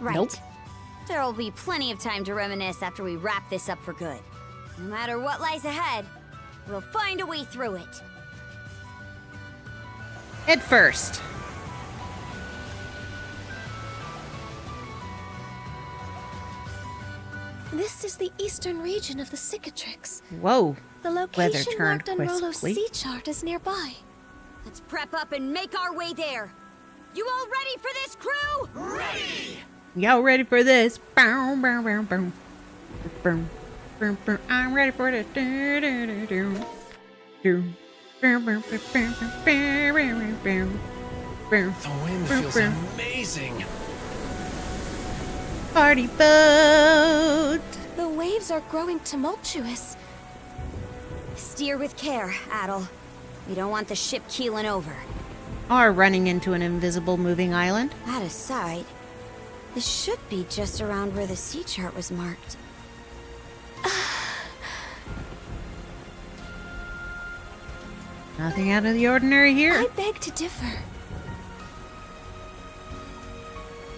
Right. Nope. There'll be plenty of time to reminisce after we wrap this up for good. No matter what lies ahead, we'll find a way through it. Head first. This is the eastern region of the Cicatrix. Whoa. The Weather location turned marked on Rolo's quickly. sea chart is nearby. Let's prep up and make our way there. You all ready for this, crew? Ready! Y'all ready for this? Boom, boom, boom, boom. Boom, boom, boom. I'm ready for this. Do, do, do, do. Do. Boom, boom, boom, boom, boom, boom, boom, boom. Boom. The wind Boom, feels boom. amazing. Party boat. The waves are growing tumultuous. Steer with care, Adol. We don't want the ship keeling over. Or running into an invisible moving island. That aside, this should be just around where the sea chart was marked. Nothing out of the ordinary here. I beg to differ.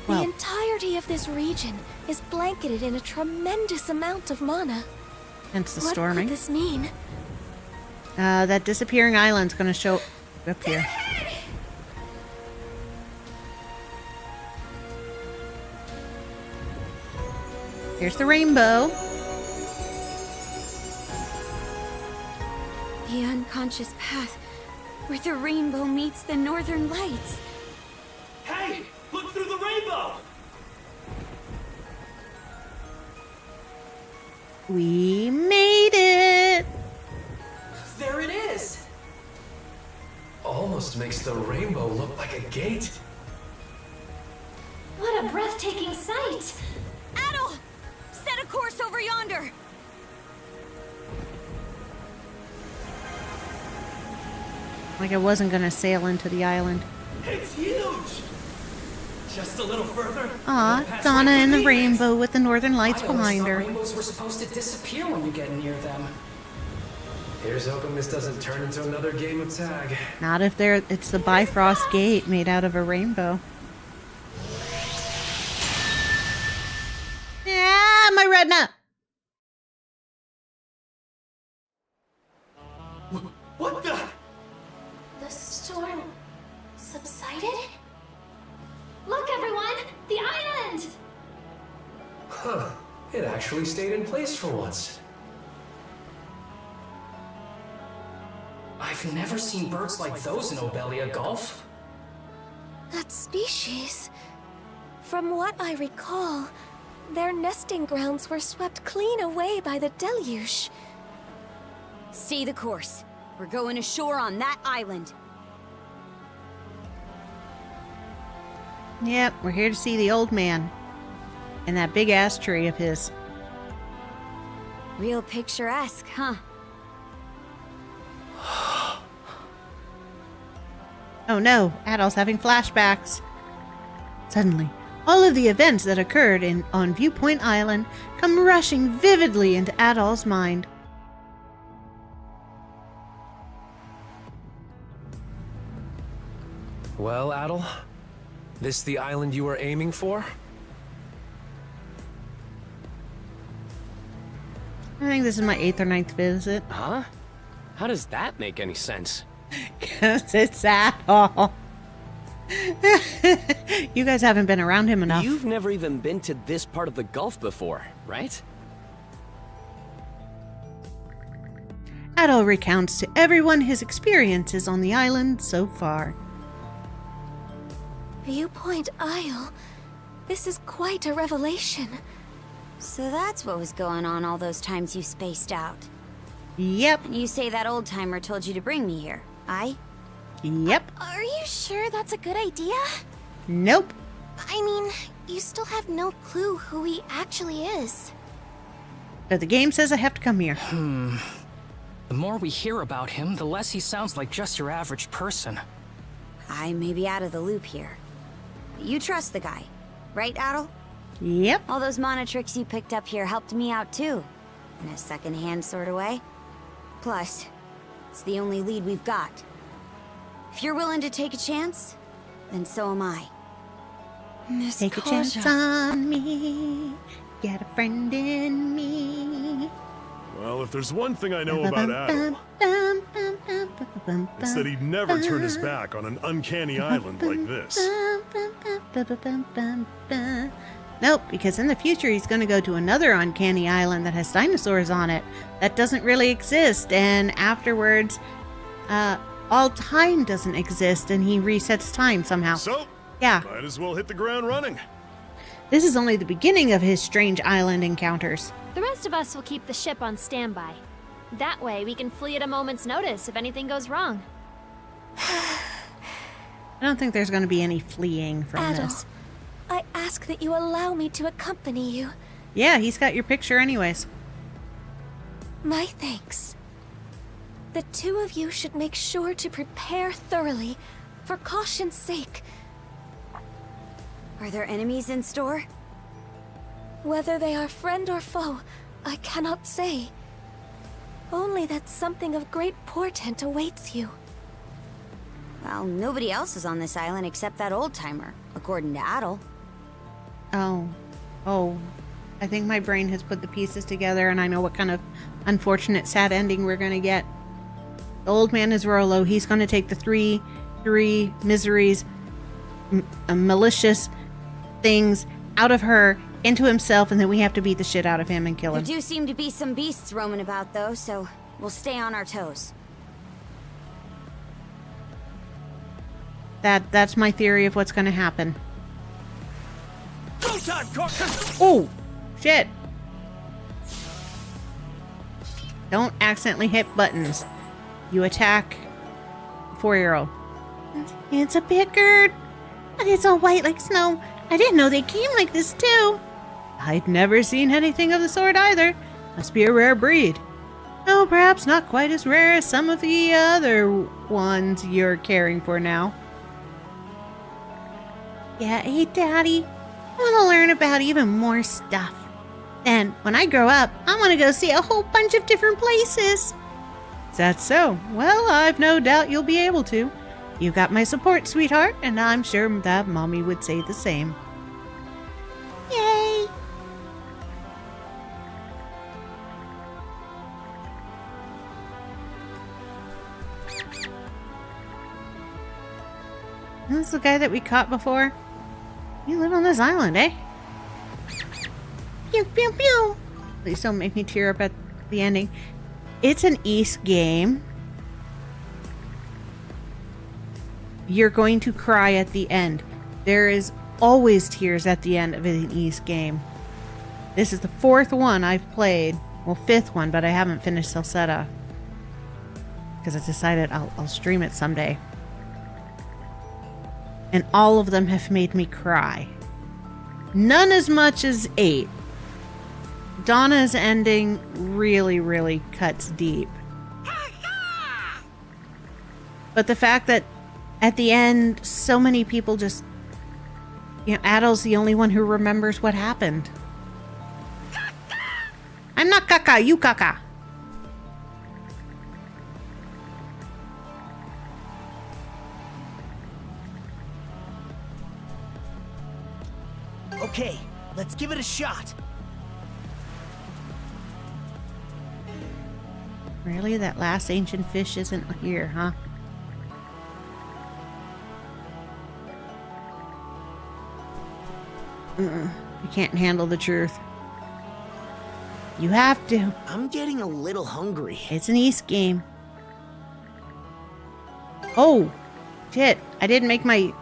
Well. The entirety of this region is blanketed in a tremendous amount of mana. Hence the What storming. could this mean? That disappearing island's gonna show up here. Here's the rainbow. The unconscious path where the rainbow meets the northern lights. Hey! Look through the rainbow! We made it! There it is! Almost makes the rainbow look like a gate. What a breathtaking sight! Adol! Set a course over yonder! Like I wasn't gonna sail into the island. It's huge! Just a little further. Aw, Donna and the rainbow with the northern lights I always behind thought her. rainbows were supposed to disappear when you get near them. Here's hoping this doesn't turn into another game of tag. Not if it's the Bifrost Gate made out of a rainbow. Yeah, my retina! What the? The storm subsided? Look, everyone! The island! Huh. It actually stayed in place for once. I've never seen birds like those in Obelia Gulf. That species. From what I recall, their nesting grounds were swept clean away by the deluge. Stay the course. We're going ashore on that island. Yep, we're here to see the old man. And that big ass tree of his. Real picturesque, huh? Oh no, Adol's having flashbacks. Suddenly, all of the events that occurred on Viewpoint Island come rushing vividly into Adol's mind. Well, Adol, this the island you were aiming for? I think this is my 8th or 9th visit. Huh? How does that make any sense? Because it's Adol. You guys haven't been around him enough. You've never even been to this part of the Gulf before, right? Adol recounts to everyone his experiences on the island so far. Viewpoint Isle. This is quite a revelation. So that's what was going on all those times you spaced out. Yep. And you say that old-timer told you to bring me here, aye? Yep. Are you sure that's a good idea? Nope. I mean, you still have no clue who he actually is. But the game says I have to come here. The more we hear about him, the less he sounds like just your average person. I may be out of the loop here. But you trust the guy, right, Adol? Yep. All those mana tricks you picked up here helped me out too. In a second-hand sort of way. Plus, it's the only lead we've got. If you're willing to take a chance, then so am I. Miss Take a chance on me. Get a friend in me. Well, if there's one thing I know about Adol, it's that he'd never turn his back on an uncanny island like this. Nope, because in the future he's going to go to another uncanny island that has dinosaurs on it that doesn't really exist, and afterwards all time doesn't exist and he resets time somehow. So, yeah, might as well hit the ground running. this is only the beginning of his strange island encounters. The rest of us will keep the ship on standby. That way we can flee at a moment's notice if anything goes wrong. I don't think there's going to be any fleeing from Adol, this. I ask that you allow me to accompany you. Yeah, he's got your picture anyways. My thanks. the two of you should make sure to prepare thoroughly, for caution's sake. Are there enemies in store? Whether they are friend or foe, I cannot say. Only that something of great portent awaits you. Well, nobody else is on this island except that old-timer, according to Adol. Oh. I think my brain has put the pieces together and I know what kind of unfortunate sad ending we're gonna get. The old man is Rollo. He's gonna take the three miseries, malicious things out of her into himself, and then we have to beat the shit out of him and kill him. There do seem to be some beasts roaming about, though, so we'll stay on our toes. That's my theory of what's gonna happen. Go time, Oh! Shit! Don't accidentally hit buttons. You attack 4-year-old. It's a Pickard! But it's all white like snow. I didn't know they came like this too. I'd never seen anything of the sort either. Must be a rare breed. Though perhaps not quite as rare as some of the other ones you're caring for now. Yeah, hey Daddy. I want to learn about even more stuff. Then, when I grow up, I want to go see a whole bunch of different places. Is that so? Well, I've no doubt you'll be able to. You got my support, sweetheart, and I'm sure that Mommy would say the same. Yay! This is the guy that we caught before. You live on this island, eh? Pew, pew, pew. Please don't make me tear up at the ending. It's an East game. You're going to cry at the end. There is always tears at the end of an East game. This is the 4th one I've played. Well, 5th one, but I haven't finished Salsetta. Because I decided I'll stream it someday. And all of them have made me cry. None as much as 8. Donna's ending really, really cuts deep. But the fact that at the end, so many people just... You know, Adol's the only one who remembers what happened. I'm not Kaka, you Kaka. Okay, let's give it a shot. Really? That last ancient fish isn't here, huh? You can't handle the truth. You have to. I'm getting a little hungry. It's an East game. Oh! Shit, I didn't make my...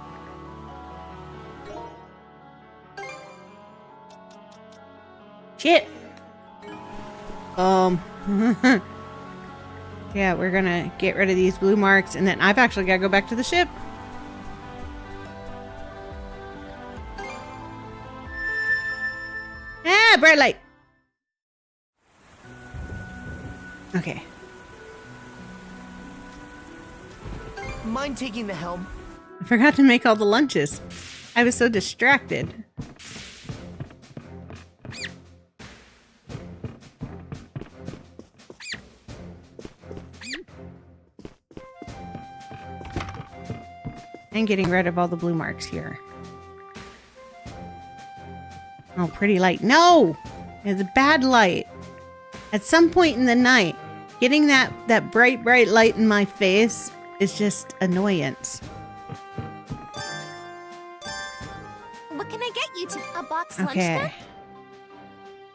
Shit! Yeah, we're gonna get rid of these blue marks, and then I've actually gotta go back to the ship. Ah, bright light! Okay. Mind taking the helm? I forgot to make all the lunches. I was so distracted. And getting rid of all the blue marks here. Oh, pretty light. No! It's a bad light. At some point in the night, getting that bright, bright light in my face is just annoyance. What can I get you to? A box lunch Okay.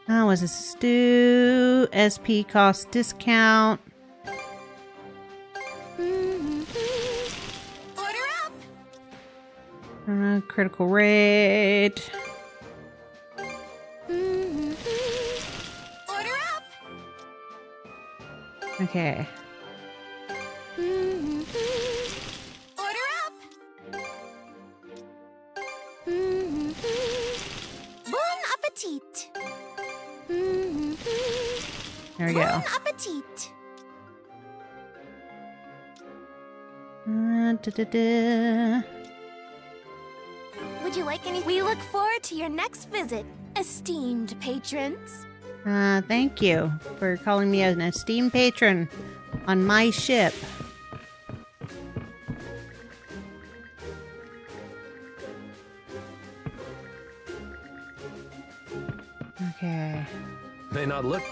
then? Oh, was this a stew? SP cost discount. Order up! Critical rate. Order up! Okay. Order up! Bon appetit! There we go. Bon appetit! Would you like any? We look forward to your next visit, esteemed patrons. Thank you for calling me an esteemed patron on my ship. Okay. May not look.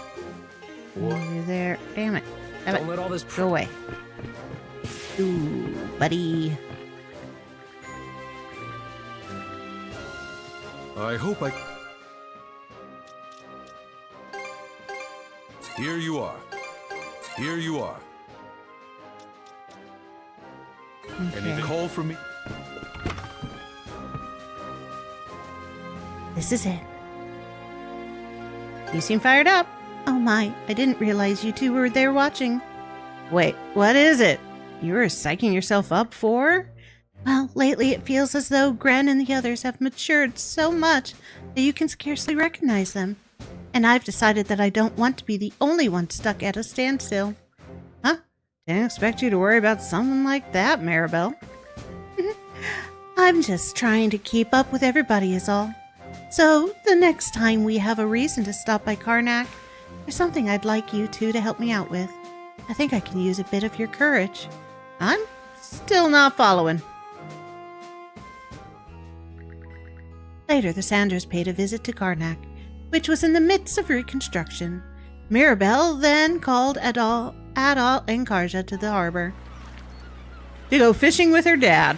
Over there. Damn it. Don't let all this go away. Ooh, buddy. I hope I... Here you are. Here you are. Okay. Any call from me? This is it. You seem fired up. Oh my, I didn't realize you two were there watching. Wait, what is it? You were psyching yourself up for? Well, lately it feels as though Gren and the others have matured so much that you can scarcely recognize them. And I've decided that I don't want to be the only one stuck at a standstill. Huh? Didn't expect you to worry about something like that, Maribel. I'm just trying to keep up with everybody is all. So, the next time we have a reason to stop by Karnak, there's something I'd like you two to help me out with. I think I can use a bit of your courage. I'm still not following. Later, the Sanders paid a visit to Karnak, which was in the midst of reconstruction. Mirabelle then called Adol and Karja to the harbor to go fishing with her dad.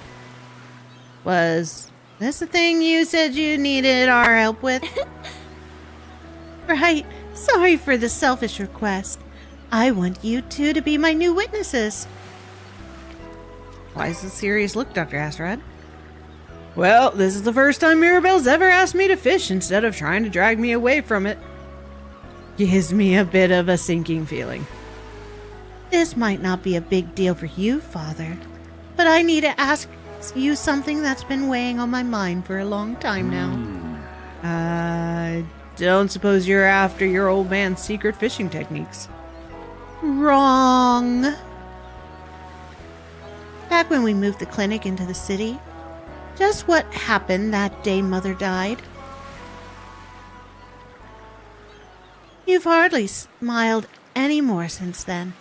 Was this the thing you said you needed our help with? Right. Sorry for the selfish request. I want you two to be my new witnesses. Why is this serious look, Dr. Astrad? Well, this is the first time Mirabelle's ever asked me to fish instead of trying to drag me away from it. Gives me a bit of a sinking feeling. This might not be a big deal for you, Father, but I need to ask you something that's been weighing on my mind for a long time now. I don't suppose you're after your old man's secret fishing techniques. Wrong. Back when we moved the clinic into the city, just what happened that day Mother died? You've hardly smiled any more since then.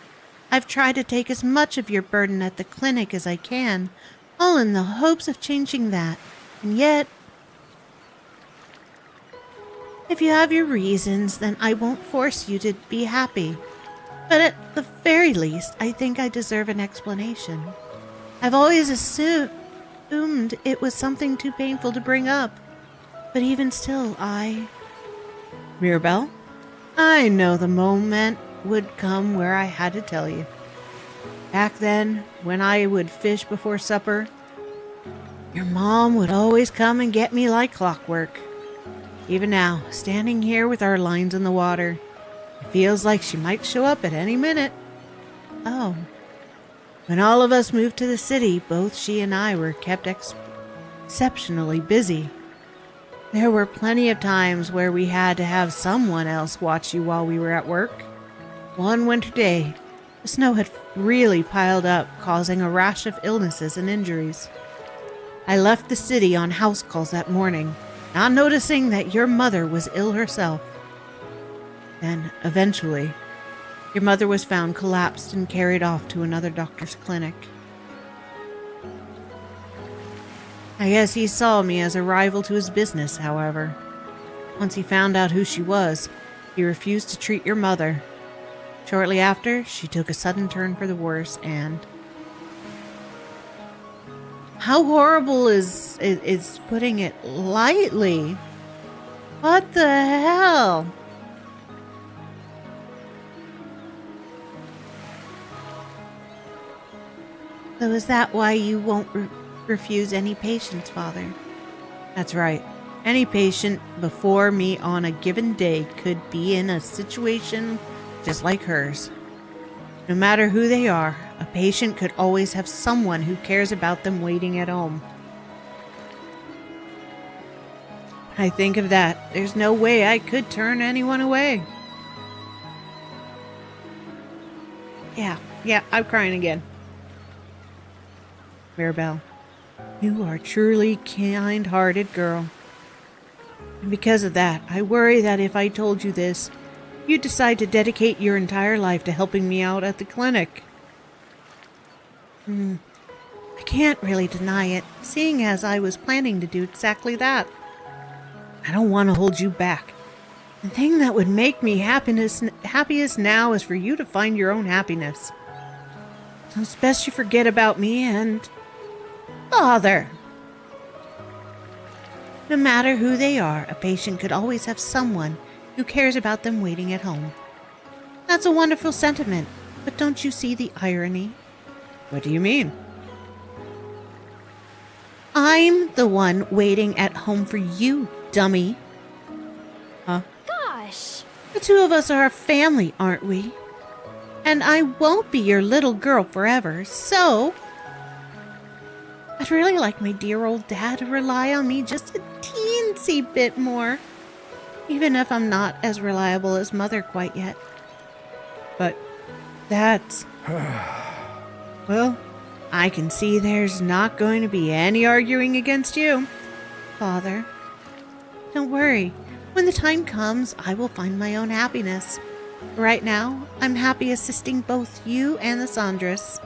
I've tried to take as much of your burden at the clinic as I can, all in the hopes of changing that. And yet, if you have your reasons, then I won't force you to be happy. But at the very least, I think I deserve an explanation. I've always assumed it was something too painful to bring up. But even still, Mirabelle? I know the moment would come where I had to tell you. Back then, when I would fish before supper, your mom would always come and get me like clockwork. Even now, standing here with our lines in the water, it feels like she might show up at any minute. Oh. When all of us moved to the city, both she and I were kept exceptionally busy. There were plenty of times where we had to have someone else watch you while we were at work. One winter day, the snow had really piled up, causing a rash of illnesses and injuries. I left the city on house calls that morning, not noticing that your mother was ill herself. Then, eventually, your mother was found collapsed and carried off to another doctor's clinic. I guess he saw me as a rival to his business, however. Once he found out who she was, he refused to treat your mother. Shortly after, she took a sudden turn for the worse, and... How horrible is putting it lightly? What the hell? So is that why you won't refuse any patients, Father? That's right. Any patient before me on a given day could be in a situation just like hers. No matter who they are, a patient could always have someone who cares about them waiting at home. When I think of that, there's no way I could turn anyone away. Yeah, I'm crying again. Mirabelle, you are truly kind-hearted girl. And because of that, I worry that if I told you this, you'd decide to dedicate your entire life to helping me out at the clinic. I can't really deny it, seeing as I was planning to do exactly that. I don't want to hold you back. The thing that would make me happiest now is for you to find your own happiness. So it's best you forget about me and... Father! No matter who they are, a patient could always have someone who cares about them waiting at home. That's a wonderful sentiment, but don't you see the irony? What do you mean? I'm the one waiting at home for you, dummy. Huh? Gosh! The two of us are a family, aren't we? And I won't be your little girl forever, so... I'd really like my dear old dad to rely on me just a teensy bit more. Even if I'm not as reliable as Mother quite yet. But that's... Well, I can see there's not going to be any arguing against you, Father. Don't worry. When the time comes, I will find my own happiness. Right now, I'm happy assisting both you and the Sandras.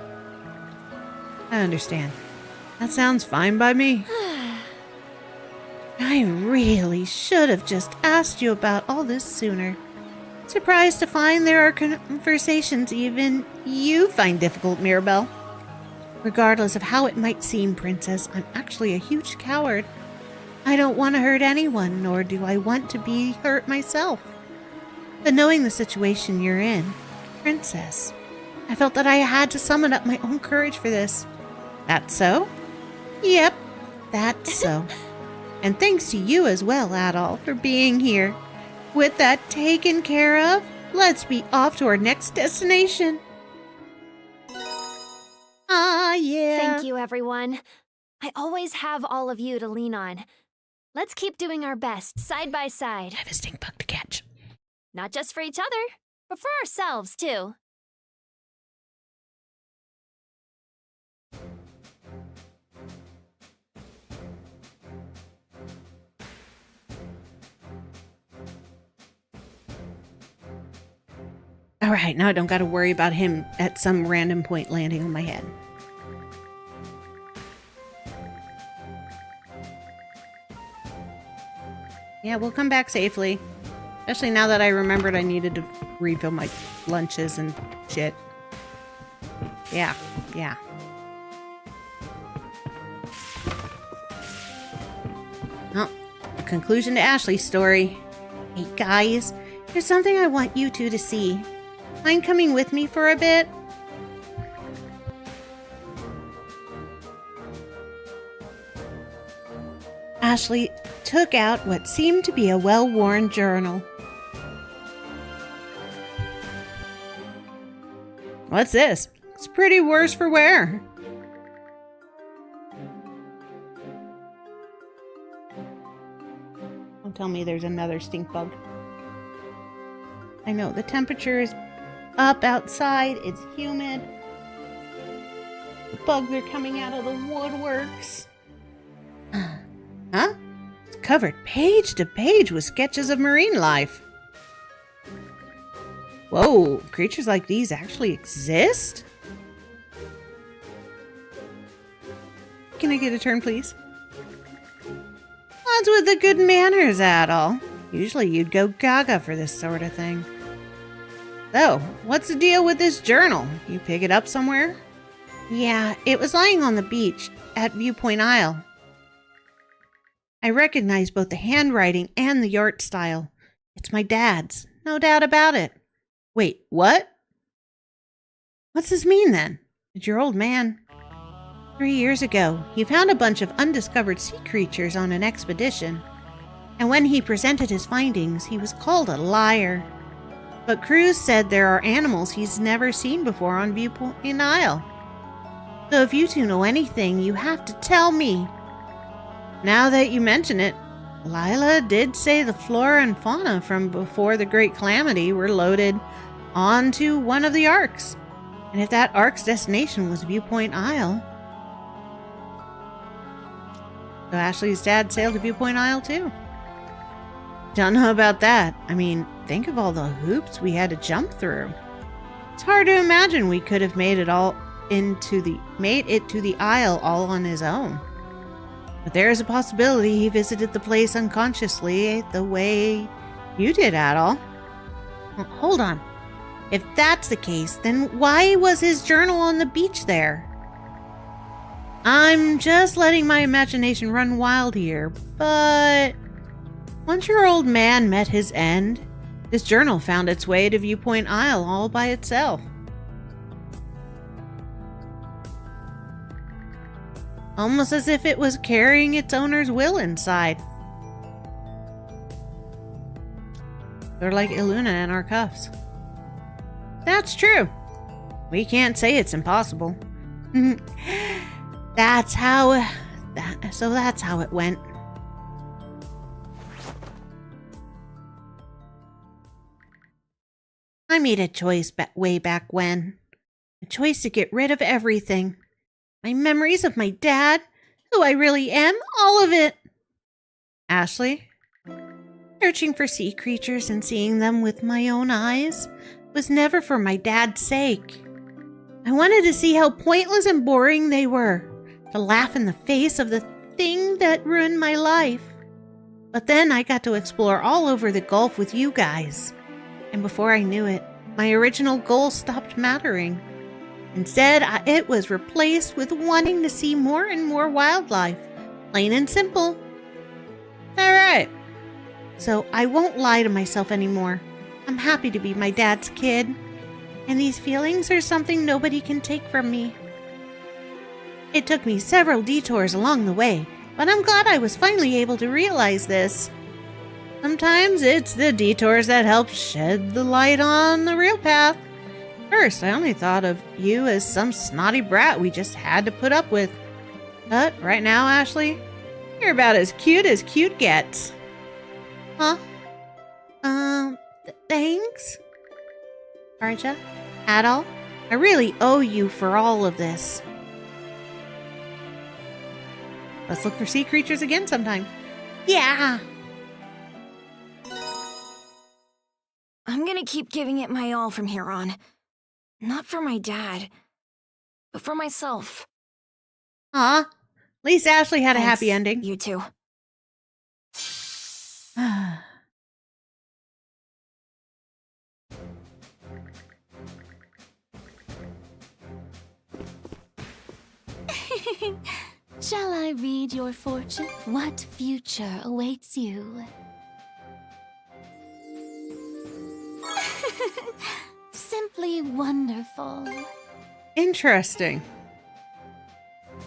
I understand. That sounds fine by me. I really should have just asked you about all this sooner. Surprised to find there are conversations even you find difficult, Mirabelle. Regardless of how it might seem, Princess, I'm actually a huge coward. I don't want to hurt anyone, nor do I want to be hurt myself. But knowing the situation you're in, Princess, I felt that I had to summon up my own courage for this. That's so? Yep, that's so. And thanks to you as well, Adol, for being here. With that taken care of, let's be off to our next destination. Ah, yeah. Thank you, everyone. I always have all of you to lean on. Let's keep doing our best, side by side. I have a stink bug to catch. Not just for each other, but for ourselves, too. Alright, now I don't gotta worry about him at some random point landing on my head. Yeah, we'll come back safely. Especially now that I remembered I needed to refill my lunches and shit. Yeah. Oh, conclusion to Ashley's story. Hey guys, there's something I want you two to see. Mind coming with me for a bit? Ashley took out what seemed to be a well-worn journal. What's this? It's pretty worse for wear. Don't tell me there's another stink bug. I know, the temperature is up outside, it's humid. The bugs are coming out of the woodworks. Huh? It's covered page to page with sketches of marine life. Whoa, creatures like these actually exist? Can I get a turn, please? What's with the good manners, Adol? Usually you'd go gaga for this sort of thing. So, what's the deal with this journal? You pick it up somewhere? Yeah, it was lying on the beach at Viewpoint Isle. I recognize both the handwriting and the art style. It's my dad's, no doubt about it. Wait, what? What's this mean then? It's your old man. 3 years ago, he found a bunch of undiscovered sea creatures on an expedition. And when he presented his findings, he was called a liar. But Cruz said there are animals he's never seen before on Viewpoint Isle. So if you two know anything, you have to tell me. Now that you mention it, Lila did say the flora and fauna from before the Great Calamity were loaded onto one of the arks. And if that ark's destination was Viewpoint Isle, So Ashley's dad sailed to Viewpoint Isle too. Don't know about that. I mean, think of all the hoops we had to jump through. It's hard to imagine we could have made it to the Isle all on his own. But there is a possibility he visited the place unconsciously the way you did, Adol. Well, hold on. If that's the case, then why was his journal on the beach there? I'm just letting my imagination run wild here, but once your old man met his end, this journal found its way to Viewpoint Isle all by itself. Almost as if it was carrying its owner's will inside. They're like Iluna in our cuffs. That's true. We can't say it's impossible. That's how it went. I made a choice way back when. A choice to get rid of everything. My memories of my dad, who I really am, all of it. Ashley? Searching for sea creatures and seeing them with my own eyes was never for my dad's sake. I wanted to see how pointless and boring they were, to laugh in the face of the thing that ruined my life. But then I got to explore all over the Gulf with you guys. And before I knew it, my original goal stopped mattering. Instead, it was replaced with wanting to see more and more wildlife. Plain and simple. Alright. So I won't lie to myself anymore. I'm happy to be my dad's kid. And these feelings are something nobody can take from me. It took me several detours along the way, but I'm glad I was finally able to realize this. Sometimes it's the detours that help shed the light on the real path. First, I only thought of you as some snotty brat we just had to put up with. But right now, Ashley, you're about as cute gets. Huh? Thanks? Karja? Adol? I really owe you for all of this. Let's look for sea creatures again sometime. Yeah! I'm gonna keep giving it my all from here on. Not for my dad, but for myself. Aw, at least Ashley had a happy ending. You too. Shall I read your fortune? What future awaits you? Simply wonderful. Interesting.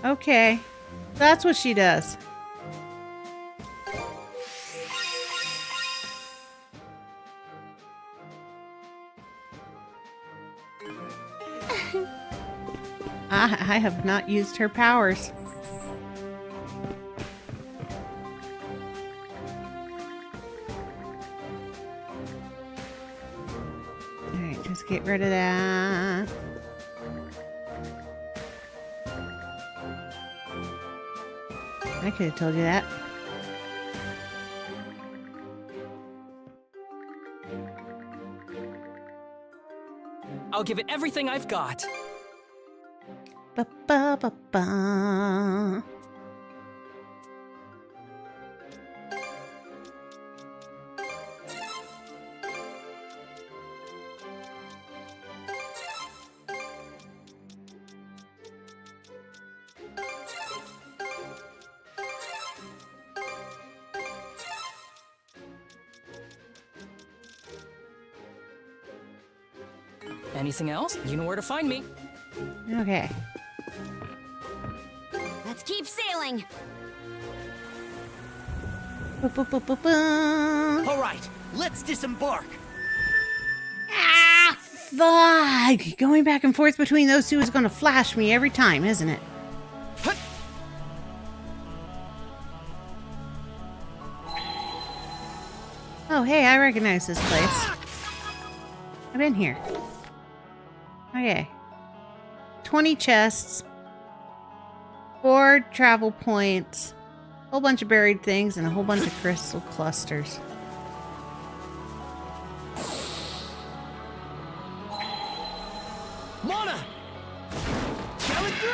Okay. That's what she does. I have not used her powers. Alright, just get rid of that. I could have told you that. I'll give it everything I've got. Ba-ba-ba-ba. Anything else? You know where to find me. Okay. Let's keep sailing. Ba-ba-ba-ba-ba. All right, let's disembark. Ah, fuck! Going back and forth between those two is going to flash me every time, isn't it? Oh, hey, I recognize this place. I've been here. Okay. 20 chests. 4 travel points. whole bunch of buried things and a whole bunch of crystal clusters. Mona! Coming through!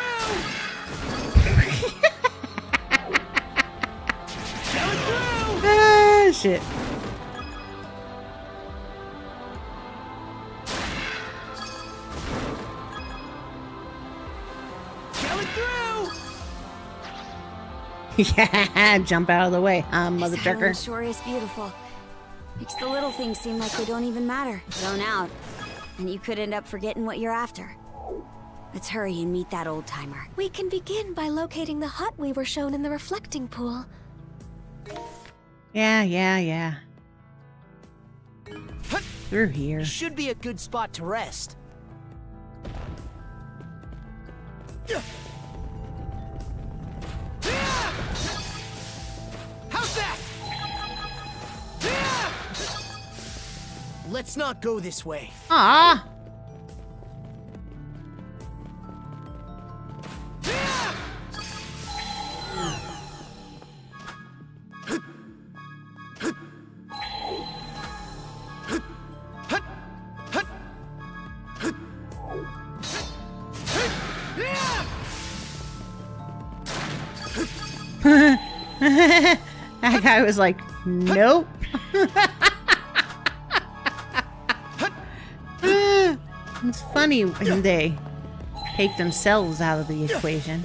Coming through! Ah, shit. Coming through! Yeah, jump out of the way, mother This trucker. island sure is beautiful. Makes the little things seem like they don't even matter. Zone out. And you could end up forgetting what you're after. Let's hurry and meet that old timer. We can begin by locating the hut we were shown in the reflecting pool. Yeah. Through here. Should be a good spot to rest. How's that? Let's not go this way. Ah. That guy was like, nope. It's funny when they take themselves out of the equation.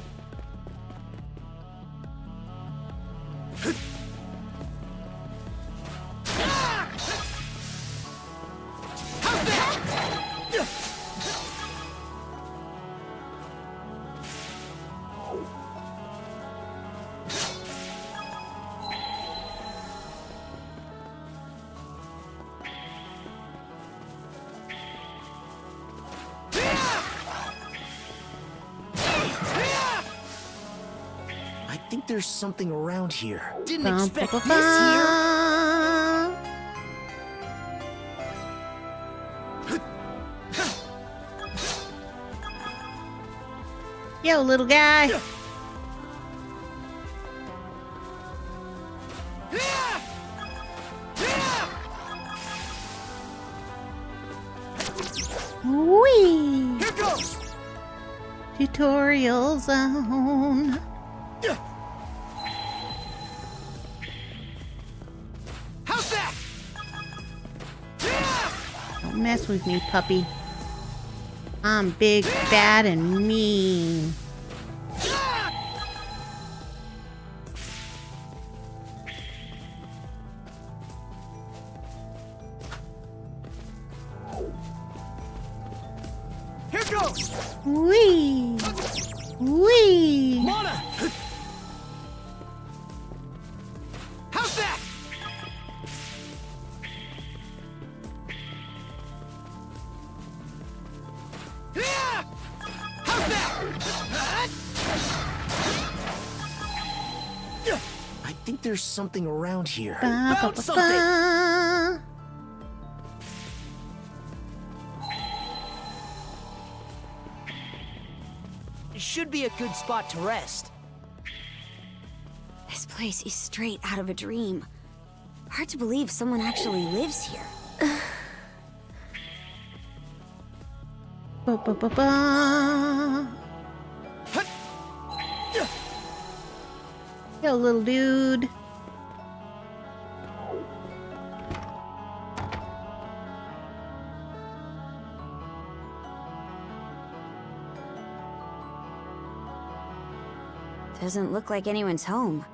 I think there's something around here. Didn't Bum, expect ba, ba, this here. Yo, little guy. Whee! Here goes. Tutorial zone. How's that? Don't mess with me, puppy. I'm big, bad, and mean. Here goes. Whee! Whee! Mona. How's that? How's that? I think there's something around here. Ba, ba, Found ba, something. ba. Should be a good spot to rest. This place is straight out of a dream. Hard to believe someone actually lives here. Ba, ba, ba, ba. Yo, little dude. Doesn't look like anyone's home.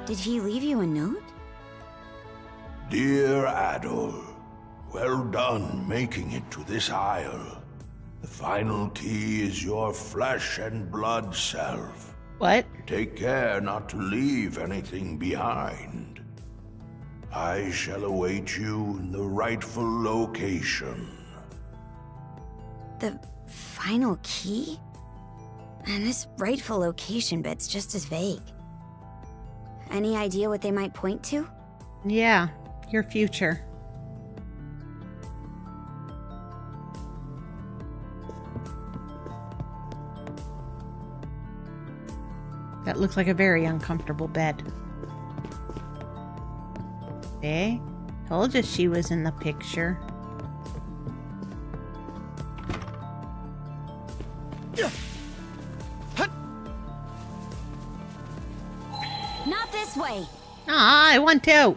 Did he leave you a note? Dear Adol, well done making it to this isle. The final key is your flesh and blood self. What? Take care not to leave anything behind. I shall await you in the rightful location. The final key? And this rightful location bit's just as vague. Any idea what they might point to? Yeah, your future. That looks like a very uncomfortable bed. Eh? Told you she was in the picture. Not this way! Ah, I want to!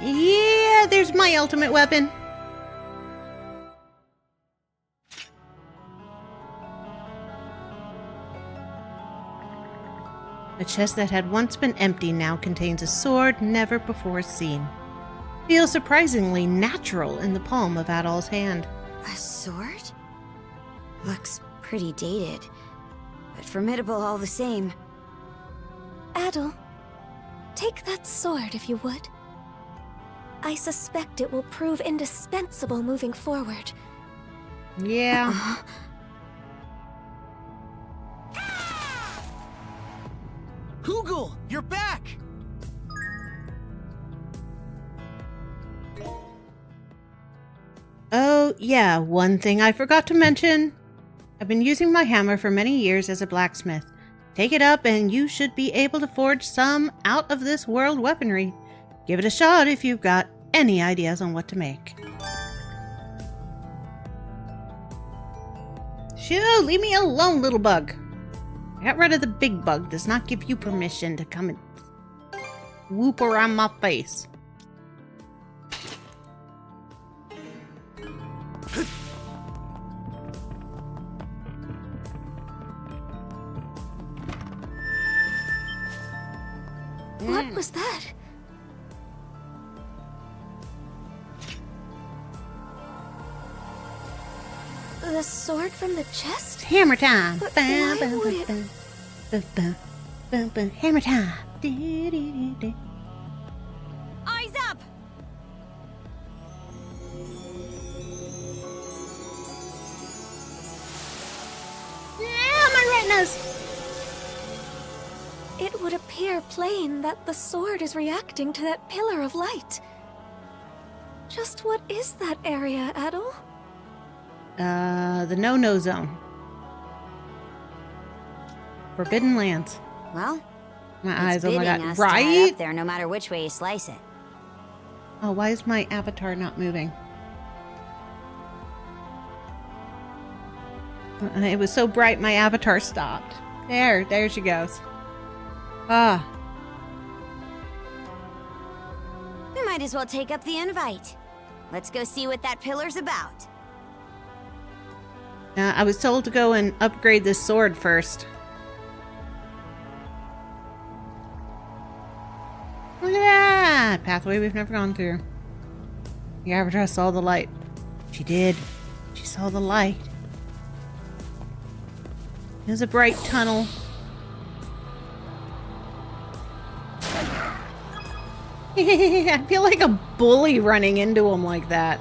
Yeah, there's my ultimate weapon. A chest that had once been empty now contains a sword never before seen. Feels surprisingly natural in the palm of Adol's hand. A sword? Looks pretty dated, but formidable all the same. Adol, take that sword if you would. I suspect it will prove indispensable moving forward. Yeah. Hoogle, you're back! Oh, yeah, one thing I forgot to mention. I've been using my hammer for many years as a blacksmith. Take it up and you should be able to forge some out-of-this-world weaponry. Give it a shot if you've got any ideas on what to make. Shoo, leave me alone, little bug. I got rid of the big bug. Does not give you permission to come and whoop around my face. What was that? The sword from the chest? Hammer time! But Bam, why bam, would it- bam, bam, bam, bam, bam. Hammer time! Do-do-do-do. Eyes up! Ah, my retinas! It would appear plain that the sword is reacting to that pillar of light. Just what is that area, Adol? The no-no zone. Forbidden lands. Well, My eyes, oh my bidding god. us to head Right? up there no matter which way you slice it. Oh, why is my avatar not moving? It was so bright my avatar stopped. There she goes. Ah. We might as well take up the invite. Let's go see what that pillar's about. I was told to go and upgrade this sword first. Look at that! Pathway we've never gone through. The avatar saw the light. She did. She saw the light. It was a bright tunnel. I feel like a bully running into him like that.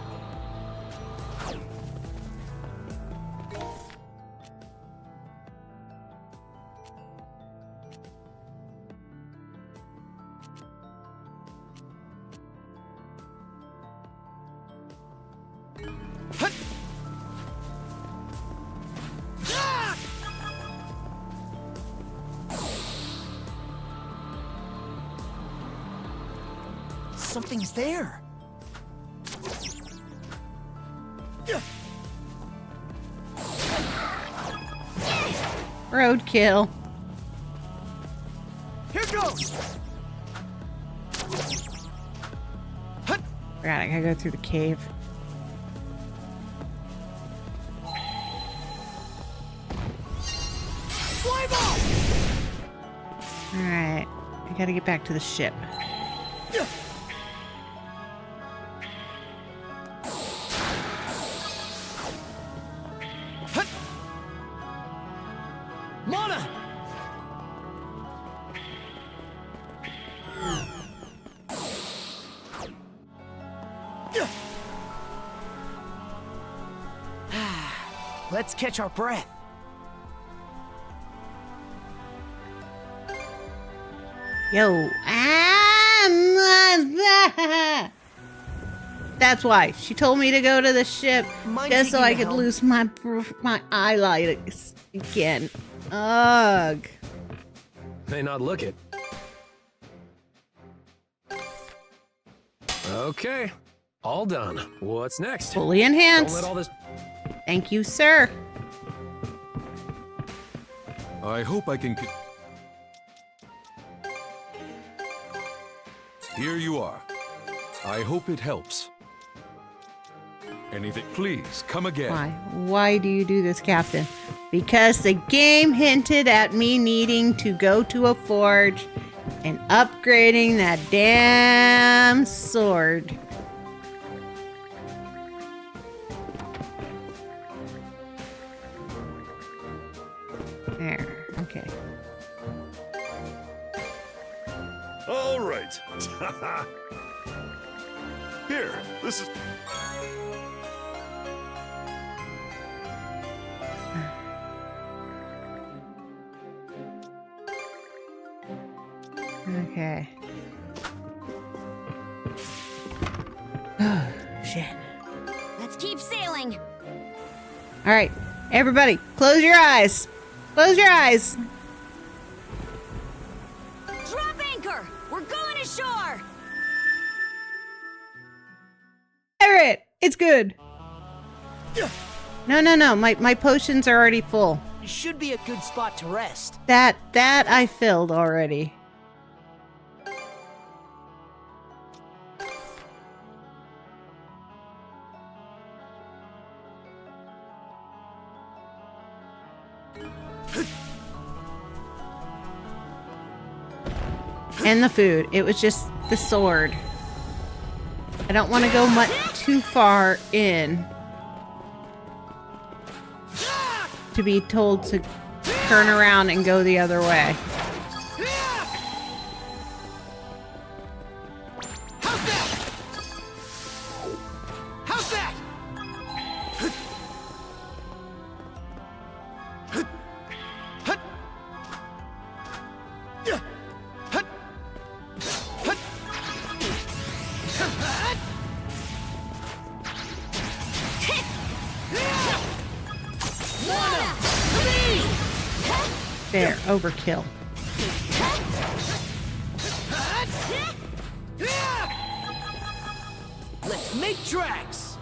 Something's there. Roadkill. Here goes. Forgot I gotta go through the cave. Alright. I gotta get back to the ship. Mana! Let's catch our breath. Yo. That's why. She told me to go to the ship just so I could lose my eyelids again. Ugh. May not look it. Okay. All done. What's next? Fully enhanced. Don't let all this... Thank you, sir. I hope I can... Here you are. I hope it helps. Anything? Please, come again. Why? Why do you do this, Captain? Because the game hinted at me needing to go to a forge and upgrading that damn sword. There. Okay. All right. Here, this is... Okay. Oh, shit. Let's keep sailing. All right, everybody, close your eyes. Close your eyes. Drop anchor. We're going ashore. Everett, it's good. No. My potions are already full. It should be a good spot to rest. That I filled already. And the food. It was just the sword. I don't want to go much too far in to be told to turn around and go the other way. How's that? There, overkill. Let's make tracks.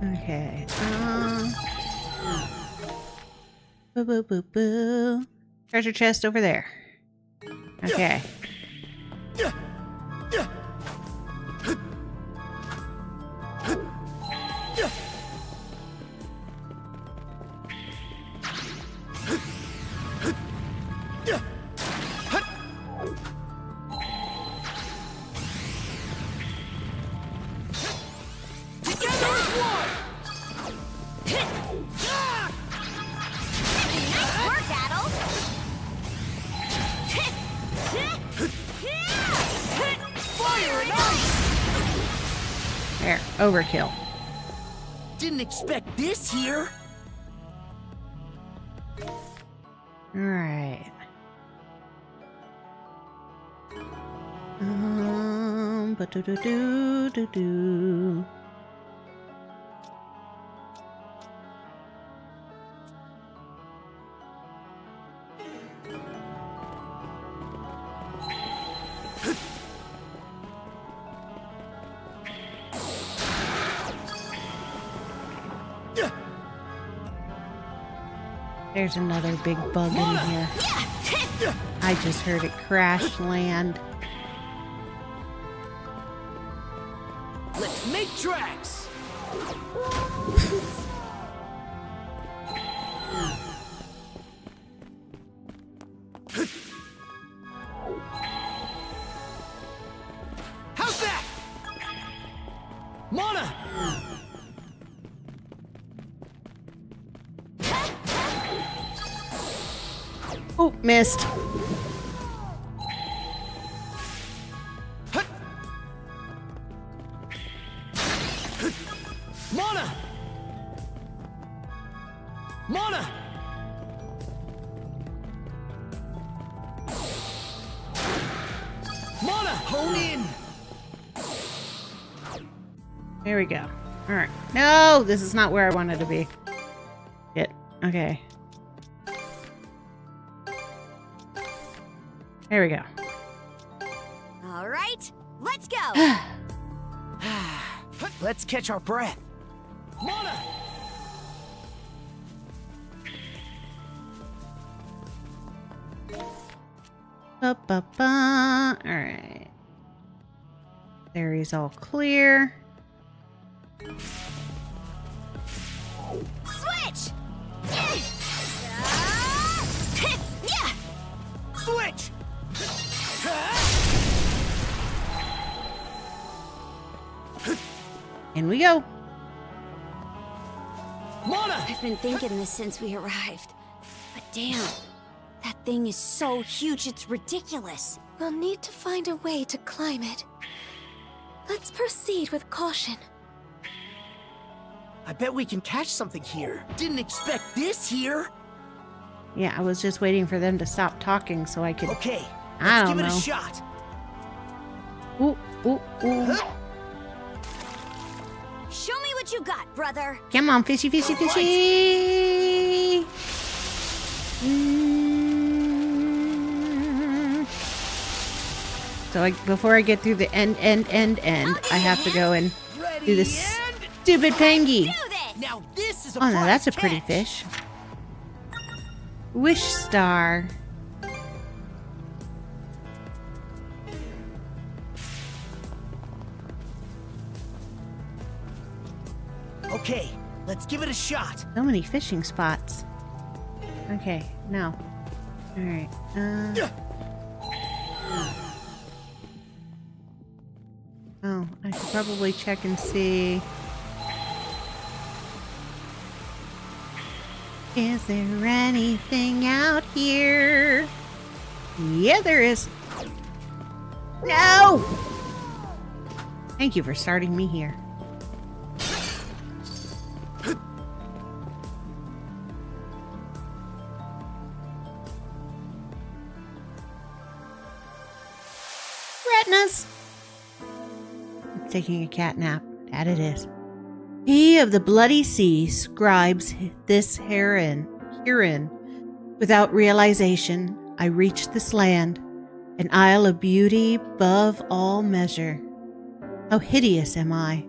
Okay. Boo boo boo boo. Treasure chest over there. Okay. There, overkill. Didn't expect this here. Alright. Ba-do-do-do-do-do. There's another big bug in here. I just heard it crash land. Let's make tracks! How's that? Mona! Oh, missed. Mona! Mona! Mona, hone in! There we go. All right. No, this is not where I wanted to be. Shit. Okay. There we go. All right, let's go. Let's catch our breath. Mona! Ba-ba-ba. All right. There he's all clear. Switch! Switch! In we go. Mona! I've been thinking this since we arrived. But damn, that thing is so huge it's ridiculous. We'll need to find a way to climb it. Let's proceed with caution. I bet we can catch something here. Didn't expect this here. Yeah, I was just waiting for them to stop talking so I could. Okay, I let's don't give it know. a shot. Ooh, ooh, ooh. Show me what you got, brother. Come on, fishy, fishy, fishy. So before I get through the end, I have to go and do this stupid pengy. Now this is a Oh no, that's a prize pretty catch. fish. Wish star. Okay, let's give it a shot. So many fishing spots. Okay, now. Alright. Oh, I should probably check and see. Is there anything out here? Yeah, there is. No! Thank you for starting me here. Retinas! It's taking a cat nap. That it is. He of the bloody sea scribes this herein. Without realization, I reach this land, an isle of beauty above all measure. How hideous am I,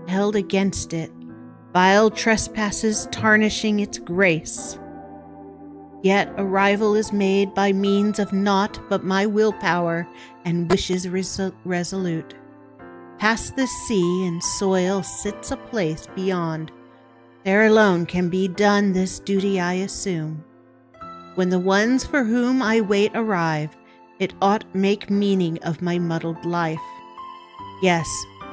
held against it, vile trespasses tarnishing its grace. Yet a rival is made by means of naught but my willpower and wishes resolute. Past the sea and soil sits a place beyond. There alone can be done this duty I assume. When the ones for whom I wait arrive, it ought make meaning of my muddled life. Yes,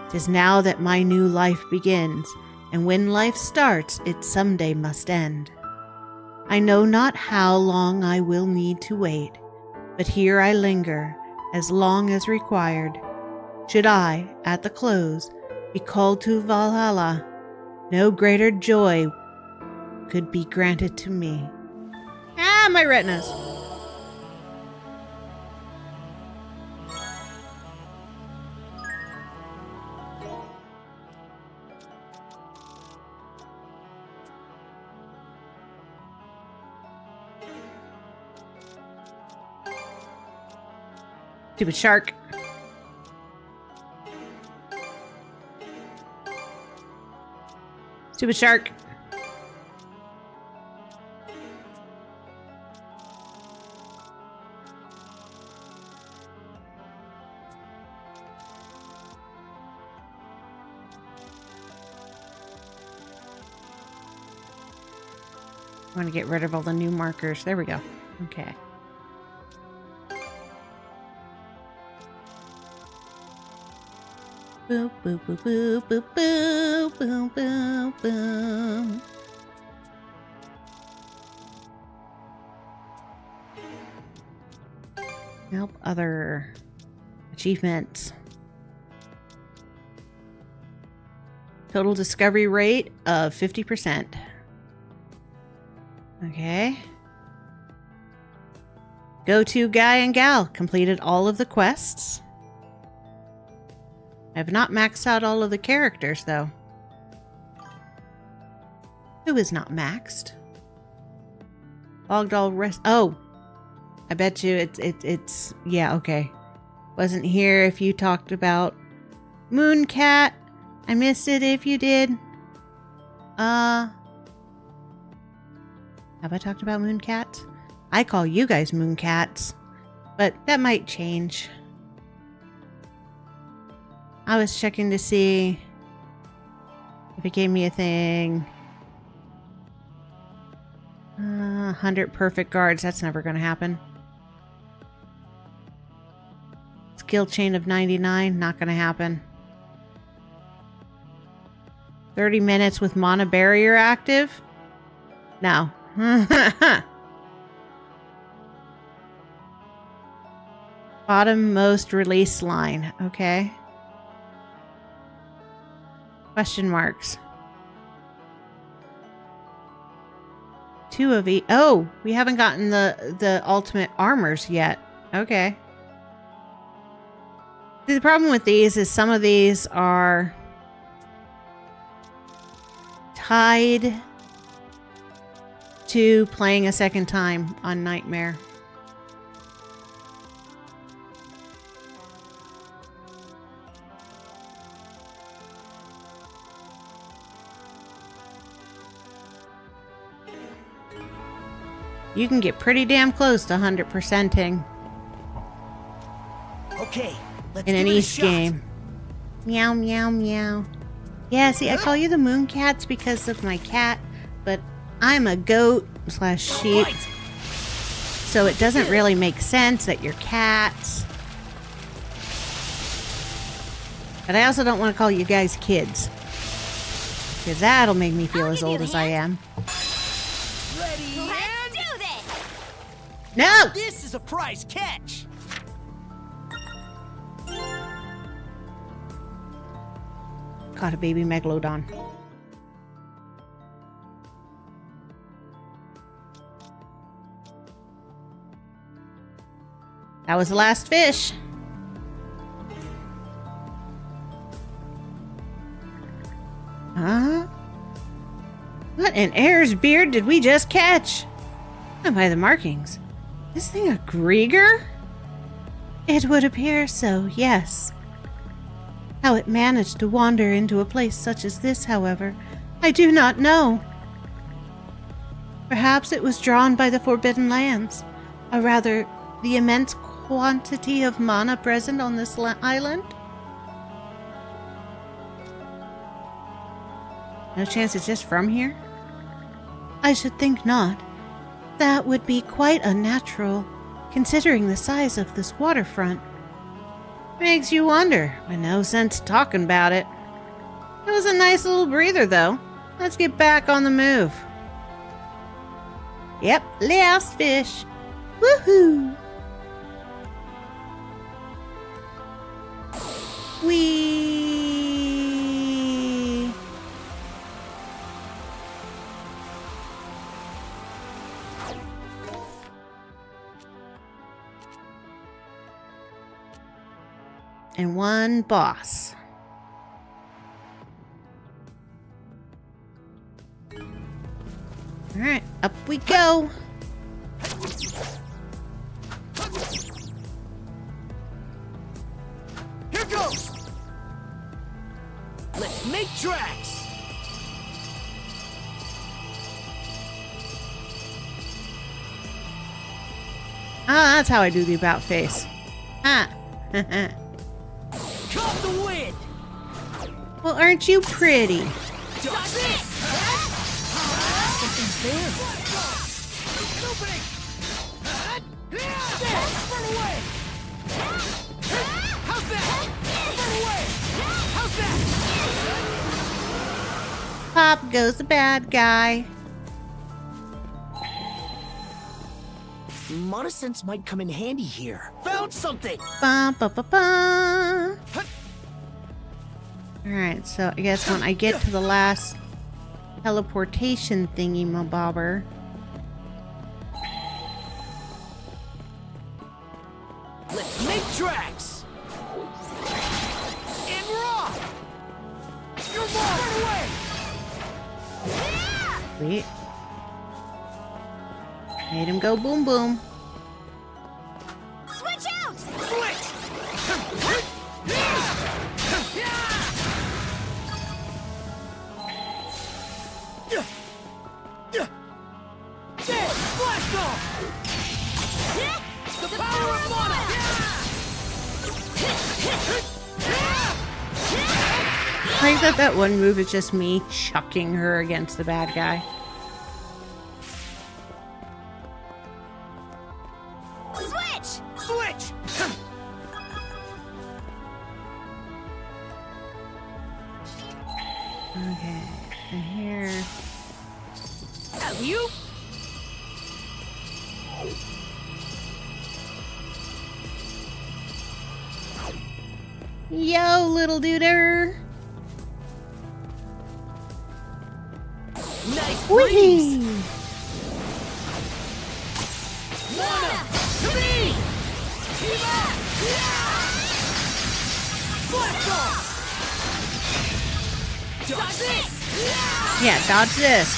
'tis now that my new life begins, and when life starts, it someday must end. I know not how long I will need to wait, but here I linger, as long as required. Should I, at the close, be called to Valhalla, no greater joy could be granted to me. Ah, my retinas! Stupid shark. Stupid shark. I want to get rid of all the new markers. There we go. Okay. Boop, boop, boop, boop, boop, boop, boom, boom, boom. Help other achievements. Total discovery rate of 50%. Okay. Go-to guy and gal completed all of the quests. I have not maxed out all of the characters, though. Who is not maxed? Bogdall rest. Oh, I bet you it's yeah, okay. Wasn't here if you talked about Mooncat. I missed it if you did. Have I talked about Mooncats? I call you guys Mooncats, but that might change. I was checking to see if it gave me a thing. 100 perfect guards. That's never going to happen. Skill chain of 99. Not going to happen. 30 minutes with mana barrier active? No. Bottom most release line. Okay. Question marks. 2 of each. Oh, we haven't gotten the ultimate armors yet. Okay. See, the problem with these is some of these are tied to playing a second time on Nightmare. You can get pretty damn close to 100%ing. Okay, let's in an give it a East shot. game. Meow, meow, meow. Yeah, see, I call you the Mooncats because of my cat, but I'm a goat / sheep. So it doesn't really make sense that you're cats. But I also don't want to call you guys kids. Because that'll make me feel as old as I am. Ready and do this. No! This is a prize catch. Caught a baby megalodon. That was the last fish. Huh? What in Air's beard did we just catch? And by the markings, this thing a Grieger? It would appear so, yes. How it managed to wander into a place such as this, however, I do not know. Perhaps it was drawn by the Forbidden Lands, or rather, the immense quantity of mana present on this island. No chance it's just from here? I should think not. That would be quite unnatural, considering the size of this waterfront. Makes you wonder, but no sense talking about it. It was a nice little breather, though. Let's get back on the move. Yep, last fish. Woohoo! Whee! And one boss. All right, up we go. Here goes. Let's make tracks. Ah, that's how I do the about face. Ah. Caught the wind. Well, aren't you pretty? Dodge this. fair. Opening! Run away! How's that? Run away! How's that? Pop goes the bad guy. Monosense might come in handy here. Found something! Ba, ba, ba, ba. Alright, so I guess when I get to the last teleportation thingy mabobber. Let's make tracks! And rock! You're more! Run away! Sweet. Made him go boom boom. Switch out! Switch! Blast off! The power of mana! I think that one move is just me chucking her against the bad guy. Switch! Switch! Okay, and here. You? Yo, little duder. Nice Whee! breeze! Mana! To me! Blast off! Dodge this! Yeah, dodge this.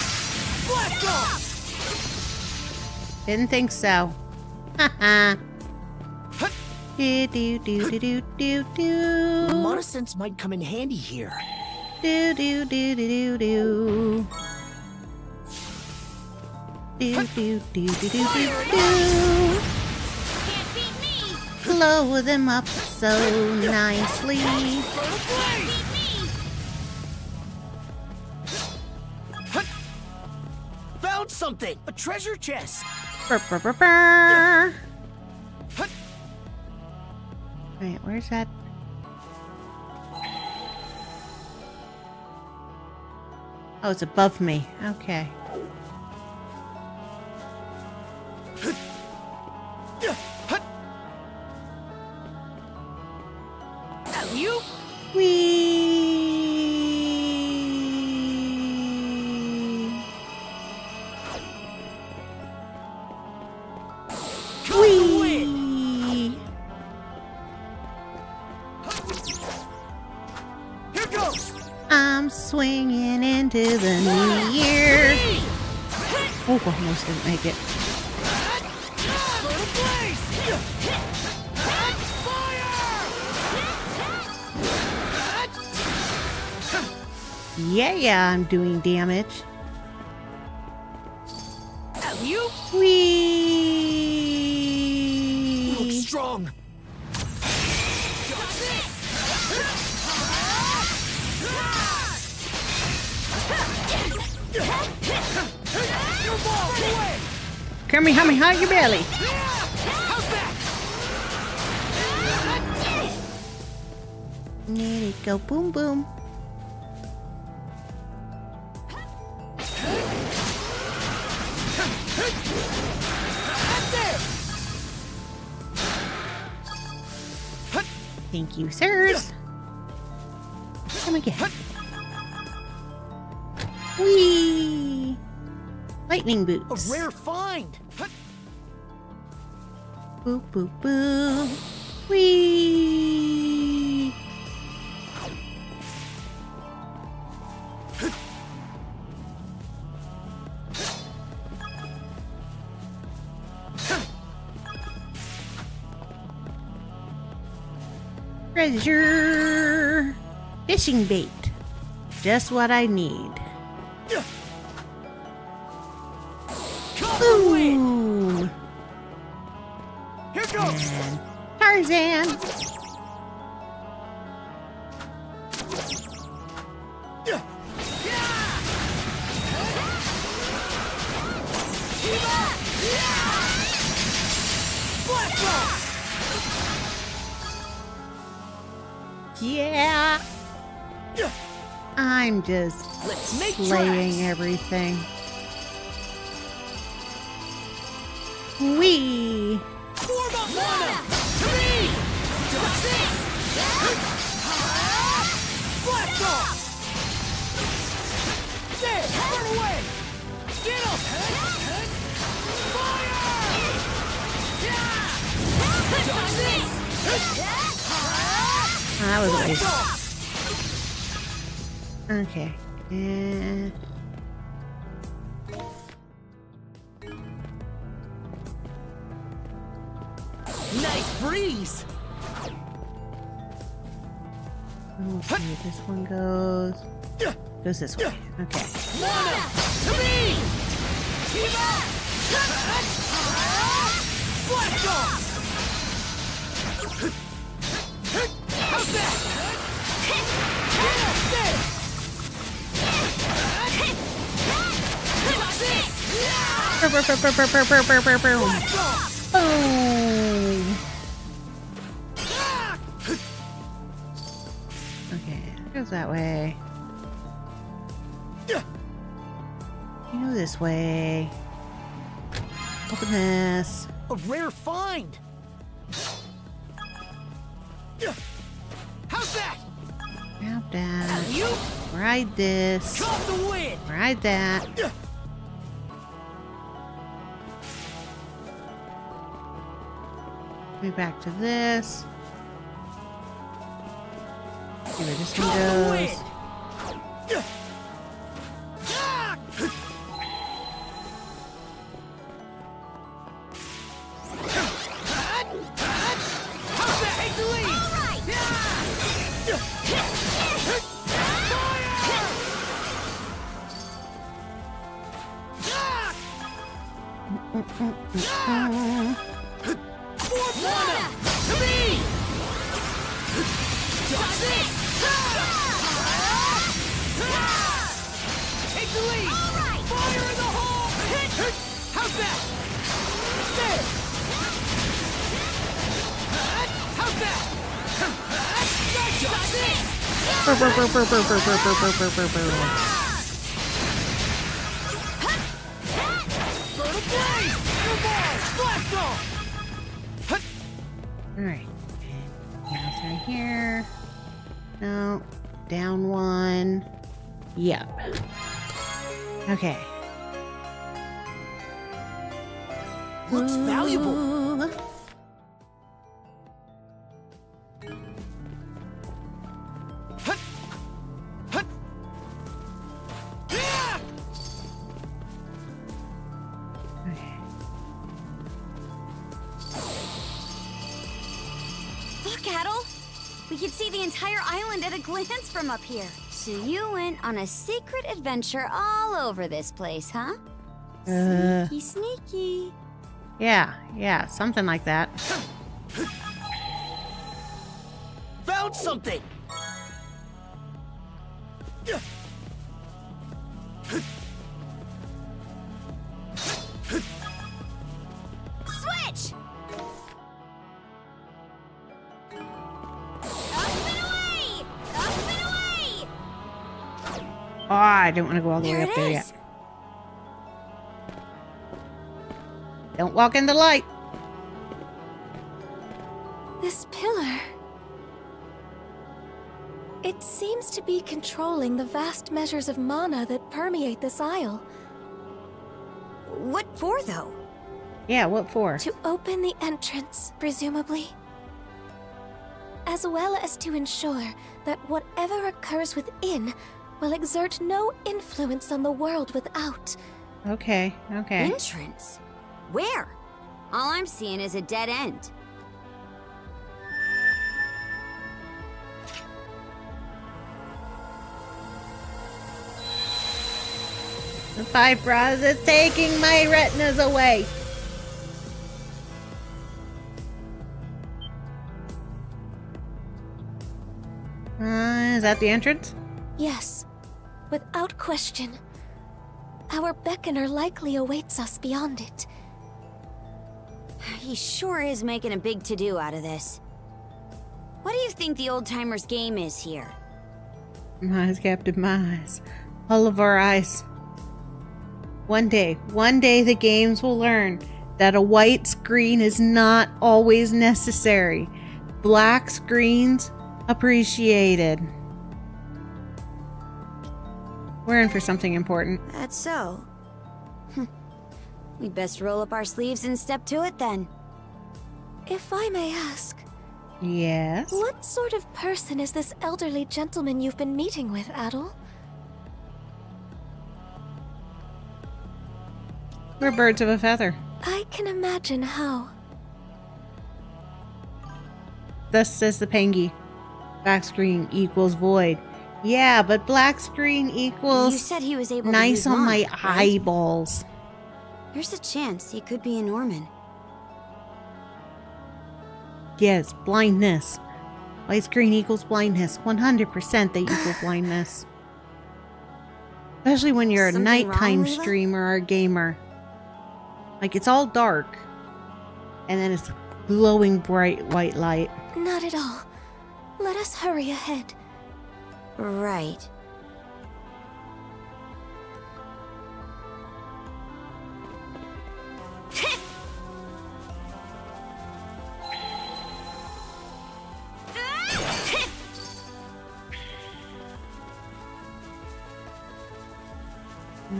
Blast off! Didn't think so. Haha. Do do do do do do do. Monosense might come in handy here. Do do do do do do. Do do do do do do do. Can't beat me! Blow them up so nicely. Found something! A treasure chest! Brr, brr, brr, brr. Wait, where's that? Oh, it's above me. Okay. You? Whee! Whee! Here goes! I'm swinging into the new year. Oh, almost didn't make it. Yeah, I'm doing damage. You? Whee! Look strong! Kermie, hummy, hug your belly. Let it go boom boom. Thank you, sirs. Come again. Whee! Lightning boots. A rare find! Boop, boop, boop. Whee! Treasure! Fishing bait. Just what I need. Boom! Here goes! And Tarzan! Yeah. I'm just slaying everything. Wee. That was a waste. Okay. Nice breeze. We'll see where this one goes. Goes this way. Okay. How's that? Boom. Okay, goes that way. You go this way. Open this. A rare find. How's that? Grab that. You Ride this. caught the wind. Ride that. Go back to this. See where this one goes. Take the lead! Fire in the hole! How's that? There! How's that? Burn a blaze! Airballs! Blast off! Alright. Mouse right here. No. Down one. Yep. Okay. Looks valuable. Look, Adol! We can see the entire island at a glance from up here. So you went on a secret adventure all over this place, huh? Sneaky, sneaky. Yeah, something like that. Found something! Switch! Oh, I didn't want to go all the way There up it there is. yet. Don't walk in the light. This pillar. It seems to be controlling the vast measures of mana that permeate this isle. What for, though? Yeah, what for? To open the entrance, presumably. As well as to ensure that whatever occurs within will exert no influence on the world without. Okay. Entrance? Where? All I'm seeing is a dead end. The fibrosis is taking my retinas away. Is that the entrance? Yes, without question. our beckoner likely awaits us beyond it. He sure is making a big to-do out of this. What do you think the old-timers' game is here? Mice, Captain Mice. All of our eyes. One day the games will learn that a white screen is not always necessary. Black screens appreciated. We're in for something important. That's so. We'd best roll up our sleeves and step to it then. If I may ask. Yes? What sort of person is this elderly gentleman you've been meeting with, Adol? We're birds of a feather. I can imagine how. Thus says the Pengy. Black screen equals void. Yeah, but black screen equals You said he was able nice to use on my Monk, right? eyeballs. There's a chance he could be a Norman. Yes, blindness. White screen equals blindness. 100% they equal blindness. Especially when you're a Something nighttime wrong, Leela? streamer or gamer. Like, it's all dark. And then it's glowing bright white light. Not at all. Let us hurry ahead. Right.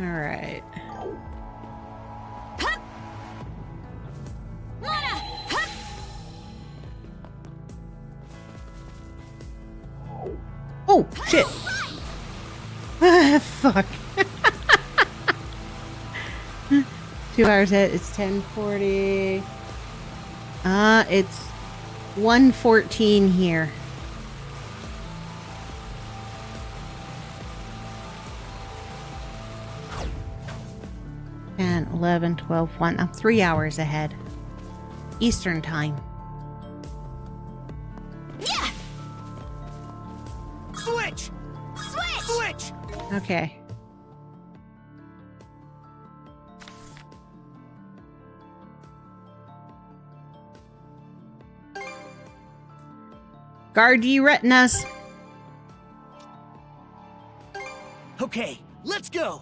Alright. Oh, shit. Fuck. 2 hours ahead. It's 10:40. It's 1:14 here. And 11, 12, 1. I'm 3 hours ahead. Eastern time. Yeah! Switch! Switch! Okay. Guard ye retinas. Okay, let's go!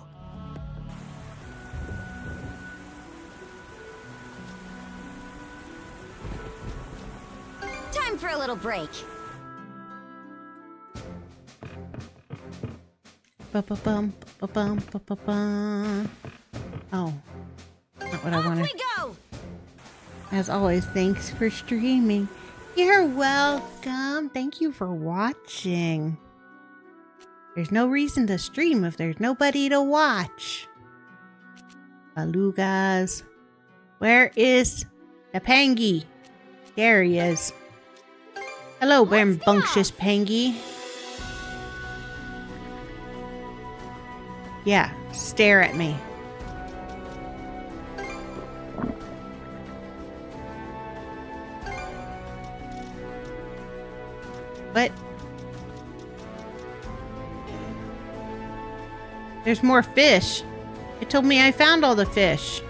Time for a little break. Ba-ba-bum, ba-bum, ba-ba-bum. Oh, not what I wanted. Off we go! As always, thanks for streaming. You're welcome. Thank you for watching. There's no reason to stream if there's nobody to watch. Belugas. Where is the Pengy? There he is. Hello, rambunctious Pengy. Yeah, stare at me. What? There's more fish. It told me I found all the fish.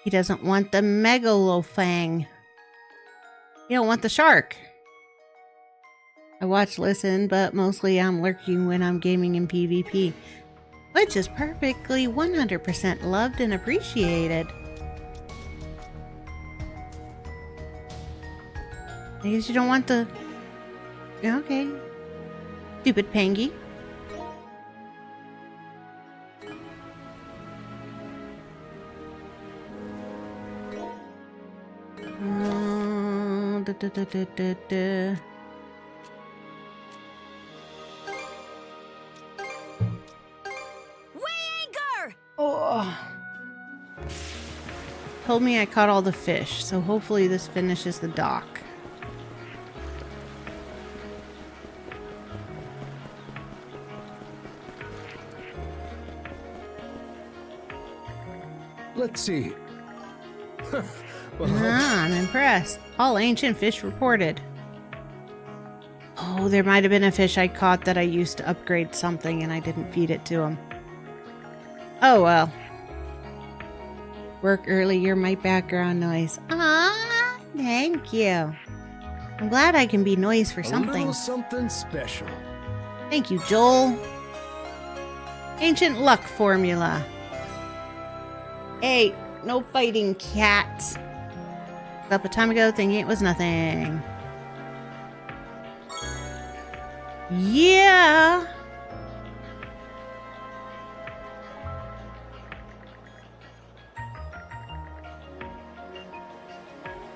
He doesn't want the megalofang. He don't want the shark. I watch, listen, but mostly I'm lurking when I'm gaming in PvP, which is perfectly 100% loved and appreciated. I guess you don't want the... Okay. Stupid Pengy. Oh. Told me I caught all the fish, so hopefully this finishes the dock. Let's see. I'm impressed. All ancient fish reported. Oh, there might have been a fish I caught that I used to upgrade something and I didn't feed it to him. Oh well. Work early, you're my background noise. Ah, thank you. I'm glad I can be noise for A something. little something special. Thank you, Joel. Ancient luck formula. Hey, no fighting cats. Up a time ago thinking it was nothing. Yeah.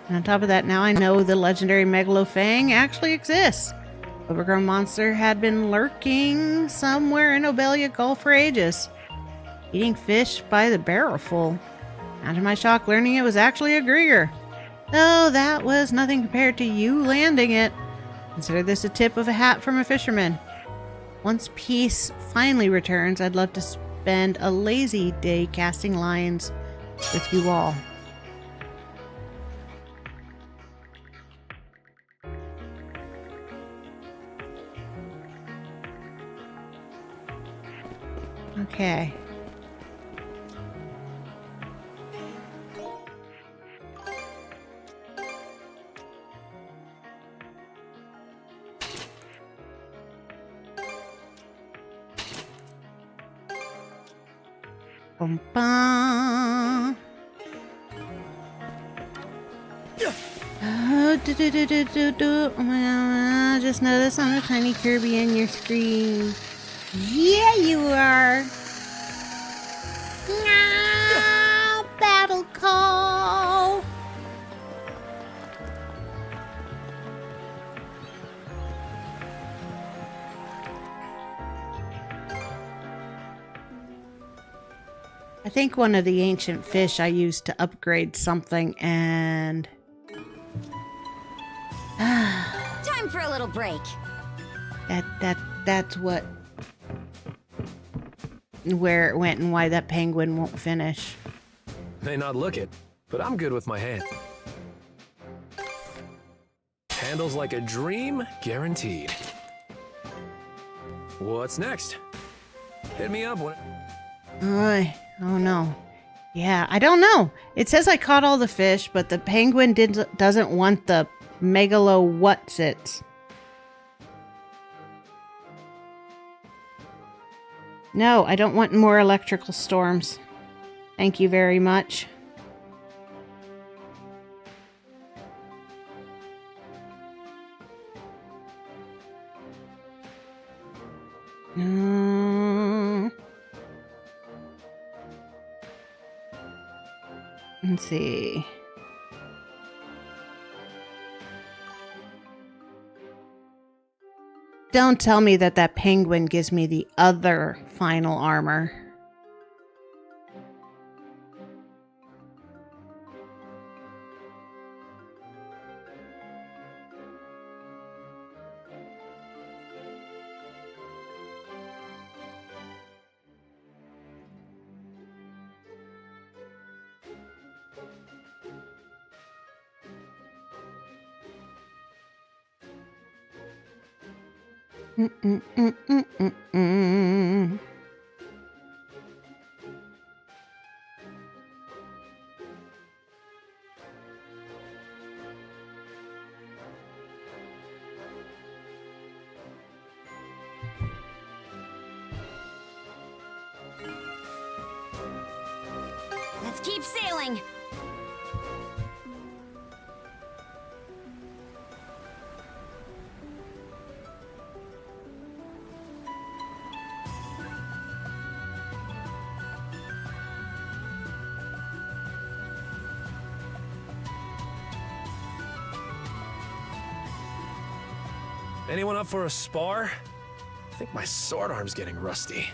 And on top of that, now I know the legendary Megalofang actually exists. Overgrown monster had been lurking somewhere in Obelia Gulf for ages, eating fish by the barrelful. Now to my shock, learning it was actually a Grieger. Though that was nothing compared to you landing it. Consider this a tip of a hat from a fisherman. Once peace finally returns, I'd love to spend a lazy day casting lines with you all. Okay. Bum, bum. Oh, oh my God, just noticed on the tiny Kirby in your screen. Yeah, you are. No, battle call. I think one of the ancient fish I used to upgrade something and... Time for a little break. That's what... where it went and why that penguin won't finish. May not look it, but I'm good with my hand. Handles like a dream, guaranteed. What's next? Hit me up when... Oh no. Yeah, I don't know. It says I caught all the fish, but the penguin doesn't want the megalo whatsits. No, I don't want more electrical storms. Thank you very much. Let's see. Don't tell me that penguin gives me the other final armor. Let's keep sailing. Anyone up for a spar? I think my sword arm's getting rusty.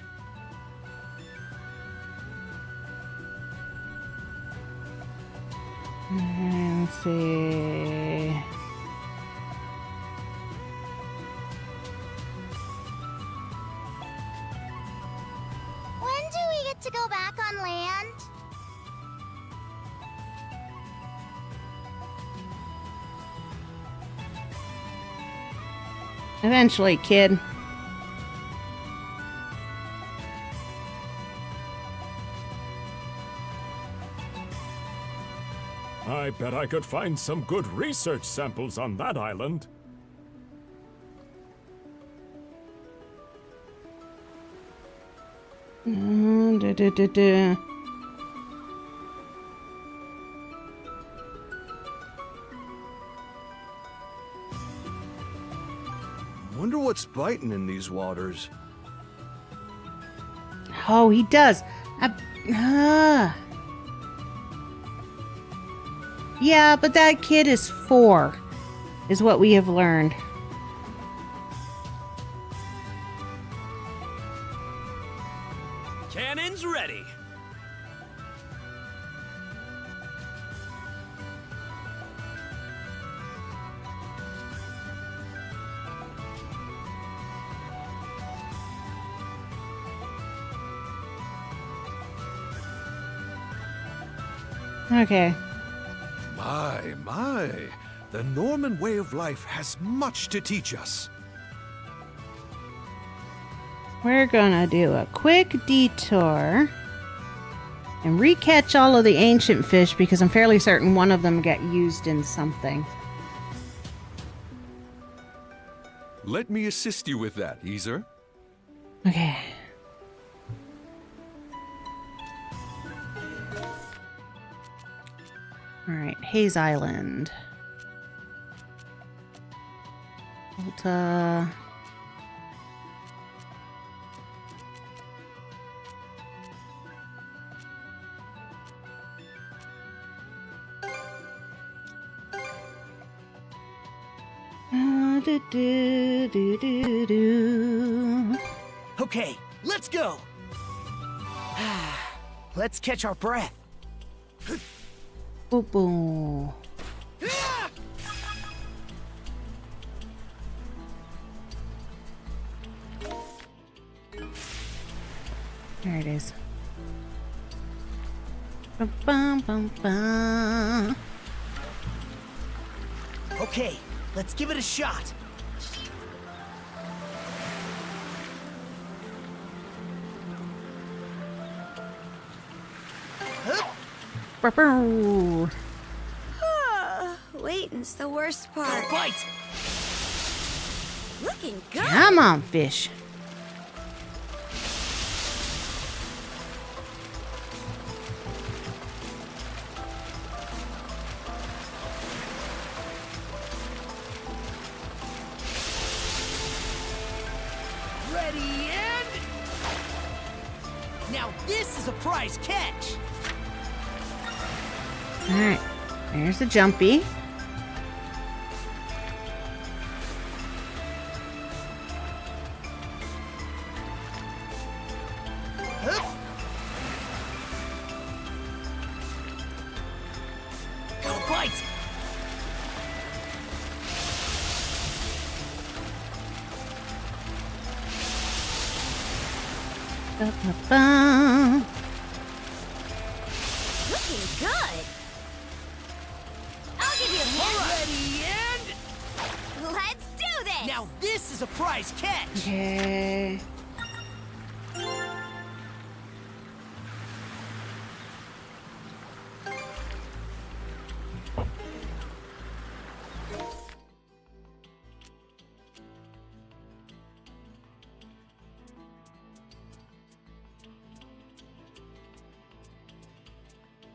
Let's see. When do we get to go back on land? Eventually, kid. I bet I could find some good research samples on that island. Da. Wonder what's biting in these waters. Oh, he does. Yeah, but that kid is 4, is what we have learned. Cannons ready. Okay. My. The Norman way of life has much to teach us. We're gonna do a quick detour and recatch all of the ancient fish because I'm fairly certain one of them got used in something. Let me assist you with that, Easer. Okay. Alright, Hayes Island. Alta. Okay, let's go. Let's catch our breath. Boom, boom. There it is. Bum, bum, bum, bum. Okay, let's give it a shot. Waiting's the worst part. Bite! Looking good. Come on, fish. Ready and... Now this is a prize catch! Alright, there's the jumpy. Got a bite! Ba-ba-ba. Looking good. I'll give you a hand. Ready and... Let's do this. Now this is a prize catch! Okay.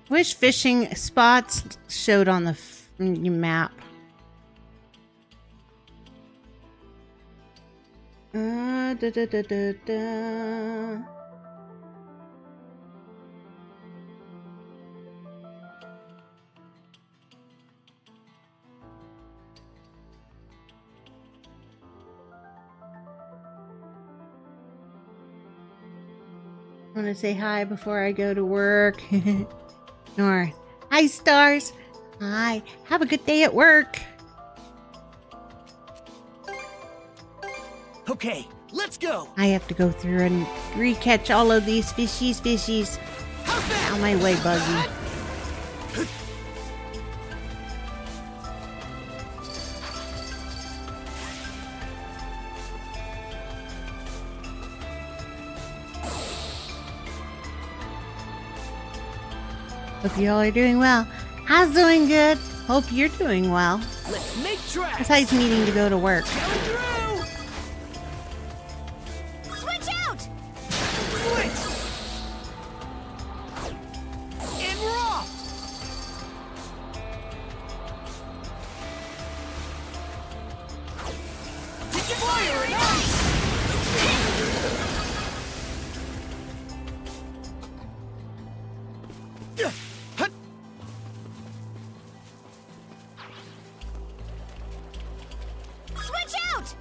Which fishing spots showed on the map? Da, da, da, da, da. Want to say hi before I go to work? Nor. Hi, Stars. Hi. Have a good day at work. Okay, let's go. I have to go through and re-catch all of these fishies. Out my way, Buggy. Hope you all are doing well. I was doing good. Hope you're doing well. Let's make tracks. Besides needing to go to work. Switch out. Switch. And we're off. Take your fire and ice. Switch out!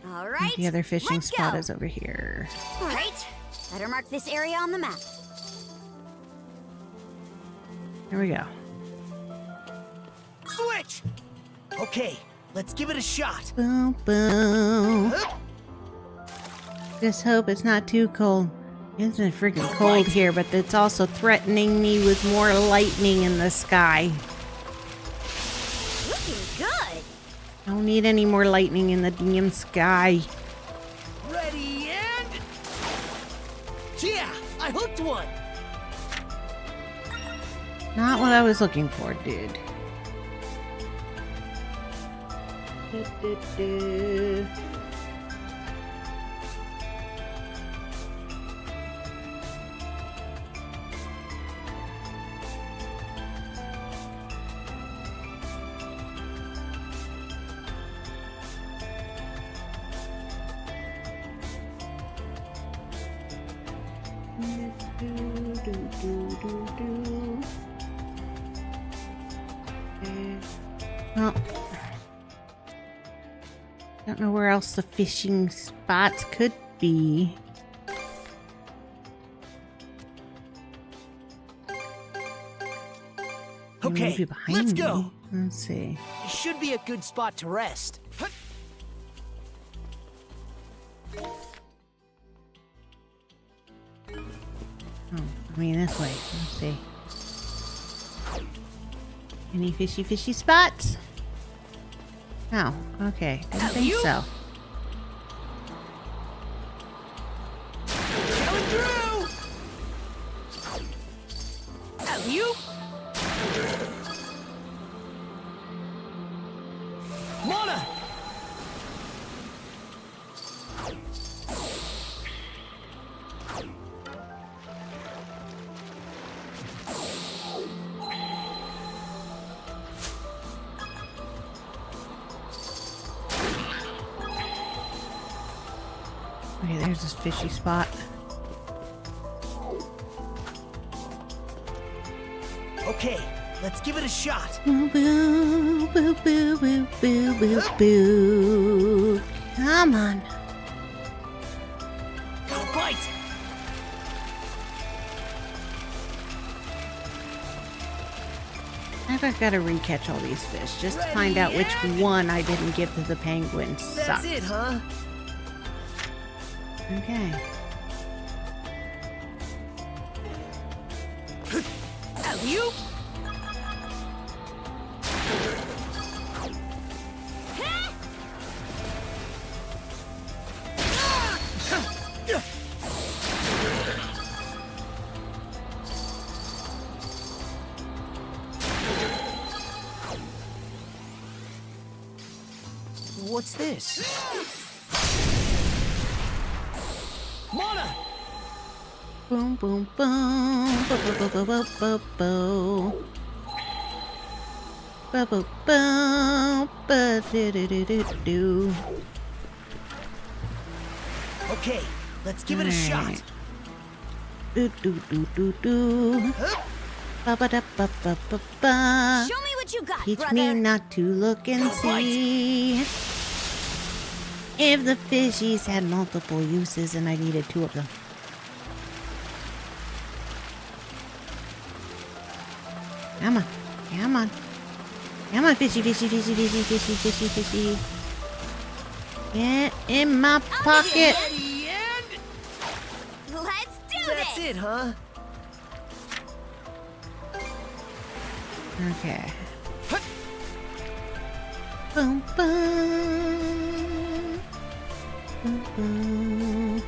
All right. The other fishing let's spot go. is over here. All right. Better mark this area on the map. Here we go. Switch. Okay, let's give it a shot. Boom, boom. Just hope it's not too cold. Isn't it freaking cold here, but it's also threatening me with more lightning in the sky. Looking good. I don't need any more lightning in the damn sky. Ready and... Yeah, I hooked one. Not what I was looking for, dude. Well, don't know where else the fishing spots could be. Okay, Maybe behind let's me. go. Let's see. It should be a good spot to rest. Oh, I mean this way. Let's see. Any fishy spots? Oh, okay. Didn't think so. Going through. You. Mona. Okay, there's this fishy spot. Okay, let's give it a shot. Boo, boo, boo, boo, boo, boo, boo, boo. Come on. Got a bite. I've got to recatch all these fish just to find out which one I didn't give to the penguin. That's Sucks. it, huh? Okay. You. What's this? Mona! Boom, boom, boom. Boom, boom, boom, boom, boom, boom. Boom, boom, boom. Ba-do-do-do-do-do. Okay, let's give it a shot. Do do do do do. Ba ba da ba ba ba ba. Show me what you got, Teach brother. me not to look and see. If the fishies had multiple uses and I needed 2 of them. Come on. Come on. Come on, fishy, fishy, fishy, fishy, fishy, fishy, fishy. Get in my pocket. Let's do That's it, huh? Okay. Boom, boom. Boom, boom.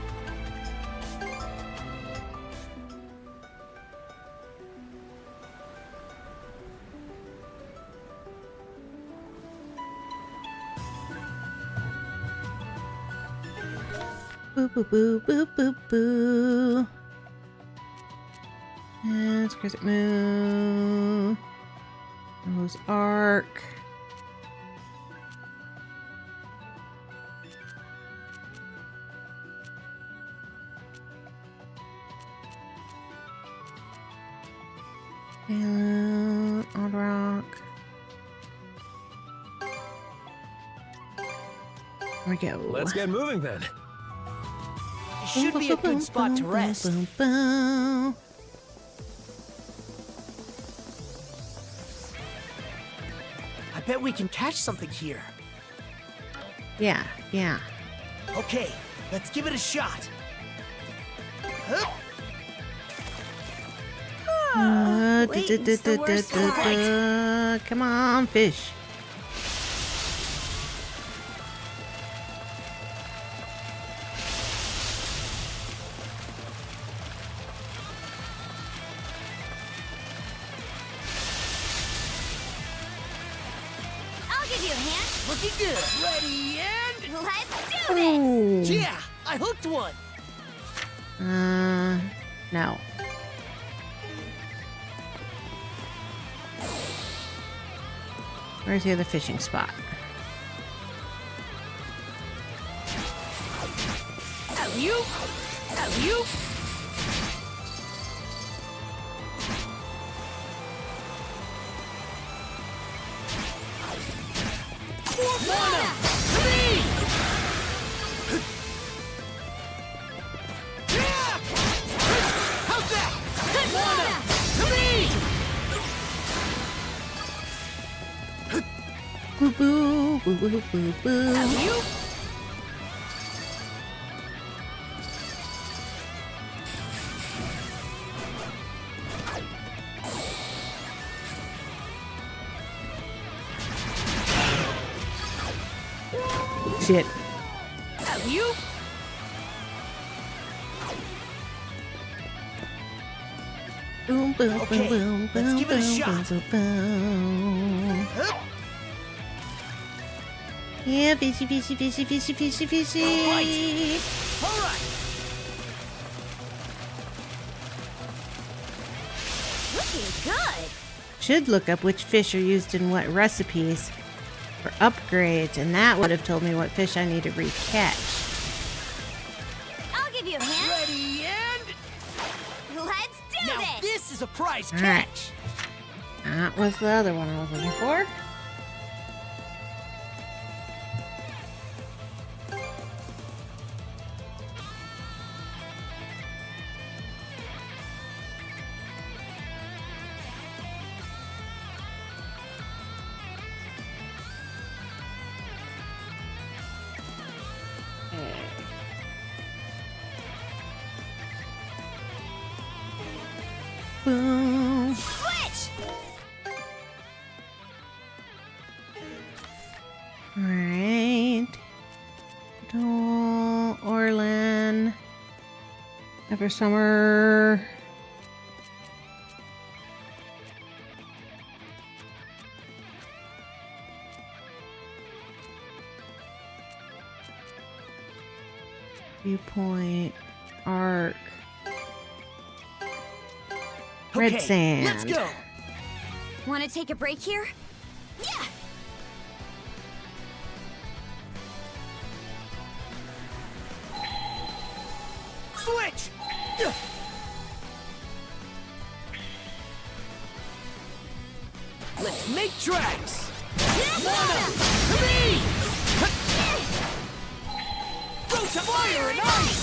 Boo, boo, boo, boo, boo, boo. Yes, Crescent Moon. Rose Arc. Balloon, Odd Rock. Here we go. Let's get moving then. It should be a good spot to rest. Boom, boom. I bet we can catch something here. Yeah, yeah. Okay, let's give it a shot. Waiting's the worst part. Come on, fish. I'll give you a hand. Looking good. Ready and let's do this. Ooh. Yeah, I hooked one. No. Where's the other fishing spot? Alley-oop. Alley-oop. One, three. How's that? One, three. Boo boo, boo boo boo boo. Alley-oop. Shit. Alley-oop. Boom boom Okay, boom boom let's boom give it a boom shot. boom boom. Yeah, fishy, fishy, fishy, fishy, fishy, fishy. All right. Looking good. Should look up which fish are used in what recipes for upgrades, and that would have told me what fish I need to recatch. I'll give you a hand. Ready and Let's do now this. this is a prize All right. catch. That was the other one I was looking for. Boom. Switch. Alright. Adol, Orlin, Ever Summer. Viewpoint, Arc. Red Okay, Sand. let's go. Want to take a break here? Yeah. Switch! Let's make tracks! Mana! To me! Go to fire and ice!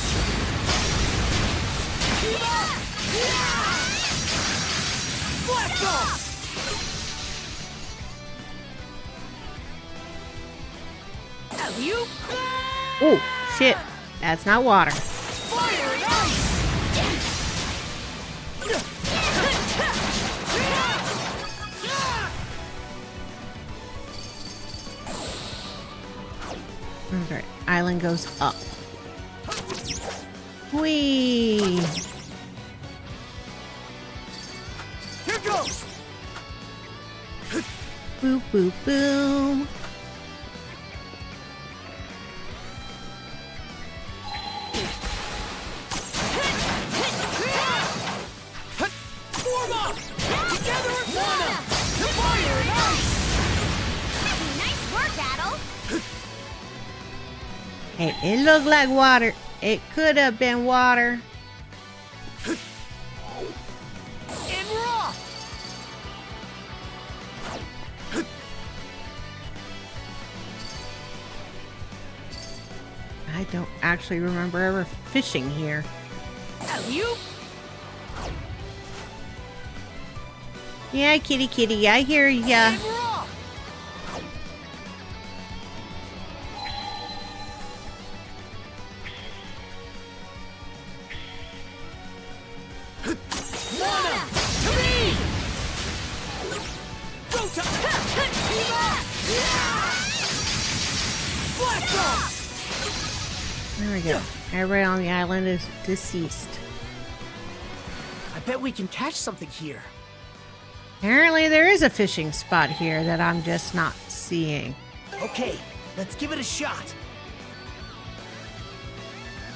Blast off! You? Oh, shit. That's not water. Fire and ice! Okay, island goes up. Whee! Here goes! Boop, boop, boom. Form up! Together at Mana! To fire and ice! Nice work, Adol. Hey, it looked like water. It could have been water. In raw! I don't actually remember ever fishing here. You? Yeah, kitty kitty, I hear ya. In raw! Mana! To me! Go to... Blast off! There we go. Everybody on the island is deceased. I bet we can catch something here. Apparently there is a fishing spot here that I'm just not seeing. Okay, let's give it a shot.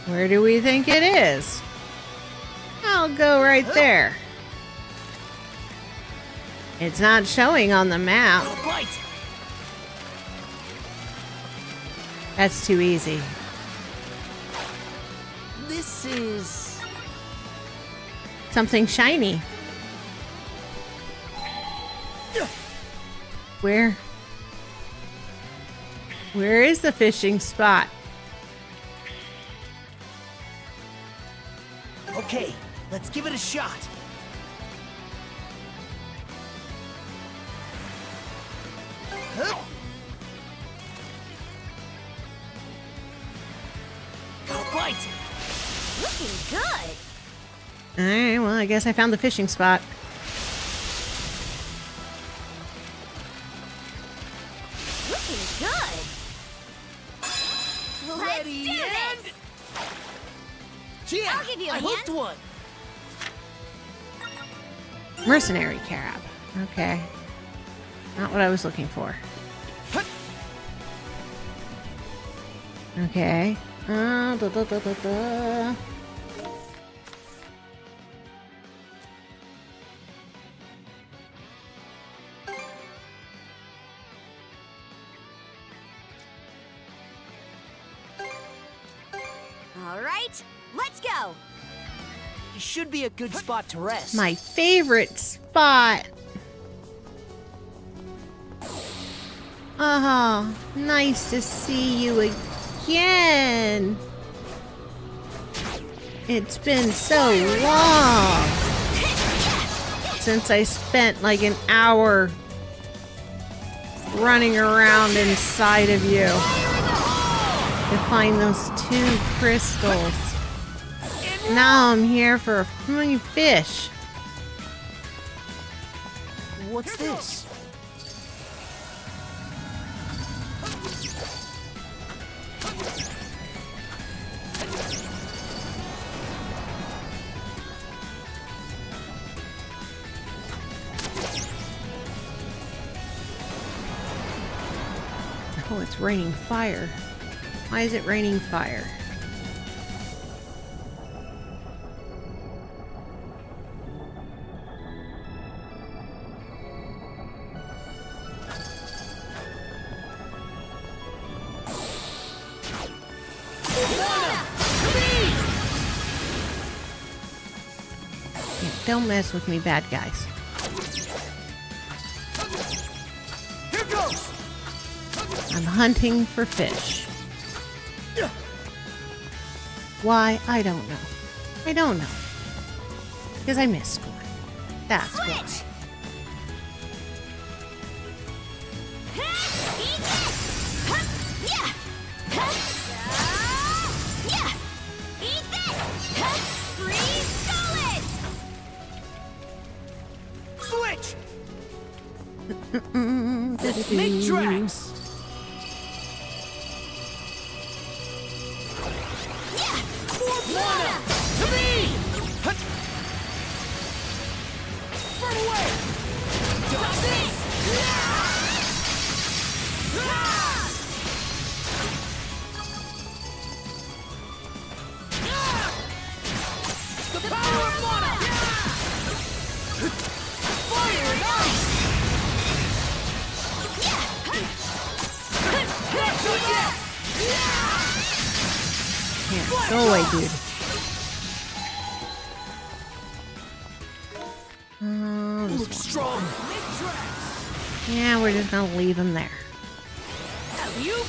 Where do we think it is? I'll go right there. It's not showing on the map. Bite! That's too easy. This is... Something shiny. Where is the fishing spot? Okay, let's give it a shot. Huh? Go bite! Looking good. Alright, well, I guess I found the fishing spot. Looking good. Let's Ready do and... this. Yeah, I'll give you a I hooked hand. one. Mercenary crab. Okay. Not what I was looking for. Okay. Da, da, da, da, da. All right, let's go. It should be a good spot to rest. My favorite spot. Oh, nice to see you again. It's been so long since I spent like an hour running around inside of you to find those 2 crystals. Now I'm here for a flying fish. What's this? Oh, it's raining fire. Why is it raining fire? don't mess with me, bad guys. Here goes. I'm hunting for fish. Why? I don't know. I don't know. Because I missed one. That's why. Switch! Switch! Let's make tracks! Mana! To me! Burn away! Does this! The power of mana! Fire and ice! Not done yet! Yeah, go away, dude. Look strong! Yeah, we're just gonna leave him there. You?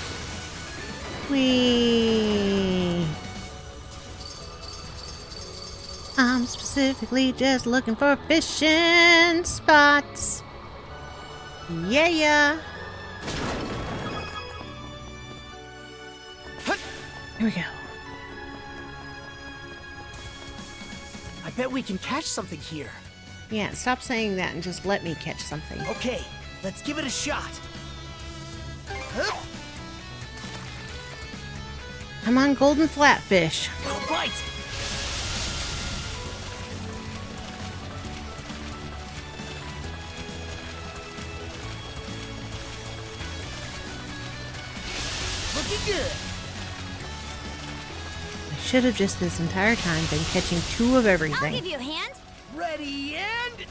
I'm specifically just looking for fishing spots. Yeah. Here we go. I bet we can catch something here. Yeah, stop saying that and just let me catch something. Okay, let's give it a shot. I'm on golden flatfish. Bite! Looking good. I should have just this entire time been catching 2 of everything. I'll give you a hand. Ready and...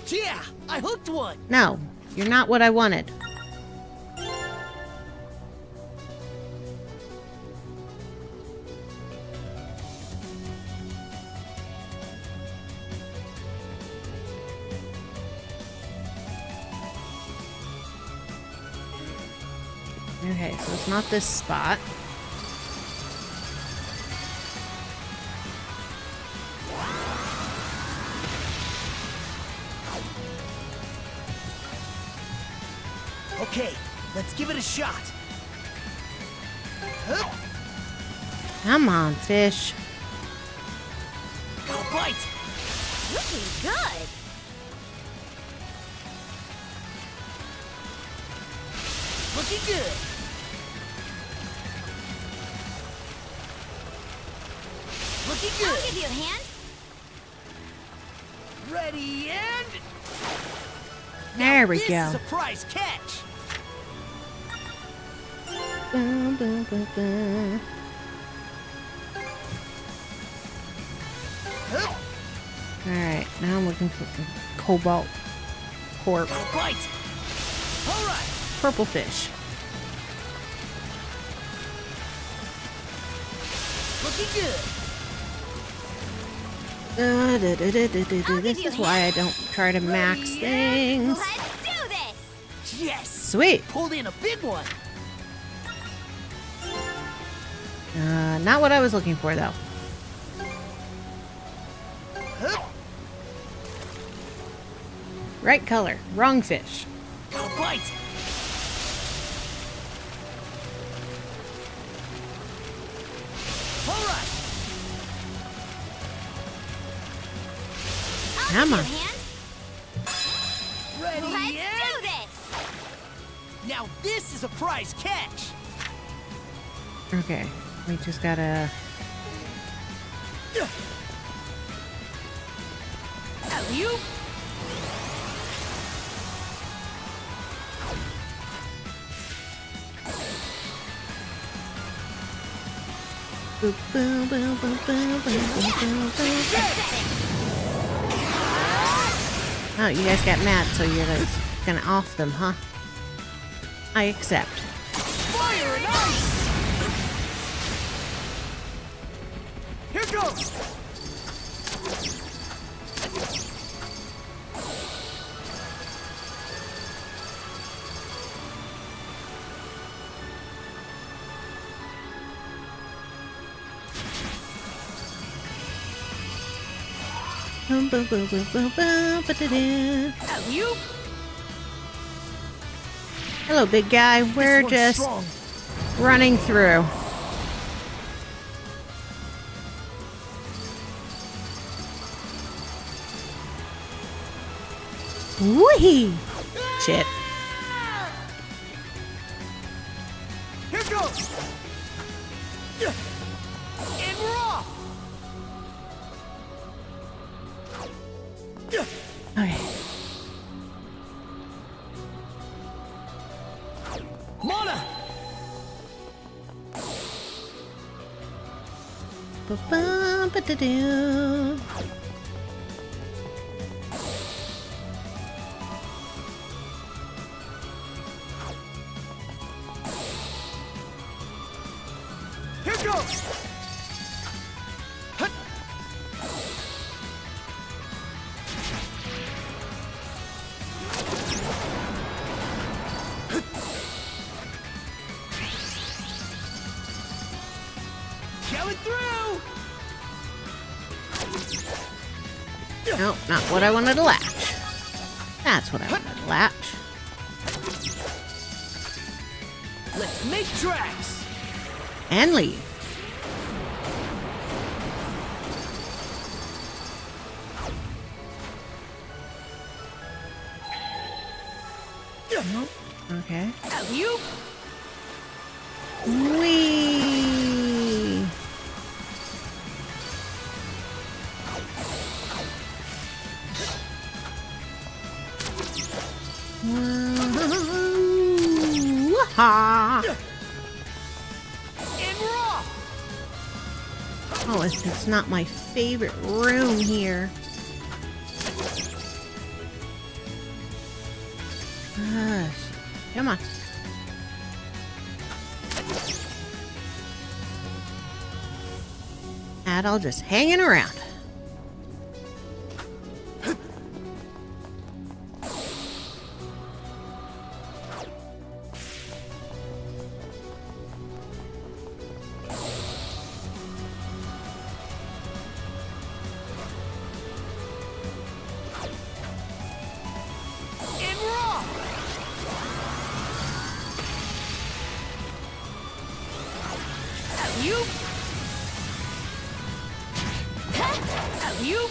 Yeah, I hooked one. No, you're not what I wanted. Okay, so it's not this spot. Okay, let's give it a shot. Come on, fish. I'll bite. Looking good. Looking good. Looking good. I'll give you a hand. Ready and... There we this go. is a prize catch. Boom, boom, boom, boom. Alright, now I'm looking for the cobalt corp. Bite. All right. Purple fish. Looking good. This is why I don't try to max things. Let's do this. Yes. Sweet. Pulled in a big one. Not what I was looking for, though. Right color, wrong fish. Bite. All right. Come on. Ready Let's and... do this. Now this is a prize catch. Okay, we just gotta... Alley-oop. Boom, boom, boom, boom, boom, boom, boom, boom. Oh, you guys got mad, so you're like, gonna off them, huh? I accept. Fire and ice. Here goes. You? Hello, big guy. We're one's just strong. running through. Whee! Shit. Here goes. And we're off. Okay. Mana. Ba-ba-ba-da-doo. Here goes. Hut. Going through. No, not what I wanted to latch. That's what I wanted to latch. Let's make tracks. And leave. Nope. Okay. You? Whee! Wah-ha! And we're off. Oh, it's not my favorite room here. Gosh. Come on. Adol just hanging around. And we're off. You? You?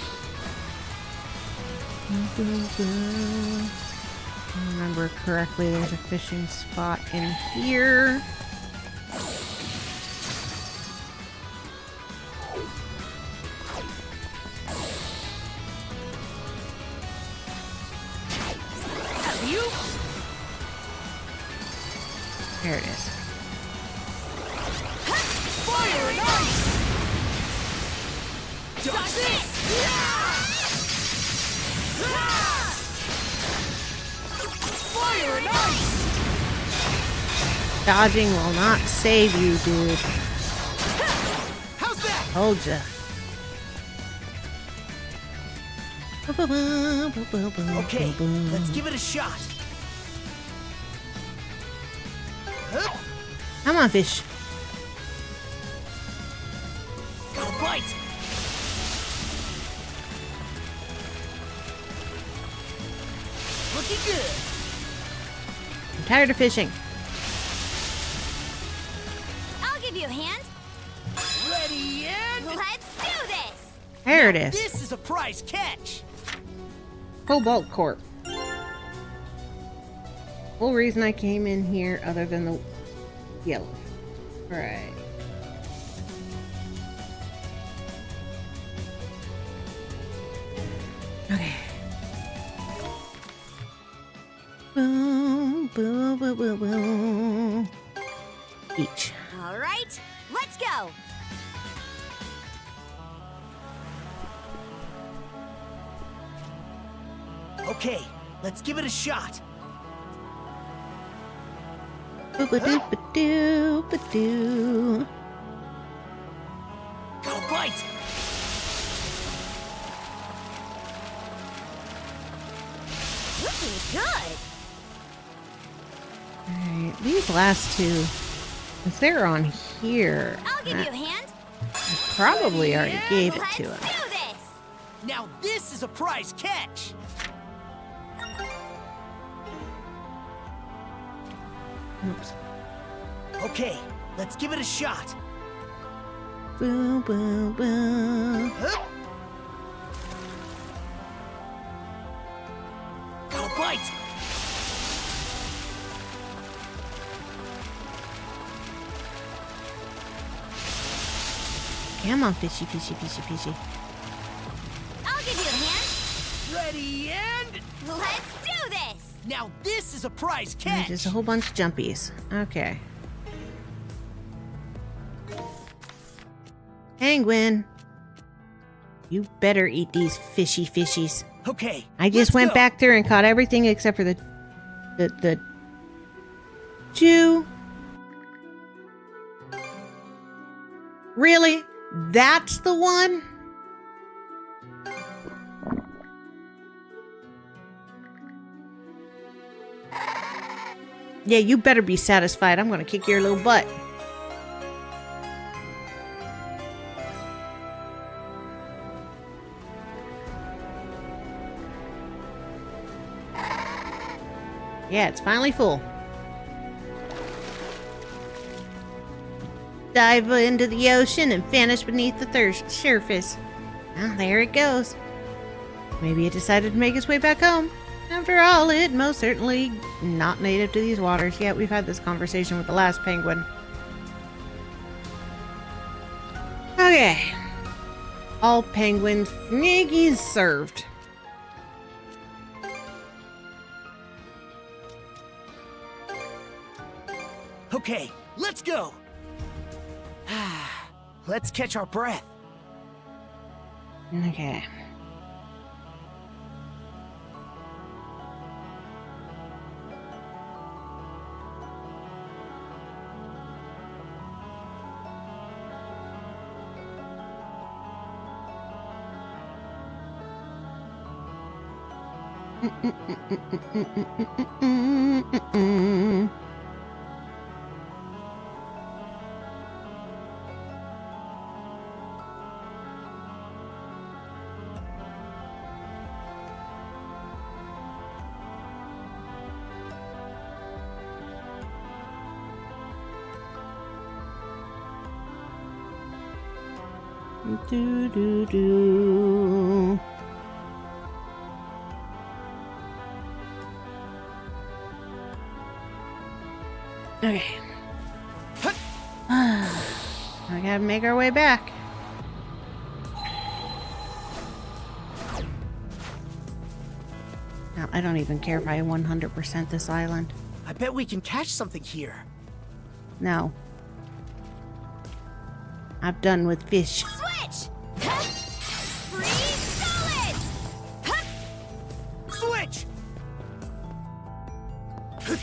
If I remember correctly, there's a fishing spot in here. You? There it is. Fire and ice. Dodge this. Fire and ice. Dodging will not save you, dude. How's that? Told ya. Okay, let's give it a shot. Come on, fish. Got a bite. Looking good. I'm tired of fishing. I'll give you a hand. Ready and Let's do this. There it is. this is a prize catch. Cobalt Corp. Whole reason I came in here other than the yellow. Right. Okay. Boom, boom, boom, boom, boom. Each. All right, let's go. Okay, let's give it a shot. Boop-a-doop-a-doo-ba-doo. Got a bite. Looking good. Alright, these last two, if they're on here, I'll give you a hand. I probably already gave it to him. Do this. Now this is a prize catch! Oops. Okay, let's give it a shot. Boom, boom, boom. Hup. Got a bite! Come on, fishy, fishy, fishy, fishy. I'll give you a hand. Ready and... Let's do this! Now this is a prize And catch! just a whole bunch of jumpies. Okay. Penguin. You better eat these fishy fishies. Okay, I just went back there and caught everything except for the two. Really? That's the one? Yeah, you better be satisfied. I'm gonna kick your little butt. Yeah, it's finally full. Dive into the ocean and vanish beneath the surface. Well, there it goes. Maybe it decided to make its way back home. After all, it most certainly not native to these waters. Yet we've had this conversation with the last penguin. Okay. All penguin sniggies served. Okay, let's go! Let's catch our breath. Okay. Do do do. Okay. I gotta make our way back. Now, I don't even care if I 100% this island. I bet we can catch something here. No. I'm done with fish. Switch! Freeze solid! Switch!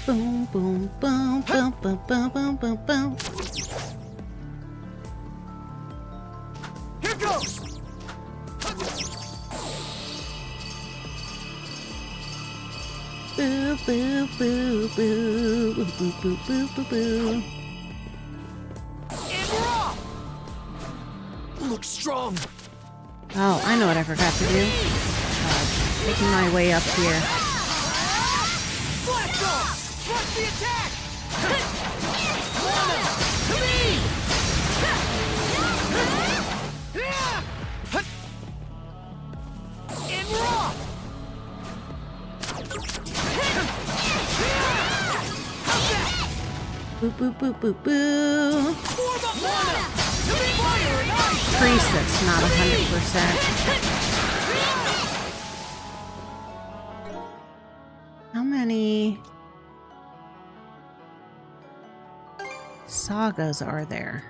Boom, boom, boom, boom, boom, boom, boom, boom, boom. Here goes! Boo, boo, boo, boo, boo, boo, boo, boo, boo, boo. And we're off! Looks strong. Oh, I know what I forgot to do. Making my way up here. Blast off! Watch the attack! Lana, to me! And we're off! How's that? Boo, boo, boo, boo, boo. Form up, Lana! To me! Fire and ice! Priest that's not 100%. How many sagas are there?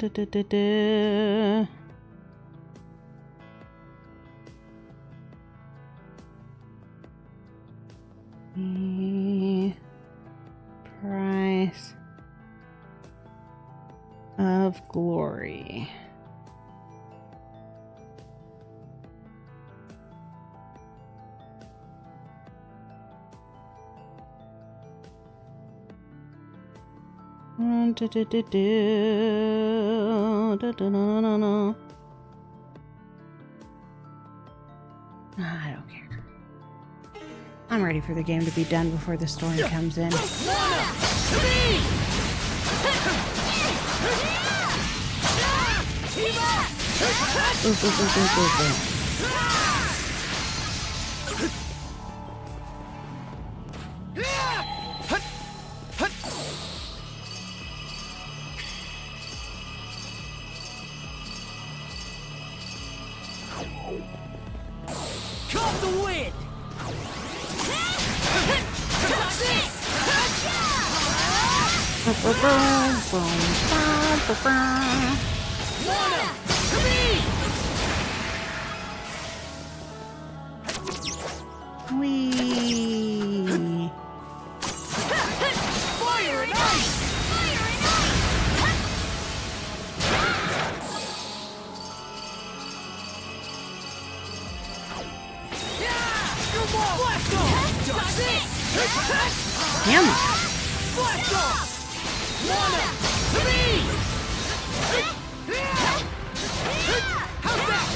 The price of glory. I don't care. I'm ready for the game to be done before the storm comes in. Caught the wind! Whee! Fire and ice! Damn. Blast off! Wanna to me! How's that?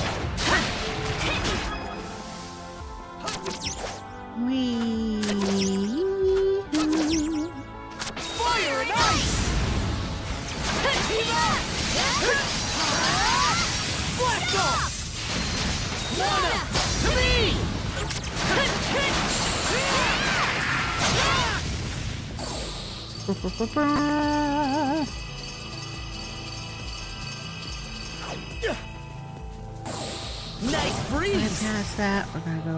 Wee. Fire and ice! Blast off! Wanna to me! Nice breeze! Past that, we're gonna go.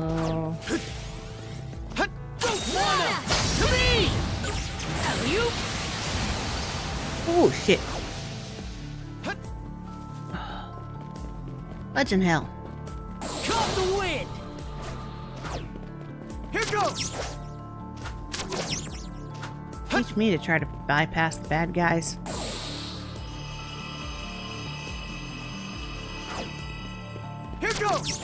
Wanna to me! Alley-oop! Oh shit! Legend hell. Caught the wind! Here goes! Teach me to try to bypass the bad guys. Here goes!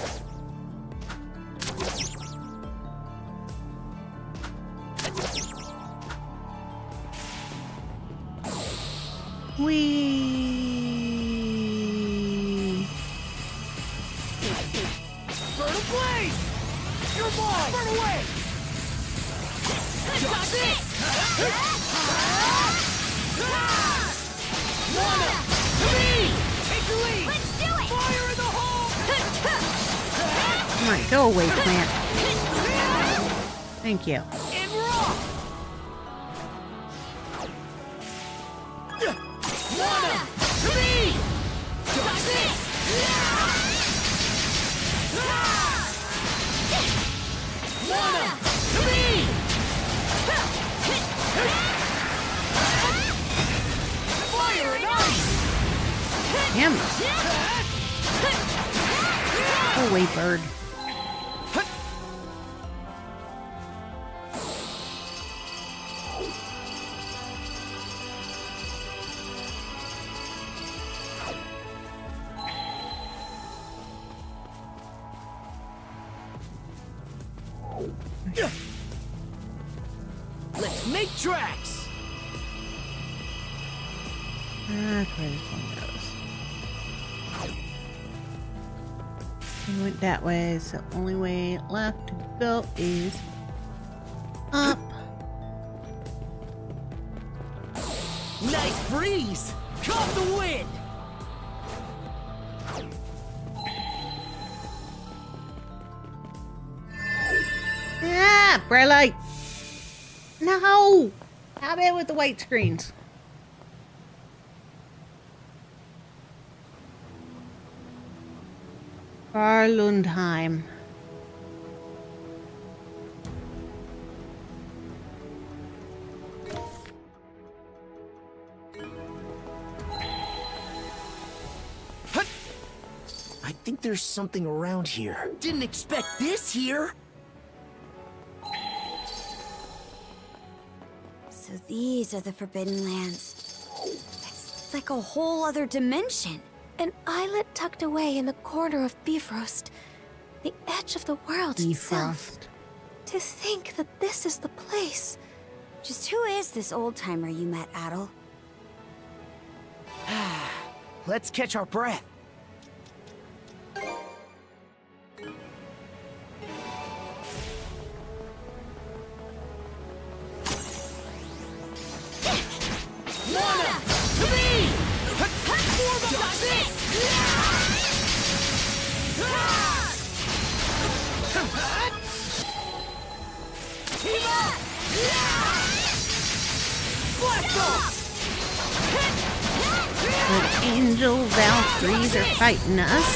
Wee. Burn ablaze! You're mine! Burn away! Got this! Wanna to me! Take the lead! Let's do it! Fire in the hole! Come on, go away, plant. Thank you. And we're off! Wanna to me! Got this! Wanna to me! Fire and ice! Damn it. Go away, bird. Let's make tracks! That's where this one goes. We went that way, so the only way left to go is up. Nice breeze! Caught the wind! Ah, bright light. No! How bad with the white screens? Farlundheim. I think there's something around here. Didn't expect this here! So these are the Forbidden Lands. It's like a whole other dimension. An islet tucked away in the corner of Bifrost. The edge of the world itself. To think that this is the place. Just who is this old-timer you met, Adol? Let's catch our breath. Lana! To me! Form of this! The angel Valkyries are fighting us.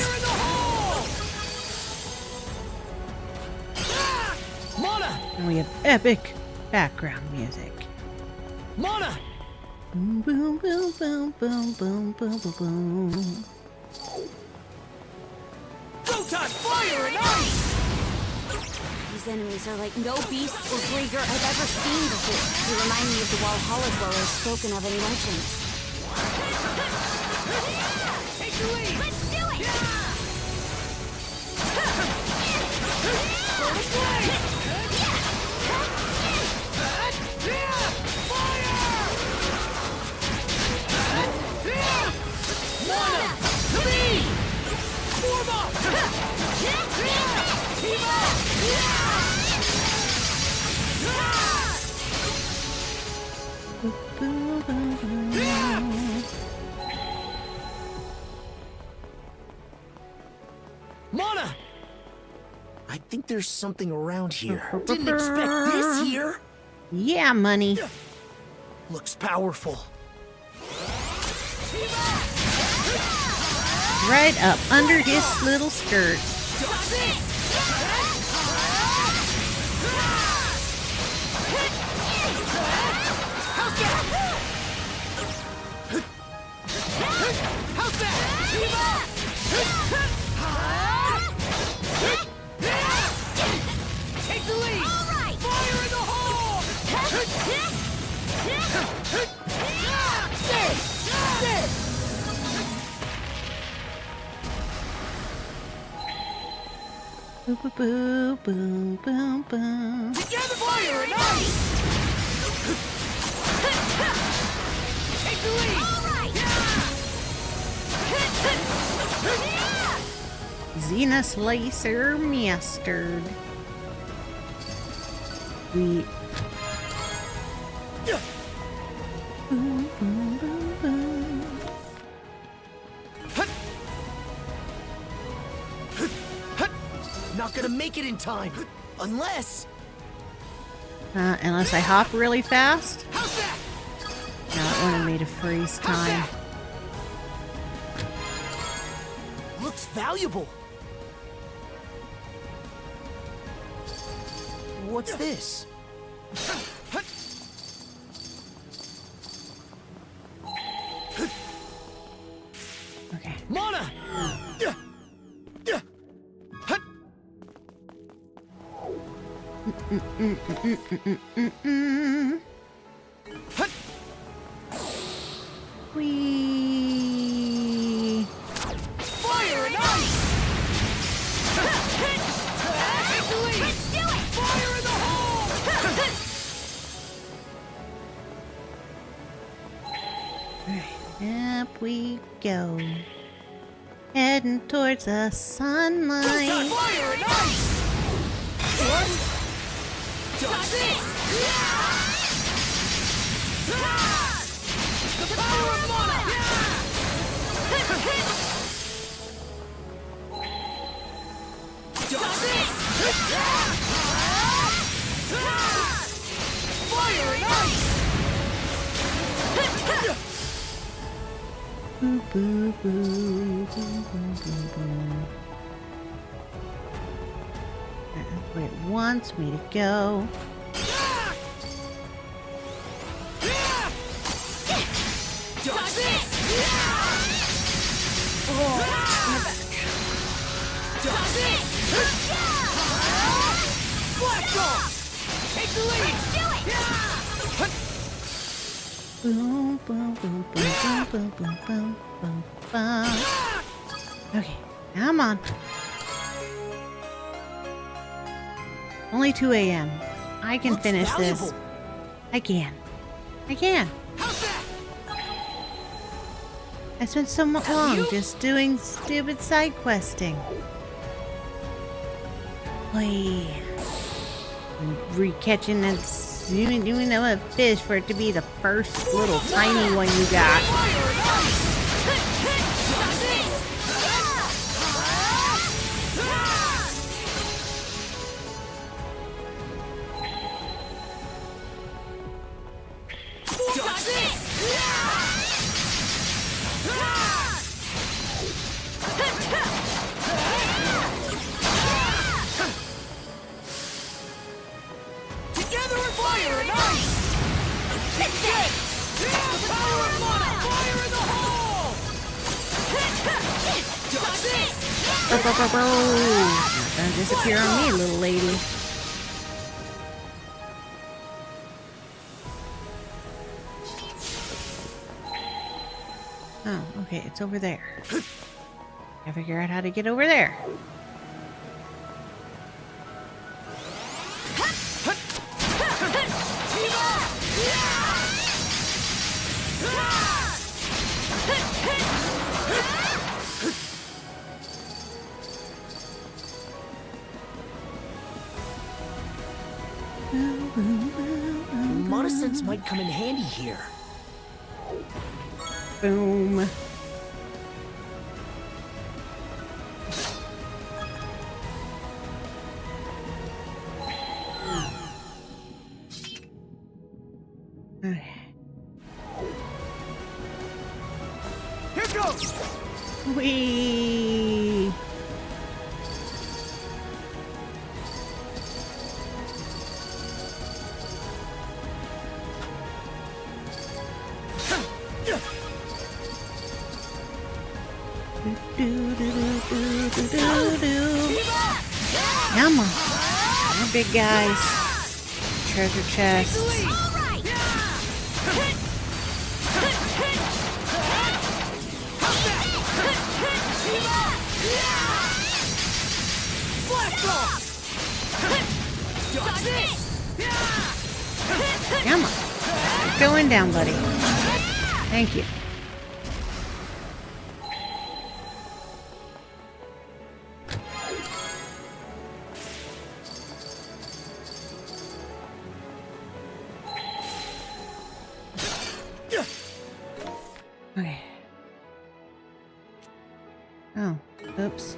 Mana! And we have epic background music. Mana! Boom, boom, boom, boom, boom, boom, boom, boom, boom. Proton fire and ice! These enemies are like no beasts or Grieger I've ever seen before. They remind me of the Valhalla dwellers spoken of in legends. Take the lead! Let's do it! Lana! To me! Form up! Team up! Mana! I think there's something around here. Didn't expect this here. Yeah, money. Looks powerful. Right up under his little skirt. How's that? Take the lead! All right! Fire in the hole! Boo, boo, boo, boom, boom, boom. Together, fire and ice! Take the lead! All right! Xena Slicer Mastered. We. Boom, boom, boom, boom. Not gonna make it in time, unless. Unless I hop really fast. How's that? No, it wanted me to freeze time. Looks valuable. What's this? Okay. Mana! Whee! Fire and ice! Take the lead! Let's do it! Fire in the hole! Up we go. Heading towards the sunlight. Fire and ice! What? Does this? The power of Mana! Does this? Fire and ice! Boo, boo, boo, boo, boo, boo, boo. That's where it wants me to go. Does this? Oh, my back. Take the lead! Let's do it! Boom, boom, boom, boom, boom, boom, boom, boom, boom. Okay, now I'm on. Only 2 a.m. I can finish this. I can. I spent so long just doing stupid side questing. Boy. I'm re-catching and doing a fish for it to be the first little tiny one you got. Don't disappear on me, little lady. Oh, okay, it's over there. I figure out how to get over there. Monosynths might come in handy here. Boom. Okay. Here goes! Whee! Come on. More big guys. Treasure chests. Come on. Keep going down, buddy. Thank you. Okay. Oh, oops.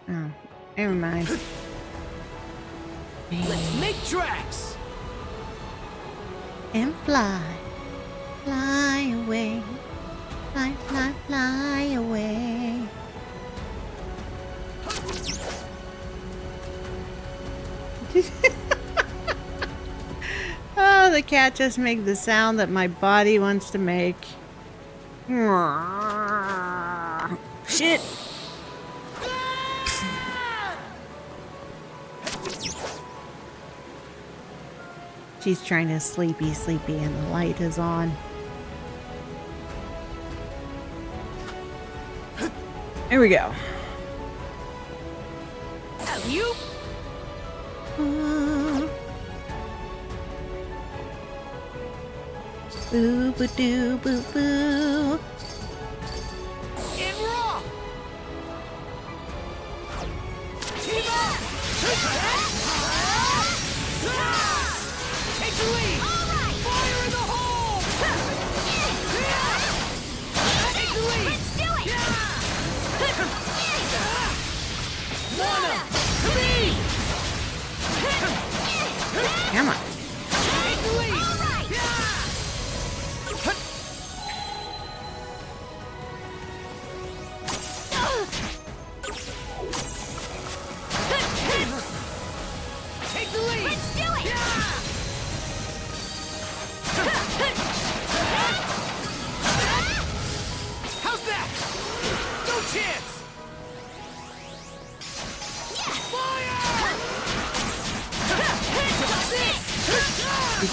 Oh, never mind. Let's make tracks! And fly. Fly away. Fly, fly, fly away. Oh, the cat just made the sound that my body wants to make. Shit. She's trying to sleepy and the light is on. There we go. You? Boo boo doo boo boo. In raw! Take the lead! Fire in the hole! Take the lead! Let's do it! Lana! To me! Come on. Take the lead!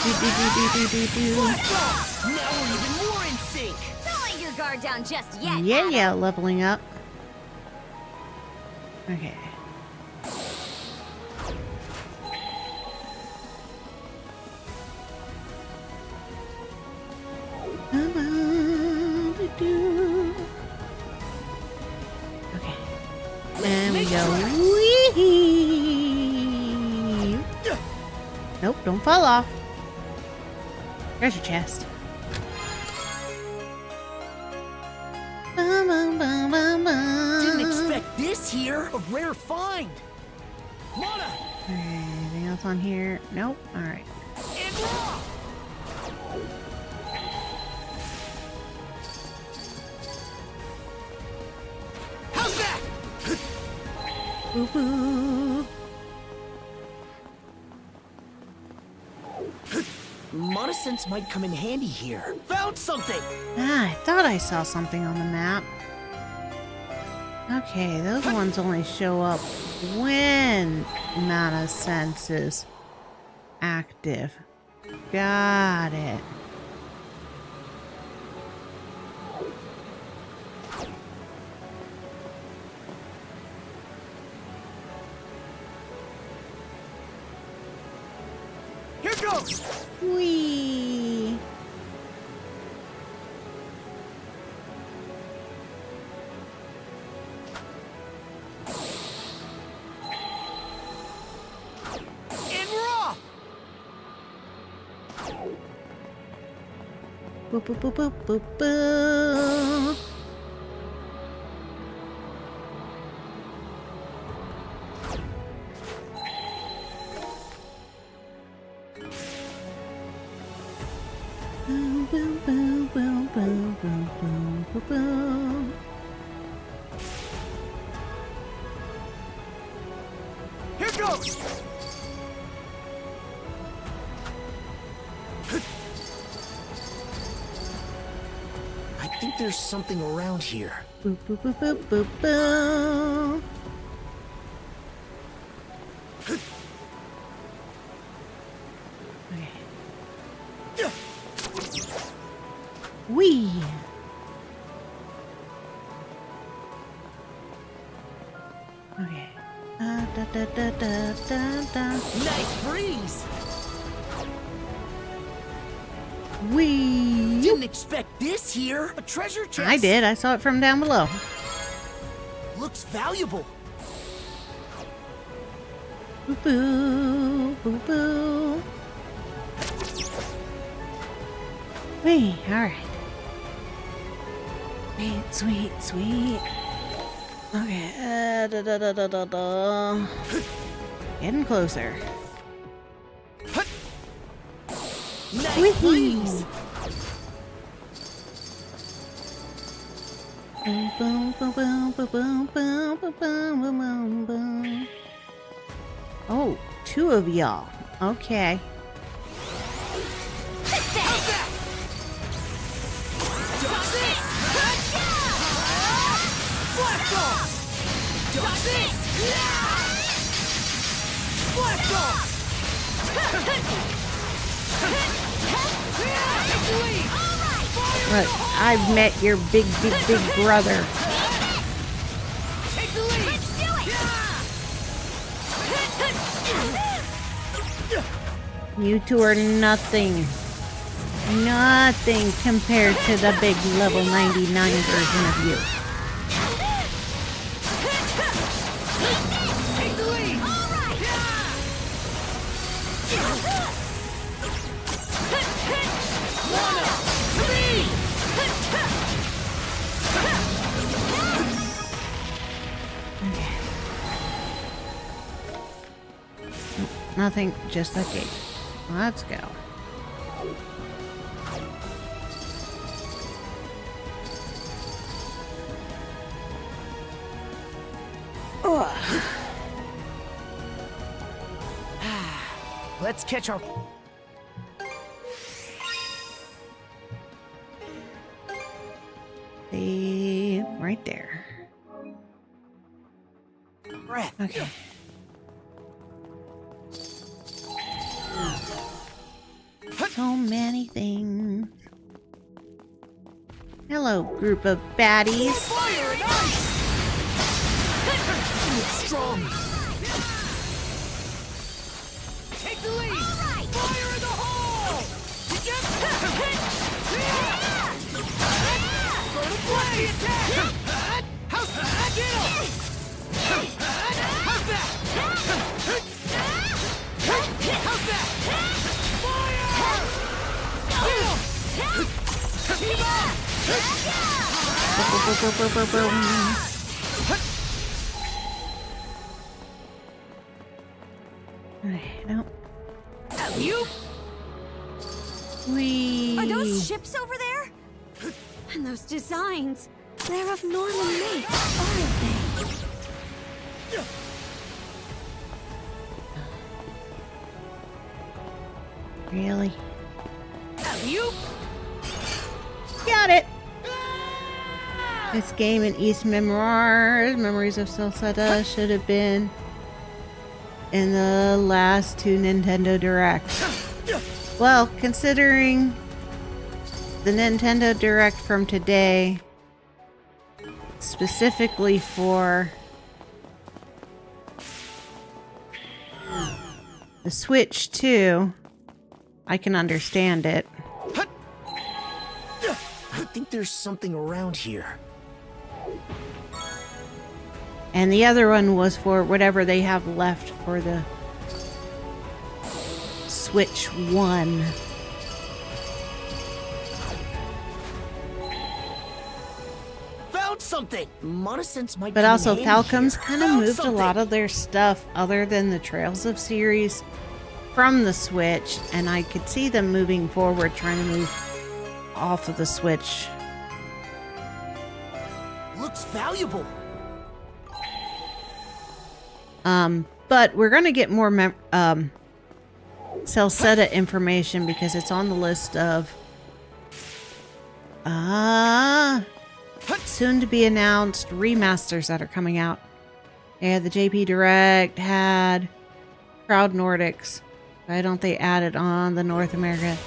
Now we're even more in sync. Don't let your guard down just yet. Yeah, leveling up. Okay. Okay. And we go. Whee! Nope, don't fall off. Treasure chest. Didn't expect this here. A rare find. Mana! Anything else on here? Nope. Alright. And raw! How's that? Boo-boo. Mana sense might come in handy here. Found something! Ah, I thought I saw something on the map. Okay, those ones only show up when mana sense is active. Got it. Here goes! Whee! And raw! Boop, boop, boop, boop, boop, boop. Boom, boom, boom, boom, boom, boom, boom, boom, boom. Here goes! I think there's something around here. Boop, boop, boop, boop, boop, boop. Okay. Wee. Okay. Da, da, da, da, da, da. Nice breeze! Wee. Didn't expect this here. A treasure chest. I did. I saw it from down below. Looks valuable. Boo boo, boo boo. Wee. All right. Sweet, sweet, sweet. Okay. Da, da, da, da, da, da. Getting closer. Nice breeze. Boom, boom, boom, boom, boom, boom, boom, boom, boom, boom, boom. Oh, two of y'all. Okay. Look, I've met your big brother. Take the lead. Let's do it. You two are nothing. Nothing compared to the big level 99 version of you. Take the lead. All right. Mana, to me. Nothing, just a gate. Let's go. Let's catch our... See, right there. breath. Okay. So many things. Hello, group of baddies. Fire and ice! Strong! Take the lead! Right. Fire in the hole! Get Go to play! Attack! How's that? Get him! How's that? How's that? Fire! Get him! Team up! Nope. You? Are those ships over there? And those designs? They're of Norman make, aren't they? Really? You? Got it! This game in East Memories of Soliciting should have been in the last 2 Nintendo Directs. Well, considering the Nintendo Direct from today, specifically for the Switch 2, I can understand it. I think there's something around here. And the other one was for whatever they have left for the Switch 1. Found something! Monosense might But come also, in handy Falcom's here. kind of Found moved a lot something! of their stuff other than the Trails of series from the Switch, and I could see them moving forward, trying to move off of the Switch. Looks valuable. But we're gonna get more Celceta information because it's on the list of soon to be announced remasters that are coming out. Yeah, the JP Direct had Proud Nordics. Why don't they add it on the North America?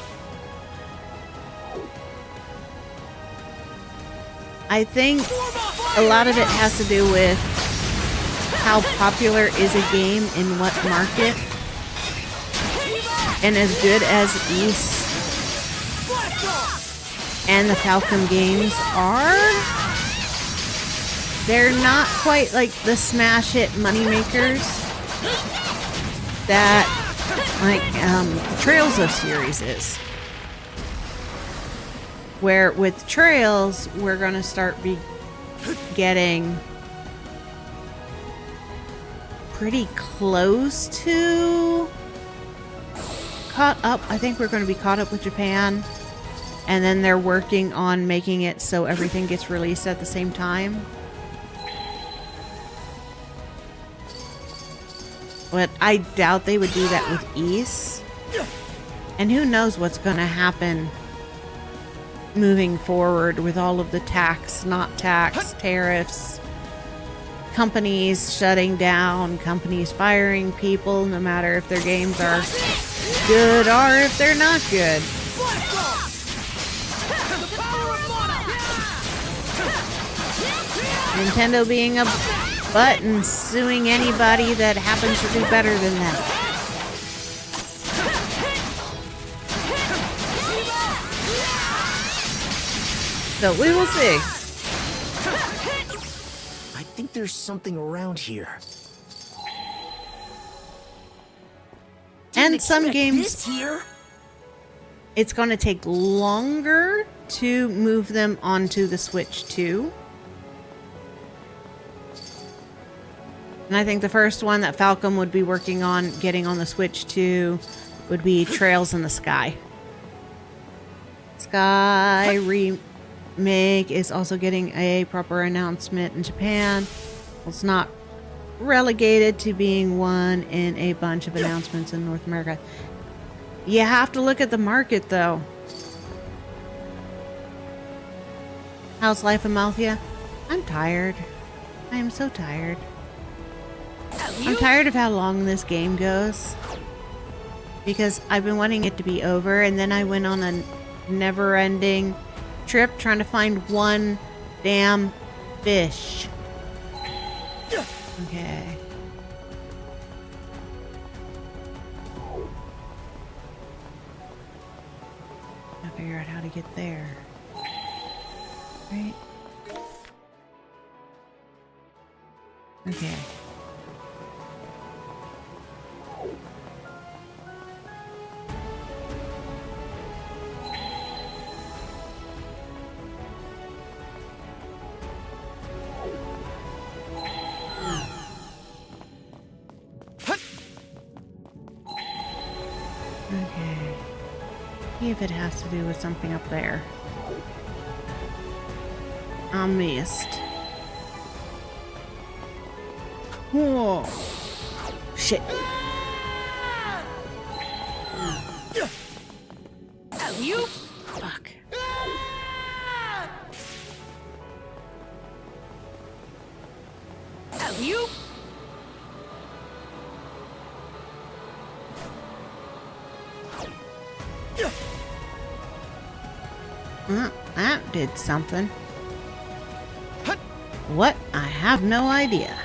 I think a lot of it has to do with how popular is a game in what market. And as good as East and the Falcom games are, they're not quite like the smash hit moneymakers that like Trails of series is. Where with Trails, we're gonna start getting pretty close to caught up. I think we're going to be caught up with Japan, and then they're working on making it so everything gets released at the same time. But I doubt they would do that with East. And who knows what's going to happen moving forward with all of the tax, not tax, tariffs, companies shutting down, companies firing people, no matter if their games are good or if they're not good. Nintendo being a butt and suing anybody that happens to do better than them. So we will see. I think there's something around here. And some games, it's going to take longer to move them onto the Switch 2. And I think the first one that Falcom would be working on getting on the Switch 2 would be Trails in the Sky. Sky remake is also getting a proper announcement in Japan. It's not relegated to being one in a bunch of announcements in North America. You have to look at the market, though. How's life, Amalthea? I'm tired. I am so tired. I'm tired of how long this game goes. because I've been wanting it to be over, and then I went on a never-ending trip trying to find one damn fish. Okay. I'll figure out how to get there. Right? Okay. Okay. See if it has to do with something up there. I missed. Whoa. Shit. You? Fuck. You? That did something. What? I have no idea.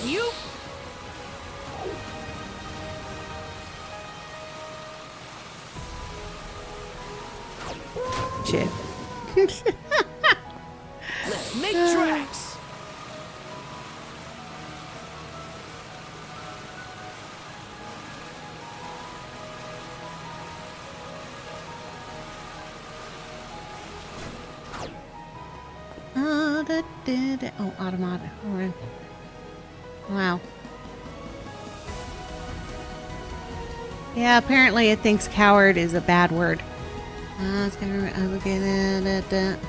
You? Shit. Let's make tracks. Oh, automatic. Wow. Yeah, apparently it thinks coward is a bad word. It's gonna look at that.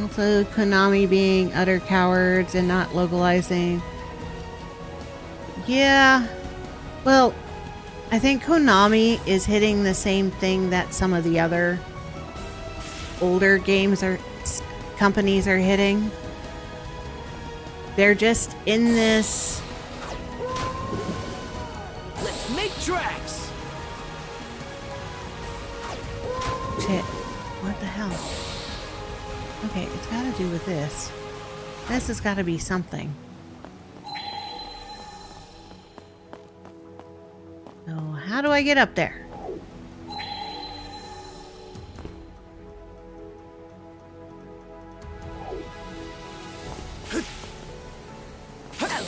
Also, Konami being utter cowards and not localizing. Yeah. Well, I think Konami is hitting the same thing that some of the other older companies are hitting. They're just in this. Let's make tracks. Shit. What the hell? Okay, it's got to do with this. This has got to be something. So, how do I get up there?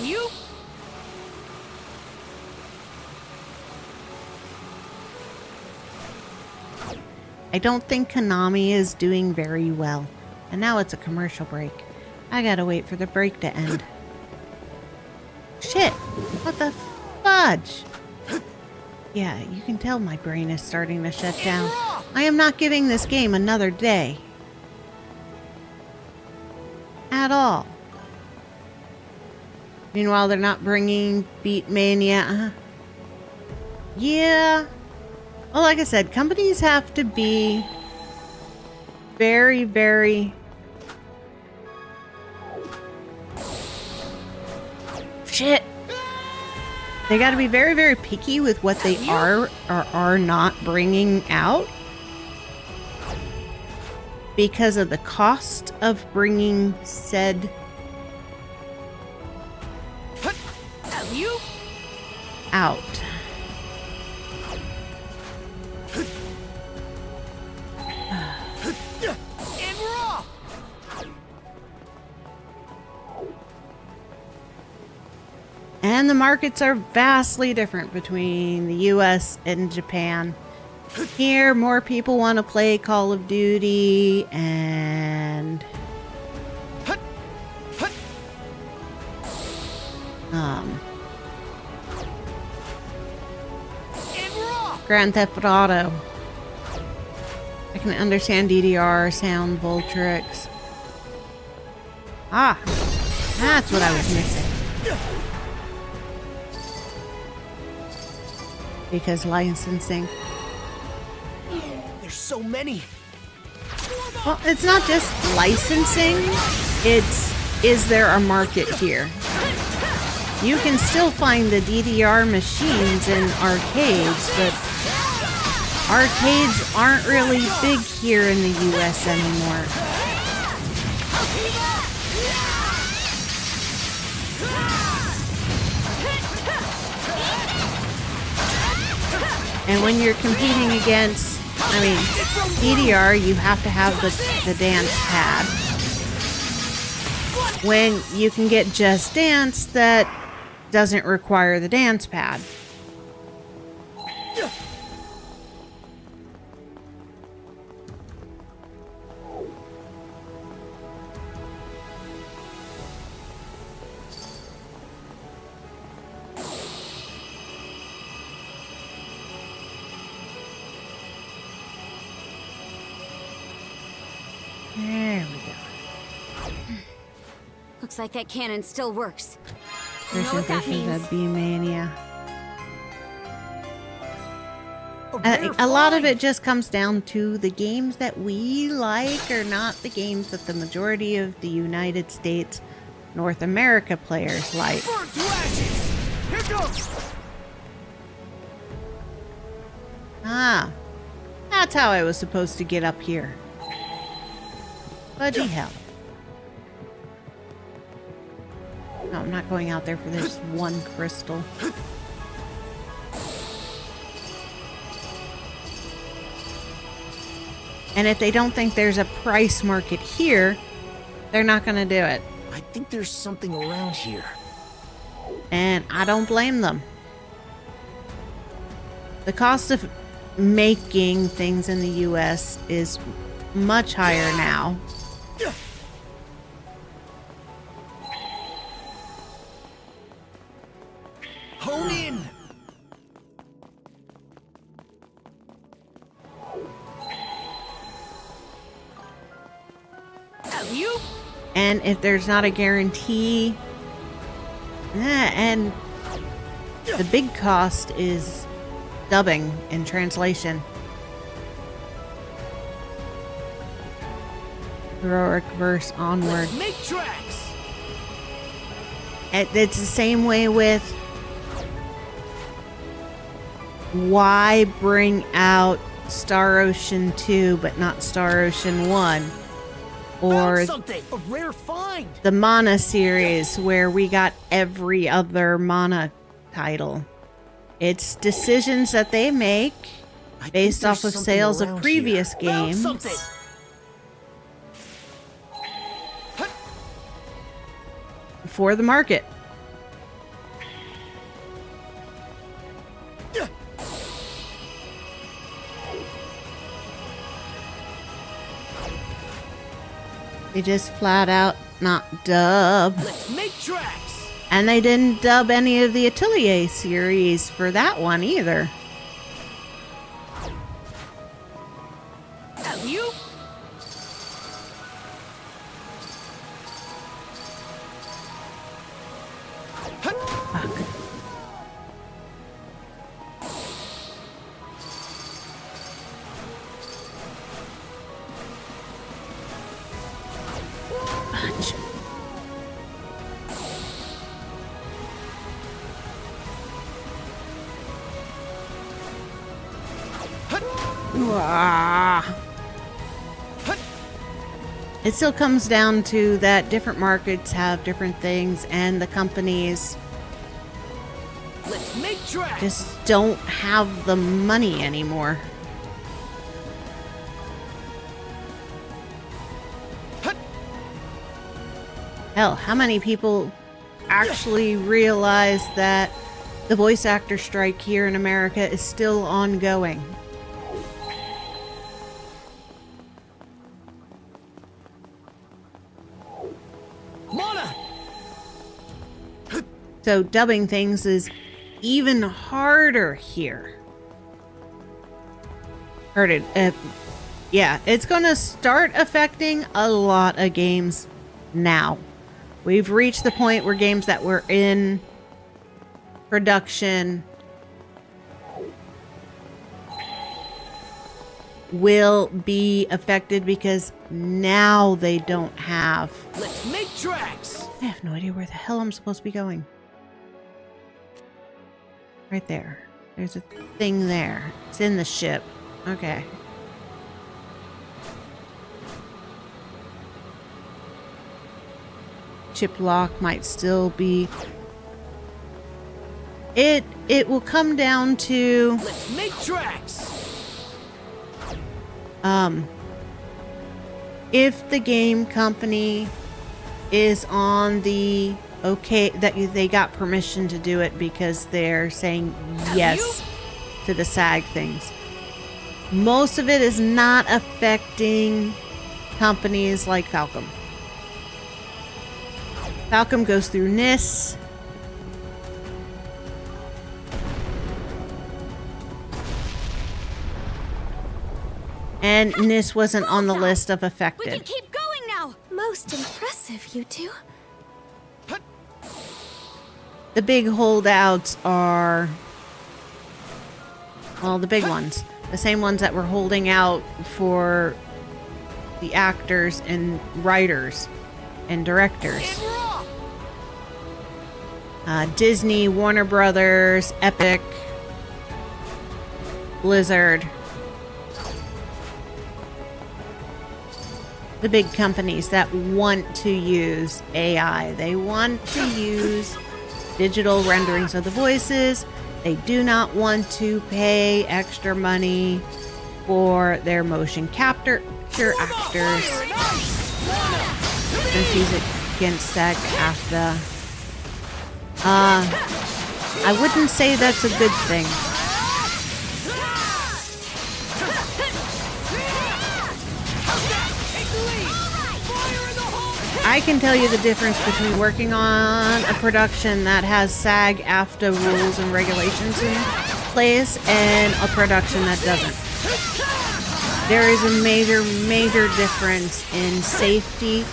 You? I don't think Konami is doing very well. And now it's a commercial break. I gotta wait for the break to end. Shit! What the fudge? Yeah, you can tell my brain is starting to shut down. I am not giving this game another day. At all. Meanwhile, they're not bringing Beat Mania. Yeah. Well, like I said, companies have to be very, very... Shit. They got to be very, very picky with what they are or are not bringing out. Because of the cost of bringing said... out. And the markets are vastly different between the US and Japan. Here, more people want to play Call of Duty and Grand Theft Auto. I can understand DDR, sound, Voltrix. Ah, that's what I was missing. Because licensing. There's so many. Well, it's not just licensing. It's, is there a market here? You can still find the DDR machines in arcades, but arcades aren't really big here in the US anymore. And when you're competing against, DDR, you have to have the dance pad. When you can get Just Dance that doesn't require the dance pad. There we go. Looks like that cannon still works. Version know what that means. of B-Mania. A lot of it just comes down to the games that we like are not the games that the majority of the United States, North America players like. Burn to ashes! Here goes! Ah, that's how I was supposed to get up here. Bloody hell. No, I'm not going out there for this one crystal. And if they don't think there's a price market here, they're not going to do it. I think there's something around here. And I don't blame them. The cost of making things in the US is much higher now. Hone in! And if there's not a guarantee, and the big cost is dubbing and translation. Heroic verse onward. Make tracks! It's the same way with why bring out Star Ocean 2 but not Star Ocean 1? Or something! A rare find! the Mana series where we got every other Mana title. It's decisions that they make based off of sales of previous games. For the market. They just flat out not dub. Let's make tracks! And they didn't dub any of the Atelier series for that one either. You? Punch. It still comes down to that different markets have different things, and the companies Let's make tracks! just don't have the money anymore. Hell, how many people actually realize that the voice actor strike here in America is still ongoing? Mana! So dubbing things is even harder here. Heard it. Yeah, it's going to start affecting a lot of games now. We've reached the point where games that were in production will be affected because now they don't have. Let's make tracks! I have no idea where the hell I'm supposed to be going. Right there. There's a thing there. It's in the ship. Okay. Chip lock might still be... It will come down to... Let's make tracks! If the game company is on the okay, that they got permission to do it because they're saying yes to the SAG things. Most of it is not affecting companies like Falcom. Falcom goes through NIS. And NIS wasn't on the list of affected. We can keep going now. Most impressive, you two. The big holdouts are, well, the big ones. The same ones that were holding out for the actors and writers and directors. Disney, Warner Brothers, Epic, Blizzard. The big companies that want to use AI. They want to use digital renderings of the voices. They do not want to pay extra money for their motion capture actors. Since he's against SAG-AFTRA. I wouldn't say that's a good thing. I can tell you the difference between working on a production that has SAG-AFTRA rules and regulations in place and a production that doesn't. There is a major difference in safety,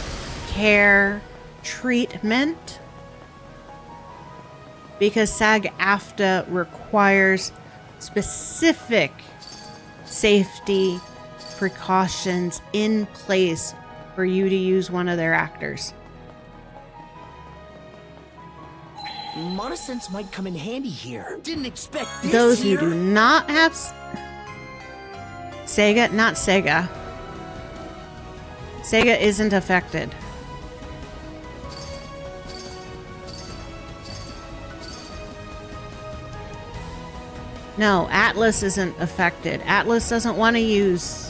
care, treatment, because SAG-AFTRA requires specific safety precautions in place for you to use one of their actors. Monosense might come in handy here. Didn't expect this. Those here. who do not have Sega, not Sega. Sega isn't affected. No, Atlas isn't affected. Atlas doesn't want to use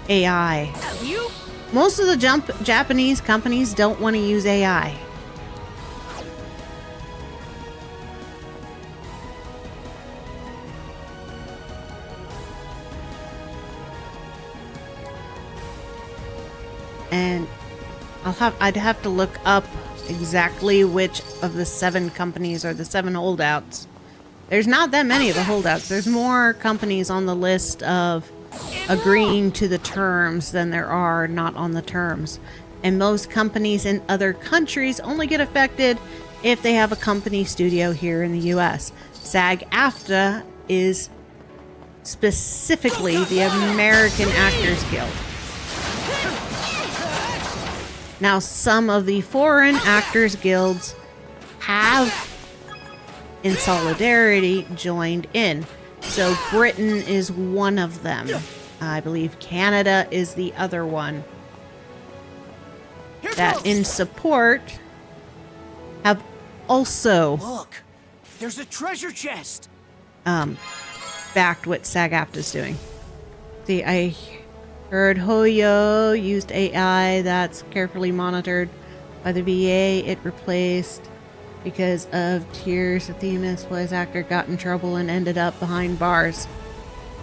AI. Most of the Japanese companies don't want to use AI. And I'd have to look up exactly which of the 7 companies are the 7 holdouts. There's not that many of the holdouts. There's more companies on the list of agreeing to the terms than there are not on the terms. And most companies in other countries only get affected if they have a company studio here in the US. SAG-AFTRA is specifically the American Actors Guild. Now, some of the foreign actors guilds have, in solidarity, joined in. So Britain is one of them. I believe Canada is the other one. That in support have also Look, there's a treasure chest. backed what SAG-AFTRA is doing. See, I heard Hoyo used AI that's carefully monitored by the VA. It replaced because of tears. The Themis voice actor got in trouble and ended up behind bars.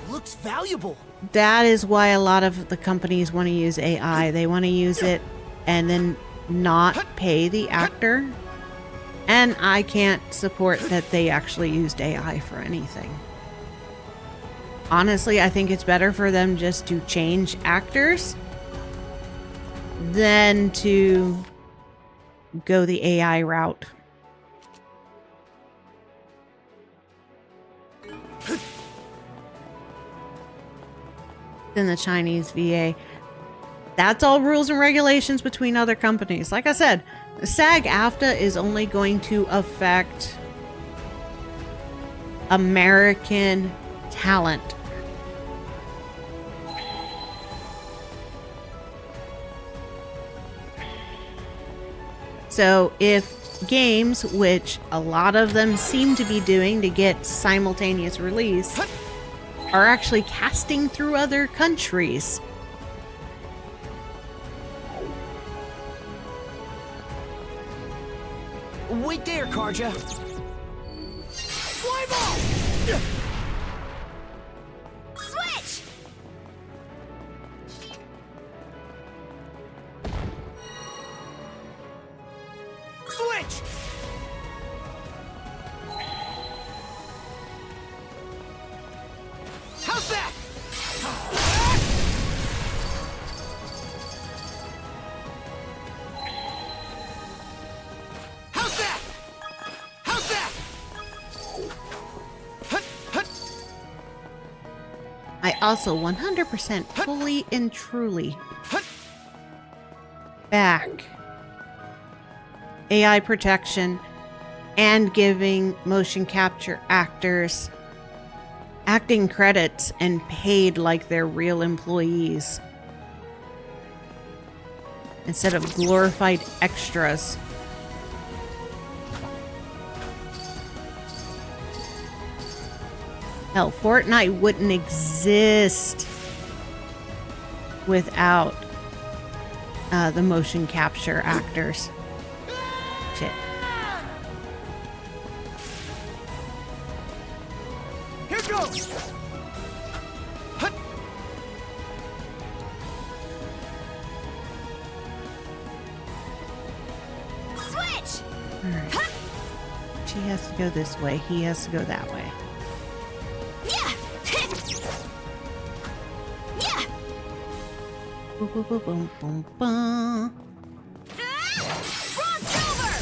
Looks valuable. That is why a lot of the companies want to use AI. They want to use it and then not pay the actor. And I can't support that they actually used AI for anything. Honestly, I think it's better for them just to change actors than to go the AI route. Than the Chinese VA. That's all rules and regulations between other companies. Like I said, SAG-AFTRA is only going to affect American talent. So if games, which a lot of them seem to be doing to get simultaneous release, are actually casting through other countries, Wait there, Karja. Fly ball! Switch! Switch! How's that? How's that? How's that? I also 100% fully and truly back AI protection and giving motion capture actors acting credits and paid like they're real employees instead of glorified extras. Hell, Fortnite wouldn't exist without the motion capture actors. Shit. Here goes! Switch! Alright. She has to go this way. He has to go that way. Yeah! Yeah! Boom, boom, boom, boom, boom, boom. Crossover!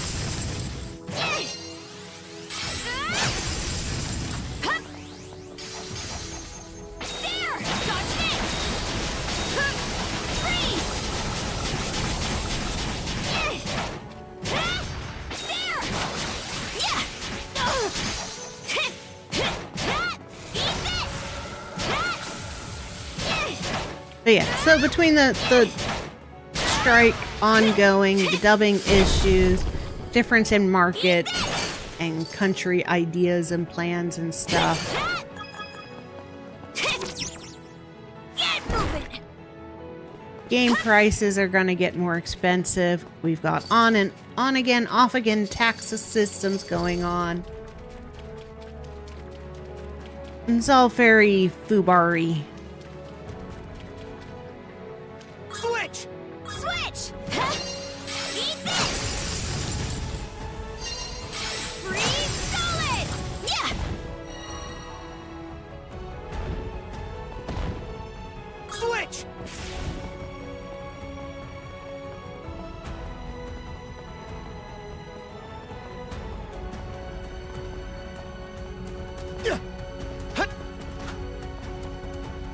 There! Dodge hit! Freeze! There! Yeah! But yeah, so between the strike ongoing, the dubbing issues, difference in market and country ideas and plans and stuff, game prices are going to get more expensive. We've got on and on again, off again tax systems going on. It's all very foobarry. Switch! Switch! Eat this! Freeze solid! Yeah! Switch!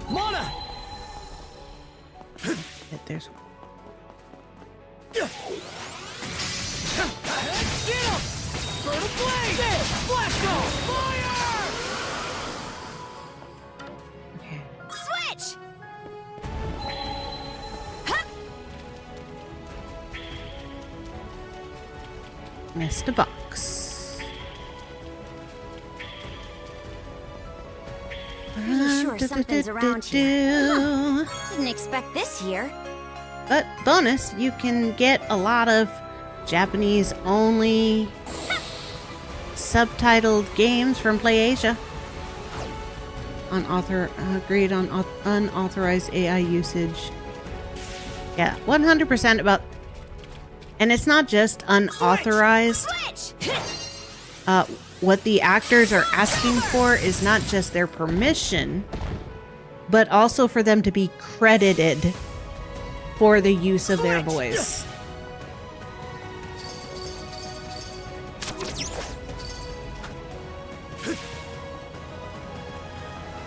Mana! There's Get him! Burn blade! Blast off! Fire! Switch! missed a box. Pretty sure something's around here. Didn't expect this here. But bonus, you can get a lot of Japanese-only subtitled games from PlayAsia. Agreed on unauthorized AI usage. Yeah, 100% about... And it's not just unauthorized. What the actors are asking for is not just their permission, but also for them to be credited for the use of their voice.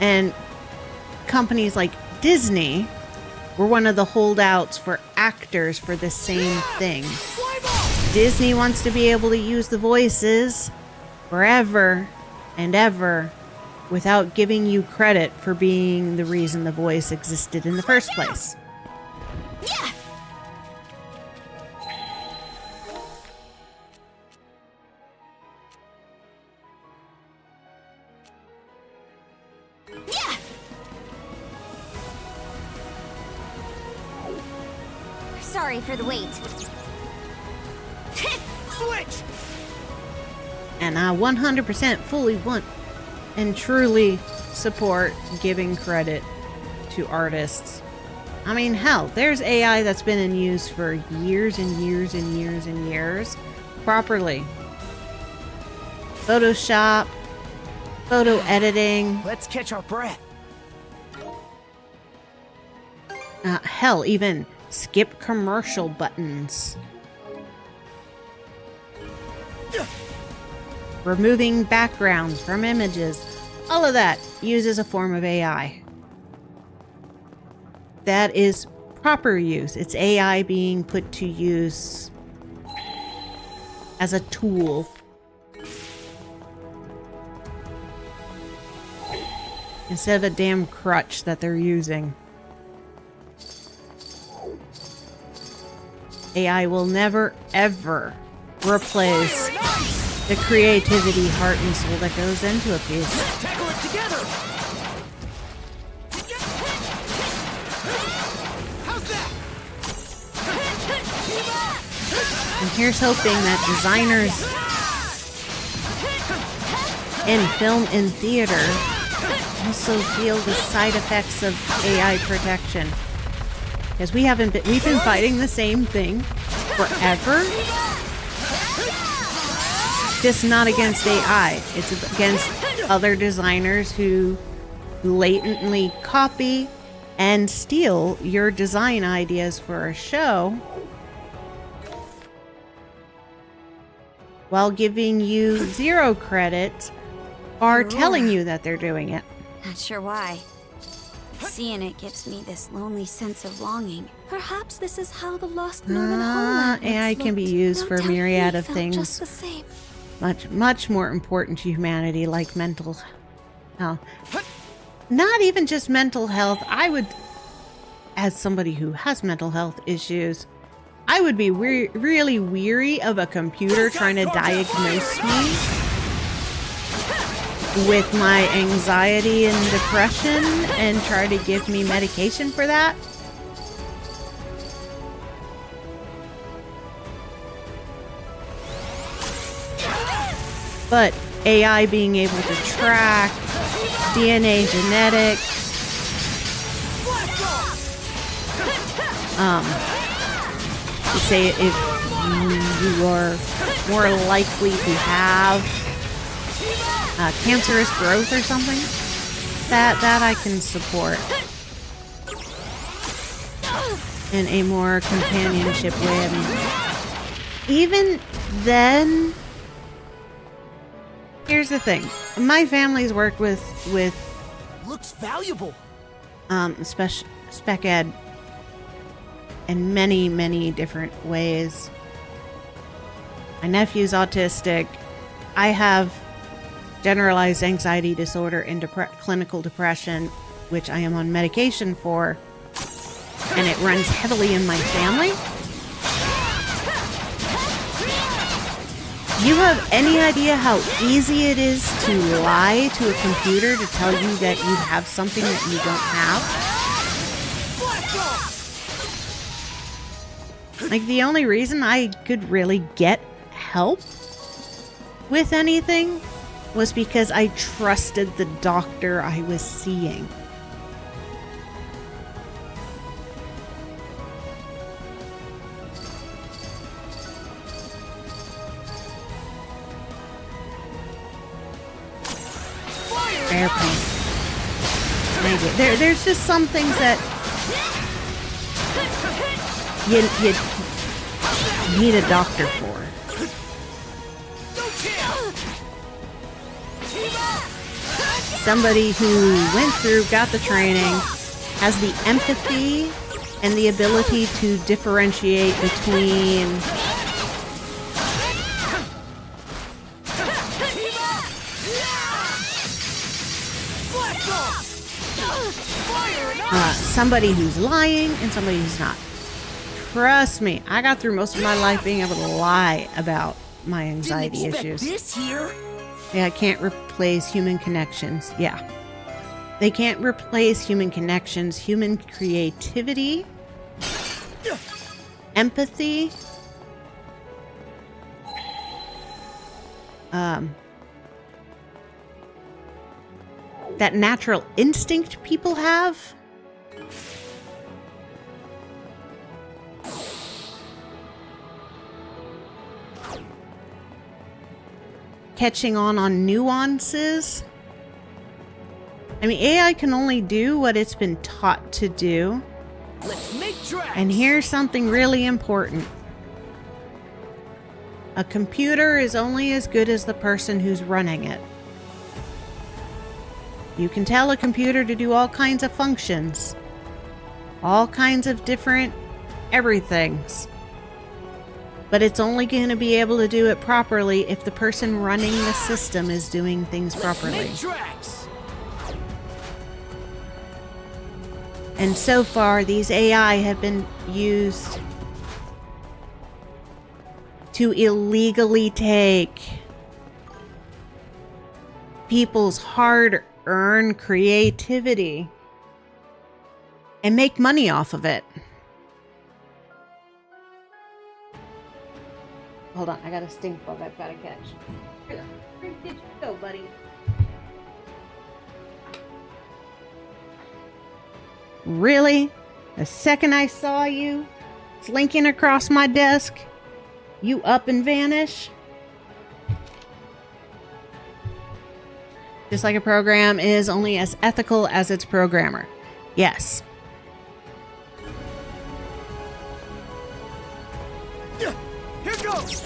And companies like Disney were one of the holdouts for actors for the same thing. Disney wants to be able to use the voices forever and ever without giving you credit for being the reason the voice existed in the first place. Yeah. Yeah. Sorry for the wait. Switch! And I 100% fully want and truly support giving credit to artists. I mean, hell, there's AI that's been in use for years and years and years and years properly. Photoshop, photo editing. Let's catch our breath. Hell, even skip commercial buttons. Removing backgrounds from images. All of that uses a form of AI. That is proper use. It's AI being put to use as a tool. Instead of a damn crutch that they're using. AI will never, ever replace the creativity, heart, and soul that goes into a piece. Let's tackle it together! How's that? And here's hoping that designers in film and theater also feel the side effects of AI protection. Because we've been fighting the same thing forever. Just not against AI. It's against other designers who blatantly copy and steal your design ideas for a show while giving you zero credit or telling you that they're doing it. Not sure why. Seeing it gives me this lonely sense of longing. Perhaps this is how the lost Northern homeland AI can be used for a myriad of things. Just the same. Much more important to humanity, like mental health. Not even just mental health. I would, as somebody who has mental health issues, I would be really weary of a computer trying to diagnose me with my anxiety and depression and try to give me medication for that. But AI being able to track DNA genetics, to say if you are more likely to have cancerous growth or something, that I can support in a more companionship way. I mean, even then, here's the thing. My family's worked with looks valuable. spec ed in many different ways. My nephew's autistic. I have generalized anxiety disorder and clinical depression, which I am on medication for, and it runs heavily in my family. You have any idea how easy it is to lie to a computer to tell you that you have something that you don't have? Like, the only reason I could really get help with anything was because I trusted the doctor I was seeing. Airplane. There's just some things that you need a doctor for. Somebody who went through, got the training, has the empathy and the ability to differentiate between somebody who's lying and somebody who's not. Trust me, I got through most of my life being able to lie about my anxiety issues. This here? Yeah, I can't replace human connections. Yeah. They can't replace human connections, human creativity, empathy, that natural instinct people have. Catching on nuances. I mean, AI can only do what it's been taught to do. Let's make tracks. And here's something really important. A computer is only as good as the person who's running it. You can tell a computer to do all kinds of functions, all kinds of different everythings. But it's only going to be able to do it properly if the person running the system is doing things properly. And so far, these AI have been used to illegally take people's hard-earned creativity and make money off of it. Hold on, I got a stink bug I've got to catch. Where did you go, buddy? Really? The second I saw you slinking across my desk, you up and vanish? Just like a program is only as ethical as its programmer. Yes. Here goes.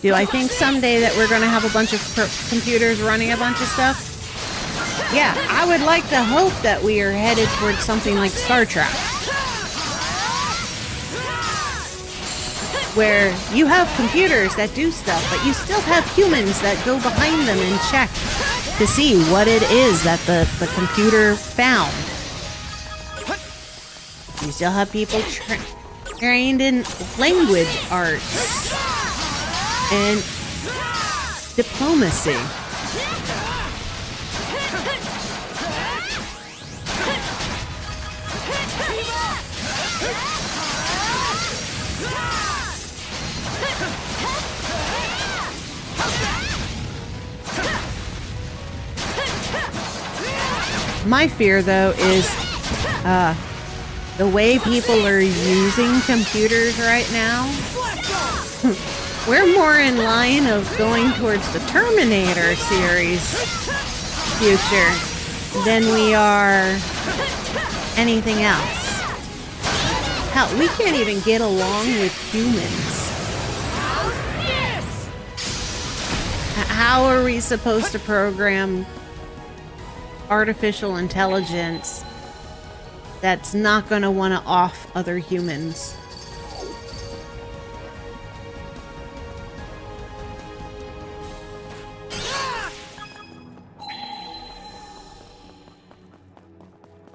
Do I think someday that we're going to have a bunch of computers running a bunch of stuff? Yeah, I would like to hope that we are headed towards something like Star Trek, where you have computers that do stuff, but you still have humans that go behind them and check to see what it is that the computer found. You still have people trained in language arts and diplomacy. My fear, though, is the way people are using computers right now. We're more in line of going towards the Terminator series future than we are anything else. Hell, we can't even get along with humans. How are we supposed to program artificial intelligence that's not going to want to off other humans?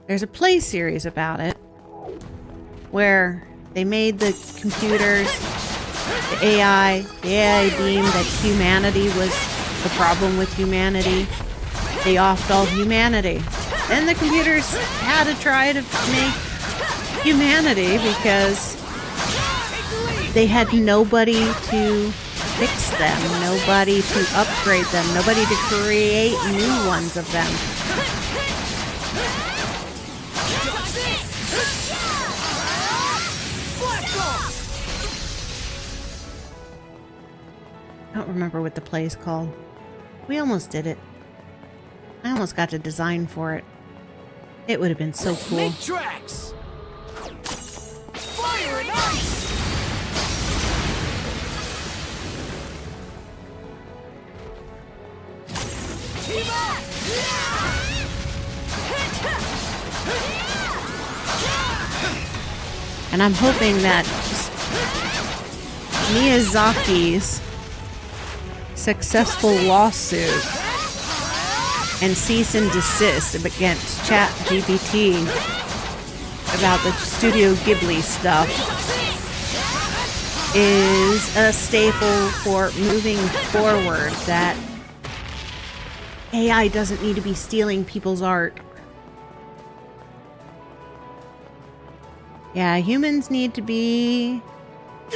There's a play series about it where they made the computers, the AI deemed that humanity was the problem with humanity. They offed all humanity. Then the computers had to try to make humanity because they had nobody to fix them, nobody to upgrade them, nobody to create new ones of them. I don't remember what the play is called. We almost did it. I almost got to design for it. It would have been so cool. Make tracks. Fire and ice. And I'm hoping that Miyazaki's successful lawsuit and cease and desist against ChatGPT about the Studio Ghibli stuff is a staple for moving forward, that AI doesn't need to be stealing people's art. Yeah, humans need to be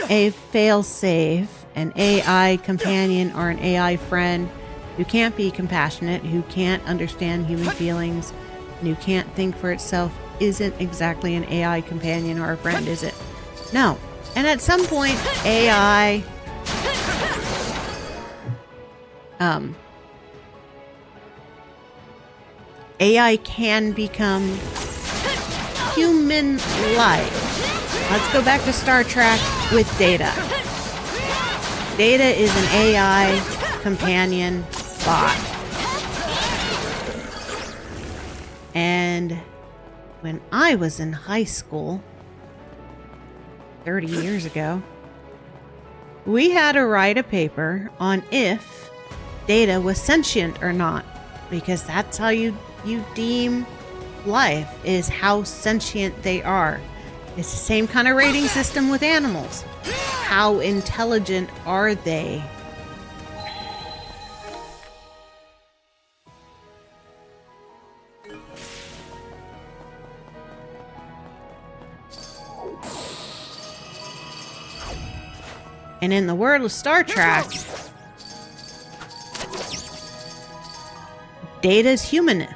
a failsafe, an AI companion or an AI friend who can't be compassionate, who can't understand human feelings, and who can't think for itself isn't exactly an AI companion or a friend, is it? No. And at some point, AI can become human-like. Let's go back to Star Trek with Data. Data is an AI companion bot. And when I was in high school, 30 years ago, we had to write a paper on if Data was sentient or not, because that's how you deem life, is how sentient they are. It's the same kind of rating system with animals. How intelligent are they? And in the world of Star Trek, Data's human.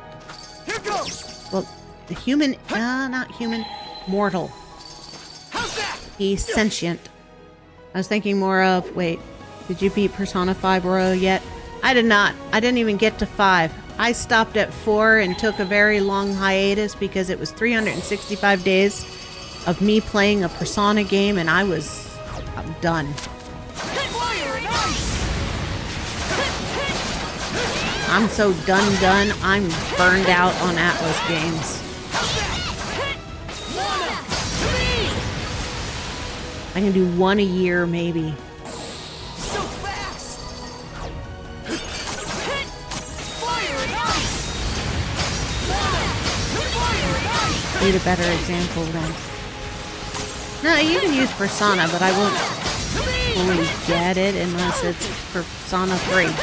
Well, the human, not human, mortal. He's sentient. I was thinking more of, wait, did you beat Persona 5 Royal yet? I did not. I didn't even get to 5. I stopped at 4 and took a very long hiatus because it was 365 days of me playing a Persona game, and I'm done. I'm so done. I'm burned out on Atlas games. I can do one a year, maybe. So fast. Need a better example then. No, you can use Persona, but I won't fully get it unless it's Persona 3.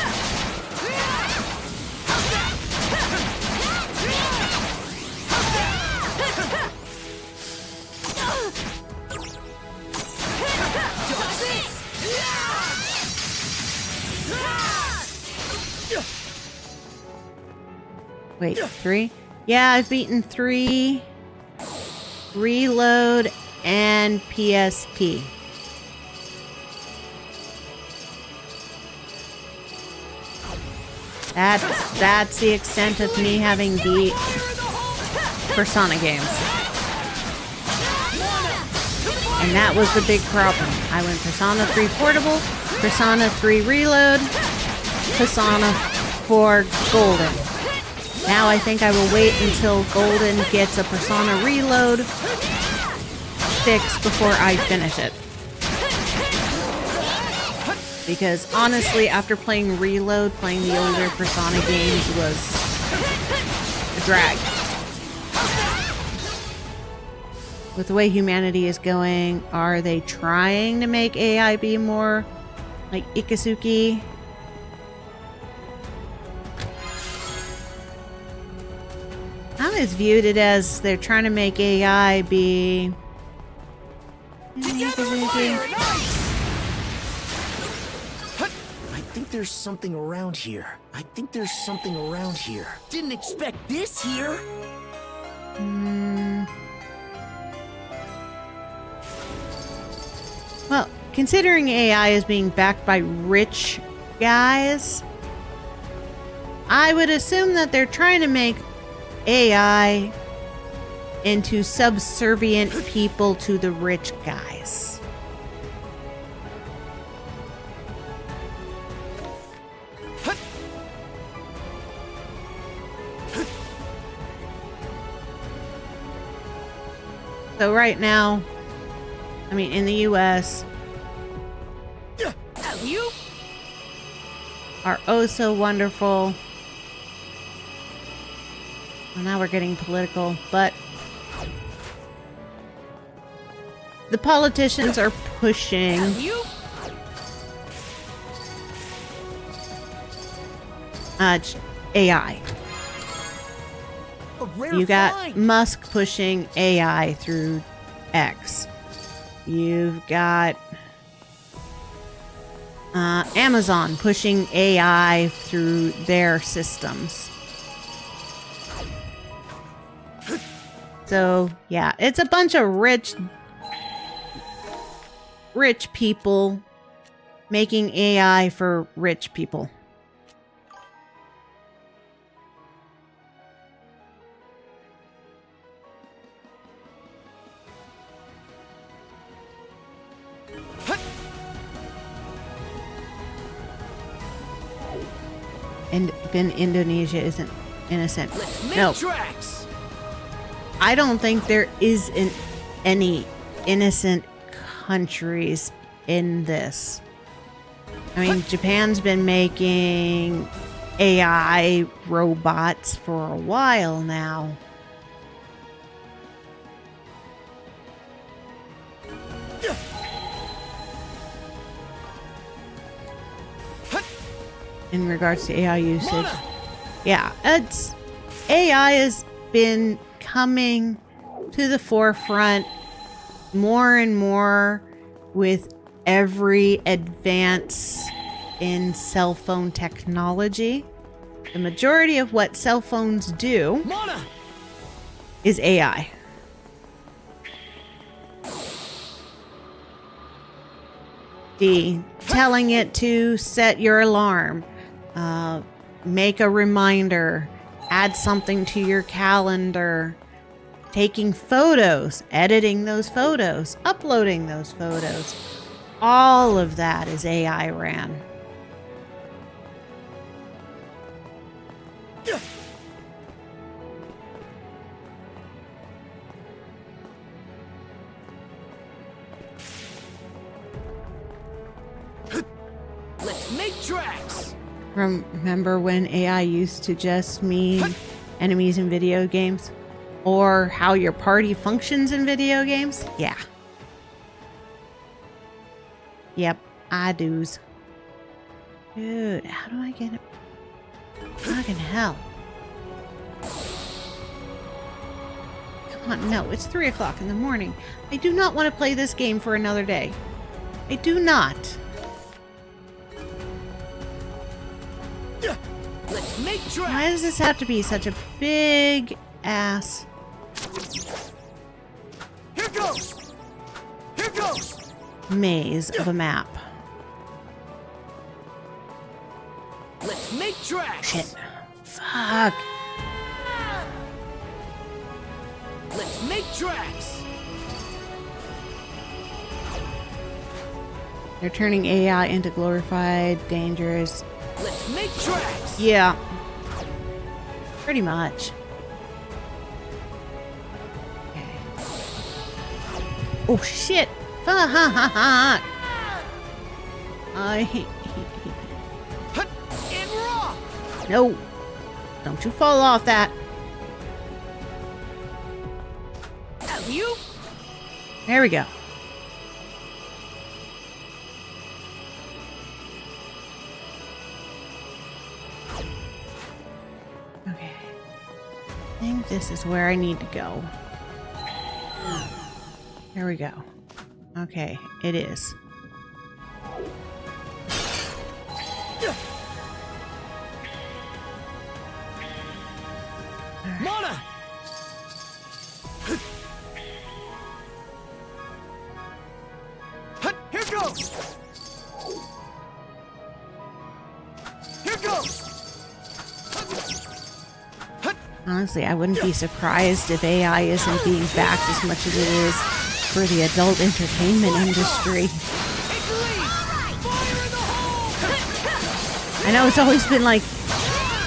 Wait, 3? Yeah, I've beaten 3, Reload, and PSP. That's the extent of me having beat Persona games. And that was the big problem. I went Persona 3 Portable, Persona 3 Reload, Persona 4 Golden. Now I think I will wait until Golden gets a Persona Reload fix before I finish it. Because honestly, after playing Reload, playing the older Persona games was a drag. With the way humanity is going, are they trying to make AI be more like Ikasuki? I always viewed it as they're trying to make AI be... I think there's something around here. Didn't expect this here. Well, considering AI is being backed by rich guys, I would assume that they're trying to make AI into subservient people to the rich guys. So right now, I mean, in the US, You are oh so wonderful. Well, now we're getting political, but the politicians are pushing AI. You got Musk pushing AI through X. You've got Amazon pushing AI through their systems. So, yeah, it's a bunch of rich people making AI for rich people. And then Indonesia isn't innocent. No. tracks. I don't think there is any innocent countries in this. I mean, Japan's been making AI robots for a while now. In regards to AI usage. Yeah, AI has been coming to the forefront more and more with every advance in cell phone technology. The majority of what cell phones do is AI. Telling it to set your alarm, make a reminder, add something to your calendar, taking photos, editing those photos, uploading those photos. All of that is AI ran. Let's make tracks. Remember when AI used to just mean enemies in video games? Or how your party functions in video games? Yeah. Yep, I do's. Dude, how do I get it? Fucking hell. Come on, no, it's 3 o'clock in the morning. I do not want to play this game for another day. I do not. Let's make tracks. Why does this have to be such a big ass? Here goes. Here goes. Maze of a map. Let's make tracks. Shit. Fuck. Let's make tracks. They're turning AI into glorified, dangerous. Let's make tracks. Yeah. Pretty much. Okay. Oh shit. Fuck. No. Don't you fall off that. You? There we go. Okay. I think this is where I need to go. There we go. Okay, it is. Mona! Here goes! Here goes! Honestly, I wouldn't be surprised if AI isn't being backed as much as it is for the adult entertainment industry. I know it's always been like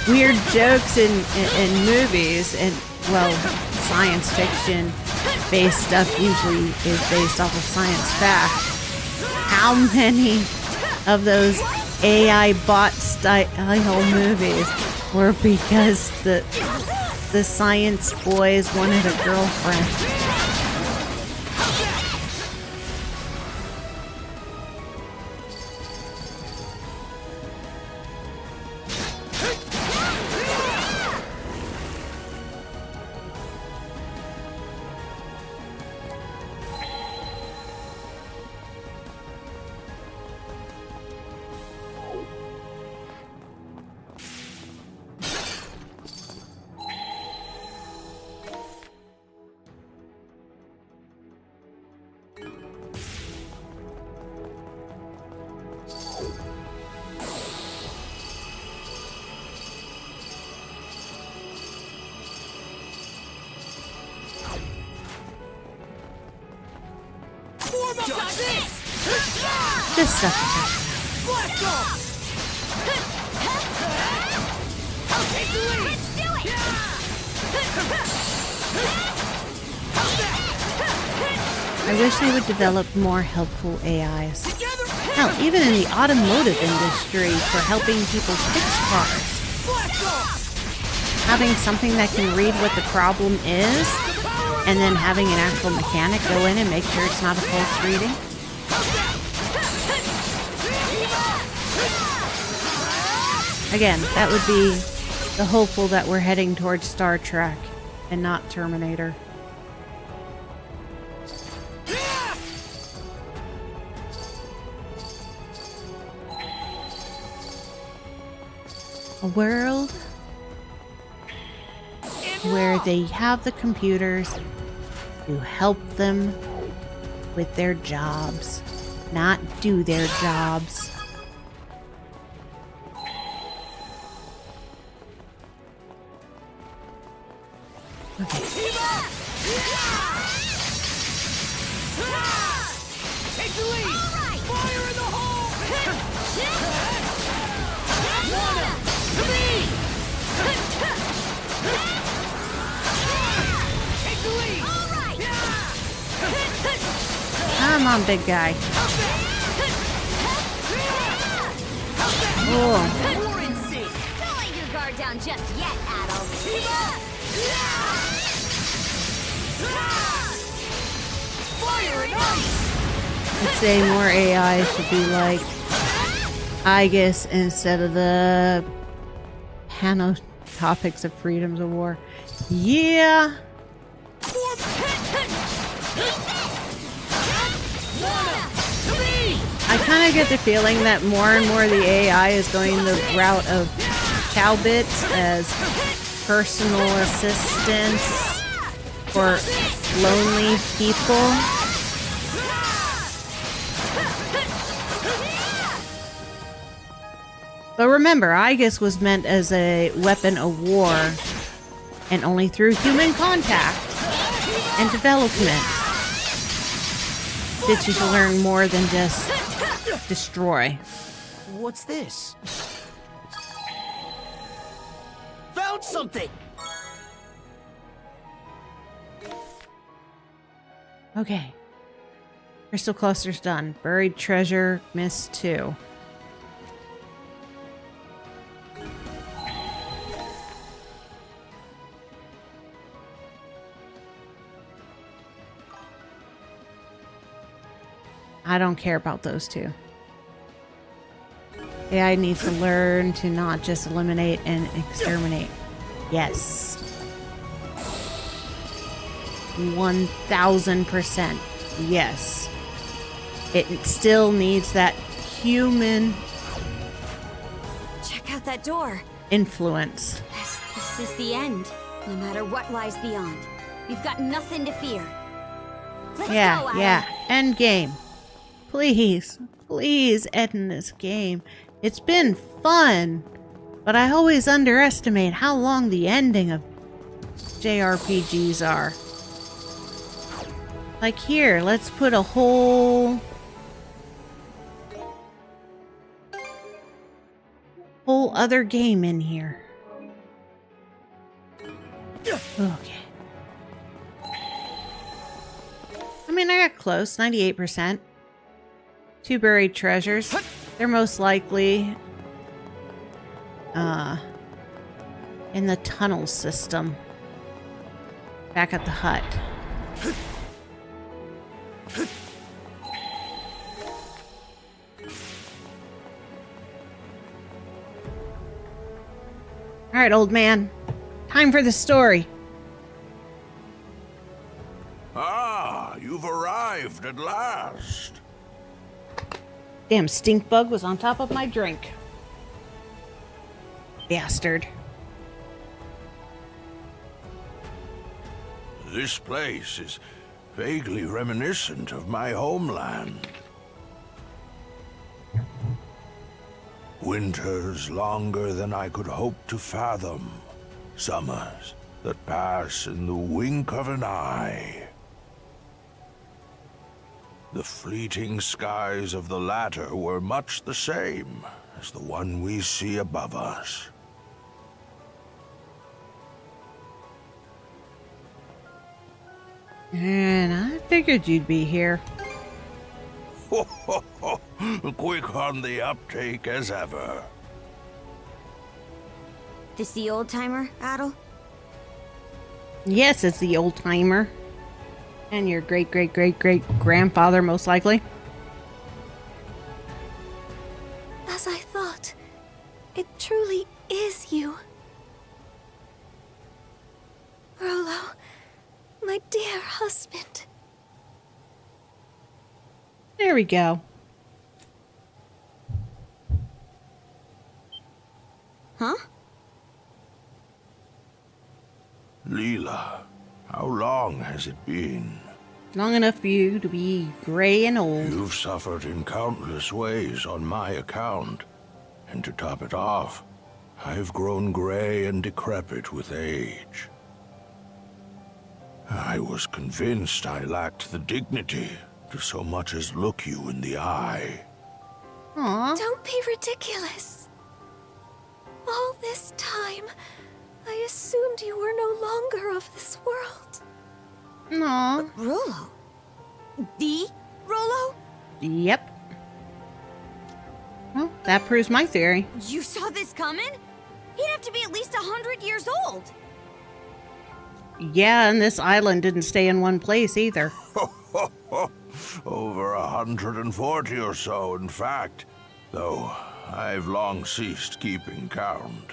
weird jokes in movies and, well, science fiction based stuff usually is based off of science fact. How many of those AI bot style movies were because the science boys wanted a girlfriend. Just stuff. I'll take the lead. Let's do it. I wish they would develop more helpful AIs. Hell, even in the automotive industry for helping people fix cars. Having something that can read what the problem is, and then having an actual mechanic go in and make sure it's not a false reading. Again, that would be the hopeful that we're heading towards Star Trek and not Terminator. A world where they have the computers to help them with their jobs, not do their jobs. Okay. Take the lead. Fire in the hole. To me. Take the lead. Come on, big guy. Oh. We're in sync. Don't let your guard down just yet, Adol. Fire and ice. I'd say more AI should be like Aegis instead of the Hano topics of Freedoms of War. Yeah. I kind of get the feeling that more and more the AI is going the route of Cowbits as personal assistants for lonely people. But remember, Aegis was meant as a weapon of war and only through human contact and development did you learn more than just destroy. What's this? Found something! Okay. Crystal cluster's done. Buried treasure, missed 2. I don't care about those 2. AI needs to learn to not just eliminate and exterminate. Yes. 1000%. Yes. It still needs that human Check out that door. influence. This is the end. No matter what lies beyond. We've got nothing to fear. Let's go, Adol. Yeah. End game. Please. Please end this game. It's been fun. But I always underestimate how long the ending of JRPGs are. Like here, let's put a whole other game in here. Okay. I mean, I got close, 98%. 2 buried treasures. They're most likely in the tunnel system back at the hut. All right, old man. Time for the story. Ah, you've arrived at last. Damn stink bug was on top of my drink. Bastard. This place is vaguely reminiscent of my homeland. Winters longer than I could hope to fathom. Summers that pass in the wink of an eye. The fleeting skies of the latter were much the same as the one we see above us. And I figured you'd be here. Quick on the uptake as ever. This the old timer, Adol? Yes, it's the old timer. And your great-great-great-great-grandfather, most likely. As I thought, it truly is you. Rollo, my dear husband. There we go. Huh? Leela, how long has it been? Long enough for you to be gray and old. You've suffered in countless ways on my account. And to top it off, I've grown gray and decrepit with age. I was convinced I lacked the dignity to so much as look you in the eye. Aww. Don't be ridiculous. All this time, I assumed you were no longer of this world. Aww. Rollo? The Rollo? Yep. Well, that proves my theory. You saw this coming? He'd have to be at least 100 years old. Yeah, and this island didn't stay in one place either. Over 140 or so, in fact, though I've long ceased keeping count.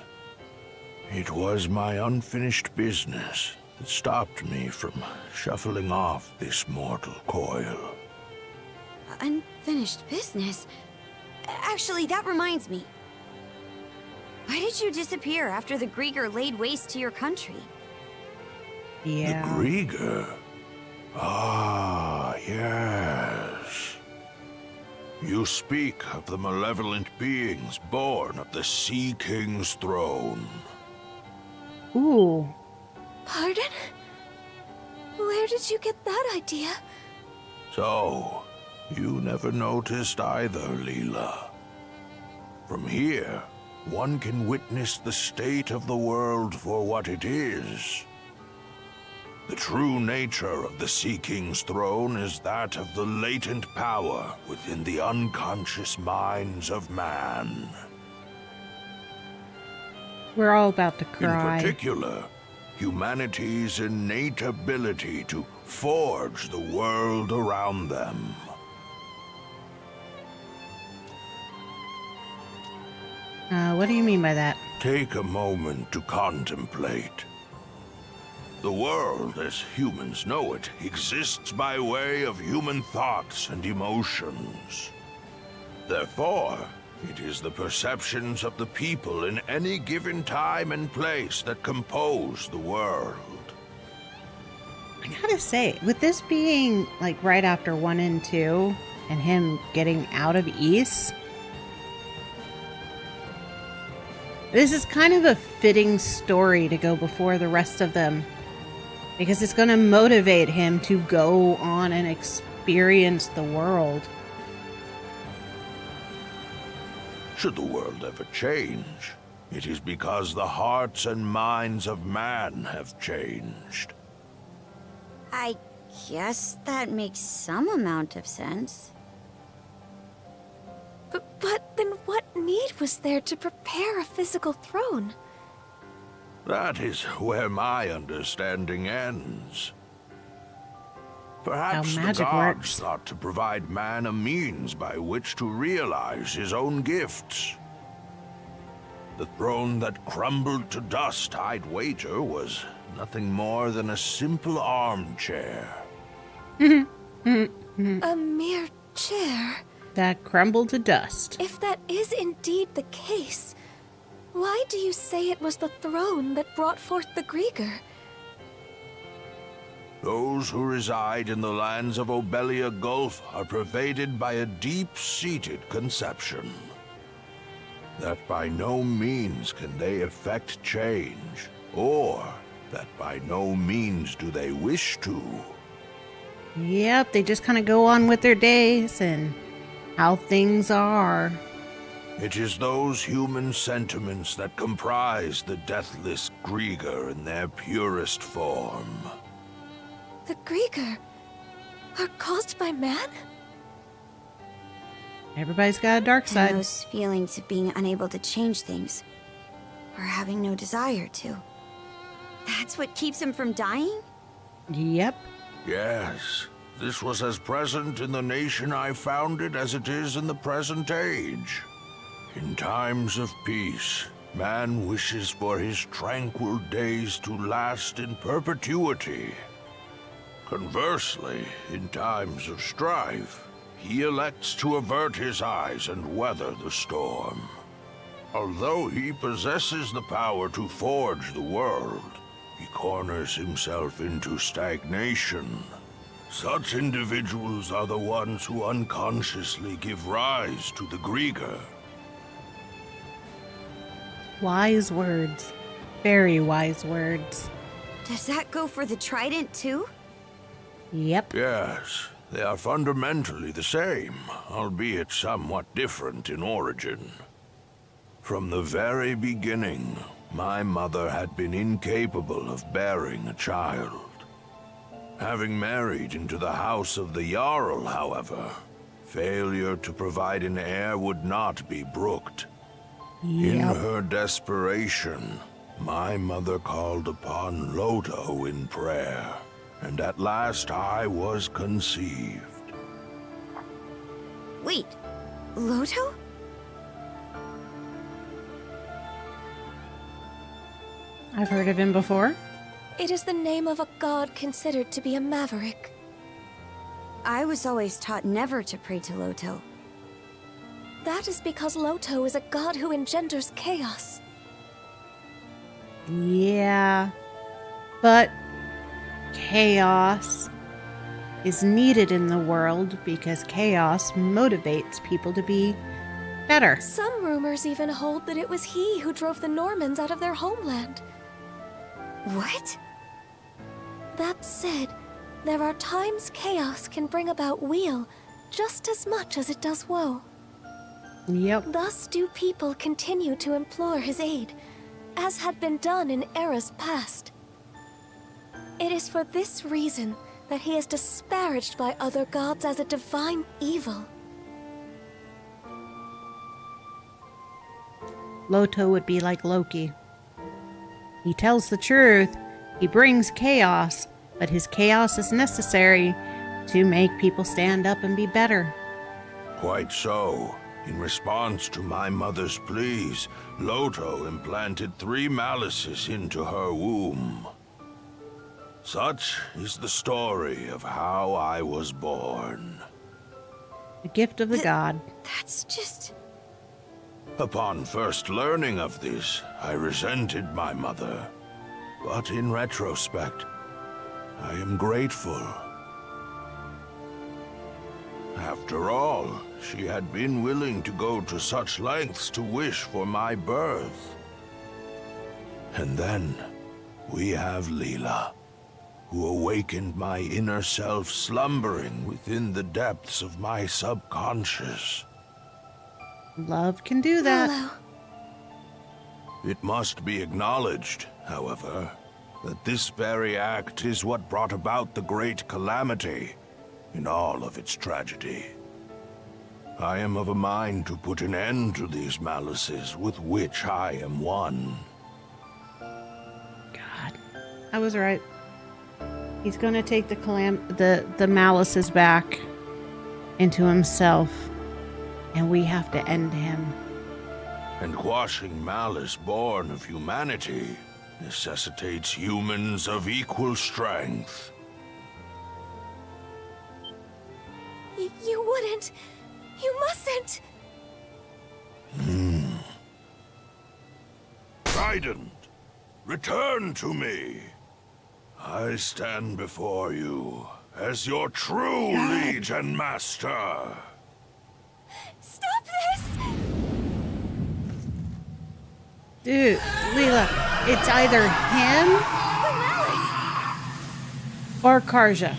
It was my unfinished business that stopped me from shuffling off this mortal coil. Unfinished business? Actually, that reminds me. Why did you disappear after the Grieger laid waste to your country? Yeah. The Grieger? Ah, yes. You speak of the malevolent beings born of the Sea King's throne. Ooh. Pardon? Where did you get that idea? So, you never noticed either, Leela. From here, one can witness the state of the world for what it is. The true nature of the Sea King's throne is that of the latent power within the unconscious minds of man. We're all about to cry. In particular, humanity's innate ability to forge the world around them. What do you mean by that? Take a moment to contemplate. The world, as humans know it, exists by way of human thoughts and emotions. Therefore, it is the perceptions of the people in any given time and place that compose the world. I gotta say, with this being like right after 1 and 2, and him getting out of Ys, this is kind of a fitting story to go before the rest of them. Because it's going to motivate him to go on and experience the world. Should the world ever change, it is because the hearts and minds of man have changed. I guess that makes some amount of sense. But then what need was there to prepare a physical throne? That is where my understanding ends. Perhaps the gods thought to provide man a means by which to realize his own gifts. The throne that crumbled to dust, I'd wager, was nothing more than a simple armchair. A mere chair? That crumbled to dust. If that is indeed the case, why do you say it was the throne that brought forth the Grieger? Those who reside in the lands of Obelia Gulf are pervaded by a deep-seated conception that by no means can they effect change, or that by no means do they wish to. Yep, they just kind of go on with their days and how things are. It is those human sentiments that comprise the deathless Grieger in their purest form. The Grieger are caused by man? Everybody's got a dark side. And those feelings of being unable to change things, or having no desire to. That's what keeps him from dying? Yep. Yes, this was as present in the nation I founded as it is in the present age. In times of peace, man wishes for his tranquil days to last in perpetuity. Conversely, in times of strife, he elects to avert his eyes and weather the storm. Although he possesses the power to forge the world, he corners himself into stagnation. Such individuals are the ones who unconsciously give rise to the Grieger. Wise words. Very wise words. Does that go for the trident too? Yep. Yes, they are fundamentally the same, albeit somewhat different in origin. From the very beginning, my mother had been incapable of bearing a child. Having married into the house of the Jarl, however, failure to provide an heir would not be brooked. In her desperation, my mother called upon Loto in prayer, and at last I was conceived. Wait, Loto? I've heard of him before. It is the name of a god considered to be a maverick. I was always taught never to pray to Loto. That is because Loto is a god who engenders chaos. Yeah. But chaos is needed in the world because chaos motivates people to be better. Some rumors even hold that it was he who drove the Normans out of their homeland. What? That said, there are times chaos can bring about weal just as much as it does woe. Yep. Thus do people continue to implore his aid, as had been done in eras past. It is for this reason that he is disparaged by other gods as a divine evil. Loto would be like Loki. He tells the truth, he brings chaos, but his chaos is necessary to make people stand up and be better. Quite so. In response to my mother's pleas, Loto implanted 3 malices into her womb. Such is the story of how I was born. The gift of the god. That's just... Upon first learning of this, I resented my mother. But in retrospect, I am grateful. After all, she had been willing to go to such lengths to wish for my birth. And then, we have Leela, who awakened my inner self slumbering within the depths of my subconscious. Love can do that. Hello. It must be acknowledged, however, that this very act is what brought about the great calamity in all of its tragedy. I am of a mind to put an end to these malices with which I am one. I was right. He's gonna take the malices back into himself, and we have to end him. And quashing malice born of humanity necessitates humans of equal strength. You wouldn't. You mustn't. Trident, return to me. I stand before you as your true liege and master. Stop this! Dude, Leela, it's either him or Karja.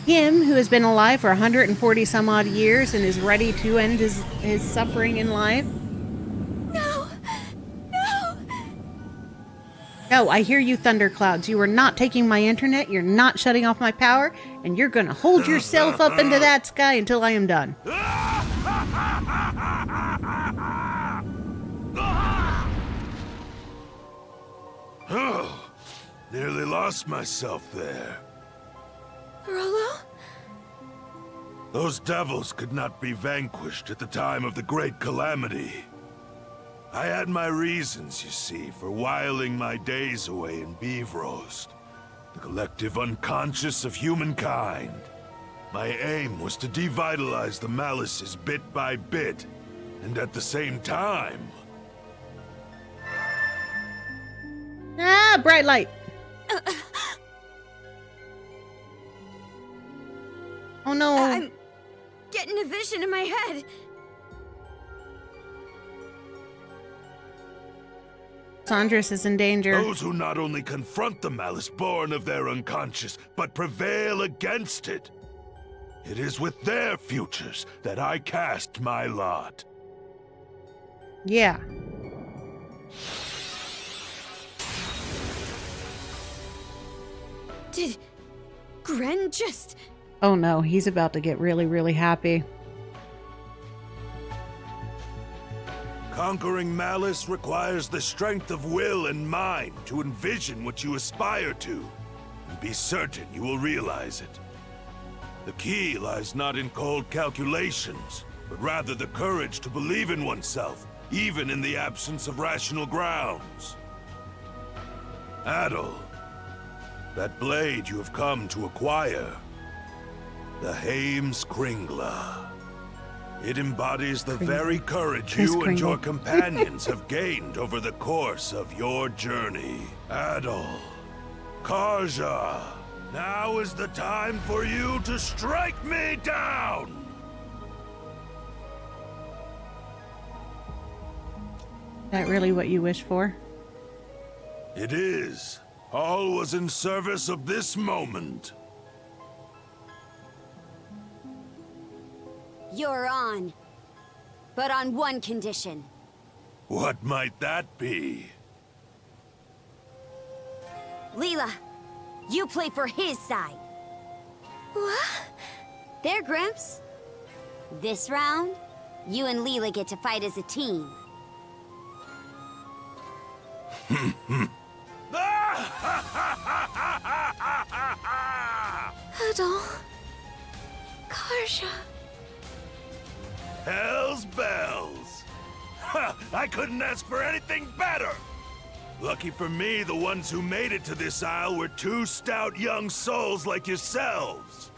Him, who has been alive for 140 some odd years and is ready to end his suffering in life. No! No! No, I hear you, thunderclouds. You are not taking my internet, you're not shutting off my power, and you're gonna hold yourself up into that sky until I am done. Oh, nearly lost myself there. Rollo? Those devils could not be vanquished at the time of the Great Calamity. I had my reasons, you see, for whiling my days away in Beevrost, the collective unconscious of humankind. My aim was to devitalize the malices bit by bit, and at the same time... Ah, bright light! Oh no! I'm getting a vision in my head. Sandris is in danger. Those who not only confront the malice born of their unconscious, but prevail against it. It is with their futures that I cast my lot. Yeah. Did Gren just... Oh no, he's about to get really, really happy. Conquering malice requires the strength of will and mind to envision what you aspire to, and be certain you will realize it. The key lies not in cold calculations, but rather the courage to believe in oneself, even in the absence of rational grounds. Adol, that blade you have come to acquire, the Haim's Kringla. It embodies the very courage you and your companions have gained over the course of your journey. Adol, Karja, now is the time for you to strike me down! That really what you wish for? It is. All was in service of this moment. You're on. But on one condition. What might that be? Leela, you play for his side. What? There, Grimps. This round, you and Leela get to fight as a team. Adol. Karja. Hell's bells! Ha! I couldn't ask for anything better! Lucky for me, the ones who made it to this isle were two stout young souls like yourselves.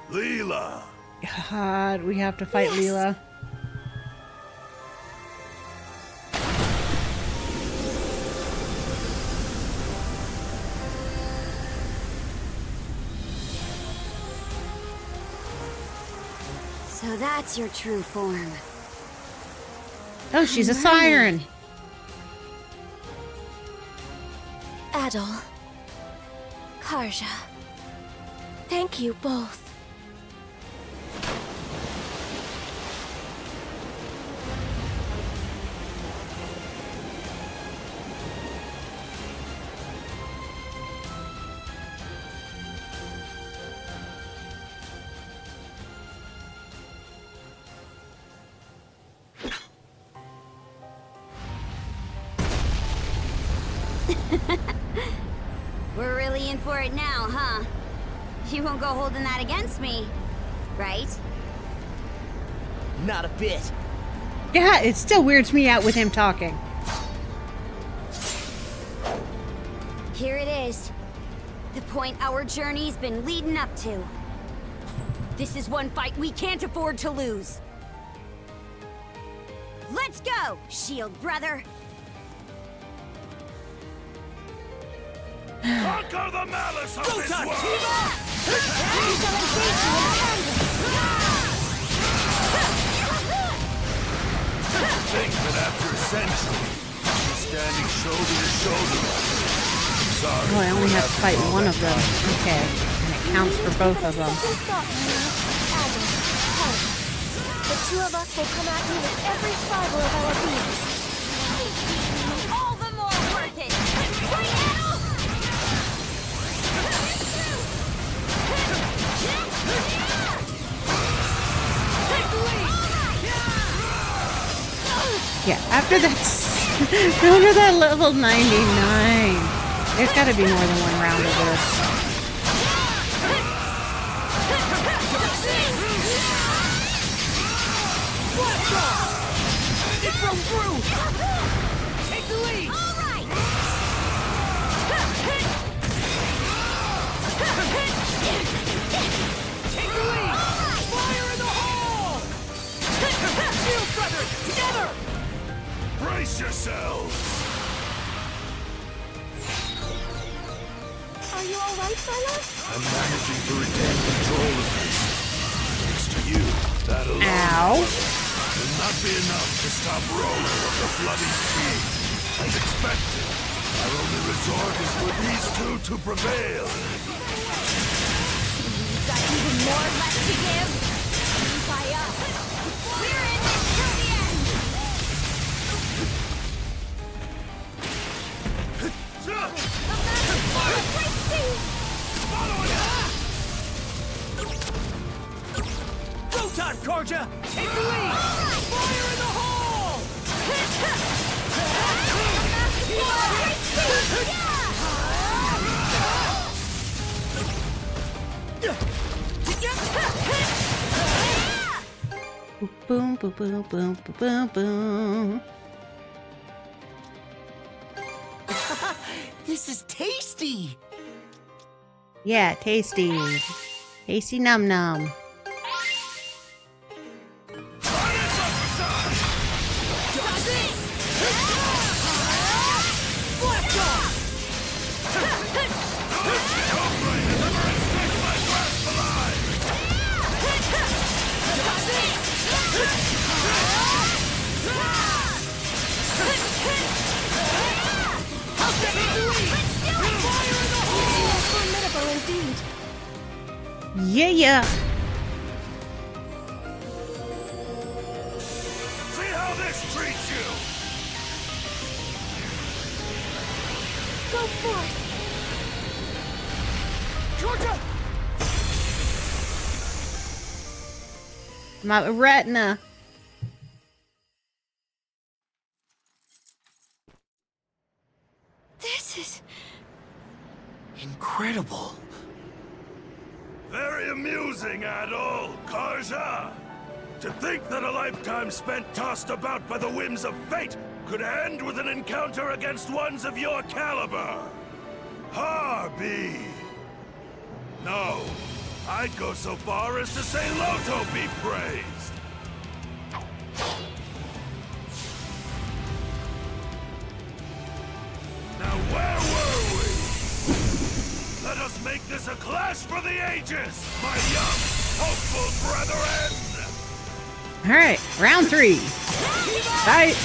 Leela! God, we have to fight Leela. So that's your true form. Oh, she's a siren. Adol. Karja. Thank you both. We're really in for it now, huh? You won't go holding that against me, right? Not a bit. Yeah, it still weirds me out with him talking. Here it is. The point our journey's been leading up to. This is one fight we can't afford to lose. Let's go, Shield brother. Conquer the malice of this world! Think that after centuries, standing shoulder to shoulder. Sorry, Oh, I only have to fight one of them. Okay. And it counts for both of them. Adol, help. The two of us will come at you with every fiber of our beings. All the more worth it. Right, Adol? Yeah, after that level 99, there's got to be more than one round of this. It broke through! Take the lead! All right! Take the lead! Fire in the hole! Shield brother, together! Brace yourselves! Are you alright, fella? I'm managing to retain control of this. Thanks to you, that alone Ow. will not be enough to stop Rolo of the Bloody Sea. As expected, our only resort is for these two to prevail. You've got even more left to give. By us. We're in this till the end. Go time, Karja! Take the lead! Fire in the hole! Boom, boom, boom, boom, boom, boom. This is tasty! Yeah, tasty. Tasty num num. Yeah. See how this treats you! Go forth! Karja! My retina. This is Incredible. Very amusing, Adol, Karja! To think that a lifetime spent tossed about by the whims of fate could end with an encounter against ones of your caliber! Harbi! No, I'd go so far as to say Loto be praised! Now where were we? Let us make this a clash for the ages, my young, hopeful brethren! Alright, round 3. Fight!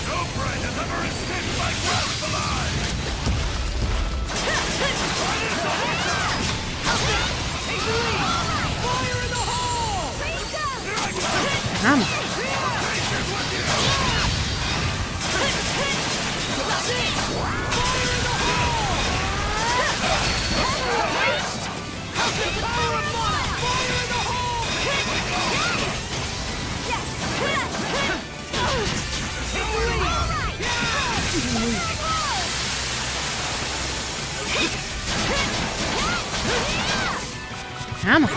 No prey has ever escaped my grasp alive! Come on. Come on.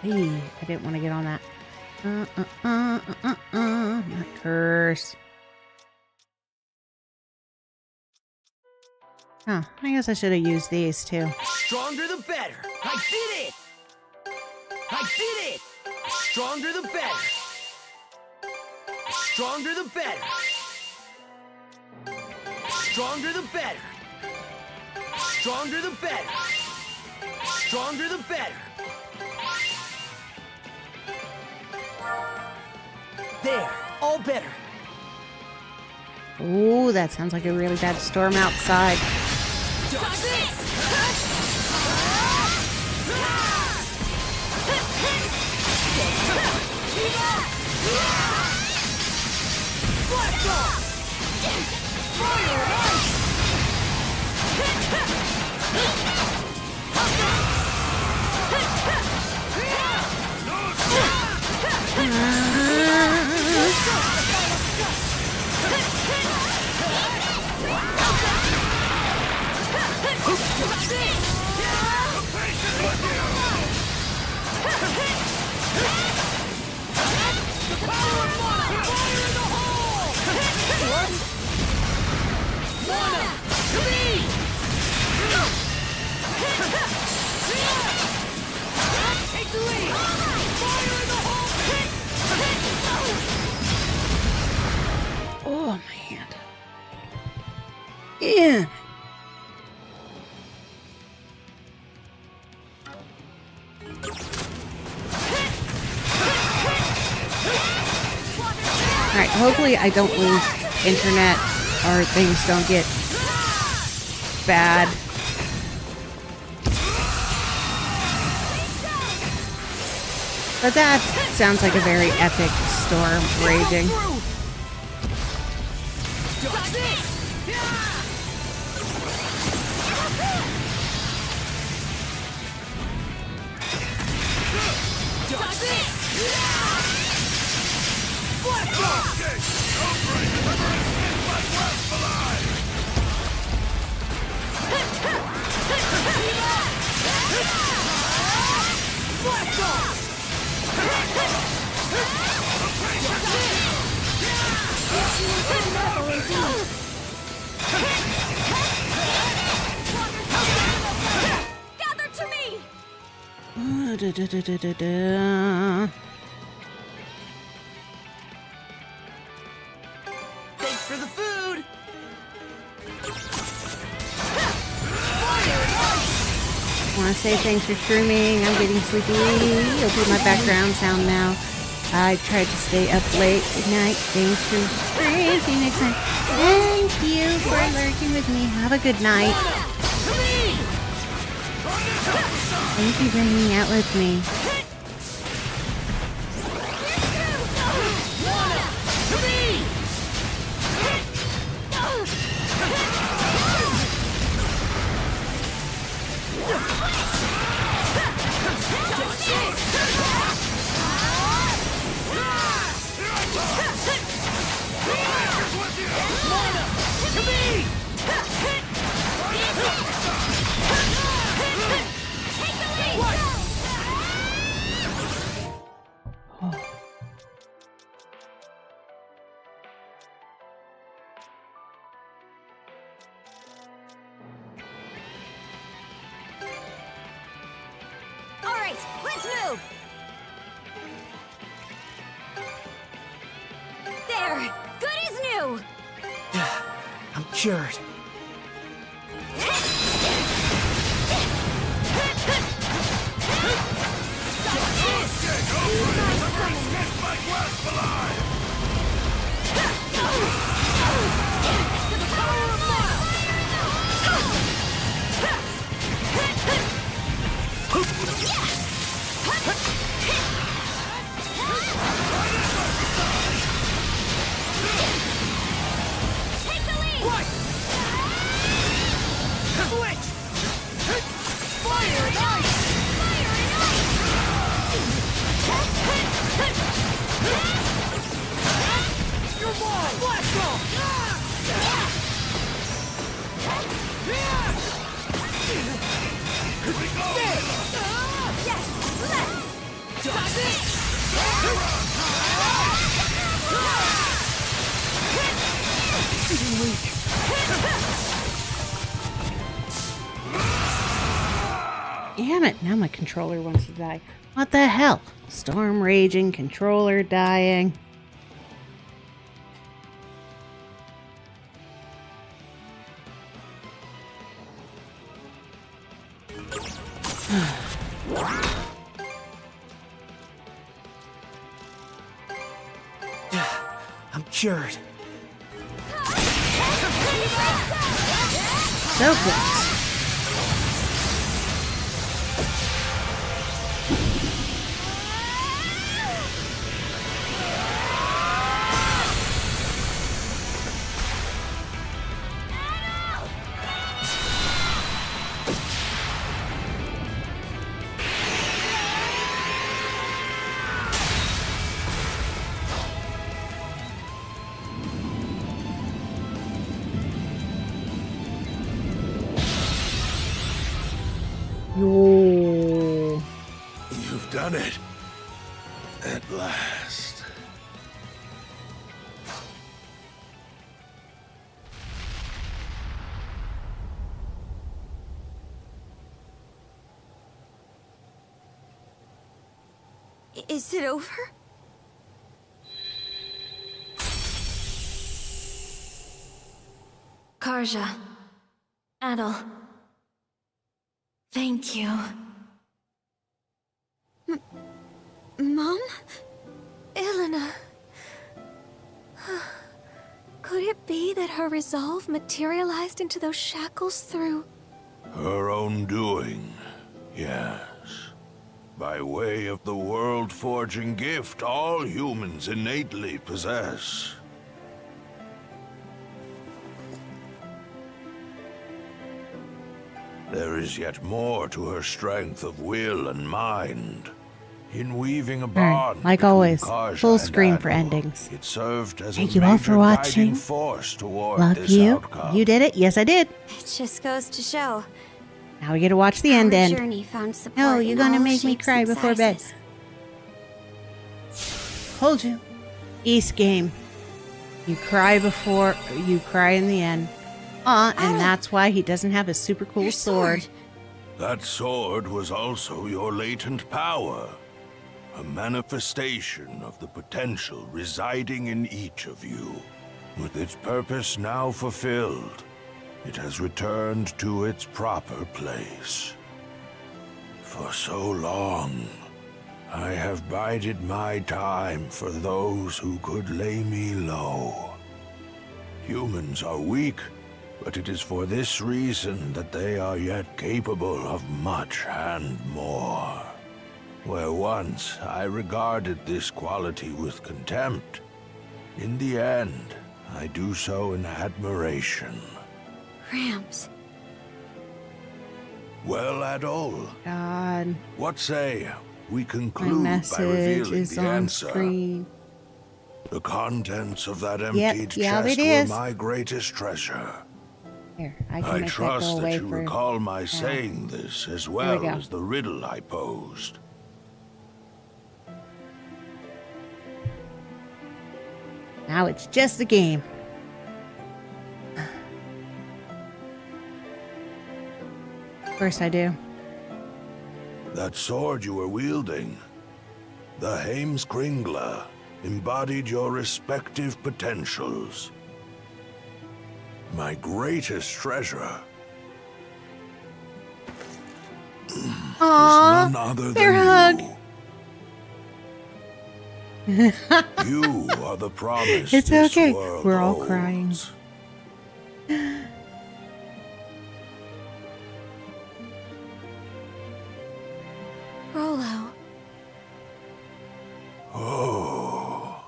Hey, I didn't want to get on that. Not curse. Huh, I guess I should have used these too. Stronger the better. I did it! I did it! Stronger the better. Stronger the better. Stronger the better. Stronger the better. Stronger the better. There, all better. Oh, that sounds like a really bad storm outside. Oh, my hand. Yeah. Alright, hopefully I don't lose internet or things don't get bad. But that sounds like a very epic storm raging. Gather to me! Thanks for the food! I want to say thanks for streaming. I'm getting sleepy. You'll be my background sound now. I tried to stay up late. Good night. Thanks for streaming. See you next time. Thank you for lurking with me. Have a good night. Thank you for hanging out with me. Let's move! There! Good as new! I'm cured. Damn it, now my controller wants to die. What the hell? Storm raging, controller dying. I'm cured. So close. Yo. You've done it. At last. Is it over? Karja. Adol. Thank you. Mom? Elena. Could it be that her resolve materialized into those shackles through... Her own doing, yes. By way of the world-forging gift all humans innately possess. There is yet more to her strength of will and mind. In weaving a bond like between always, Karja full and screen for Adol, endings. It served as Thank a you all for major watching. guiding force toward Love this you. outcome. You did it. Yes, I did. It just goes to show. Now we get to watch the Our end. journey found support No, in you're gonna all make me shapes cry and before bed. sizes. Told you. East game. You cry before, you cry in the end. And that's why he doesn't have a super cool sword. That sword was also your latent power. A manifestation of the potential residing in each of you. With its purpose now fulfilled, it has returned to its proper place. For so long, I have bided my time for those who could lay me low. Humans are weak, but it is for this reason that they are yet capable of much and more. Where once I regarded this quality with contempt, in the end, I do so in admiration. Gramps. Well, Adol, God. what say we My conclude by message revealing is the on answer? screen. The contents of that emptied yeah, chest it were is. my greatest treasure. Here, I can I make that trust go that away you for... recall my saying this as well go. as the riddle I posed. Now it's just a game. Of course I do. That sword you were wielding, the Heimskringla, embodied your respective potentials. My greatest treasure Aww, is none other their than hug. you. You are the promise It's this okay. world We're all holds. crying. Rollo. Oh.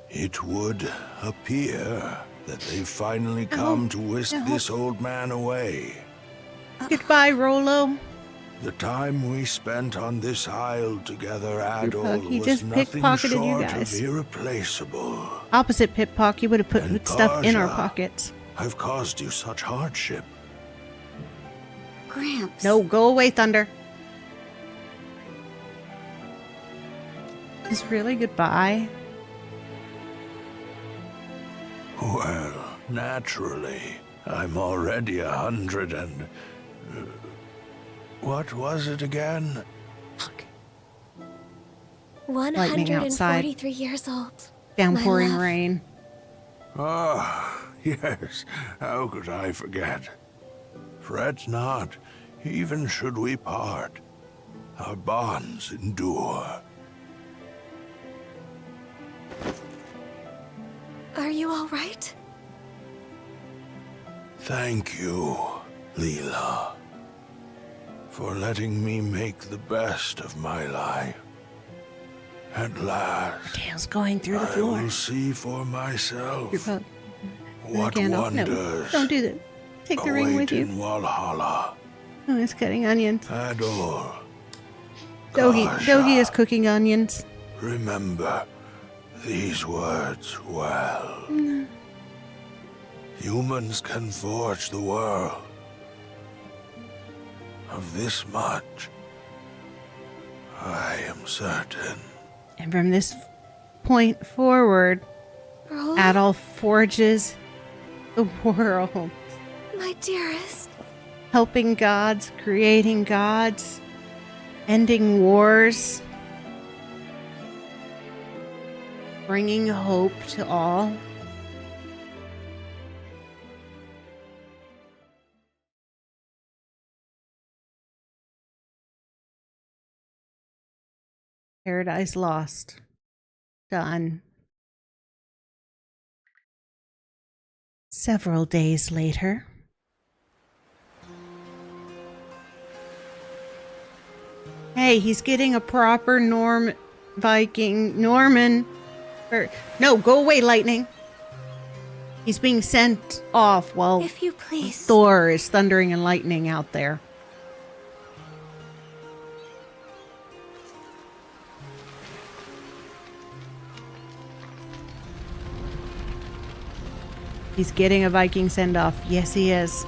It would appear that they've finally come to whisk this old man away. Goodbye, Rollo. The time we spent on this isle together, Adol, He was just nothing pickpocketed you short guys. of irreplaceable. Opposite Pip-Pock, you would have put stuff in our Karja, pockets. I've caused you such hardship. Gramps. No, go away, Thunder. Is really goodbye? Well, Naturally. I'm already 100 and... what was it again? 143 years old. Downpouring My love. rain. Ah, yes. How could I forget? Fret not, even should we part. Our bonds endure. Are you all right? Thank you, Leela, for letting me make the best of my life. At last, Tail's going through the floor. I will see for myself what Gandalf, no, wonders don't do that. Take the ring with await you. in Valhalla. Oh, it's cutting onions. Adol, Dogi is cooking onions. remember these words well. Humans can forge the world. Of this much, I am certain. And from this point forward, Adol forges the world. My dearest. Helping gods, creating gods, ending wars, bringing hope to all. Paradise Lost. Done. Several days later. Hey, he's getting a proper Norman. No, go away, lightning. He's being sent off while If you please. Thor is thundering and lightning out there. He's getting a Viking send-off. Yes, he is.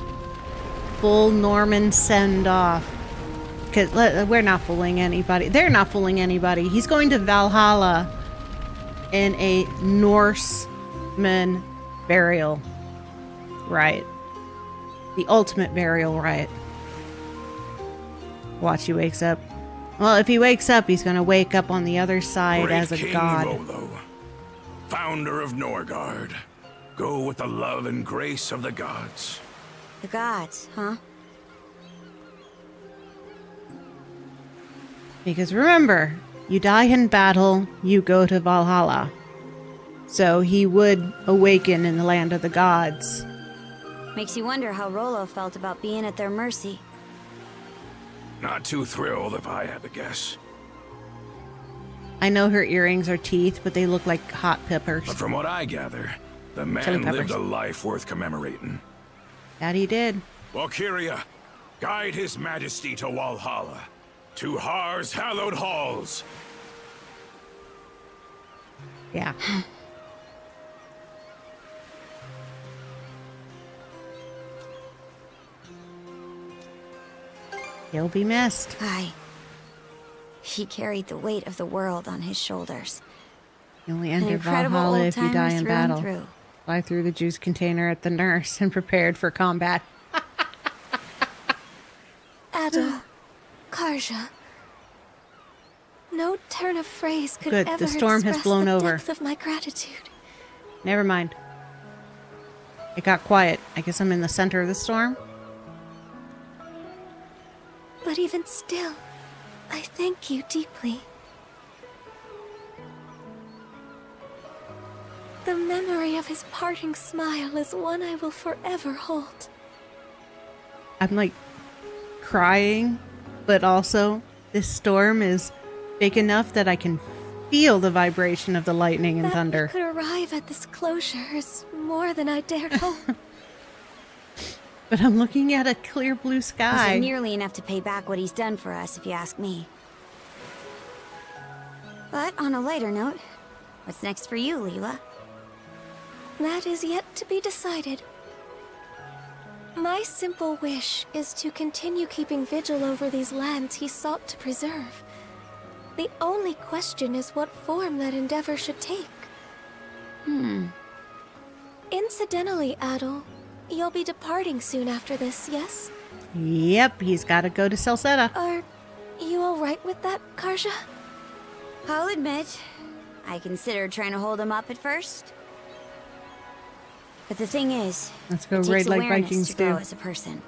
Full Norman send-off. Because we're not fooling anybody. They're not fooling anybody. He's going to Valhalla in a Norseman burial rite. The ultimate burial rite. Watch, he wakes up. Well, if he wakes up, he's going to wake up on the other side Great as a King god. Rollo, founder of Norgard. Go with the love and grace of the gods. The gods, huh? Because remember, you die in battle, you go to Valhalla. So he would awaken in the land of the gods. Makes you wonder how Rollo felt about being at their mercy. Not too thrilled if I had to guess. I know her earrings are teeth, but they look like hot peppers. But from what I gather, the Chili man lived peppers. a life worth commemorating. That he did. Valkyria, guide his majesty to Valhalla, to Har's hallowed halls. Yeah. He'll be missed. Aye. He carried the weight of the world on his shoulders. You only An enter incredible Valhalla if you old-timer die in through and battle. through. Fly through the juice container at the nurse and prepared for combat. Adol. Karja. No turn of phrase could Good, ever the storm has express blown the over. depth of my gratitude. Never mind. It got quiet. I guess I'm in the center of the storm. But even still, I thank you deeply. The memory of his parting smile is one I will forever hold. I'm like crying, but also this storm is big enough that I can feel the vibration of the lightning and That thunder. we could arrive at this closure is more than I dared hope. But I'm looking at a clear blue sky. Isn't nearly enough to pay back what he's done for us, if you ask me. But on a lighter note, what's next for you, Leela? That is yet to be decided. My simple wish is to continue keeping vigil over these lands he sought to preserve. The only question is what form that endeavor should take. Incidentally, Adol, you'll be departing soon after this, yes? Yep, he's got to go to Salsetta. Are you alright with that, Karja? I'll admit, I considered trying to hold him up at first. But the thing is, Let's go it raid takes like awareness Vikings to grow do. as a person.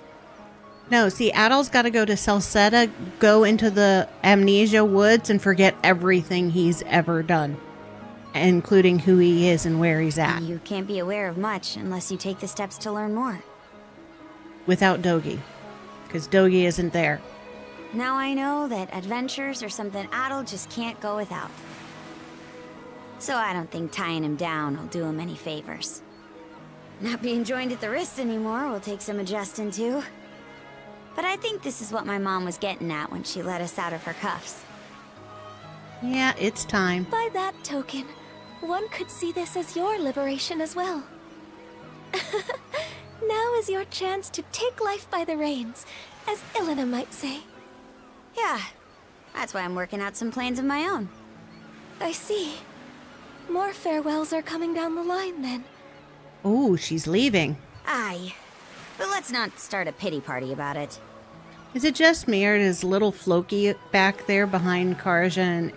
No, see, Adol's got to go to Salsetta, go into the Amnesia Woods, and forget everything he's ever done, including who he is and where he's at. You can't be aware of much unless you take the steps to learn more. Without Dogi, because Dogi isn't there. Now I know that adventures are something Adol just can't go without. So I don't think tying him down will do him any favors. Not being joined at the wrist anymore will take some adjusting too. But I think this is what my mom was getting at when she let us out of her cuffs. Yeah, it's time. By that token, one could see this as your liberation as well. Now is your chance to take life by the reins, as Ilena might say. Yeah, that's why I'm working out some plans of my own. I see. More farewells are coming down the line then. Oh, she's leaving. Aye. But let's not start a pity party about it. Is it just me, or is little Floki back there behind Karja and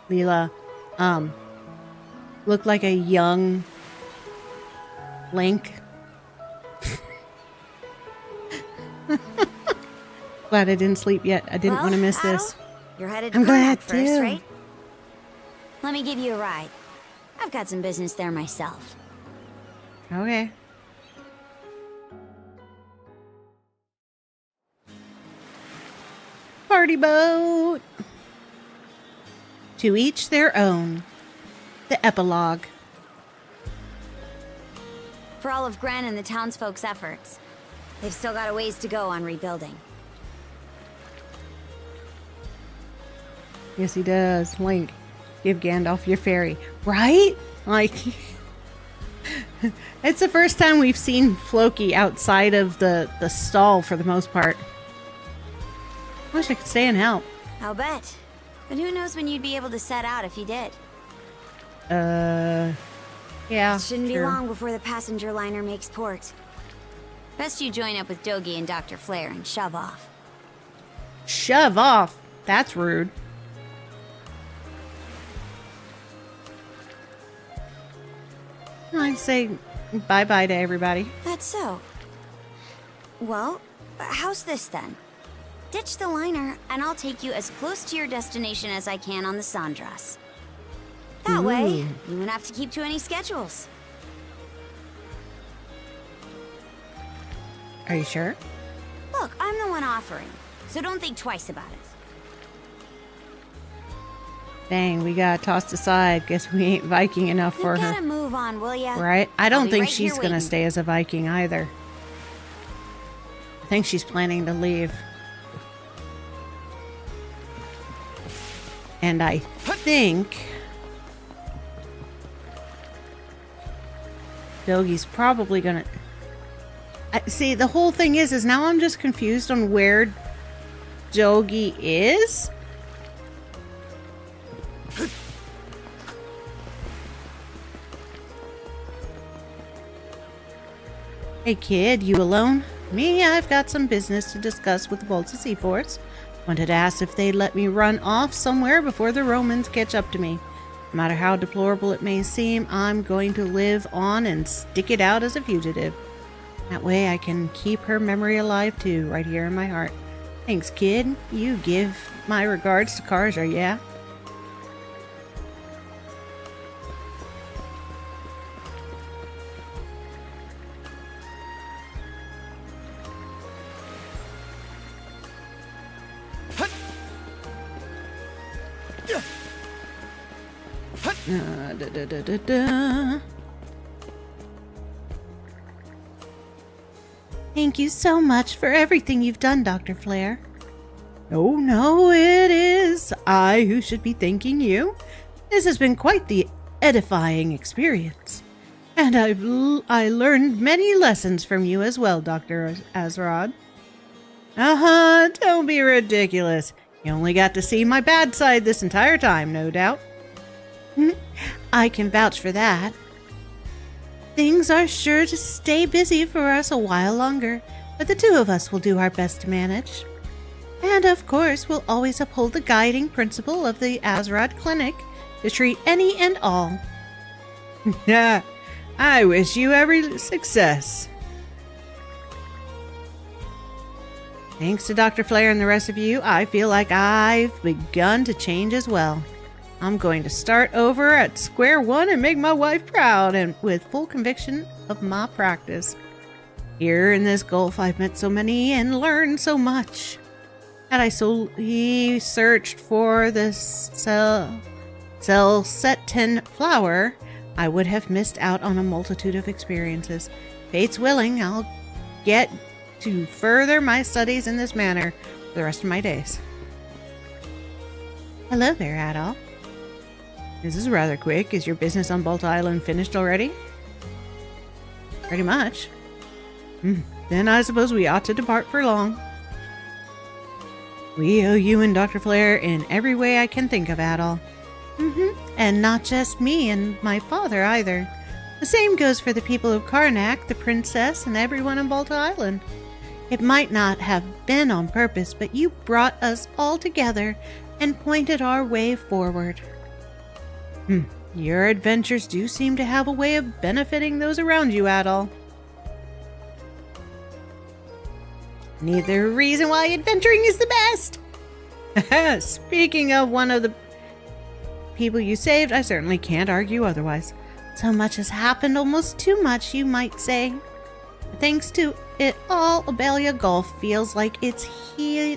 Leela, look like a young Link? Glad I didn't sleep yet. I didn't want to miss this. You're headed to I'm glad Karnak first, too. right? Let me give you a ride. I've got some business there myself. Okay. Party boat. To each their own. The epilogue. For all of Gren and the townsfolk's efforts, they've still got a ways to go on rebuilding. Yes, he does. Link, give Gandalf your fairy. Right? Like, it's the first time we've seen Floki outside of the stall for the most part. Wish I could stay and help. I'll bet. But who knows when you'd be able to set out if you did? Yeah. It shouldn't be sure. long before the passenger liner makes port. Best you join up with Dogi and Dr. Flare and shove off. Shove off? That's rude. I'd say bye-bye to everybody. That's so. Well, how's this then? Ditch the liner, and I'll take you as close to your destination as I can on the Sandras. That way, you won't have to keep to any schedules. Are you sure? Look, I'm the one offering, so don't think twice about it. Dang, we got tossed aside. Guess we ain't Viking enough for You her. gotta move on, will ya? Right? I don't I'll be think right she's here going to waiting. stay as a Viking either. I think she's planning to leave. And I think Dogi's probably going to... See, the whole thing is now I'm just confused on where Dogi is. Hey kid, you alone? Me, I've got some business to discuss with the Bolts of Seaforce. Wanted to ask if they'd let me run off somewhere before the Romans catch up to me. No matter how deplorable it may seem, I'm going to live on and stick it out as a fugitive. That way I can keep her memory alive too, right here in my heart. Thanks, kid. You give my regards to Karja, yeah? Thank you so much for everything you've done, Dr. Flare. Oh, no, it is I who should be thanking you. This has been quite the edifying experience. And I learned many lessons from you as well, Dr. Azrod. Don't be ridiculous. You only got to see my bad side this entire time, no doubt. I can vouch for that. Things are sure to stay busy for us a while longer, but the two of us will do our best to manage. And of course, we'll always uphold the guiding principle of the Azrod Clinic to treat any and all. Yeah, I wish you every success. Thanks to Dr. Flare and the rest of you, I feel like I've begun to change as well. I'm going to start over at square one and make my wife proud, and with full conviction of my practice. Here in this gulf, I've met so many and learned so much. Had I solely searched for the Selcetin flower, I would have missed out on a multitude of experiences. Fate's willing, I'll get to further my studies in this manner for the rest of my days. Hello there, Adol. This is rather quick. Is your business on Balta Island finished already? Pretty much. Then I suppose we ought to depart for long. We owe you and Dr. Flare in every way I can think of, Adol. And not just me and my father either. The same goes for the people of Karnak, the princess, and everyone on Balta Island. It might not have been on purpose, but you brought us all together and pointed our way forward. Your adventures do seem to have a way of benefiting those around you, Adol. Neither reason why adventuring is the best! Speaking of one of the people you saved, I certainly can't argue otherwise. So much has happened, almost too much, you might say. Thanks to it all, Abelia Gulf feels like it's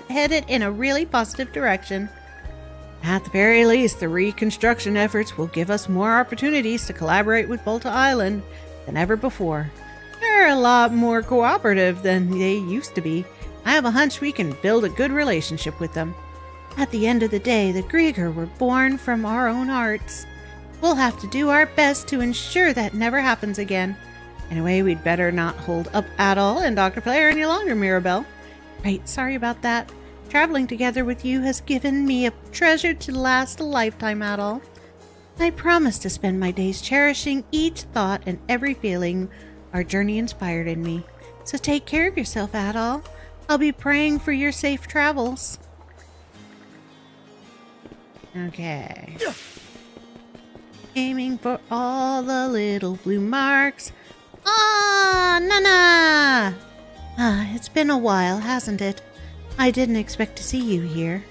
headed in a really positive direction. At the very least, the reconstruction efforts will give us more opportunities to collaborate with Balta Island than ever before. They're a lot more cooperative than they used to be. I have a hunch we can build a good relationship with them. At the end of the day, the Grieger were born from our own hearts. We'll have to do our best to ensure that never happens again. Anyway, we'd better not hold up Adol and Dr. Flare any longer, Mirabelle. Right, sorry about that. Traveling together with you has given me a treasure to last a lifetime, Adol. I promise to spend my days cherishing each thought and every feeling our journey inspired in me. So take care of yourself, Adol. I'll be praying for your safe travels. Okay. Aiming for all the little blue marks. Ah, Nana! It's been a while, hasn't it? I didn't expect to see you here.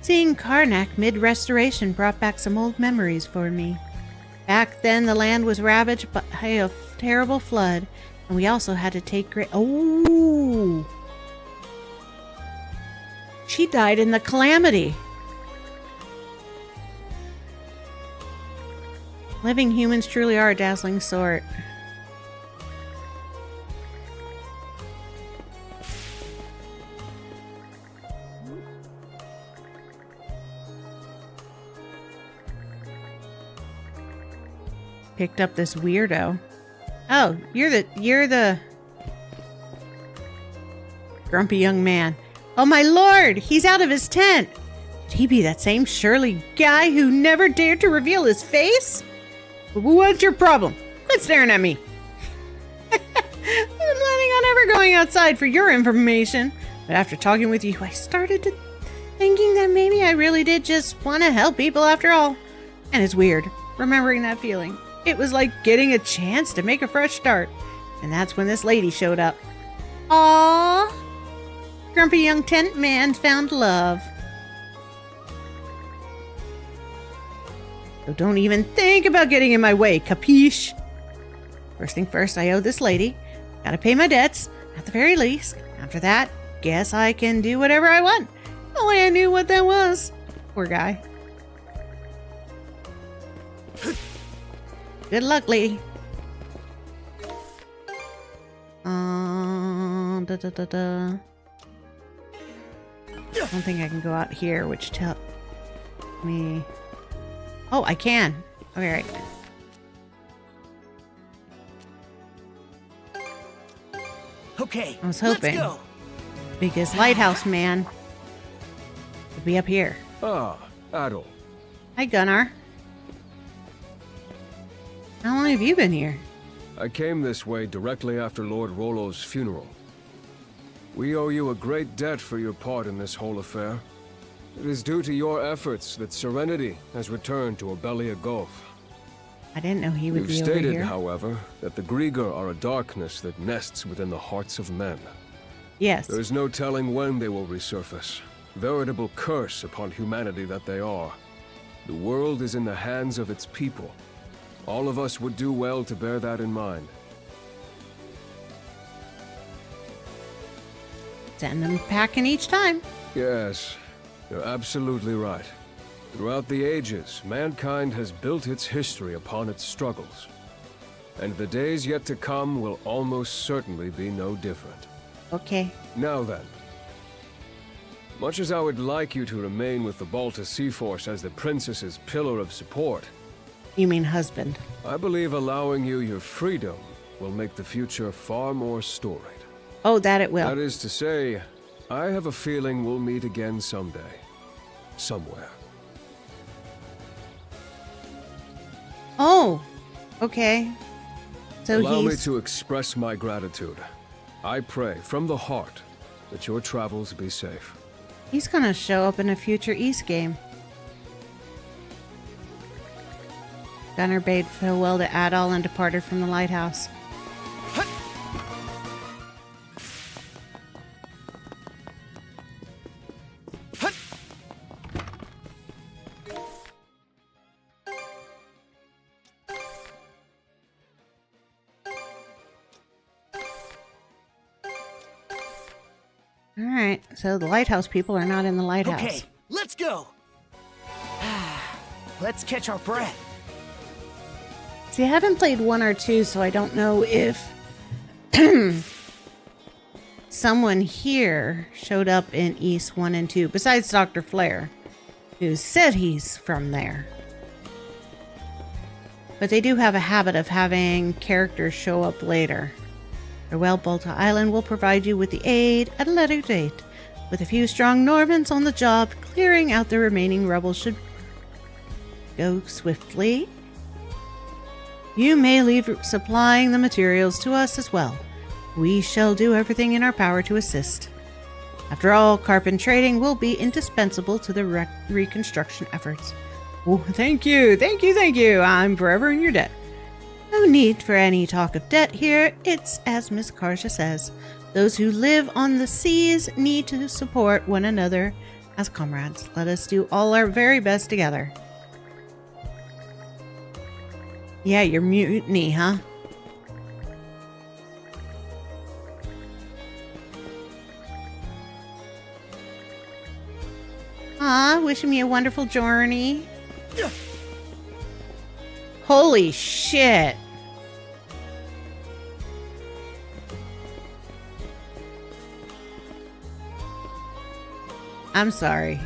Seeing Karnak mid-restoration brought back some old memories for me. Back then, the land was ravaged by a terrible flood, and we also had to take Oh! She died in the calamity. Living humans truly are a dazzling sort. Picked up this weirdo. Oh, you're the grumpy young man. Oh my lord, he's out of his tent. Could he be that same Shirley guy who never dared to reveal his face? What's your problem? Quit staring at me. I'm planning on never going outside for your information. But after talking with you, I started to thinking that maybe I really did just want to help people after all. And it's weird, remembering that feeling. It was like getting a chance to make a fresh start. And that's when this lady showed up. Aww! Grumpy young tent man found love. So don't even think about getting in my way, capiche? First thing first, I owe this lady. Gotta pay my debts, at the very least. After that, guess I can do whatever I want. Only I knew what that was. Poor guy. Good luck, lady. I don't think I can go out here, which tell me... Oh, I can. Okay, right. Okay, I was hoping. let's go. Biggest lighthouse man would be up here. Ah, Adol. Hi, Gunnar. How long have you been here? I came this way directly after Lord Rollo's funeral. We owe you a great debt for your part in this whole affair. It is due to your efforts that Serenity has returned to Abelia Gulf. I didn't know he would You've be over stated, here. however, that the Grieger are a darkness that nests within the hearts of men. Yes. There is no telling when they will resurface. Veritable curse upon humanity that they are. The world is in the hands of its people. All of us would do well to bear that in mind. Send them packing each time. Yes, you're absolutely right. Throughout the ages, mankind has built its history upon its struggles. And the days yet to come will almost certainly be no different. Okay. Now then. Much as I would like you to remain with the Balta Sea Force as the Princess's pillar of support... You mean husband? I believe allowing you your freedom will make the future far more storied. Oh, that it will. That is to say, I have a feeling we'll meet again someday. Somewhere. Oh, okay. So Allow me to express my gratitude. I pray from the heart that your travels be safe. He's gonna show up in a future East game. Gunnar bade farewell to Adol and departed from the lighthouse. Alright, so the lighthouse people are not in the lighthouse. Okay, let's go. Let's catch our breath. See, I haven't played 1 or 2, so I don't know if someone here showed up in East 1 and 2, besides Dr. Flare, who said he's from there. But they do have a habit of having characters show up later. Farewell, Balta Island will provide you with the aid at a later date. With a few strong Normans on the job, clearing out the remaining rebels should go swiftly. You may leave supplying the materials to us as well. We shall do everything in our power to assist. After all, carpet trading will be indispensable to the reconstruction efforts. Oh, thank you, thank you, thank you. I'm forever in your debt. No need for any talk of debt here. It's as Miss Karja says. Those who live on the seas need to support one another as comrades. Let us do all our very best together. Yeah, you're mutiny, huh? Wishing me a wonderful journey. Holy shit. I'm sorry.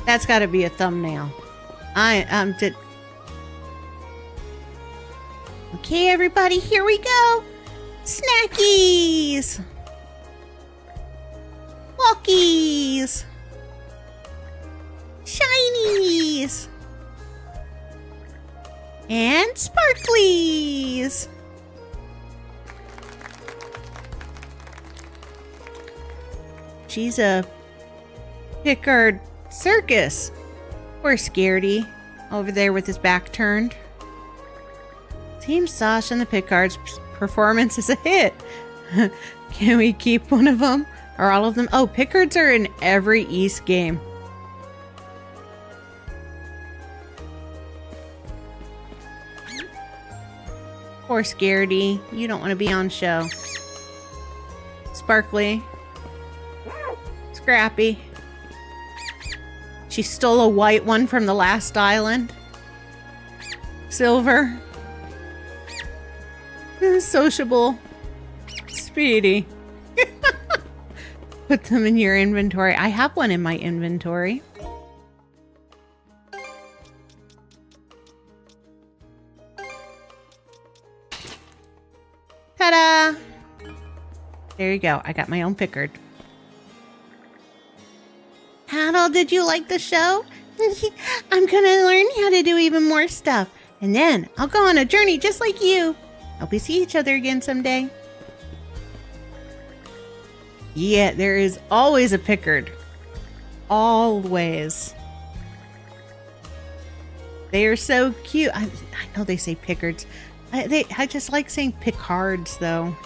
That's got to be a thumbnail. Okay, everybody, here we go. Snackies. Walkies. Shinies. And sparklies. She's a Pickard circus. Poor Scaredy over there with his back turned. Team Sash and the Pickard's performance is a hit. Can we keep one of them? Or all of them? Oh, Pickards are in every East game. Poor Scaredy. You don't want to be on show. Sparkly. Scrappy. She stole a white one from the last island. Silver. Sociable. Speedy. Put them in your inventory. I have one in my inventory. Ta-da! There you go. I got my own Pickard. Adol, did you like the show? I'm gonna learn how to do even more stuff, and then I'll go on a journey just like you. Hope we see each other again someday. Yeah, there is always a Pickard. Always. They are so cute. I know they say Pickards. I just like saying Picards, though.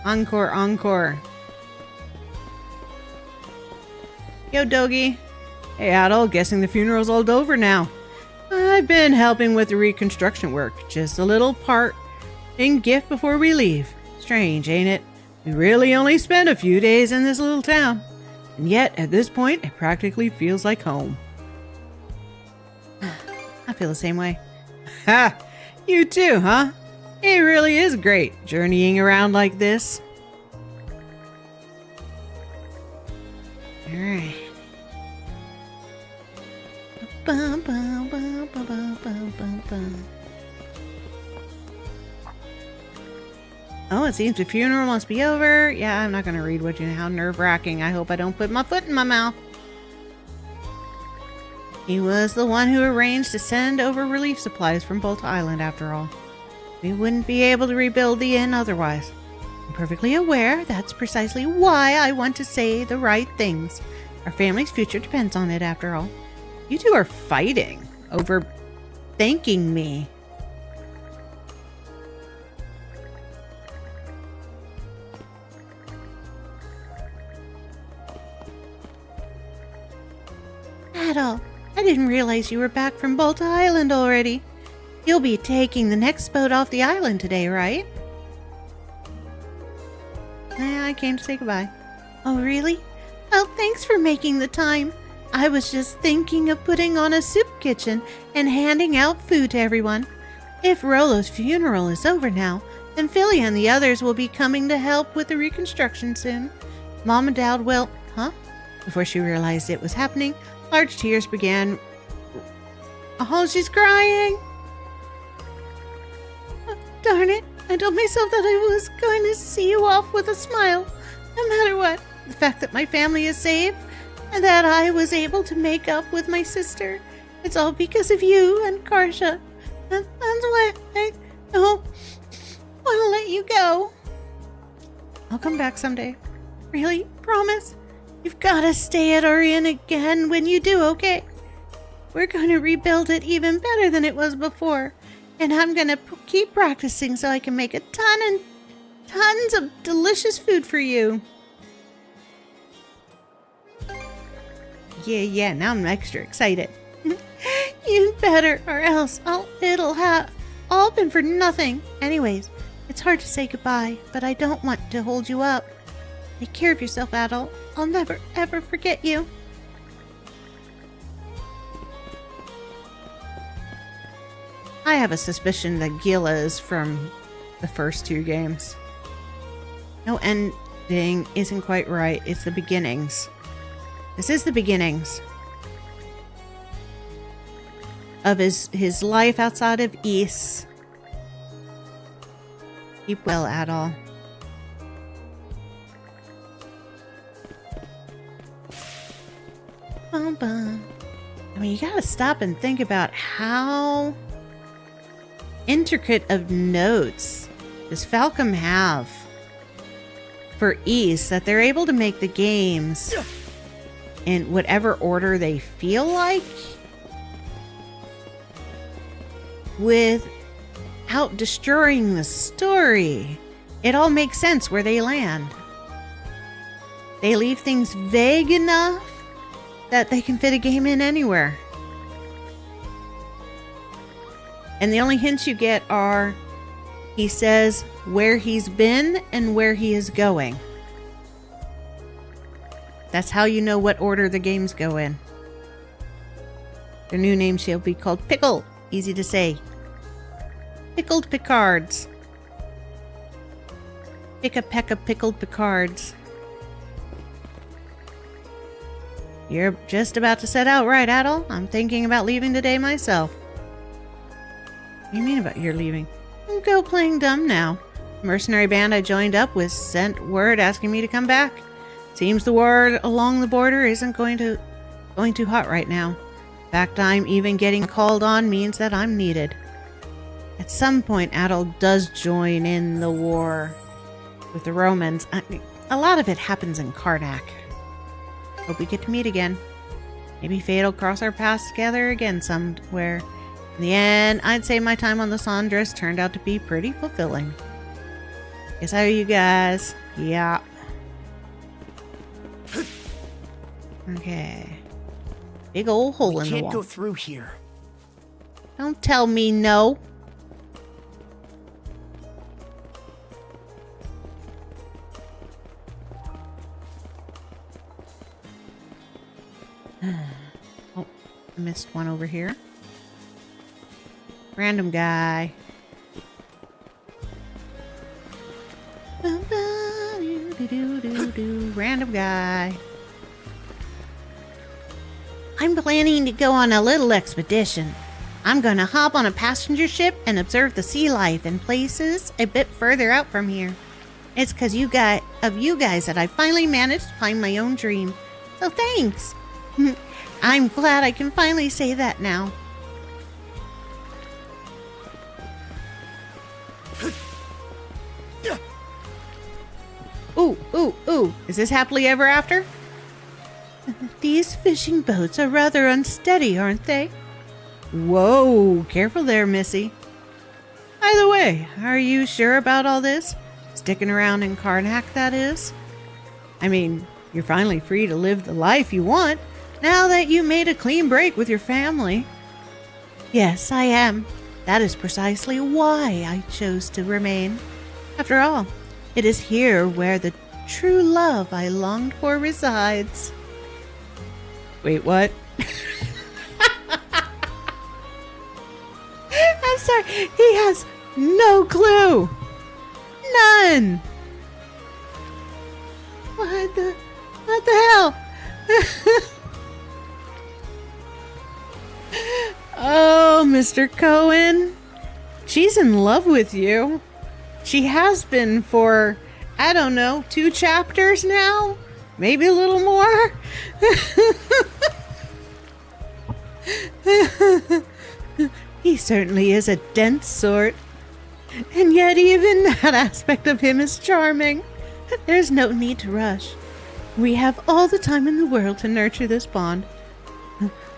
Encore, encore. Yo, Doggy. Hey, Adol, guessing the funeral's all over now. I've been helping with the reconstruction work. Just a little part in gift before we leave. Strange, ain't it? We really only spent a few days in this little town. And yet, at this point, it practically feels like home. I feel the same way. Ha! You too, huh? It really is great, journeying around like this. Alright. Oh, it seems the funeral must be over. Yeah, I'm not going to read what you know. How nerve-wracking. I hope I don't put my foot in my mouth. He was the one who arranged to send over relief supplies from Bolta Island, after all. We wouldn't be able to rebuild the inn otherwise. I'm perfectly aware that's precisely why I want to say the right things. Our family's future depends on it, after all. You two are fighting over thanking me. Adol, I didn't realize you were back from Bolta Island already. You'll be taking the next boat off the island today, right? I came to say goodbye. Oh, really? Oh, thanks for making the time. I was just thinking of putting on a soup kitchen and handing out food to everyone. If Rollo's funeral is over now, then Philly and the others will be coming to help with the reconstruction soon. Mom and Dad will... Huh? Before she realized it was happening, large tears began... Oh, she's crying! Oh, darn it. I told myself that I was going to see you off with a smile, no matter what. The fact that my family is safe, and that I was able to make up with my sister, it's all because of you and Karsha. And that's why I don't want to let you go. I'll come back someday. Really? Promise? You've got to stay at our inn again when you do, okay? We're going to rebuild it even better than it was before. And I'm going to keep practicing so I can make a ton and tons of delicious food for you. Yeah, now I'm extra excited. You better, or else it'll have all been for nothing. Anyways, it's hard to say goodbye, but I don't want to hold you up. Take care of yourself, Adol. I'll never, ever forget you. I have a suspicion that Gila is from the first two games. No ending isn't quite right. It's the beginnings. This is the beginnings of his life outside of Ys. Keep well, Adol. I mean, you gotta stop and think about how intricate of notes does Falcom have for Ys that they're able to make the games in whatever order they feel like without destroying the story. It all makes sense where they land. They leave things vague enough that they can fit a game in anywhere. And the only hints you get are he says where he's been and where he is going. That's how you know what order the games go in. Their new name shall be called Pickle. Easy to say. Pickled Picards. Pick-a-peck-a pickled Picards. You're just about to set out, right, Adol? I'm thinking about leaving today myself. What do you mean about you're leaving? Go playing dumb now. The mercenary band I joined up with sent word asking me to come back. Seems the war along the border isn't going too hot right now. The fact I'm even getting called on means that I'm needed. At some point, Adol does join in the war with the Romans. A lot of it happens in Karnak. Hope we get to meet again. Maybe fate will cross our paths together again somewhere. In the end, I'd say my time on the Sandras turned out to be pretty fulfilling. Guess how are you guys? Yeah. Okay. Big old hole in the wall. Can't go through here. Don't tell me no. Oh, I missed one over here. Random guy. Random guy. I'm planning to go on a little expedition. I'm gonna hop on a passenger ship and observe the sea life in places a bit further out from here. It's because you guys that I finally managed to find my own dream. So thanks. I'm glad I can finally say that now. Ooh, ooh, ooh. Is this happily ever after? These fishing boats are rather unsteady, aren't they? Whoa, careful there, Missy. By the way, are you sure about all this? Sticking around in Karnak, that is? I mean, you're finally free to live the life you want, now that you made a clean break with your family. Yes, I am. That is precisely why I chose to remain. After all, it is here where the true love I longed for resides. Wait, what? I'm sorry, he has no clue. None. What the hell? Oh, Mr. Cohen. She's in love with you. She has been for, I don't know, 2 chapters now? Maybe a little more? He certainly is a dense sort. And yet even that aspect of him is charming. There's no need to rush. We have all the time in the world to nurture this bond.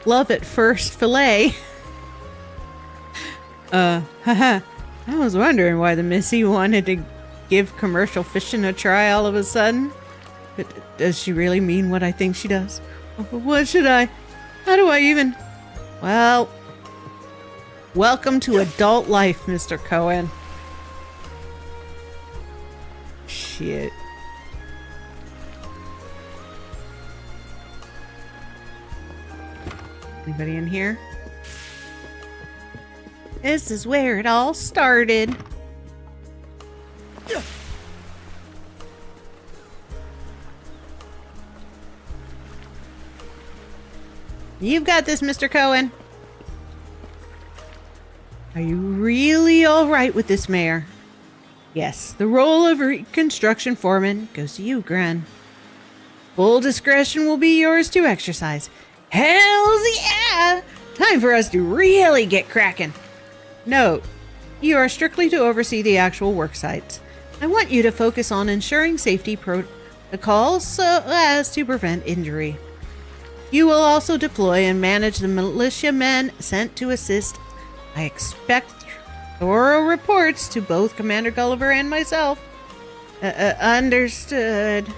Love at first fillet. Haha. I was wondering why the Missy wanted to give commercial fishing a try all of a sudden. But does she really mean what I think she does? What should I? How do I even? Well, welcome to adult life, Mr. Cohen. Shit. Anybody in here? This is where it all started. You've got this, Mr. Cohen. Are you really all right with this, Mayor? Yes, the role of reconstruction foreman goes to you, Gren. Full discretion will be yours to exercise. Hells yeah! Time for us to really get cracking. Note, you are strictly to oversee the actual work sites. I want you to focus on ensuring safety protocols so as to prevent injury. You will also deploy and manage the militiamen sent to assist. I expect thorough reports to both Commander Gulliver and myself. Understood.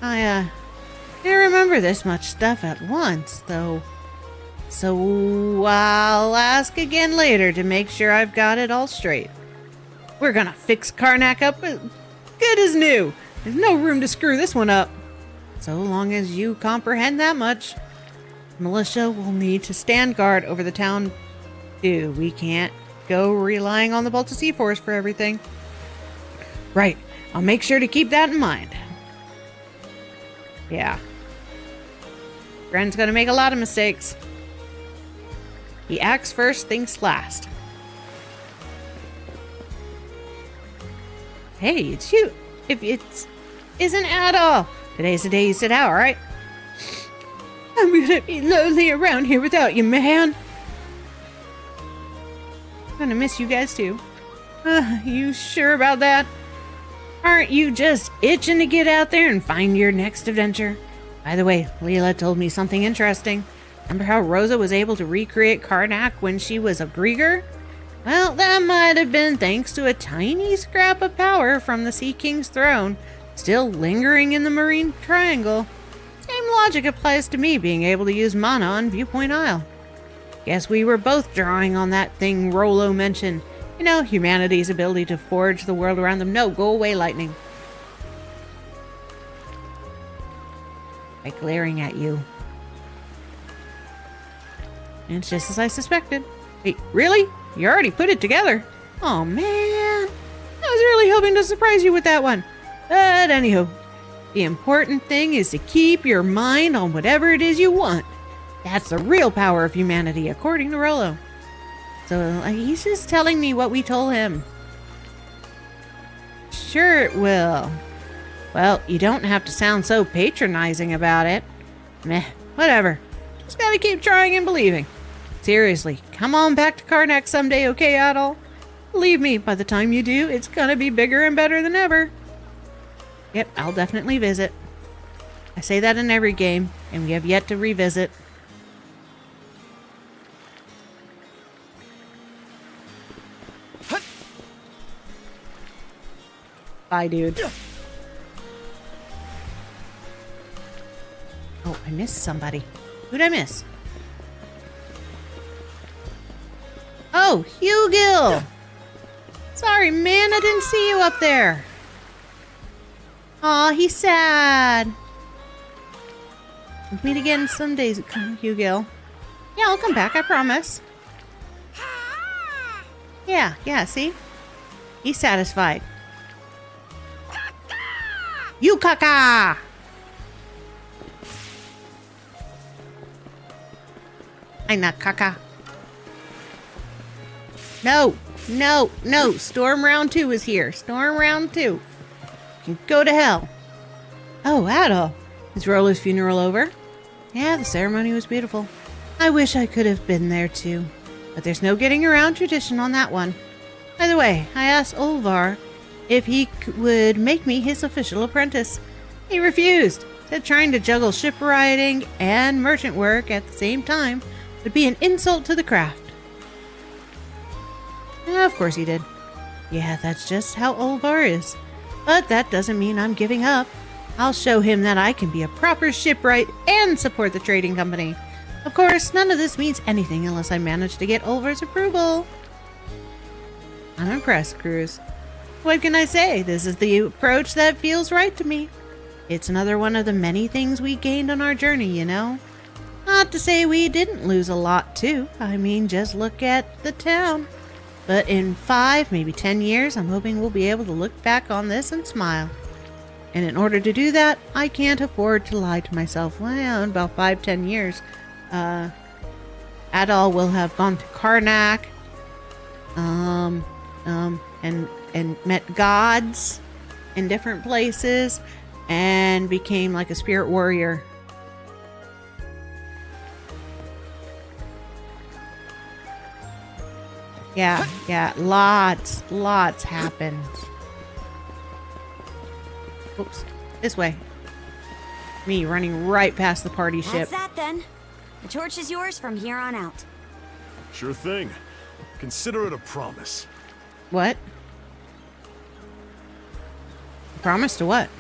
I can't remember this much stuff at once, though. So I'll ask again later to make sure I've got it all straight. We're gonna fix Karnak up good as new. There's no room to screw this one up. So long as you comprehend that much. Militia will need to stand guard over the town too. We can't go relying on the Baltic Force for everything. Right. I'll make sure to keep that in mind. Yeah. Gren's gonna make a lot of mistakes. He acts first, thinks last. Hey, it's you. If it's isn't Adol. Today's the day you sit out, right? I'm gonna be lonely around here without you, man. I'm gonna miss you guys too. You sure about that? Aren't you just itching to get out there and find your next adventure? By the way, Leela told me something interesting. Remember how Rosa was able to recreate Karnak when she was a Grieger? Well, that might have been thanks to a tiny scrap of power from the Sea King's throne, still lingering in the Marine Triangle. Same logic applies to me being able to use mana on Viewpoint Isle. Guess we were both drawing on that thing Rollo mentioned. You know, humanity's ability to forge the world around them. No, go away, lightning. By glaring at you. And it's just as I suspected. Wait, really? You already put it together? Oh, man. I was really hoping to surprise you with that one. But anywho, the important thing is to keep your mind on whatever it is you want. That's the real power of humanity, according to Rollo. So he's just telling me what we told him. Sure it will. Well, you don't have to sound so patronizing about it. Meh, whatever. Just gotta keep trying and believing. Seriously, come on back to Karnak someday, okay, Adol? Believe me, by the time you do, it's gonna be bigger and better than ever. Yep, I'll definitely visit. I say that in every game, and we have yet to revisit. Bye, dude. Oh, I missed somebody. Who'd I miss? Oh, Hugil! Sorry, man, I didn't see you up there. Aw, he's sad. We'll meet again some days, Hugil. Yeah, I'll come back, I promise. Yeah, see? He's satisfied. You caca! I'm not caca. No. Storm round 2 is here. Storm round 2. You can go to hell. Oh, Adol. Is Rollo's funeral over? Yeah, the ceremony was beautiful. I wish I could have been there too. But there's no getting around tradition on that one. By the way, I asked Olvar if he would make me his official apprentice. He refused. Said trying to juggle shipwriting and merchant work at the same time would be an insult to the craft. Of course he did. Yeah, that's just how Olvar is. But that doesn't mean I'm giving up. I'll show him that I can be a proper shipwright and support the trading company. Of course, none of this means anything unless I manage to get Olvar's approval. I'm impressed, Cruz. What can I say? This is the approach that feels right to me. It's another one of the many things we gained on our journey, you know? Not to say we didn't lose a lot, too. I mean, just look at the town. But in 5, maybe 10 years, I'm hoping we'll be able to look back on this and smile. And in order to do that, I can't afford to lie to myself. Well, in about 5-10 years, Adol will have gone to Karnak, and met gods in different places, and became like a spirit warrior. Yeah, lots happened. Oops, this way. Me running right past the party ship. That's that then. The torch is yours from here on out. Sure thing. Consider it a promise. What? Promise to what?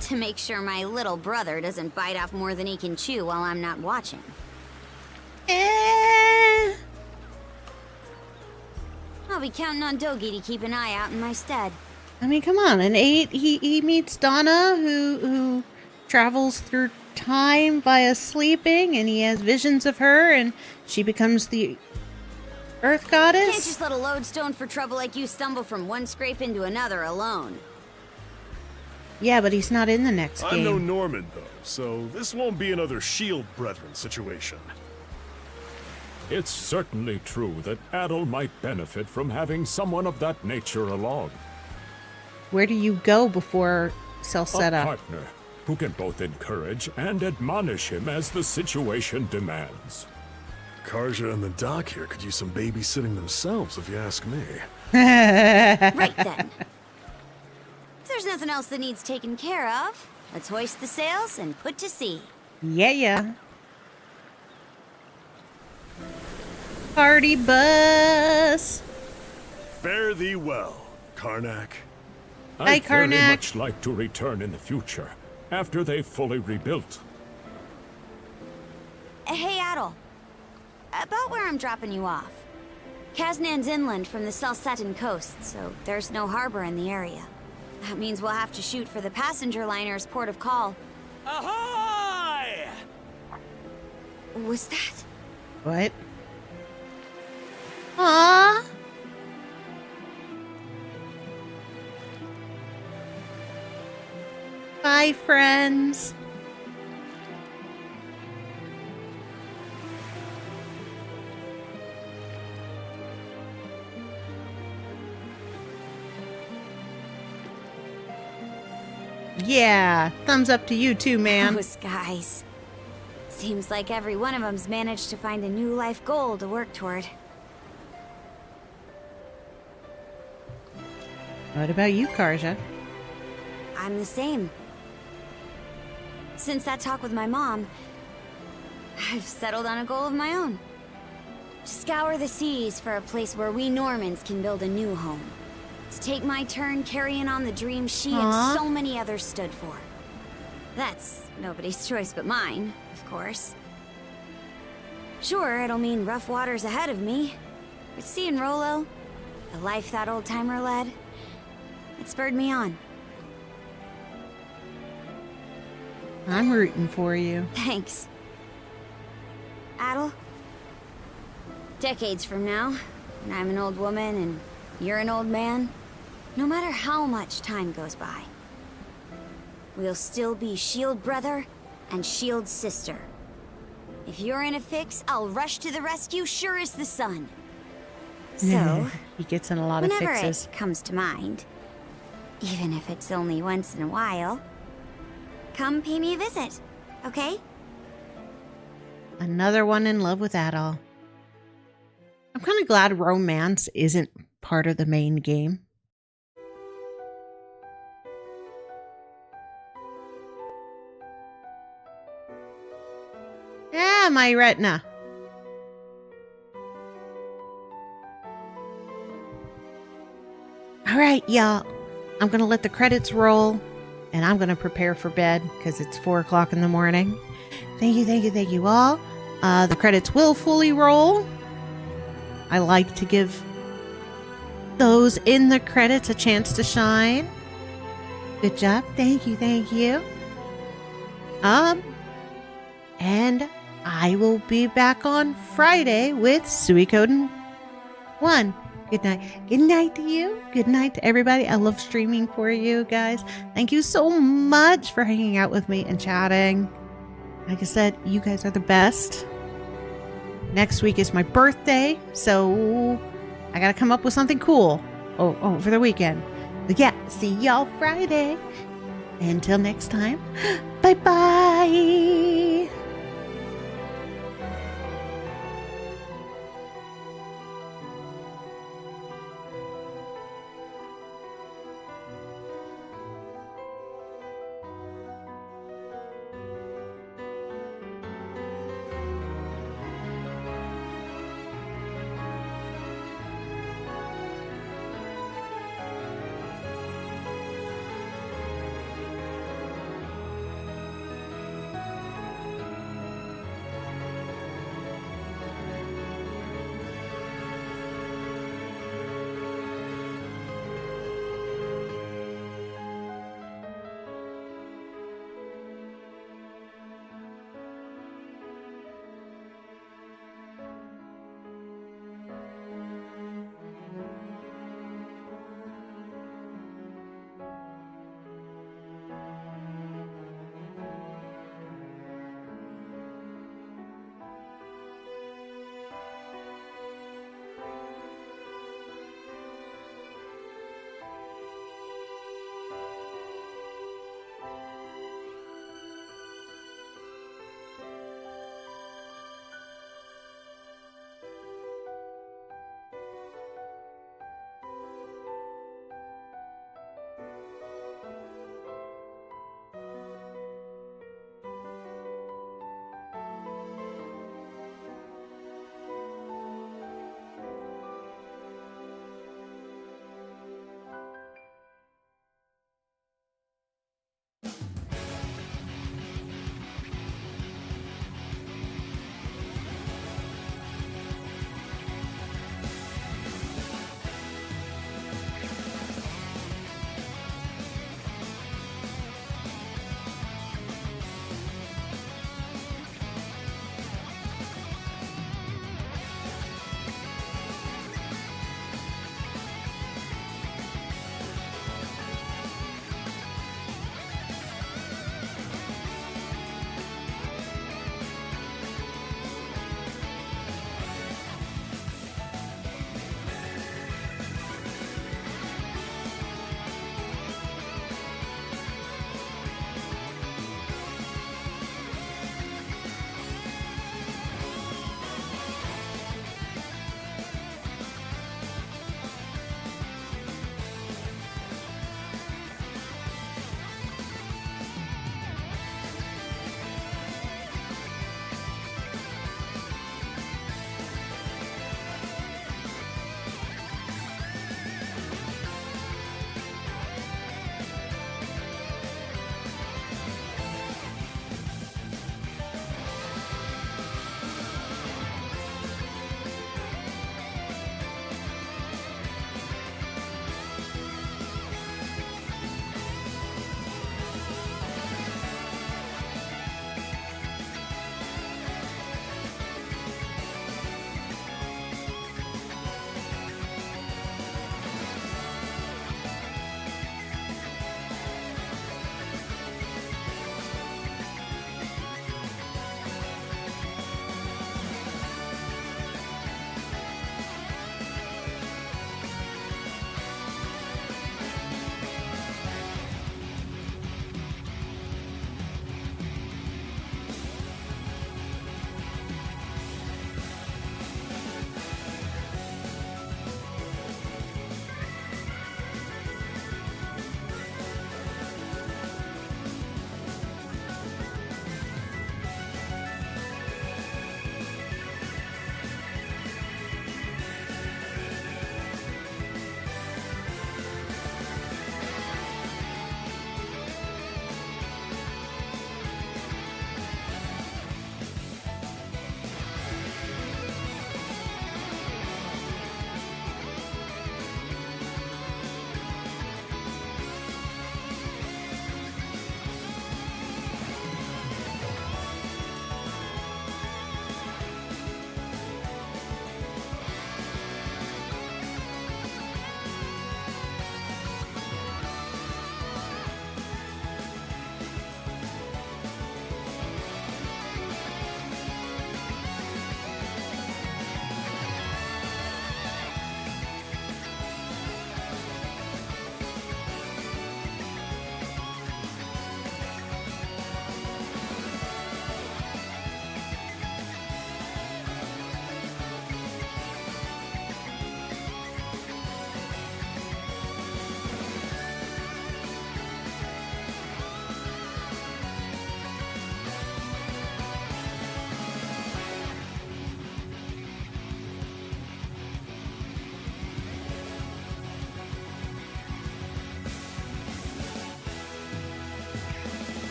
To make sure my little brother doesn't bite off more than he can chew while I'm not watching. I'll be counting on Dogi to keep an eye out in my stead. I mean, come on. In 8, he meets Donna, who travels through time via sleeping, and he has visions of her, and she becomes the Earth Goddess. Can't just let a lodestone for trouble like you stumble from one scrape into another alone. Yeah, but he's not in the next game. I'm no Norman, though, so this won't be another Shield Brethren situation. It's certainly true that Adol might benefit from having someone of that nature along. Where do you go before Celceta? A partner. who can both encourage and admonish him as the situation demands. Karja and the doc here could use some babysitting themselves, if you ask me. Right then. If there's nothing else that needs taken care of, let's hoist the sails and put to sea. Yeah. Party bus. Fare thee well, Karnak. Hi, I'd very Karnak. much like to return in the future, after they've fully rebuilt. Hey, Adol. About where I'm dropping you off. Kaznan's inland from the SOLICITING coast, so there's no harbor in the area. That means we'll have to shoot for the passenger liner's port of call. Ahoy! Was that? What? Aww. Bye, friends. Yeah, thumbs up to you too, man. Those guys. Seems like every one of them's managed to find a new life goal to work toward. What about you, Karja? I'm the same. Since that talk with my mom, I've settled on a goal of my own. To scour the seas for a place where we Normans can build a new home. To take my turn carrying on the dream she and so many others stood for. That's nobody's choice but mine, of course. Sure, it'll mean rough waters ahead of me, but seeing Rollo, the life that old-timer led, it spurred me on. I'm rooting for you. Thanks. Adol? Decades from now, when I'm an old woman and you're an old man, no matter how much time goes by, we'll still be shield brother and shield sister. If you're in a fix, I'll rush to the rescue sure as the sun. So, he gets in a lot of whenever fixes. it comes to mind, even if it's only once in a while, come pay me a visit, okay? Another one in love with Adol. I'm kind of glad romance isn't part of the main game. Yeah, my retina. All right, y'all. I'm going to let the credits roll, and I'm going to prepare for bed because it's 4 o'clock in the morning. Thank you all. The credits will fully roll. I like to give those in the credits a chance to shine. Good job. Thank you. And I will be back on Friday with Suikoden 1. Good night. Good night to you. Good night to everybody. I love streaming for you guys. Thank you so much for hanging out with me and chatting. Like I said, you guys are the best. Next week is my birthday, so I gotta come up with something cool. Oh, for the weekend. But yeah, see y'all Friday. Until next time, bye-bye.